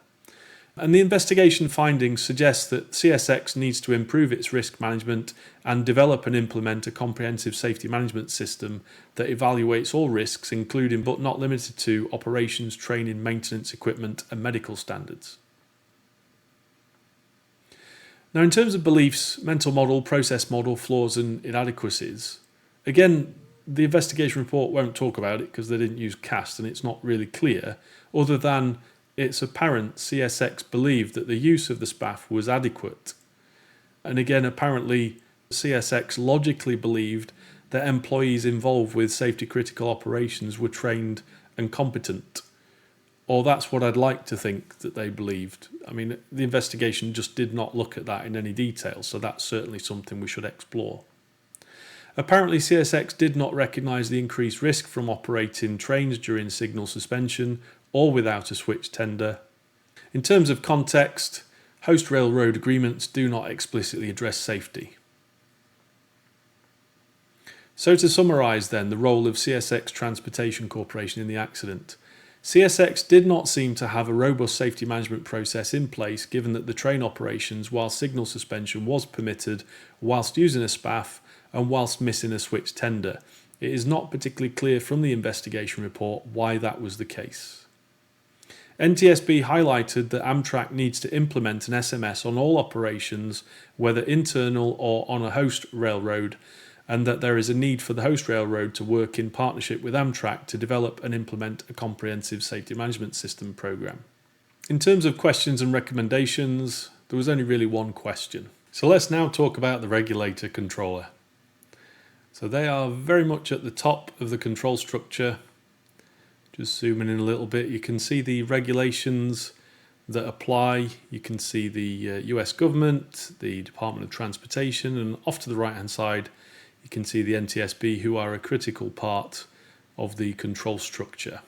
And the investigation findings suggest that CSX needs to improve its risk management and develop and implement a comprehensive safety management system that evaluates all risks, including but not limited to operations, training, maintenance, equipment, and medical standards. Now, in terms of beliefs, mental model, process model, flaws and inadequacies, again, the investigation report won't talk about it because they didn't use CAST and it's not really clear, other than it's apparent CSX believed that the use of the SPAF was adequate. And again, apparently CSX logically believed that employees involved with safety critical operations were trained and competent. Or that's what I'd like to think that they believed. I mean, the investigation just did not look at that in any detail, so that's certainly something we should explore. Apparently, CSX did not recognise the increased risk from operating trains during signal suspension or without a switch tender. In terms of context, host railroad agreements do not explicitly address safety. So to summarise then the role of CSX Transportation Corporation in the accident, CSX did not seem to have a robust safety management process in place given that the train operations while signal suspension was permitted whilst using a SPAF and whilst missing a switch tender. It is not particularly clear from the investigation report why that was the case. NTSB highlighted that Amtrak needs to implement an SMS on all operations, whether internal or on a host railroad, and that there is a need for the host railroad to work in partnership with Amtrak to develop and implement a comprehensive safety management system program. In terms of questions and recommendations, there was only really one question. So let's now talk about the regulator controller. So they are very much at the top of the control structure. Just zooming in a little bit, you can see the regulations that apply. You can see the US government, the Department of Transportation, and off to the right hand side you can see the NTSB, who are a critical part of the control structure.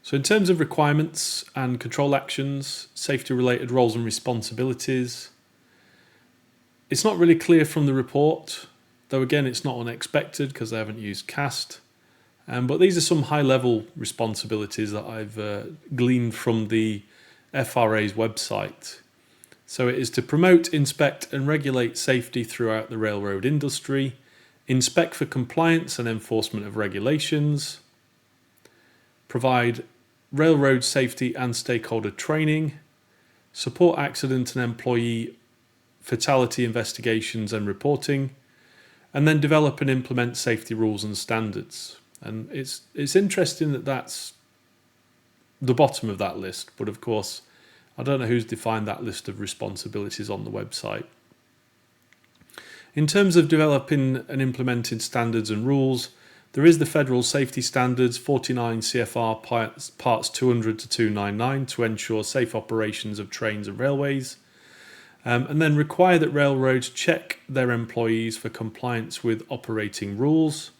So in terms of requirements and control actions, safety related roles and responsibilities, it's not really clear from the report, though again it's not unexpected because they haven't used CAST. But these are some high-level responsibilities that I've gleaned from the FRA's website. So it is to promote, inspect and regulate safety throughout the railroad industry, inspect for compliance and enforcement of regulations, provide railroad safety and stakeholder training, support accident and employee fatality investigations and reporting, and then develop and implement safety rules and standards. And it's interesting that that's the bottom of that list, but of course, I don't know who's defined that list of responsibilities on the website. In terms of developing and implementing standards and rules, there is the Federal Safety Standards 49 CFR Parts 200 to 299 to ensure safe operations of trains and railways, and then require that railroads check their employees for compliance with operating rules.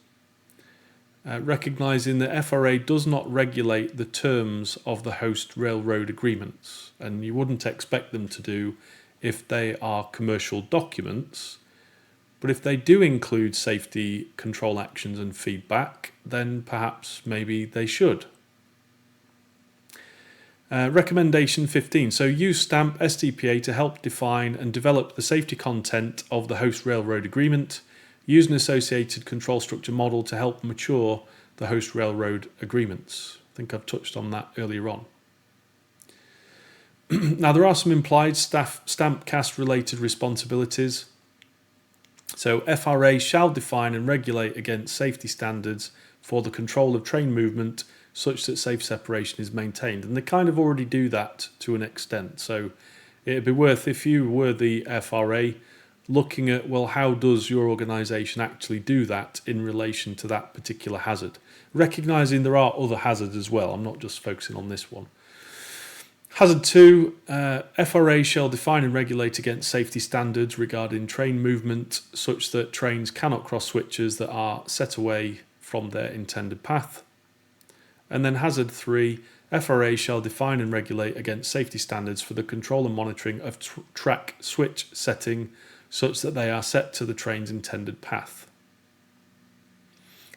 Recognising that FRA does not regulate the terms of the host railroad agreements, and you wouldn't expect them to do if they are commercial documents, but if they do include safety control actions and feedback, then perhaps maybe they should. Recommendation 15. So use STAMP STPA to help define and develop the safety content of the host railroad agreement. Use an associated control structure model to help mature the host railroad agreements. I think I've touched on that earlier on. Now there are some implied STAMP CAST related responsibilities. So FRA shall define and regulate against safety standards for the control of train movement such that safe separation is maintained. And they kind of already do that to an extent. So it'd be worth, if you were the FRA, looking at, well, how does your organisation actually do that in relation to that particular hazard? Recognising there are other hazards as well. I'm not just focusing on this one. Hazard 2, FRA shall define and regulate against safety standards regarding train movement such that trains cannot cross switches that are set away from their intended path. And then hazard 3, FRA shall define and regulate against safety standards for the control and monitoring of track switch setting such that they are set to the train's intended path.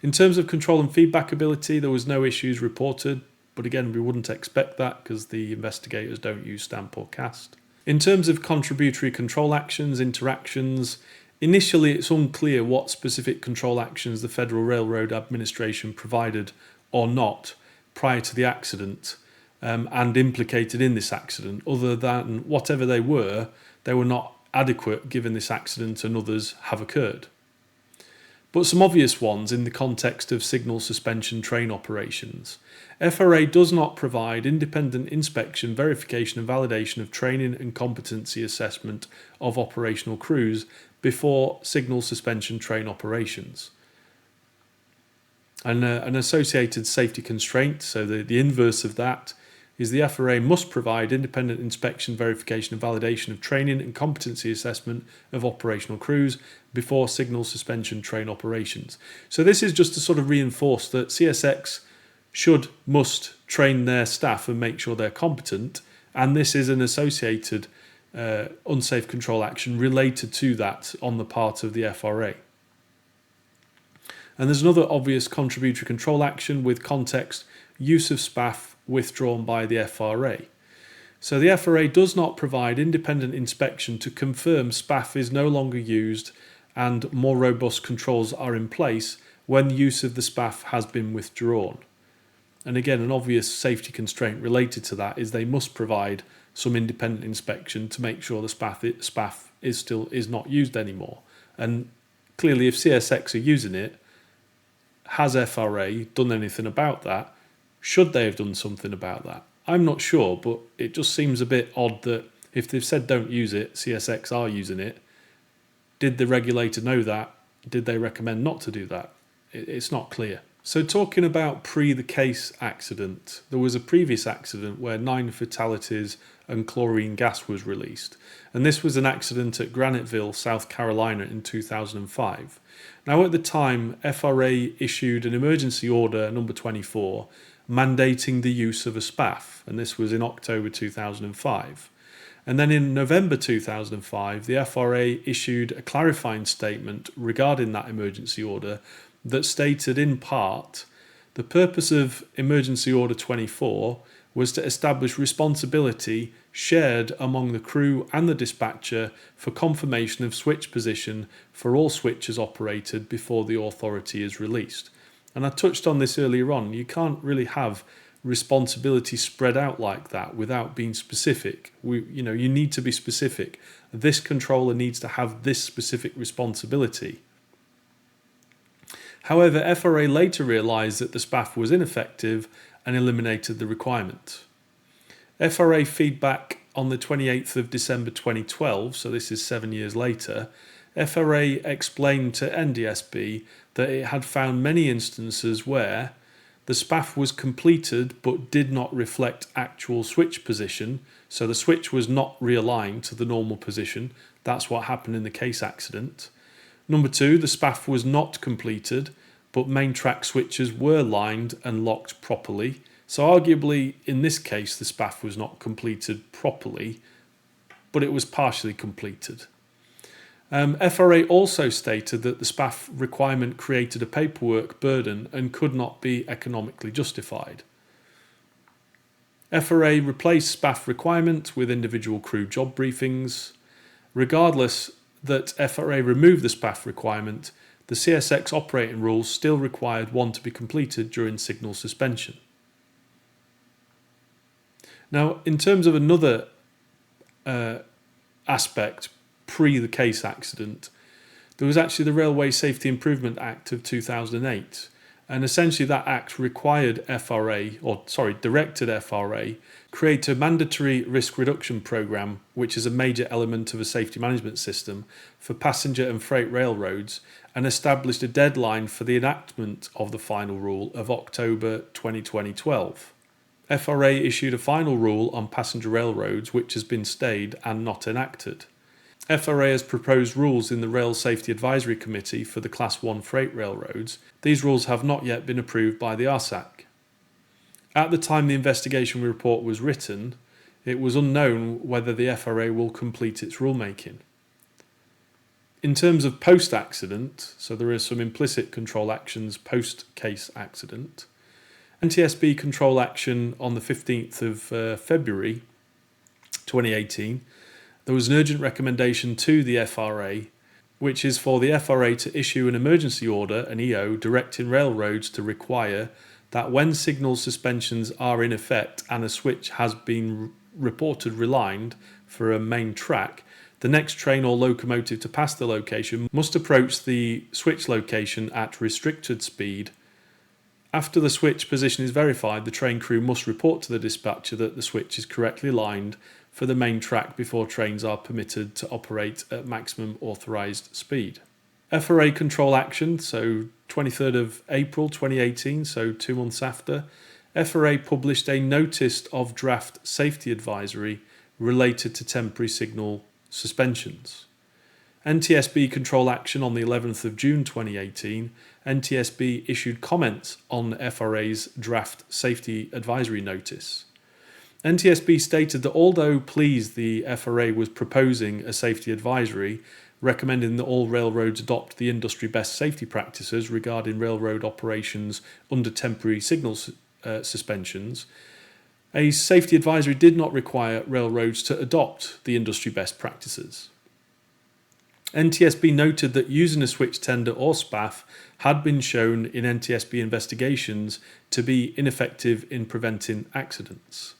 In terms of control and feedback ability, there was no issues reported, but again, we wouldn't expect that because the investigators don't use STAMP or CAST. In terms of contributory control actions, interactions, initially it's unclear what specific control actions the Federal Railroad Administration provided or not prior to the accident and implicated in this accident, other than whatever they were not adequate given this accident and others have occurred. But some obvious ones in the context of signal suspension train operations. FRA does not provide independent inspection, verification and validation of training and competency assessment of operational crews before signal suspension train operations. And an associated safety constraint, so the inverse of that, is the FRA must provide independent inspection, verification and validation of training and competency assessment of operational crews before signal suspension train operations. So this is just to sort of reinforce that CSX must train their staff and make sure they're competent, and this is an associated unsafe control action related to that on the part of the FRA. And there's another obvious contributory control action with context, use of SPAF withdrawn by the FRA. So the FRA does not provide independent inspection to confirm SPAF is no longer used and more robust controls are in place when the use of the SPAF has been withdrawn. And again, an obvious safety constraint related to that is they must provide some independent inspection to make sure the SPAF is not used anymore. And clearly, if CSX are using it, has FRA done anything about that? Should they have done something about that? I'm not sure, but it just seems a bit odd that if they've said don't use it, CSX are using it. Did the regulator know that? Did they recommend not to do that? It's not clear. So talking about the Cayce accident, there was a previous accident where 9 fatalities and chlorine gas was released. And this was an accident at Graniteville, South Carolina in 2005. Now at the time, FRA issued an emergency order number 24 mandating the use of a SPAF, and this was in October 2005. And then in November 2005, the FRA issued a clarifying statement regarding that emergency order that stated in part, the purpose of Emergency Order 24 was to establish responsibility shared among the crew and the dispatcher for confirmation of switch position for all switches operated before the authority is released. And I touched on this earlier on, you can't really have responsibility spread out like that without being specific. You need to be specific. This controller needs to have this specific responsibility. However, FRA later realised that the SPAF was ineffective and eliminated the requirement. FRA feedback on the 28th of December 2012, so this is 7 years later, FRA explained to NDSB that it had found many instances where the SPAF was completed but did not reflect actual switch position, so the switch was not realigned to the normal position. That's what happened in the Cayce accident. Number 2, the SPAF was not completed, but main track switches were lined and locked properly. So arguably, in this case, the SPAF was not completed properly, but it was partially completed. FRA also stated that the SPAF requirement created a paperwork burden and could not be economically justified. FRA replaced SPAF requirement with individual crew job briefings. Regardless that FRA removed the SPAF requirement, the CSX operating rules still required one to be completed during signal suspension. Now, in terms of another aspect pre the Cayce accident, there was actually the Railway Safety Improvement Act of 2008. And essentially that act directed FRA, create a mandatory risk reduction programme, which is a major element of a safety management system for passenger and freight railroads, and established a deadline for the enactment of the final rule of October 2012. FRA issued a final rule on passenger railroads which has been stayed and not enacted. FRA has proposed rules in the Rail Safety Advisory Committee for the Class 1 freight railroads. These rules have not yet been approved by the RSAC. At the time the investigation report was written, it was unknown whether the FRA will complete its rulemaking. In terms of post-accident, so there are some implicit control actions post-Cayce accident, NTSB control action on the 15th of February 2018, there was an urgent recommendation to the FRA, which is for the FRA to issue an emergency order, an EO, directing railroads to require that when signal suspensions are in effect and a switch has been reported relined for a main track, the next train or locomotive to pass the location must approach the switch location at restricted speed. After the switch position is verified, the train crew must report to the dispatcher that the switch is correctly lined for the main track before trains are permitted to operate at maximum authorised speed. FRA control action, so 23rd of April 2018, so 2 months after, FRA published a notice of draft safety advisory related to temporary signal suspensions. NTSB control action on the 11th of June 2018, NTSB issued comments on FRA's draft safety advisory notice. NTSB stated that although pleased the FRA was proposing a safety advisory recommending that all railroads adopt the industry best safety practices regarding railroad operations under temporary signal suspensions, a safety advisory did not require railroads to adopt the industry best practices. NTSB noted that using a switch tender or SPAF had been shown in NTSB investigations to be ineffective in preventing accidents.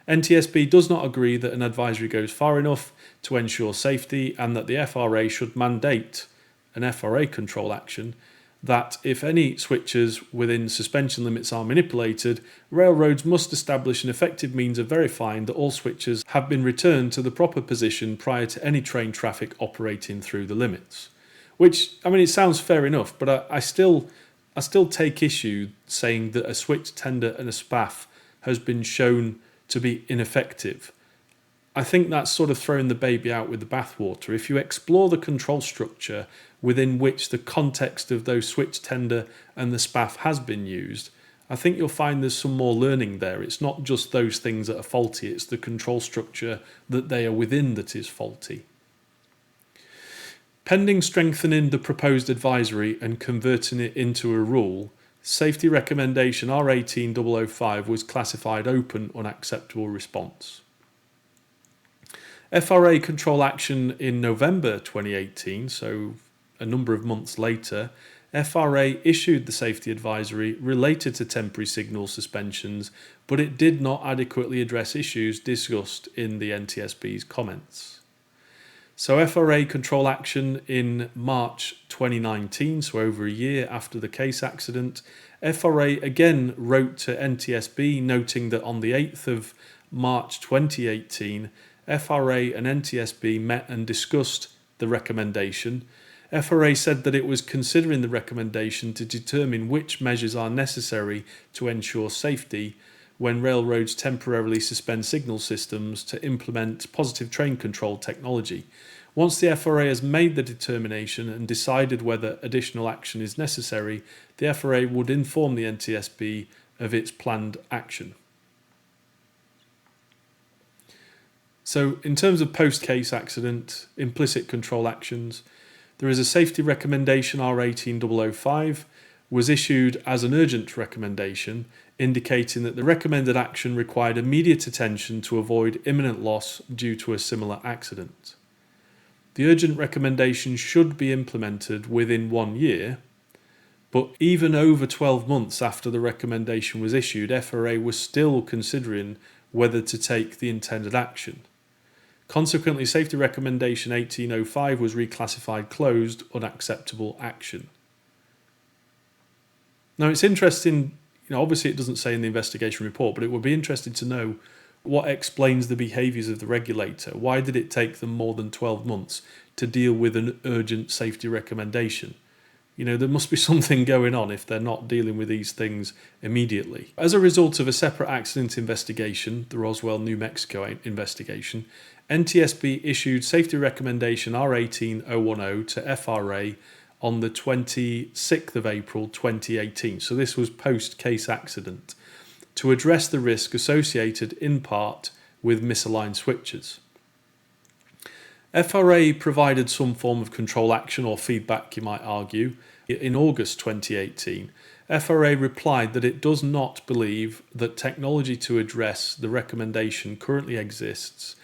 NTSB does not agree that an advisory goes far enough to ensure safety and that the FRA should mandate an FRA control action that if any switches within suspension limits are manipulated, railroads must establish an effective means of verifying that all switches have been returned to the proper position prior to any train traffic operating through the limits. Which, it sounds fair enough, but I still I still take issue saying that a switch tender and a SPAF has been shown to be ineffective. I think that's sort of throwing the baby out with the bathwater. If you explore the control structure within which the context of those switch tender and the SPAF has been used, I think you'll find there's some more learning there. It's not just those things that are faulty, it's the control structure that they are within that is faulty. Pending strengthening the proposed advisory and converting it into a rule, Safety Recommendation R18005 was classified open unacceptable response. FRA control action in November 2018, so a number of months later, FRA issued the safety advisory related to temporary signal suspensions, but it did not adequately address issues discussed in the NTSB's comments. So FRA control action in March 2019, so over a year after the Cayce accident, FRA again wrote to NTSB noting that on the 8th of March 2018, FRA and NTSB met and discussed the recommendation. FRA said that it was considering the recommendation to determine which measures are necessary to ensure safety when railroads temporarily suspend signal systems to implement positive train control technology. Once the FRA has made the determination and decided whether additional action is necessary, the FRA would inform the NTSB of its planned action. So in terms of post-Cayce accident, implicit control actions, there is a safety recommendation R18005 was issued as an urgent recommendation, indicating that the recommended action required immediate attention to avoid imminent loss due to a similar accident. The urgent recommendation should be implemented within 1 year, but even over 12 months after the recommendation was issued, FRA was still considering whether to take the intended action. Consequently, Safety Recommendation 1805 was reclassified closed unacceptable action. Now it's interesting, obviously it doesn't say in the investigation report, but it would be interesting to know what explains the behaviours of the regulator. Why did it take them more than 12 months to deal with an urgent safety recommendation? There must be something going on if they're not dealing with these things immediately. As a result of a separate accident investigation, the Roswell, New Mexico investigation, NTSB issued Safety Recommendation R18010 to FRA on the 26th of April 2018. So this was post-Cayce accident, to address the risk associated in part with misaligned switches. FRA provided some form of control action or feedback, you might argue. In August 2018, FRA replied that it does not believe that technology to address the recommendation currently exists,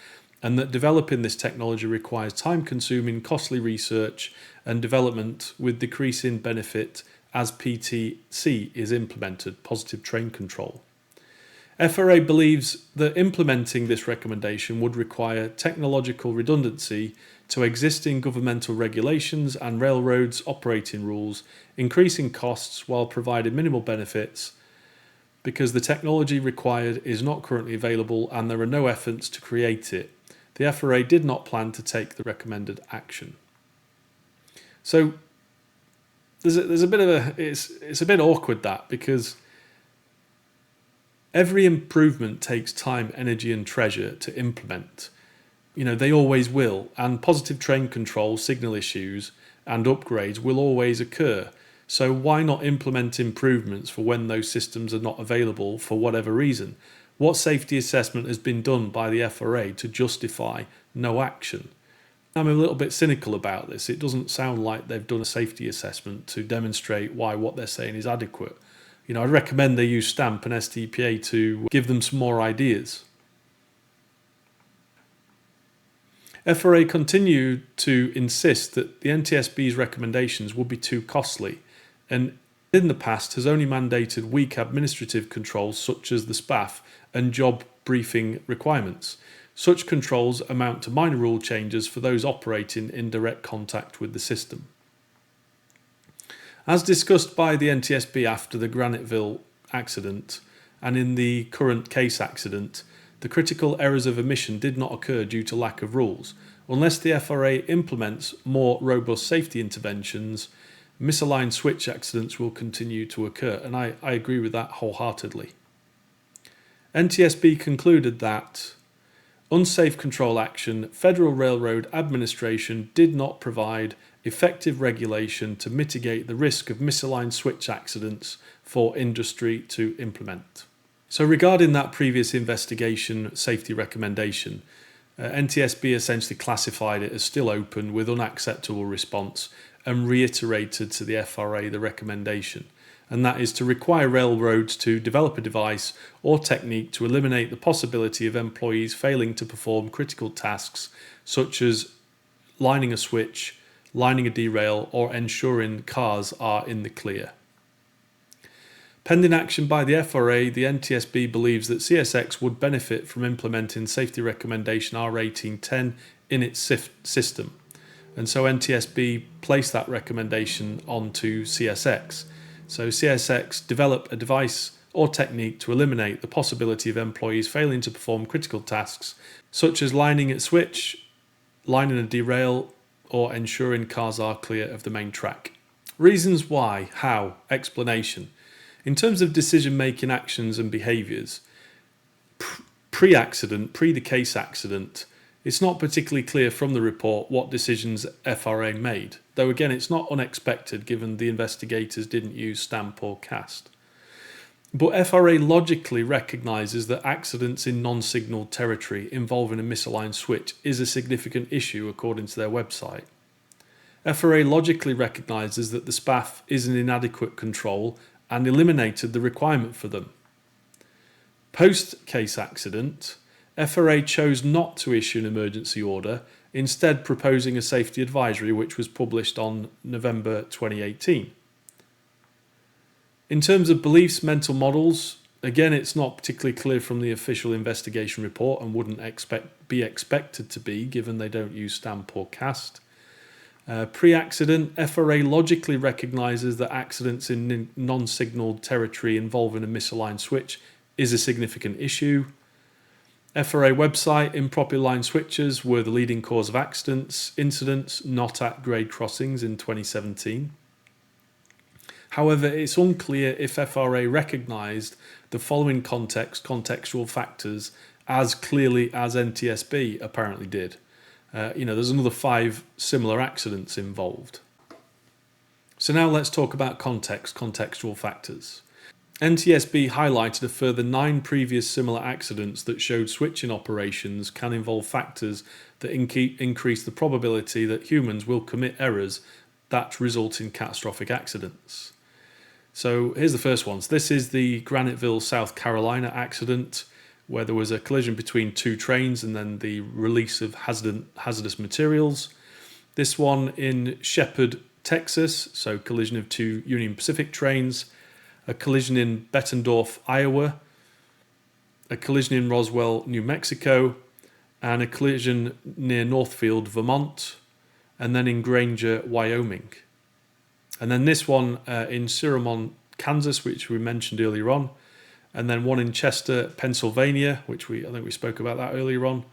and that developing this technology requires time-consuming, costly research and development with decreasing benefit as PTC is implemented, positive train control. FRA believes that implementing this recommendation would require technological redundancy to existing governmental regulations and railroads' operating rules, increasing costs while providing minimal benefits, because the technology required is not currently available and there are no efforts to create it. The FRA did not plan to take the recommended action. So there's a bit of it's a bit awkward, that, because every improvement takes time, energy and treasure to implement. They always will, and positive train control, signal issues and upgrades will always occur. So why not implement improvements for when those systems are not available for whatever reason? What safety assessment has been done by the FRA to justify no action? I'm a little bit cynical about this. It doesn't sound like they've done a safety assessment to demonstrate why what they're saying is adequate. I'd recommend they use STAMP and STPA to give them some more ideas. FRA continued to insist that the NTSB's recommendations would be too costly, and in the past has only mandated weak administrative controls such as the SPAF and job briefing requirements. Such controls amount to minor rule changes for those operating in direct contact with the system. As discussed by the NTSB after the Graniteville accident and in the current Cayce accident, the critical errors of omission did not occur due to lack of rules. Unless the FRA implements more robust safety interventions, misaligned switch accidents will continue to occur, and I agree with that wholeheartedly. NTSB concluded that unsafe control action, Federal Railroad Administration did not provide effective regulation to mitigate the risk of misaligned switch accidents for industry to implement. So regarding that previous investigation safety recommendation, NTSB essentially classified it as still open with unacceptable response and reiterated to the FRA the recommendation, and that is to require railroads to develop a device or technique to eliminate the possibility of employees failing to perform critical tasks such as lining a switch, lining a derail, or ensuring cars are in the clear. Pending action by the FRA, the NTSB believes that CSX would benefit from implementing Safety Recommendation R1810 in its system. And so NTSB placed that recommendation onto CSX. So CSX develop a device or technique to eliminate the possibility of employees failing to perform critical tasks, such as lining a switch, lining a derail, or ensuring cars are clear of the main track. Reasons why, how, explanation. In terms of decision-making actions and behaviours, pre-accident, pre the Cayce accident, it's not particularly clear from the report what decisions FRA made, though again it's not unexpected given the investigators didn't use stamp or cast. But FRA logically recognises that accidents in non-signalled territory involving a misaligned switch is a significant issue according to their website. FRA logically recognises that the SPAF is an inadequate control and eliminated the requirement for them. Post-Cayce accident, FRA chose not to issue an emergency order, instead proposing a safety advisory which was published on November 2018. In terms of beliefs, mental models, again it's not particularly clear from the official investigation report and wouldn't be expected to be given they don't use stamp or cast. Pre-accident, FRA logically recognises that accidents in non-signalled territory involving a misaligned switch is a significant issue. FRA website, improperly lined switches were the leading cause of incidents not at grade crossings in 2017. However, it's unclear if FRA recognised the following contextual factors as clearly as NTSB apparently did. There's another 5 similar accidents involved. So now let's talk about contextual factors. NTSB highlighted a further 9 previous similar accidents that showed switching operations can involve factors that increase the probability that humans will commit errors that result in catastrophic accidents. So here's the first one. So this is the Graniteville, South Carolina accident, where there was a collision between 2 trains and then the release of hazardous materials. This one in Shepherd, Texas, so collision of 2 Union Pacific trains. A collision in Bettendorf, Iowa. A collision in Roswell, New Mexico. And a collision near Northfield, Vermont. And then in Granger, Wyoming. And then this one in Syramon, Kansas, which we mentioned earlier on. And then one in Chester, Pennsylvania, which I think we spoke about that earlier on.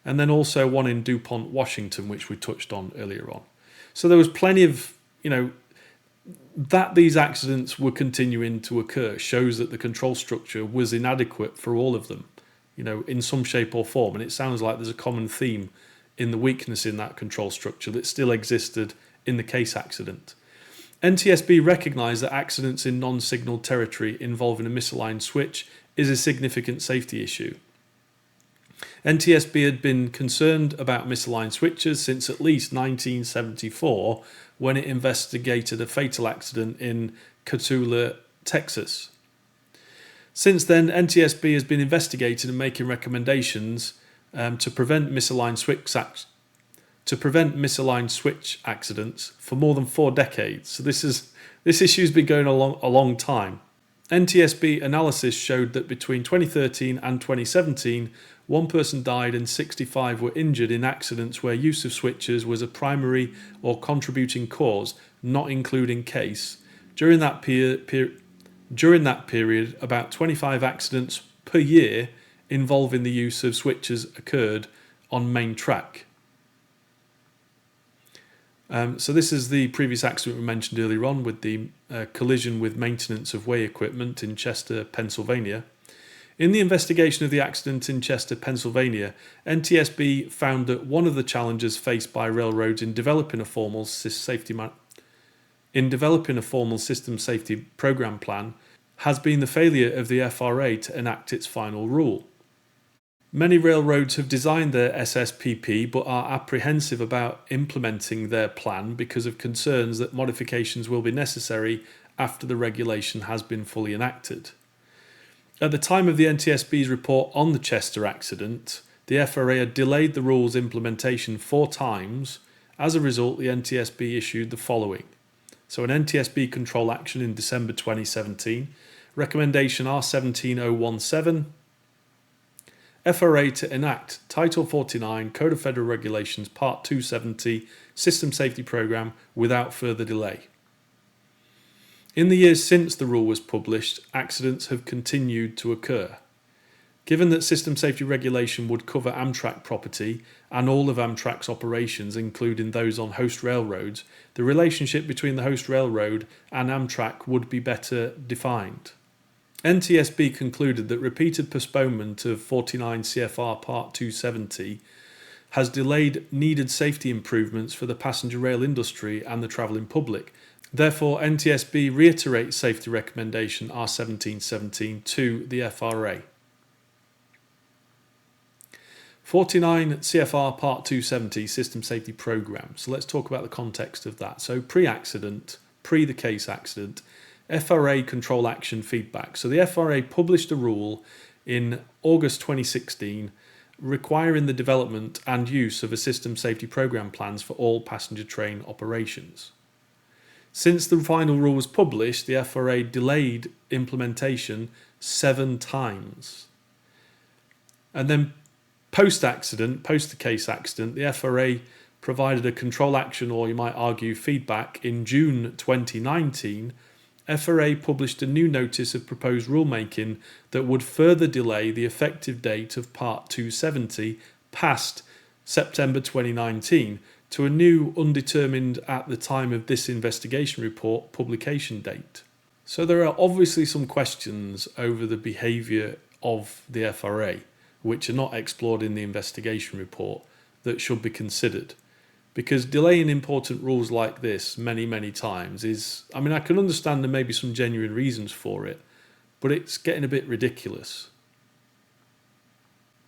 And then also one in DuPont, Washington, which we touched on earlier on. So there was plenty of, that these accidents were continuing to occur shows that the control structure was inadequate for all of them, in some shape or form. And it sounds like there's a common theme in the weakness in that control structure that still existed in the Cayce accident. NTSB recognised that accidents in non-signalled territory involving a misaligned switch is a significant safety issue. NTSB had been concerned about misaligned switches since at least 1974 when it investigated a fatal accident in Cotulla, Texas. Since then, NTSB has been investigating and making recommendations to prevent misaligned switch accidents for more than 4 decades. So this issue's been going on a long time. NTSB analysis showed that between 2013 and 2017, 1 person died and 65 were injured in accidents where use of switches was a primary or contributing cause, not including Cayce. During that period, about 25 accidents per year involving the use of switches occurred on main track. So this is the previous accident we mentioned earlier on with the collision with maintenance of way equipment in Chester, Pennsylvania. In the investigation of the accident in Chester, Pennsylvania, NTSB found that one of the challenges faced by railroads in developing a formal system safety program plan has been the failure of the FRA to enact its final rule. Many railroads have designed their SSPP but are apprehensive about implementing their plan because of concerns that modifications will be necessary after the regulation has been fully enacted. At the time of the NTSB's report on the Chester accident, the FRA had delayed the rule's implementation 4 times. As a result, the NTSB issued the following. So an NTSB control action in December 2017, recommendation R17017, FRA to enact Title 49 Code of Federal Regulations Part 270 System Safety Program without further delay. In the years since the rule was published, accidents have continued to occur. Given that system safety regulation would cover Amtrak property and all of Amtrak's operations, including those on host railroads, the relationship between the host railroad and Amtrak would be better defined. NTSB concluded that repeated postponement of 49 CFR Part 270 has delayed needed safety improvements for the passenger rail industry and the travelling public. Therefore, NTSB reiterates safety recommendation R1717 to the FRA. 49 CFR Part 270 System Safety Program. So let's talk about the context of that. So pre-accident, pre the Cayce accident, FRA control action feedback. So the FRA published a rule in August 2016 requiring the development and use of a system safety program plans for all passenger train operations. Since the final rule was published, the FRA delayed implementation 7 times. And then post-accident, post the Cayce accident, the FRA provided a control action, or you might argue feedback, in June 2019. FRA published a new notice of proposed rulemaking that would further delay the effective date of Part 270 past September 2019 to a new undetermined at the time of this investigation report publication date. So there are obviously some questions over the behaviour of the FRA which are not explored in the investigation report that should be considered. Because delaying important rules like this many times is, I mean, I can understand there may be some genuine reasons for it, but it's getting a bit ridiculous.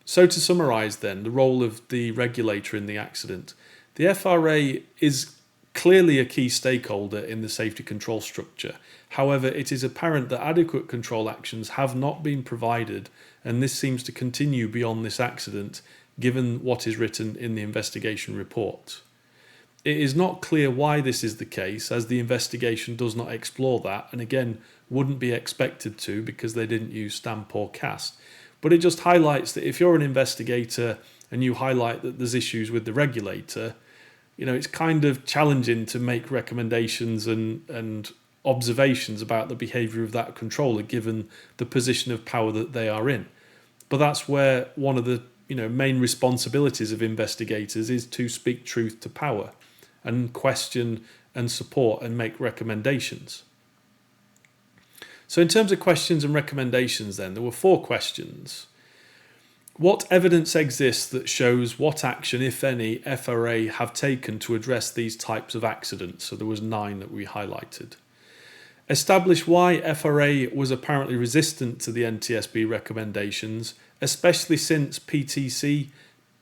So to summarise then, the role of the regulator in the accident. The FRA is clearly a key stakeholder in the safety control structure. However, it is apparent that adequate control actions have not been provided, and this seems to continue beyond this accident, given what is written in the investigation report. It is not clear why this is the case, as the investigation does not explore that, and again, wouldn't be expected to because they didn't use stamp or cast. But it just highlights that if you're an investigator and you highlight that there's issues with the regulator, you know, it's kind of challenging to make recommendations and observations about the behaviour of that controller given the position of power that they are in. But that's where one of the main responsibilities of investigators is to speak truth to power and question and support and make recommendations. So in terms of questions and recommendations then, there were 4 questions. What evidence exists that shows what action, if any, FRA have taken to address these types of accidents? So there was 9 that we highlighted. Establish why FRA was apparently resistant to the NTSB recommendations, especially since PTC,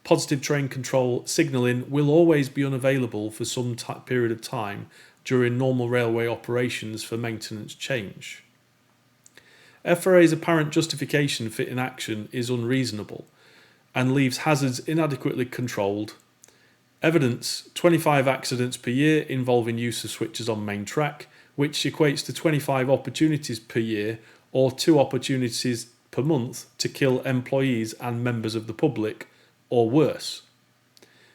positive train control signalling, will always be unavailable for some period of time during normal railway operations for maintenance change. FRA's apparent justification for inaction is unreasonable and leaves hazards inadequately controlled. Evidence: 25 accidents per year involving use of switches on main track, which equates to 25 opportunities per year or 2 opportunities per month to kill employees and members of the public, or worse.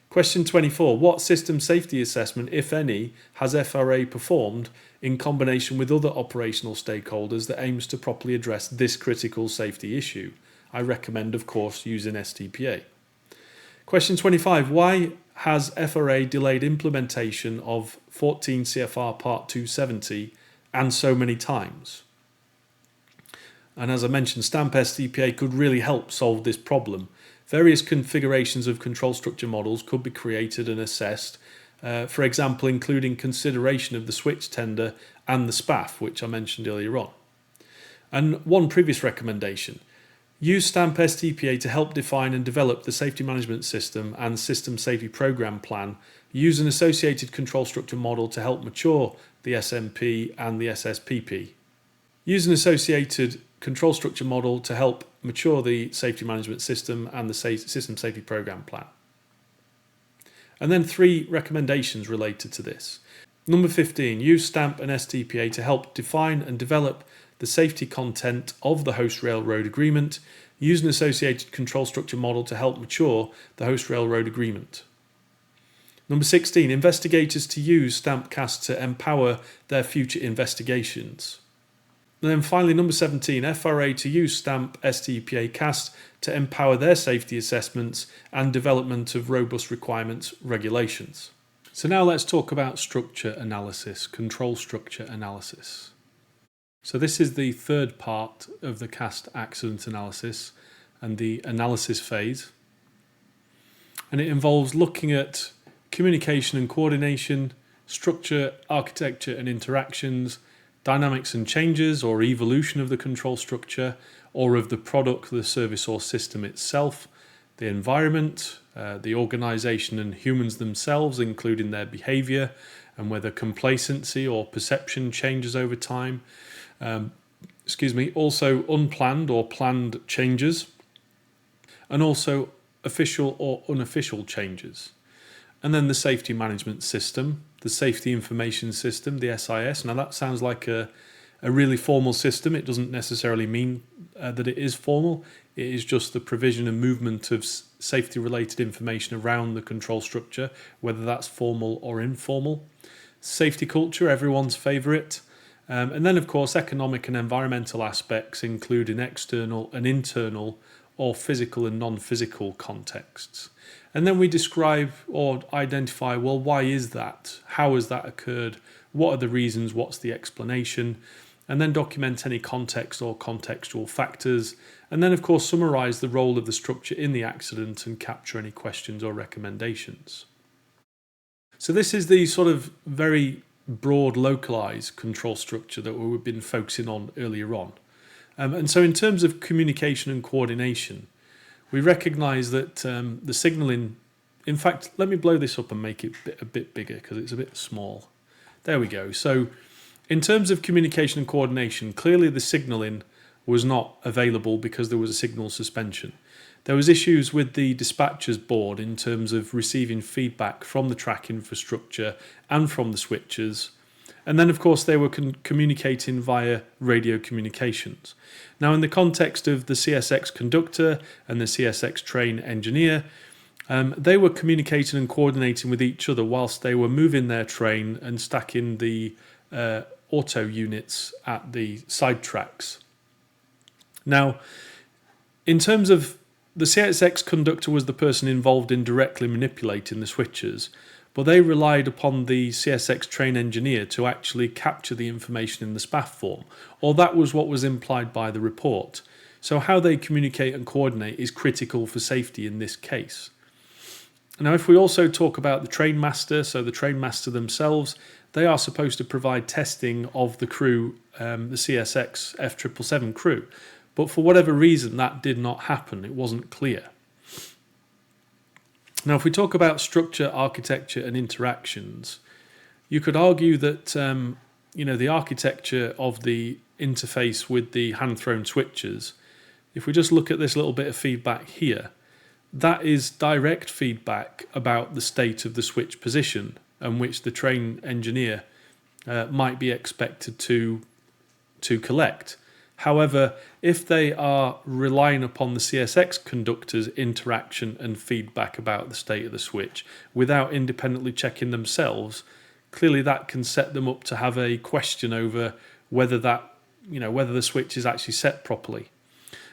Question 24. What system safety assessment, if any, has FRA performed in combination with other operational stakeholders that aims to properly address this critical safety issue? I recommend, of course, using STPA. Question 25. Why has FRA delayed implementation of 14 CFR Part 270 and so many times? And as I mentioned, Stamp STPA could really help solve this problem. Various configurations of control structure models could be created and assessed, for example, including consideration of the switch tender and the SPAF, which I mentioned earlier on. And one previous recommendation: use Stamp STPA to help define and develop the safety management system and system safety program plan. Use an associated control structure model to help mature the SMP and the SSPP. Use an associated control structure model to help mature the safety management system and the system safety program plan. And then 3 recommendations related to this. Number 15, use Stamp and STPA to help define and develop the safety content of the host railroad agreement. Use an associated control structure model to help mature the host railroad agreement. Number 16, investigators to use Stamp CAST to empower their future investigations. And then finally, number 17, FRA to use Stamp STPA CAST to empower their safety assessments and development of robust requirements regulations. So now let's talk about structure analysis, control structure analysis. So this is the third part of the CAST accident analysis and the analysis phase. And it involves looking at communication and coordination, structure, architecture and interactions, dynamics and changes or evolution of the control structure or of the product, the service or system itself, the environment, the organisation and humans themselves, including their behaviour and whether complacency or perception changes over time. Also unplanned or planned changes, and also official or unofficial changes. And then the safety management system, the safety information system, the SIS. Now that sounds like a really formal system. It doesn't necessarily mean that it is formal. It is just the provision and movement of safety related information around the control structure, whether that's formal or informal. Safety culture, everyone's favourite. And then of course economic and environmental aspects, including external and internal or physical and non-physical contexts. And then we describe or identify, well, why is that? How has that occurred? What are the reasons? What's the explanation? And then document any context or contextual factors. And then, of course, summarise the role of the structure in the accident and capture any questions or recommendations. So this is the sort of very broad, localised control structure that we've been focusing on earlier on. And so in terms of communication and coordination, we recognise that the signalling, in fact, let me blow this up and make it a bit bigger because it's a bit small. There we go. So in terms of communication and coordination, clearly the signalling was not available because there was a signal suspension. There was issues with the dispatcher's board in terms of receiving feedback from the track infrastructure and from the switches. And then, of course, they were communicating via radio communications. Now, in the context of the CSX conductor and the CSX train engineer, they were communicating and coordinating with each other whilst they were moving their train and stacking the auto units at the side tracks. Now, in terms of the CSX conductor was the person involved in directly manipulating the switches, but they relied upon the CSX train engineer to actually capture the information in the SPAF form, or that was what was implied by the report. So how they communicate and coordinate is critical for safety in this case. Now, if we also talk about the train master, so the train master themselves, they are supposed to provide testing of the crew, the CSX F777 crew. But for whatever reason, that did not happen. It wasn't clear. Now, if we talk about structure, architecture and interactions, you could argue that the architecture of the interface with the hand-thrown switches, if we just look at this little bit of feedback here, that is direct feedback about the state of the switch position and which the train engineer might be expected to collect. However, if they are relying upon the CSX conductor's interaction and feedback about the state of the switch without independently checking themselves, clearly that can set them up to have a question over whether the switch is actually set properly.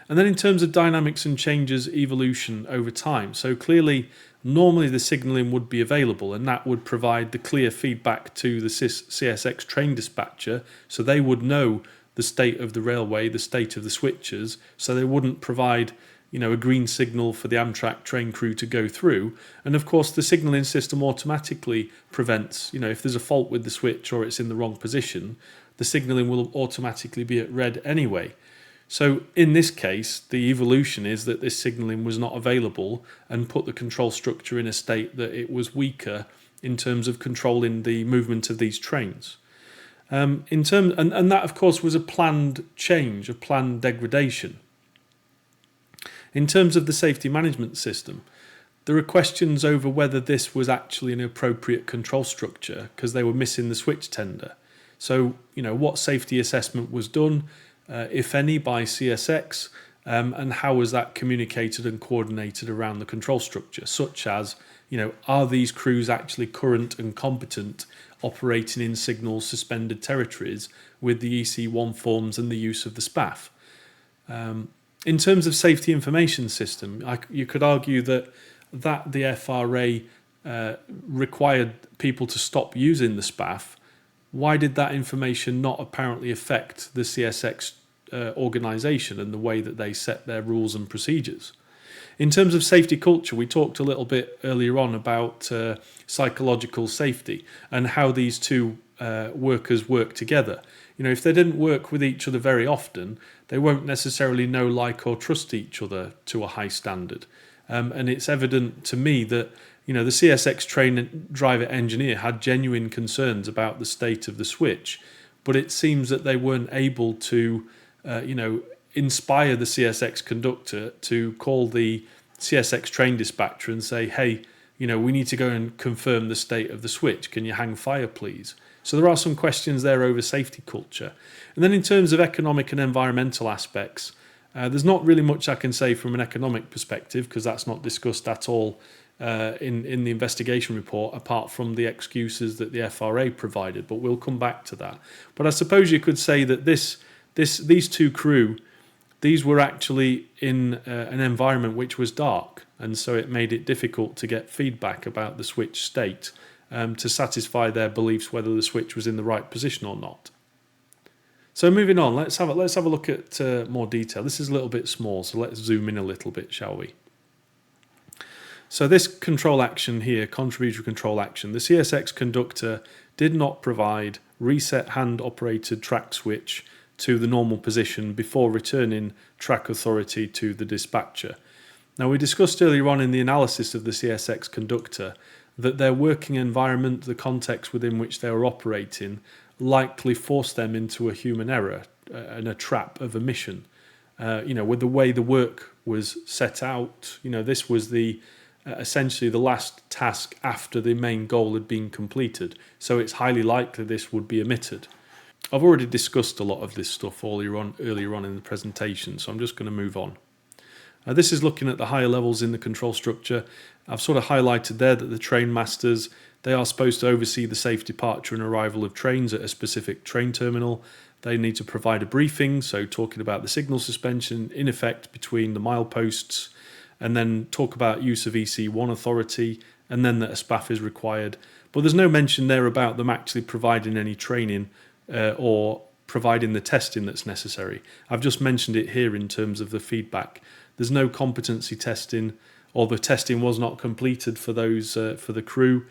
And then in terms of dynamics and changes, evolution over time. So clearly, normally the signalling would be available, and that would provide the clear feedback to the CSX train dispatcher, so they would know the state of the railway, the state of the switches, so they wouldn't provide a green signal for the Amtrak train crew to go through. And of course, the signalling system automatically prevents, if there's a fault with the switch or it's in the wrong position, the signalling will automatically be at red anyway. So in this case, the evolution is that this signalling was not available and put the control structure in a state that it was weaker in terms of controlling the movement of these trains. And that, of course, was a planned change, a planned degradation. In terms of the safety management system, there are questions over whether this was actually an appropriate control structure because they were missing the switch tender. So, what safety assessment was done, if any, by CSX, and how was that communicated and coordinated around the control structure, such as, are these crews actually current and competent operating in signal suspended territories with the EC1 forms and the use of the SPAF? In terms of safety information system, you could argue that the FRA required people to stop using the SPAF. Why did that information not apparently affect the CSX organisation and the way that they set their rules and procedures? In terms of safety culture, we talked a little bit earlier on about psychological safety and how these two workers work together. If they didn't work with each other very often, they won't necessarily know, like, or trust each other to a high standard. And it's evident to me that the CSX train driver engineer had genuine concerns about the state of the switch, but it seems that they weren't able to, inspire the CSX conductor to call the CSX train dispatcher and say, hey, we need to go and confirm the state of the switch. Can you hang fire, please? So there are some questions there over safety culture. And then in terms of economic and environmental aspects, there's not really much I can say from an economic perspective because that's not discussed at all in the investigation report, apart from the excuses that the FRA provided, but we'll come back to that. But I suppose you could say that these two crew, these were actually in an environment which was dark, and so it made it difficult to get feedback about the switch state to satisfy their beliefs whether the switch was in the right position or not. So moving on, let's have a look at more detail. This is a little bit small, so let's zoom in a little bit, shall we? So this control action here, contributory control action, the CSX conductor did not provide reset hand-operated track switch to the normal position before returning track authority to the dispatcher. Now, we discussed earlier on in the analysis of the CSX conductor that their working environment, the context within which they were operating, likely forced them into a human error and a trap of omission. With the way the work was set out, this was essentially the last task after the main goal had been completed. So it's highly likely this would be omitted. I've already discussed a lot of this stuff earlier on in the presentation, so I'm just going to move on. This is looking at the higher levels in the control structure. I've sort of highlighted there that the train masters, they are supposed to oversee the safe departure and arrival of trains at a specific train terminal. They need to provide a briefing, so talking about the signal suspension in effect between the mileposts, and then talk about use of EC1 authority, and then that a SPAF is required. But there's no mention there about them actually providing any training or providing the testing that's necessary. I've just mentioned it here in terms of the feedback. There's no competency testing, or the testing was not completed for those for the crew.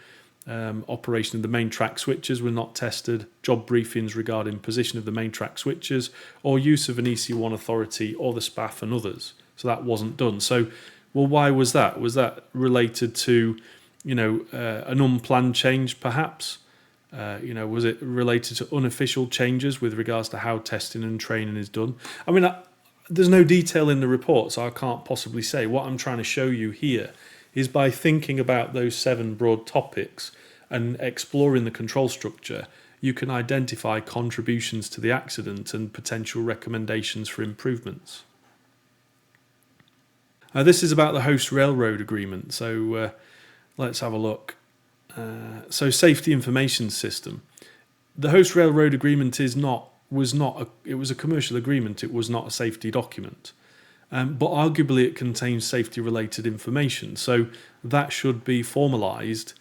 Operation of the main track switches were not tested. Job briefings regarding position of the main track switches, or use of an EC1 authority or the SPAF and others. So that wasn't done. So, well, why was that? Was that related to, an unplanned change, perhaps? Was it related to unofficial changes with regards to how testing and training is done? I mean, there's no detail in the report, so I can't possibly say. What I'm trying to show you here is by thinking about those 7 broad topics and exploring the control structure, you can identify contributions to the accident and potential recommendations for improvements. This is about the host railroad agreement, so let's have a look. So safety information system. The host railroad agreement was a commercial agreement, it was not a safety document. but arguably it contains safety-related information. So that should be formalised,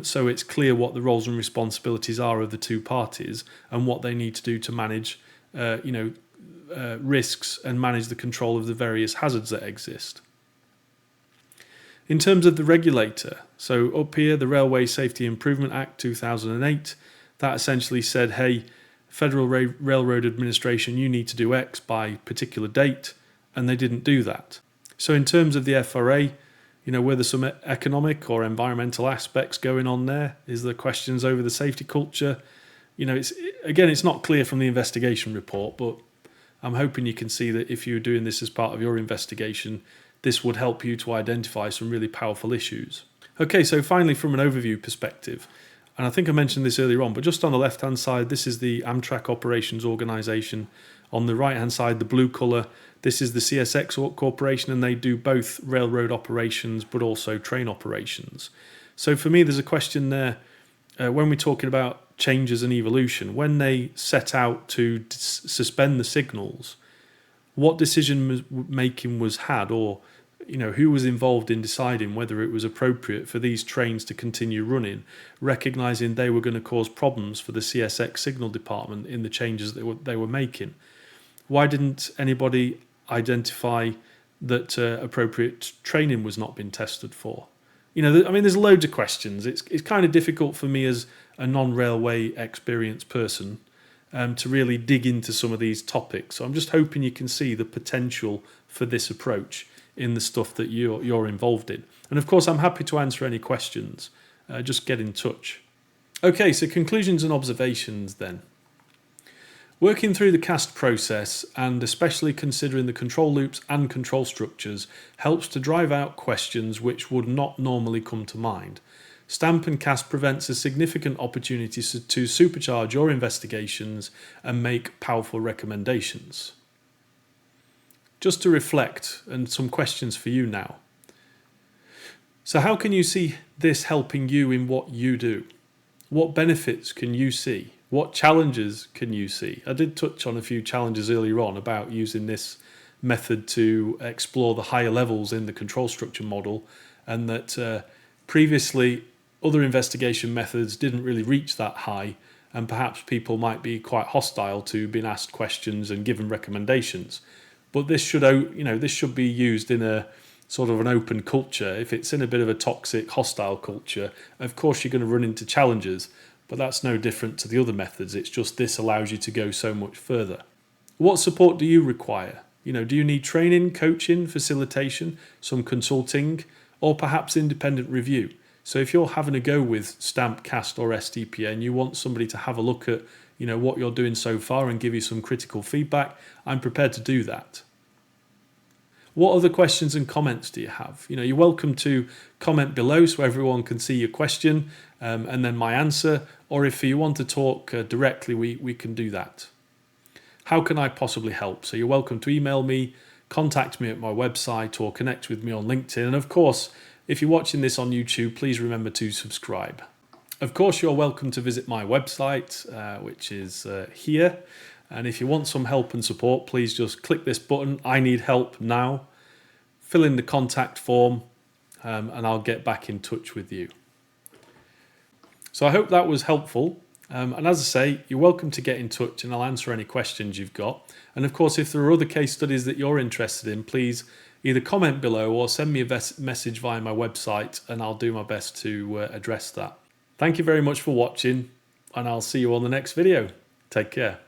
so it's clear what the roles and responsibilities are of the two parties and what they need to do to manage, risks and manage the control of the various hazards that exist. In terms of the regulator, so up here, the Railway Safety Improvement Act 2008, that essentially said, hey, Federal Railroad Administration, you need to do X by particular date, and they didn't do that. So in terms of the FRA, were there some economic or environmental aspects going on there? Is there questions over the safety culture? It's not clear from the investigation report, but I'm hoping you can see that if you're doing this as part of your investigation, this would help you to identify some really powerful issues. Okay, so finally from an overview perspective, and I think I mentioned this earlier on, but just on the left-hand side, this is the Amtrak Operations Organisation. On the right-hand side, the blue colour, this is the CSX Corporation, and they do both railroad operations but also train operations. So for me, there's a question there, when we're talking about changes and evolution, when they set out to suspend the signals, what decision making was had, or who was involved in deciding whether it was appropriate for these trains to continue running, recognising they were going to cause problems for the CSX signal department in the changes that they were making? Why didn't anybody identify that appropriate training was not being tested for? There's loads of questions. It's kind of difficult for me as a non-railway experienced person to really dig into some of these topics. So I'm just hoping you can see the potential for this approach in the stuff that you're involved in. And of course, I'm happy to answer any questions. Just get in touch. Okay, so conclusions and observations then. Working through the cast process, and especially considering the control loops and control structures, helps to drive out questions which would not normally come to mind. Stamp and cast prevents a significant opportunity to supercharge your investigations and make powerful recommendations. Just to reflect, and some questions for you now. So how can you see this helping you in what you do? What benefits can you see? What challenges can you see? I did touch on a few challenges earlier on about using this method to explore the higher levels in the control structure model, and that previously other investigation methods didn't really reach that high, and perhaps people might be quite hostile to being asked questions and given recommendations. But this should be used in a sort of an open culture. If it's in a bit of a toxic, hostile culture, of course you're going to run into challenges. But that's no different to the other methods. It's just this allows you to go so much further. What support do you require? Do you need training, coaching, facilitation, some consulting, or perhaps independent review? So if you're having a go with Stamp, Cast or STPA and you want somebody to have a look at what you're doing so far and give you some critical feedback, I'm prepared to do that. What other questions and comments do you have? You're welcome to comment below so everyone can see your question and then my answer. Or if you want to talk directly, we can do that. How can I possibly help? So you're welcome to email me, contact me at my website, or connect with me on LinkedIn. And of course, if you're watching this on YouTube, please remember to subscribe. Of course, you're welcome to visit my website, which is here. And if you want some help and support, please just click this button, I need help now. Fill in the contact form, and I'll get back in touch with you. So I hope that was helpful. And as I say, you're welcome to get in touch and I'll answer any questions you've got. And of course, if there are other case studies that you're interested in, please either comment below or send me a message via my website and I'll do my best to address that. Thank you very much for watching, and I'll see you on the next video. Take care.